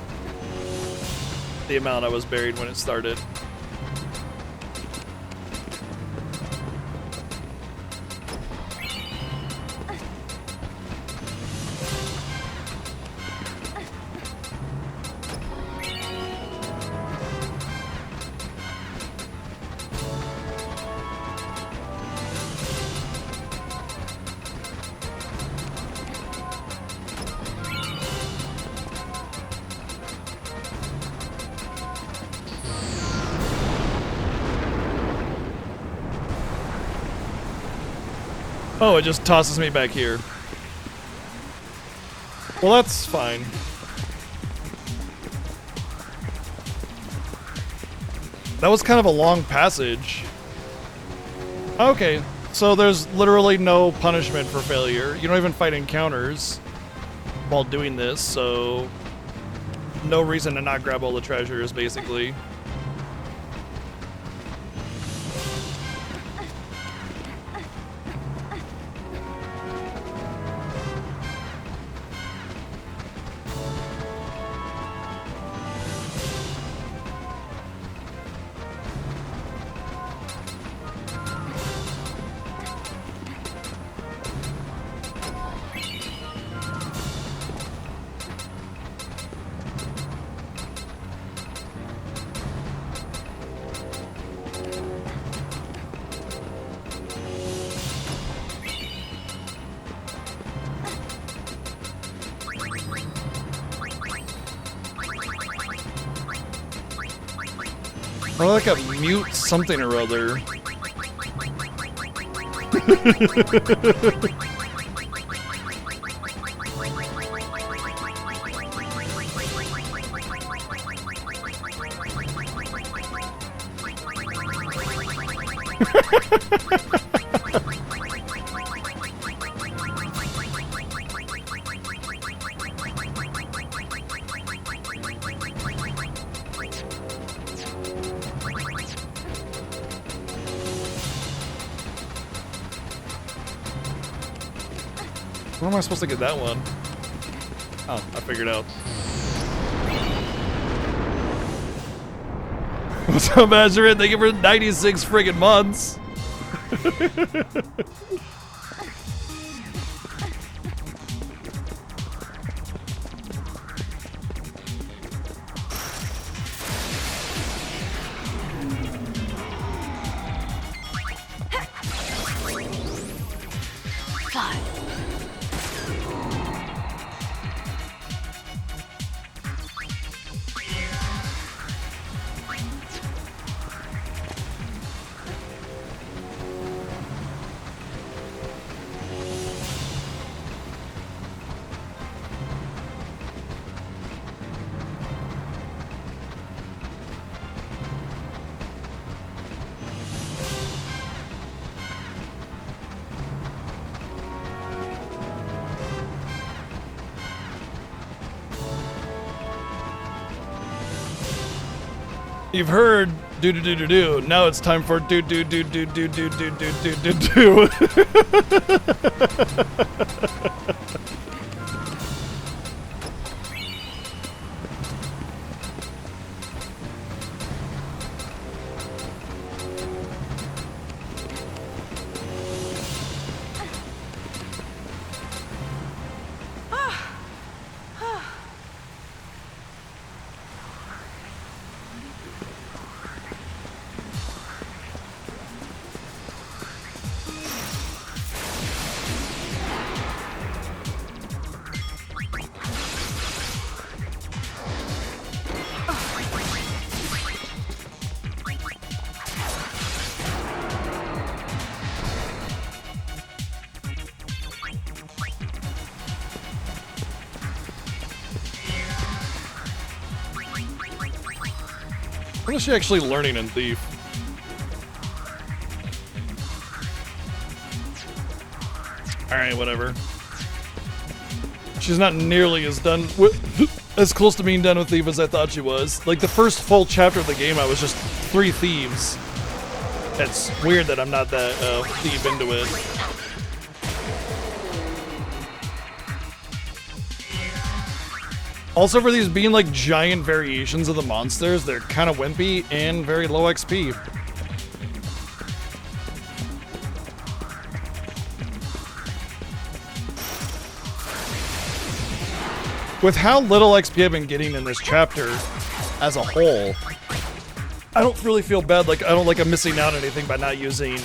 amount I was buried when it started. Oh, it just tosses me back here. Well, that's fine. That was kind of a long passage. Okay, so there's literally no punishment for failure. You don't even fight encounters while doing this, so no reason to not grab all the treasures, basically. Oh, like a mute something or other. Where am I supposed to get that one? Oh, I figured out. What's up, Azure? Thank you for 96 friggin' months. You've heard do do do do do. Now it's time for do do do do do do do do do do do. What is she actually learning in Thief? Alright, whatever. She's not nearly as done with, as close to being done with Thief as I thought she was. Like, the first full chapter of the game, I was just 3 thieves. It's weird that I'm not that deep into it. Also, for these being like giant variations of the monsters, they're kind of wimpy and very low XP. With how little XP I've been getting in this chapter as a whole, I don't really feel bad. Like, I don't like I'm missing out on anything by not using,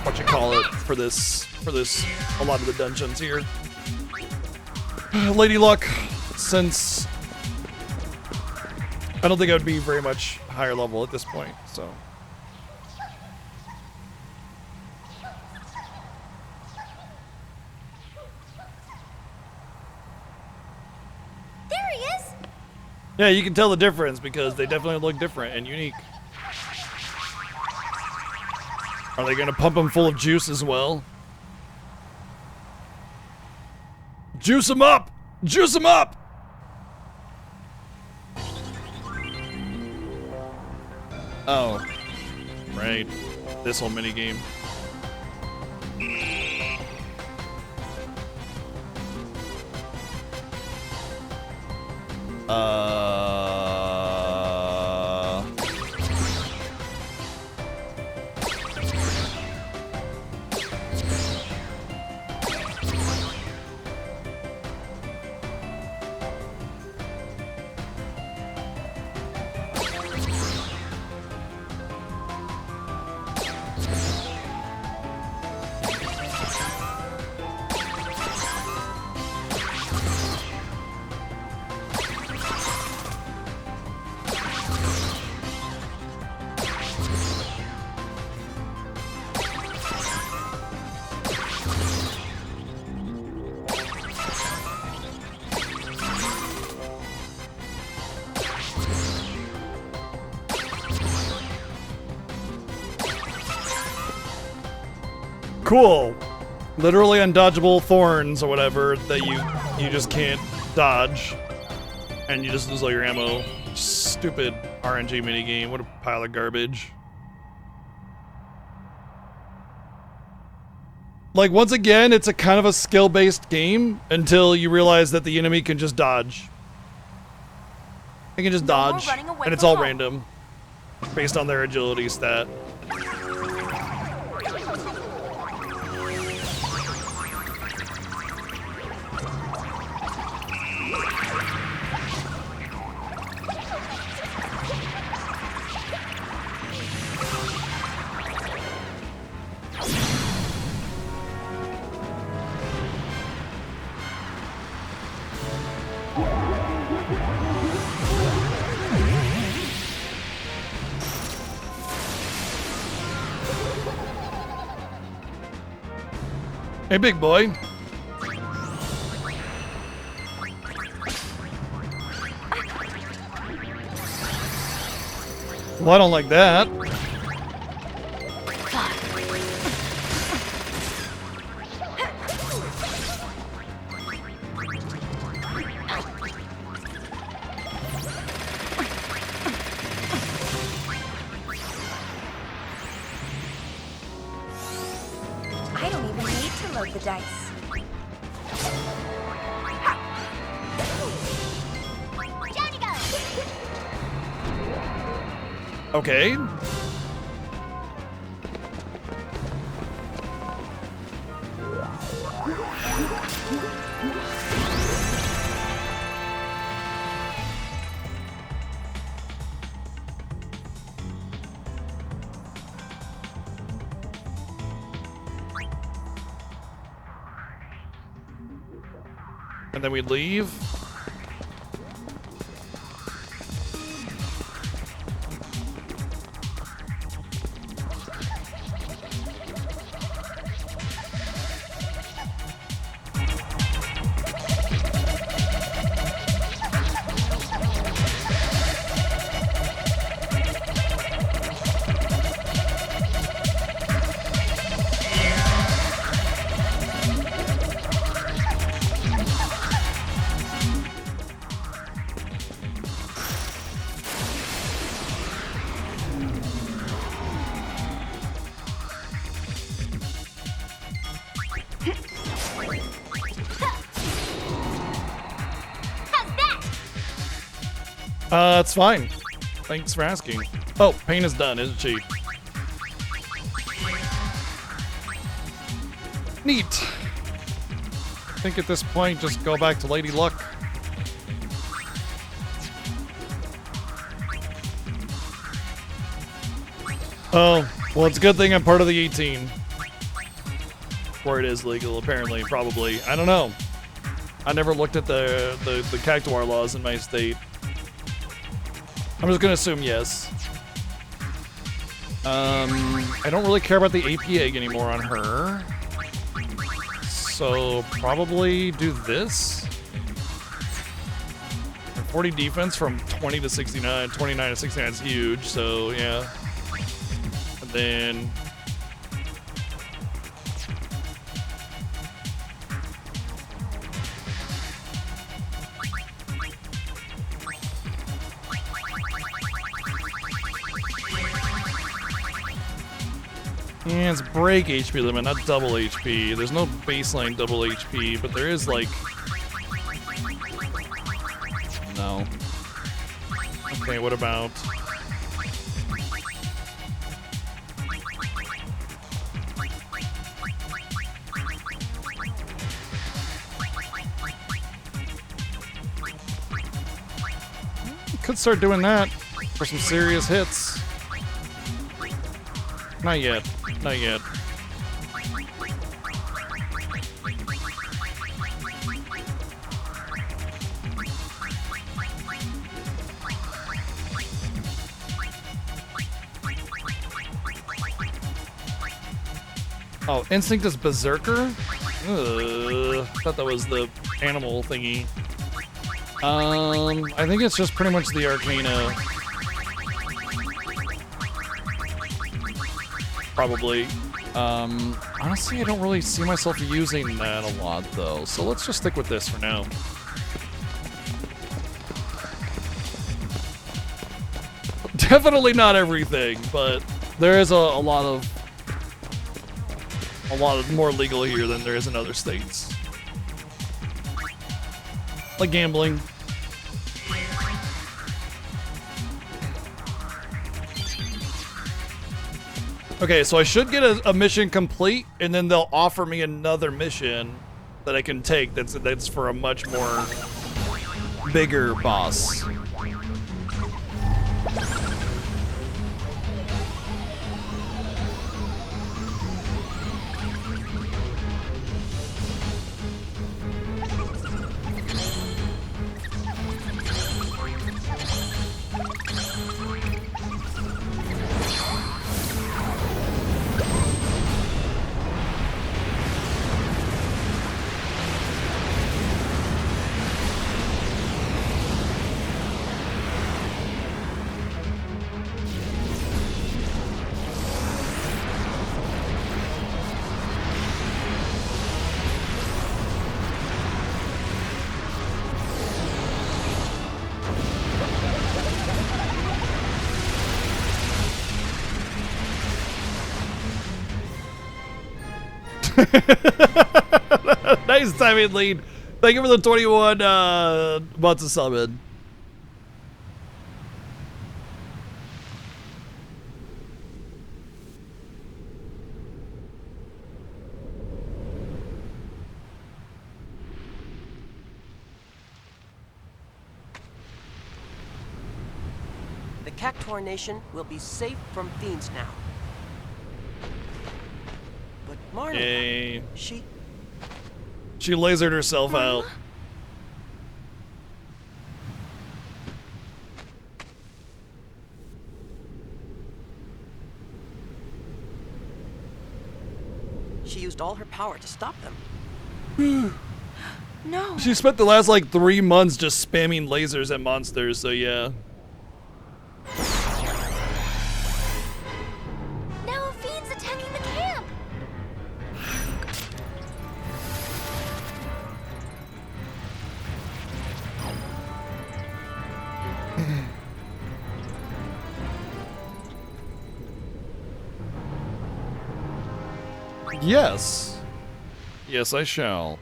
what you call it, for this, a lot of the dungeons here. Lady Luck, since I don't think I would be very much higher level at this point, so. There he is! Yeah, you can tell the difference because they definitely look different and unique. Are they gonna pump him full of juice as well? Juice him up! Juice him up! Oh. Right. This whole minigame. Cool. Literally undodgeable thorns or whatever that you just can't dodge. And you just lose all your ammo. Stupid RNG minigame. What a pile of garbage. Like, once again, it's a kind of a skill-based game until you realize that the enemy can just dodge. They can just dodge, and it's all random based on their agility stat. Hey, big boy. Well, I don't like that. I don't even need to load the dice. Down you go! Okay. And then we leave. It's fine. Thanks for asking. Oh, Pain is done, isn't she? Neat. I think at this point, just go back to Lady Luck. Oh, well, it's a good thing I'm part of the 18. Where it is legal, apparently, probably. I don't know. I never looked at the Cactuar laws in my state. I'm just gonna assume yes. I don't really care about the AP egg anymore on her. So probably do this. 40 defense from 20 to 69. 29 to 69 is huge, so yeah. And then yeah, it's break HP limit, not double HP. There's no baseline double HP, but there is like... No. Okay, what about... Could start doing that for some serious hits. Not yet. Not yet. Oh, Instinct is Berserker? Thought that was the animal thingy. I think it's just pretty much the Arcana. Probably. Honestly, I don't really see myself using that a lot, though. So let's just stick with this for now. Definitely not everything, but there is a lot of more legal here than there is in other states. Like gambling. Okay, so I should get a mission complete, and then they'll offer me another mission that I can take that's for a much more bigger boss. Nice timing, lead. Thank you for the 21 months of summon. The Cactuar Nation will be safe from fiends now. But Marla, Yay. she lasered herself out. She used all her power to stop them. No. She spent the last like 3 months just spamming lasers at monsters, so yeah. Now a fiend's attacking the camp. Yes. Yes, I shall.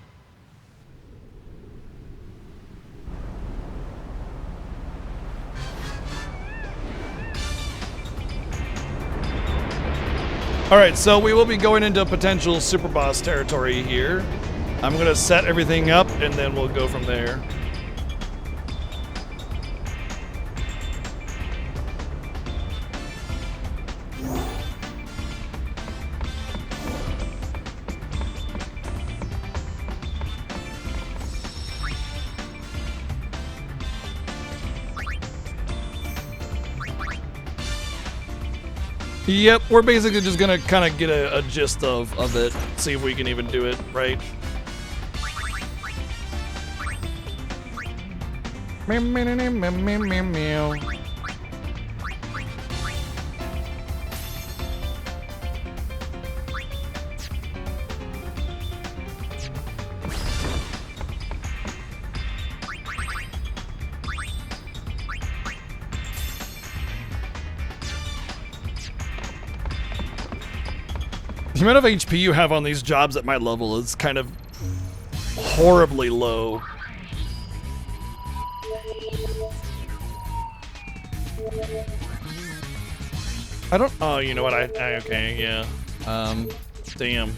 All right, so we will be going into potential super boss territory here. I'm gonna set everything up and then we'll go from there. Yep, we're basically just gonna kind of get a gist of it, see if we can even do it, right? Meow, meow, meow, meow, meow, meow. The amount of HP you have on these jobs at my level is kind of horribly low. I don't. Oh, you know what? I okay, yeah. Damn.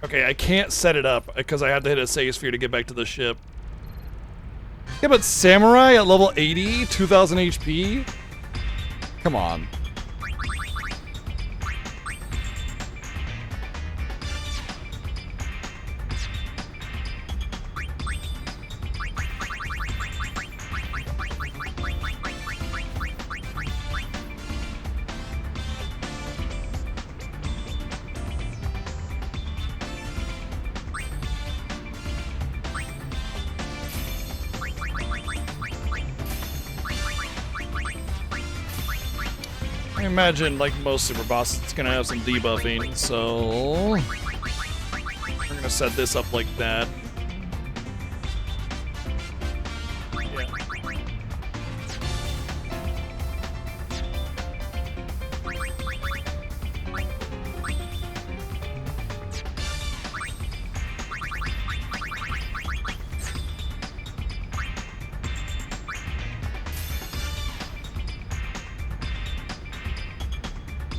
Okay, I can't set it up because I had to hit a save sphere to get back to the ship. Yeah, but Samurai at level 80, 2000 HP? Come on. I imagine, like most super bosses, it's gonna have some debuffing, so we're gonna set this up like that. Yeah.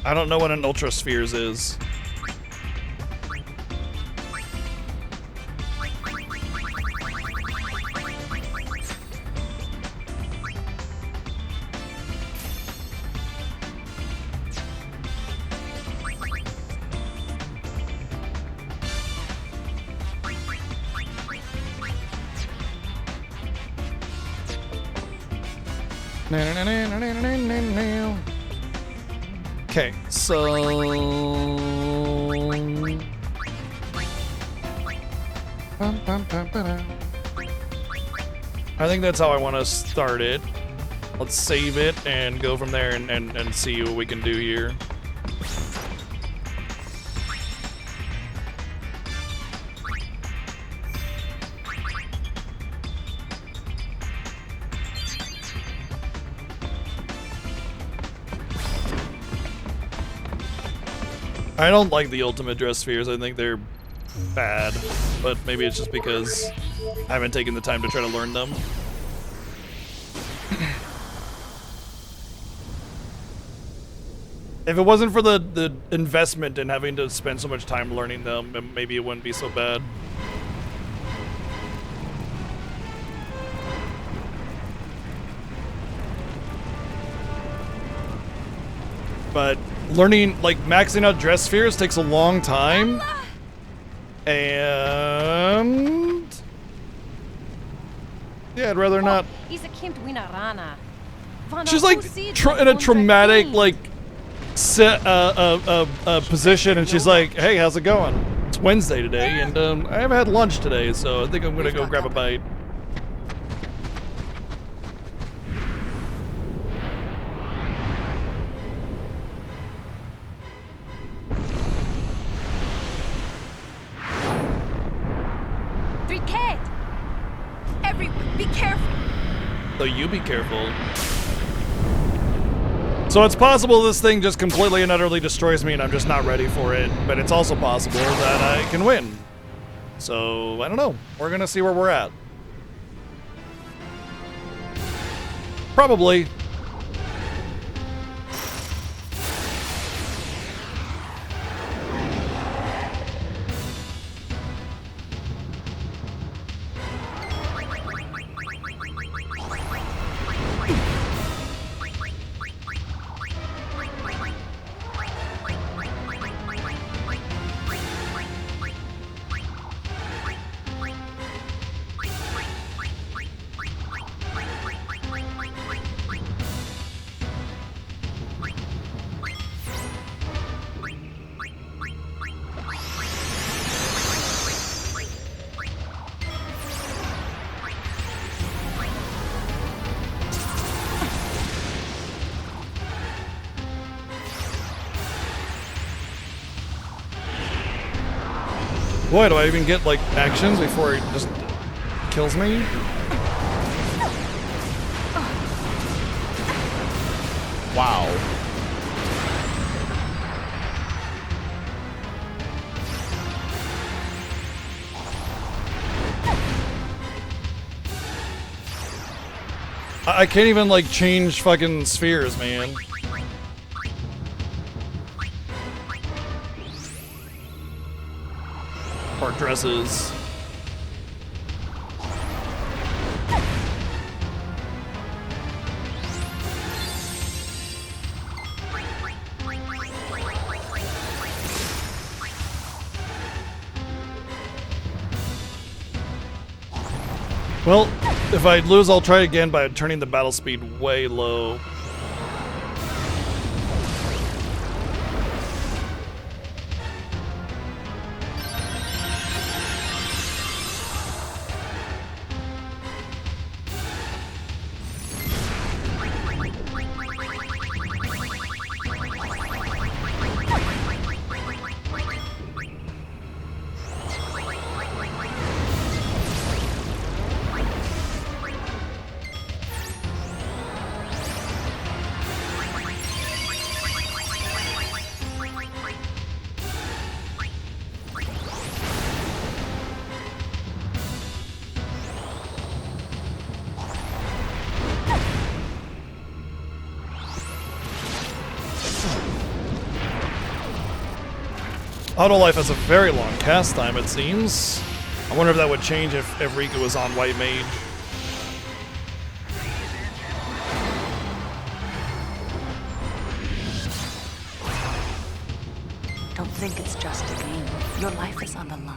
I don't know what an Ultra Spheres is. Okay, so I think that's how I want to start it. Let's save it and go from there and see what we can do here. I don't like the ultimate dress spheres. I think they're bad, but maybe it's just because I haven't taken the time to try to learn them. If it wasn't for the investment in having to spend so much time learning them, maybe it wouldn't be so bad. But learning, like, maxing out dress spheres takes a long time. And yeah, I'd rather not. She's like in a traumatic, like, position, and she's like, "Hey, how's it going? It's Wednesday today, and I haven't had lunch today, so I think I'm gonna go grab a bite." Everyone, be careful. So you be careful. So it's possible this thing just completely and utterly destroys me and I'm just not ready for it, but it's also possible that I can win. So, I don't know. We're gonna see where we're at. Probably. Boy, do I even get, like, actions before it just kills me? Wow. I can't even, like, change fucking spheres, man. Or dresses. Well, if I lose, I'll try again by turning the battle speed way low. Autolife has a very long cast time, it seems. I wonder if that would change if Rika was on White Mage. Don't think it's just a game. Your life is on the line.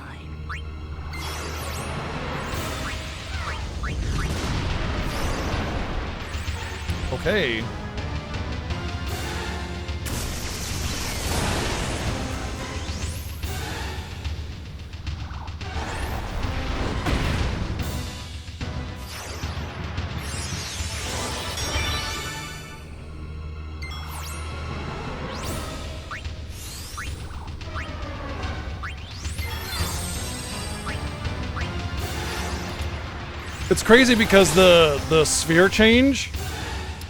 Okay. It's crazy because the sphere change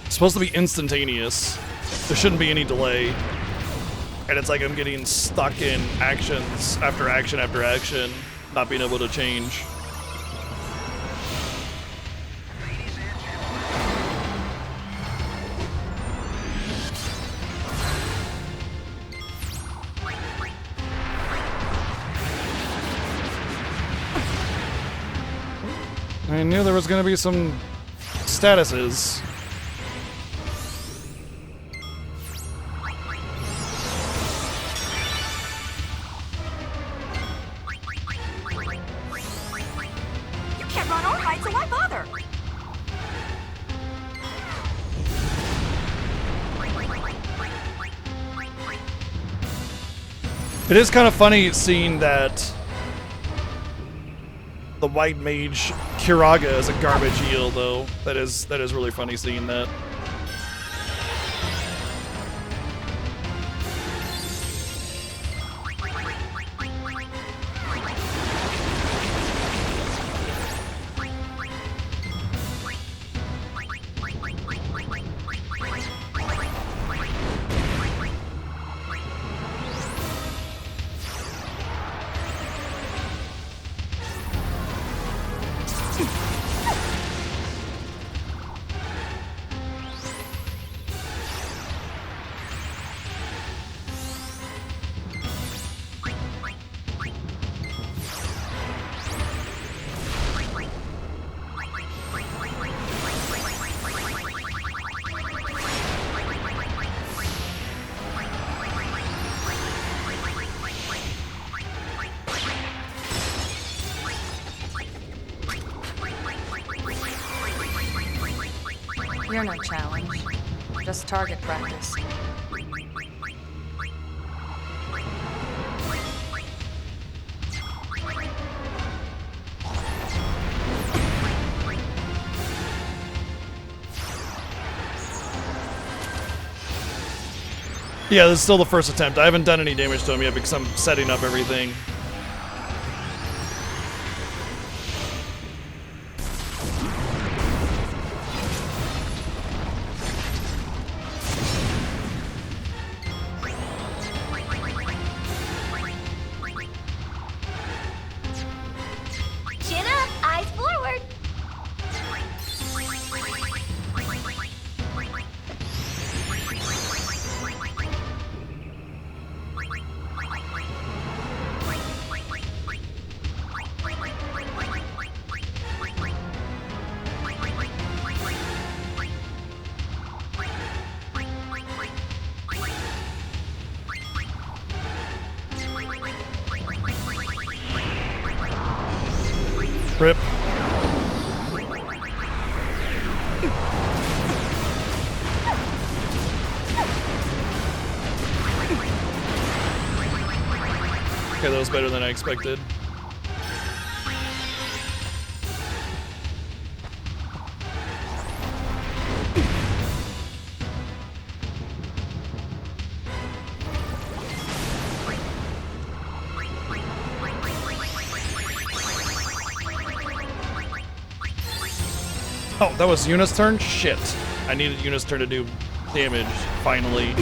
is supposed to be instantaneous. There shouldn't be any delay. And it's like I'm getting stuck in actions after action after action, not being able to change. I knew there was going to be some statuses. You can't run or hide, so why bother? It is kind of funny seeing that the White Mage Kiraga is a garbage heal, though. That is really funny seeing that. You're no challenge. Just target practice. Yeah, this is still the first attempt. I haven't done any damage to him yet because I'm setting up everything. Rip. Okay, that was better than I expected. Oh, that was Yuna's turn? Shit. I needed Yuna's turn to do damage, finally.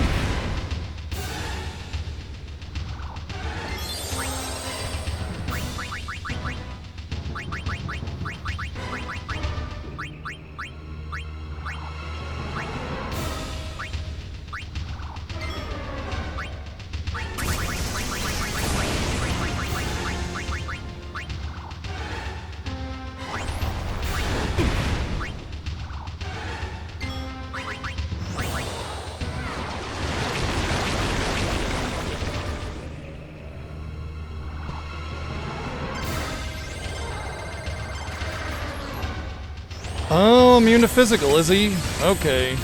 Oh, immune to physical, is he? Okay.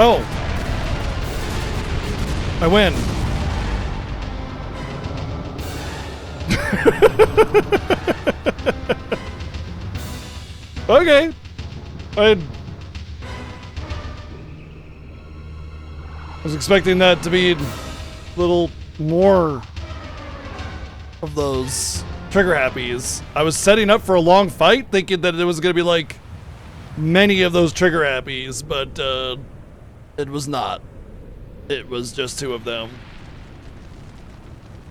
Oh. I win. Okay. I was expecting that to be a little more of those trigger happies. I was setting up for a long fight thinking that it was going to be like many of those trigger happies, but it was not. It was just 2 of them.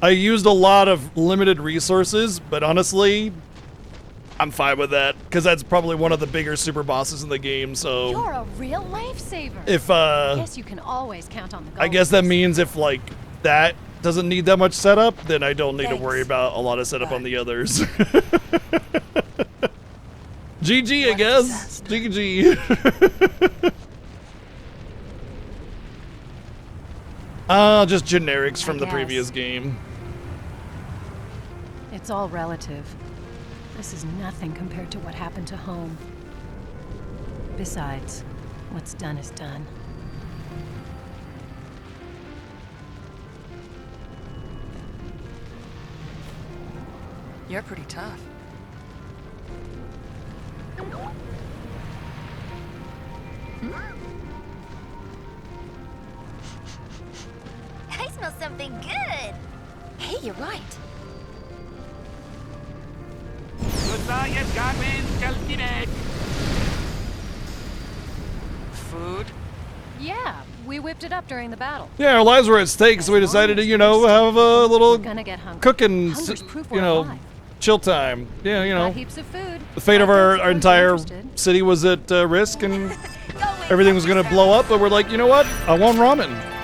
I used a lot of limited resources, but honestly, I'm fine with that, because that's probably one of the bigger super bosses in the game, so... You're a real lifesaver. If, I guess you can always count on the I guess that means if, like, that doesn't need that much setup, then I don't need to Thanks. worry about a lot of setup on the others. GG, I guess. GG. Just generics from the previous game. It's all relative. This is nothing compared to what happened to home. Besides, what's done is done. You're pretty tough. I smell something good. Hey, you're right. Food? Yeah, we whipped it up during the battle. Yeah, our lives were at stake, so we decided to, you know, have a little Gonna get hungry. cooking, Hunger's proof you we're know, alive. chill time. Yeah, you know. Got heaps of food. The fate of I don't our suppose entire you're interested. city was at risk, and everything was gonna blow up, but we're like, you know what? I want ramen.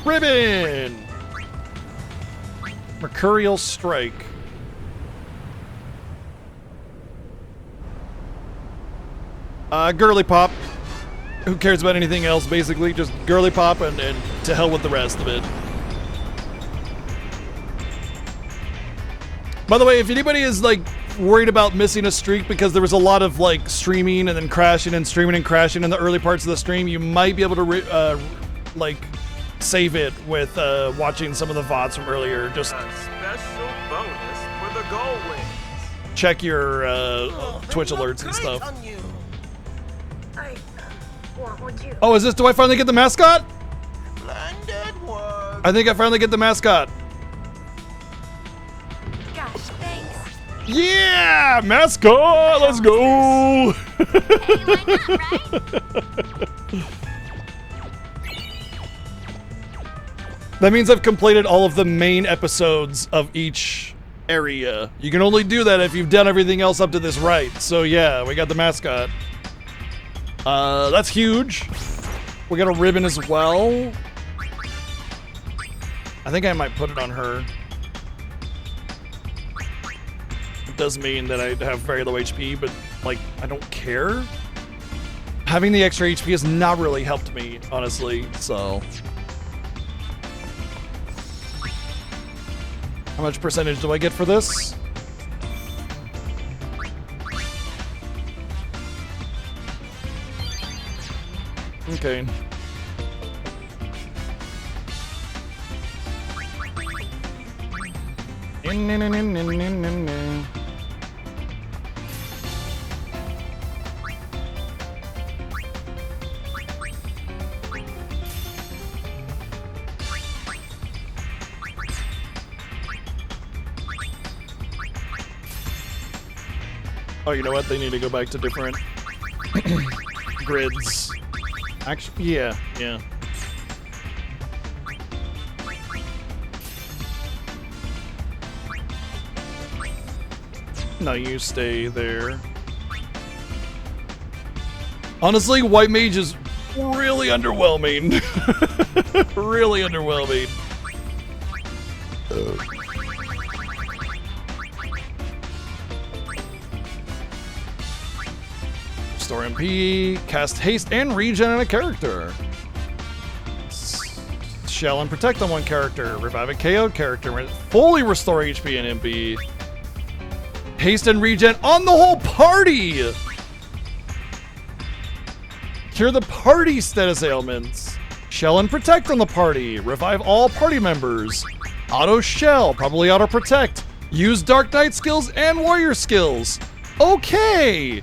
Ribbon! Mercurial Strike. Girly Pop. Who cares about anything else, basically? Just Girly Pop and to hell with the rest of it. By the way, if anybody is, like, worried about missing a streak because there was a lot of, like, streaming and then crashing and streaming and crashing in the early parts of the stream, you might be able to, like, save it with watching some of the VODs from earlier. Just A special bonus for the goal wins. check your Twitch alerts and stuff. I want one too. Oh, is this? Do I finally get the mascot? I think I finally get the mascot. Gosh, thanks. Yeah, mascot. Let's go. Hey, why not, right? That means I've completed all of the main episodes of each area. You can only do that if you've done everything else up to this right. So yeah, we got the mascot. That's huge. We got a ribbon as well. I think I might put it on her. It does mean that I have very low HP, but like, I don't care. Having the extra HP has not really helped me, honestly, so. How much percentage do I get for this? Okay. Oh, you know what? They need to go back to different grids. Actually, yeah. No, you stay there. Honestly, White Mage is really underwhelming. Really underwhelming. Restore MP, cast haste and regen on a character. Shell and protect on one character. Revive a KO character. Fully restore HP and MP. Haste and regen on the whole party! Cure the party status ailments. Shell and protect on the party. Revive all party members. Auto shell, probably auto protect. Use Dark Knight skills and warrior skills. Okay.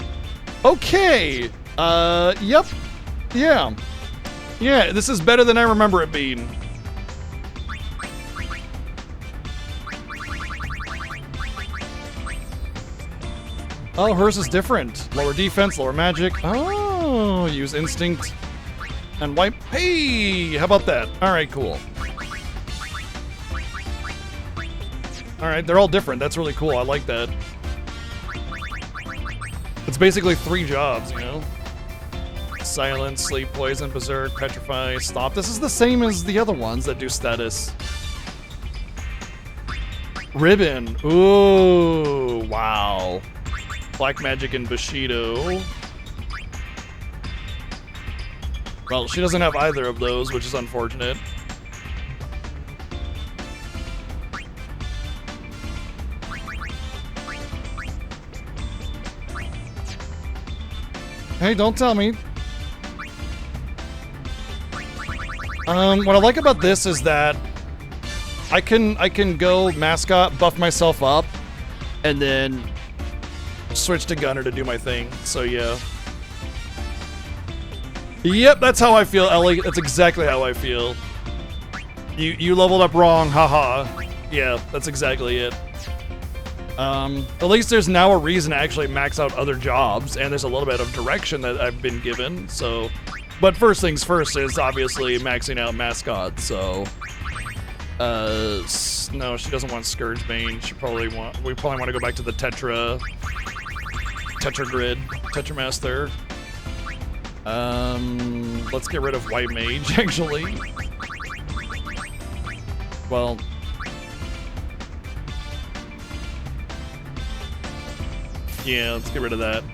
Okay. Yep. Yeah. Yeah, this is better than I remember it being. Oh, hers is different. Lower defense, lower magic. Oh, use instinct and wipe. Hey, how about that? All right, cool. All right, they're all different. That's really cool. I like that. It's basically 3 jobs, you know? Silence, sleep, poison, berserk, petrify, stop. This is the same as the other ones that do status. Ribbon. Ooh, wow. Black Magic and Bushido. Well, she doesn't have either of those, which is unfortunate. Hey, don't tell me. What I like about this is that I can go mascot, buff myself up, and then switch to gunner to do my thing. So yeah. Yep, that's how I feel, Ellie. That's exactly how I feel. You leveled up wrong, haha. Yeah, that's exactly it. At least there's now a reason to actually max out other jobs, and there's a little bit of direction that I've been given, so. But first things first is obviously maxing out mascot, so. No, she doesn't want Scourge Bane. We probably want to go back to the Tetra grid, Tetra Master. Let's get rid of White Mage, actually. Well. Yeah, let's get rid of that.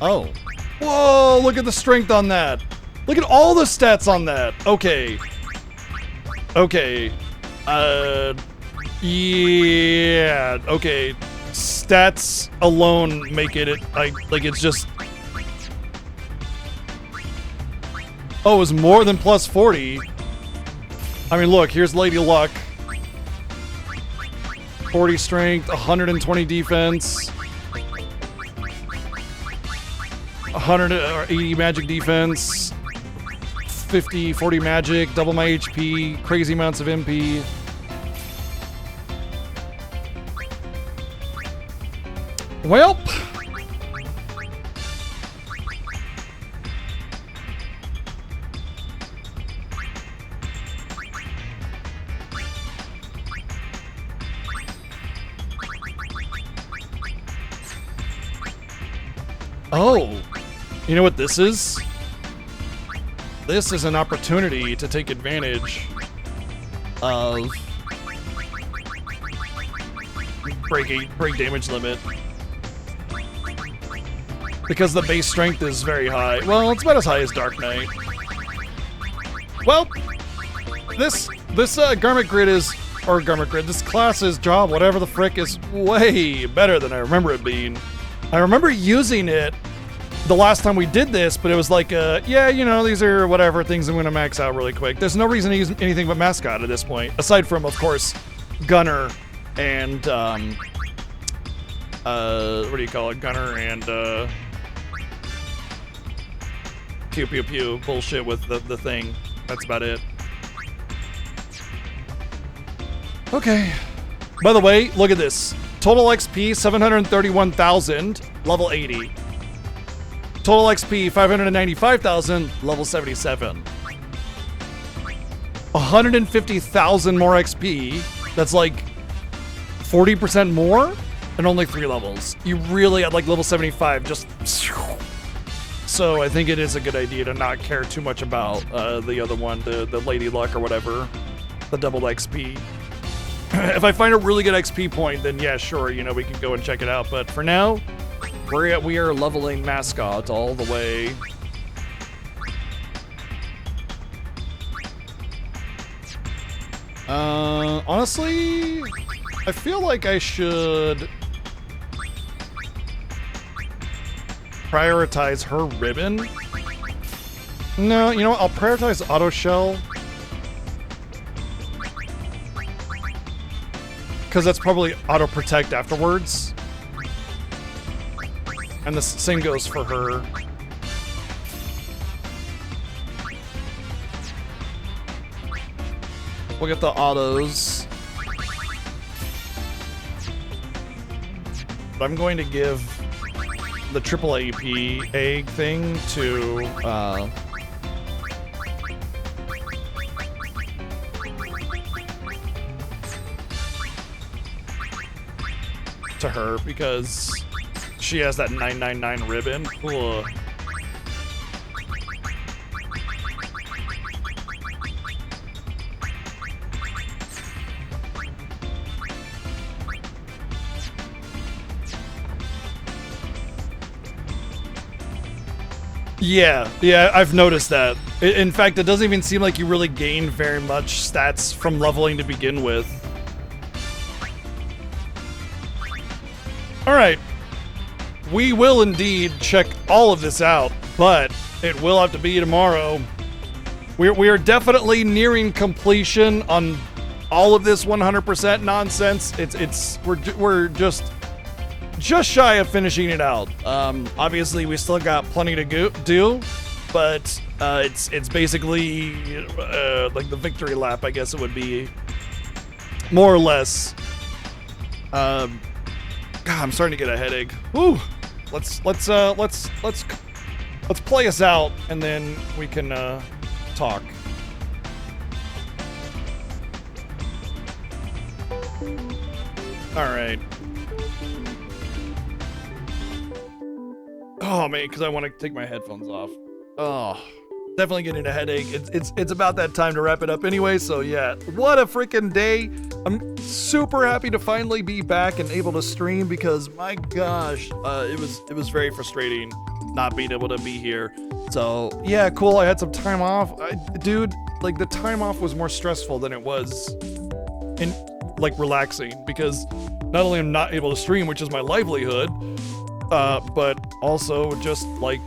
Oh. Whoa, look at the strength on that. Look at all the stats on that. Okay. Okay. Yeah. Okay. Stats alone make it like it's just. Oh, it was more than plus 40. I mean, look, here's Lady Luck. 40 strength, 120 defense, 180 magic defense, 40 magic, double my HP, crazy amounts of MP. Well. Oh, you know what this is? This is an opportunity to take advantage of break damage limit. Because the base strength is very high. Well, it's about as high as Dark Knight. Well, this Garment Grid is, or Garment Grid, this class's job, whatever the frick, is way better than I remember it being. I remember using it the last time we did this, but it was like, yeah, you know, these are whatever things I'm going to max out really quick. There's no reason to use anything but Mascot at this point, aside from, of course, Gunner and, what do you call it? Gunner and, pew pew pew bullshit with the thing. That's about it. Okay. By the way, look at this. Total XP, 731,000, level 80. Total XP, 595,000, level 77. 150,000 more XP. That's like 40% more and only 3 levels. You really, at like level 75, just... So I think it is a good idea to not care too much about the other one, the Lady Luck or whatever, the double XP. If I find a really good XP point, then yeah, sure, you know, we can go and check it out. But for now, we are leveling Mascot all the way. Honestly, I feel like I should prioritize her ribbon. No, you know what? I'll prioritize Auto Shell. Because that's probably auto protect afterwards. And the same goes for her. We'll get the autos. But I'm going to give the triple AP egg thing to her because she has that 999 ribbon. Ugh. Yeah, I've noticed that. In fact, it doesn't even seem like you really gain very much stats from leveling to begin with. Alright, we will indeed check all of this out, but it will have to be tomorrow. We are definitely nearing completion on all of this 100% nonsense. We're just shy of finishing it out. Obviously, we still got plenty to do, but it's basically like the victory lap, I guess it would be, more or less. God, I'm starting to get a headache. Woo! Let's play us out, and then we can talk. All right. Oh man, because I want to take my headphones off. Oh, definitely getting a headache. It's about that time to wrap it up anyway. So yeah, what a freaking day! I'm super happy to finally be back and able to stream because my gosh, it was very frustrating not being able to be here. So yeah, cool. I had some time off. Dude, like the time off was more stressful than it was in like relaxing, because not only am I not able to stream, which is my livelihood, but also just like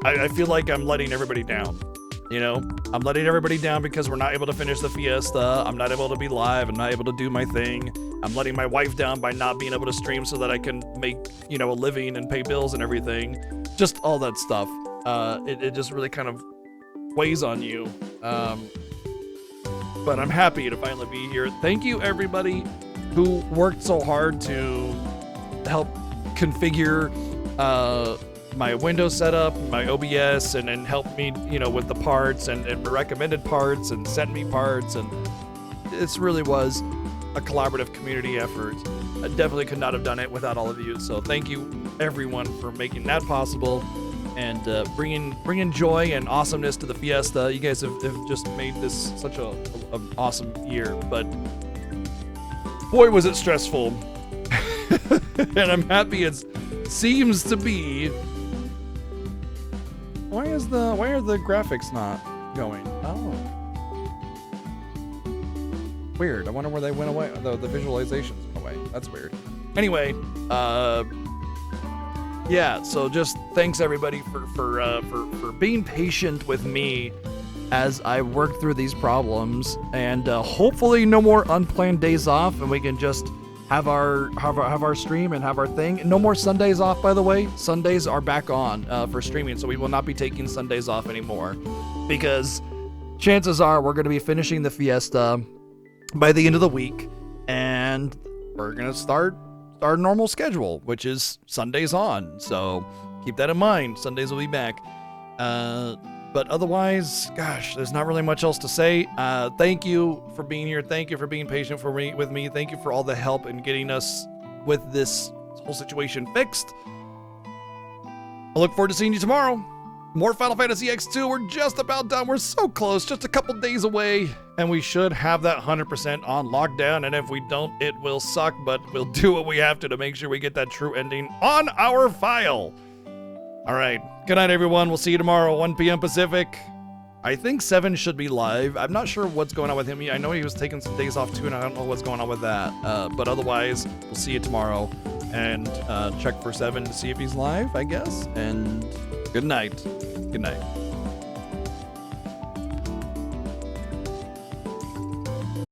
I feel like I'm letting everybody down. You know, I'm letting everybody down because we're not able to finish the Fiesta. I'm not able to be live. I'm not able to do my thing. I'm letting my wife down by not being able to stream so that I can make, you know, a living and pay bills and everything. Just all that stuff. It just really kind of weighs on you. But I'm happy to finally be here. Thank you, everybody who worked so hard to help configure my Windows setup, my OBS, and help me, you know, with the parts and recommended parts and sent me parts. And this really was a collaborative community effort. I definitely could not have done it without all of you. So thank you, everyone, for making that possible and bringing joy and awesomeness to the Fiesta. You guys have just made this such an awesome year. But boy, was it stressful. And I'm happy it seems to be. Why are the graphics not going? Oh. Weird. I wonder where they went away. The visualizations went away. That's weird. Anyway, yeah, so just thanks everybody for being patient with me as I work through these problems, and hopefully no more unplanned days off, and we can just have our stream and have our thing. No more Sundays off, by the way. Sundays are back on for streaming, so we will not be taking Sundays off anymore, because chances are we're going to be finishing the Fiesta by the end of the week, and we're going to start our normal schedule, which is Sundays on. So keep that in mind. Sundays will be back. But otherwise, gosh, there's not really much else to say. Thank you for being here. Thank you for being patient with me. Thank you for all the help in getting us with this whole situation fixed. I look forward to seeing you tomorrow. More Final Fantasy X-2. We're just about done. We're so close, just a couple days away, and we should have that 100% on lockdown. And if we don't, it will suck, but we'll do what we have to make sure we get that true ending on our file. All right. Good night, everyone. We'll see you tomorrow, 1 p.m. Pacific. I think 7 should be live. I'm not sure what's going on with him. I know he was taking some days off, too, and I don't know what's going on with that. But otherwise, we'll see you tomorrow. And check for 7 to see if he's live, I guess. And good night. Good night.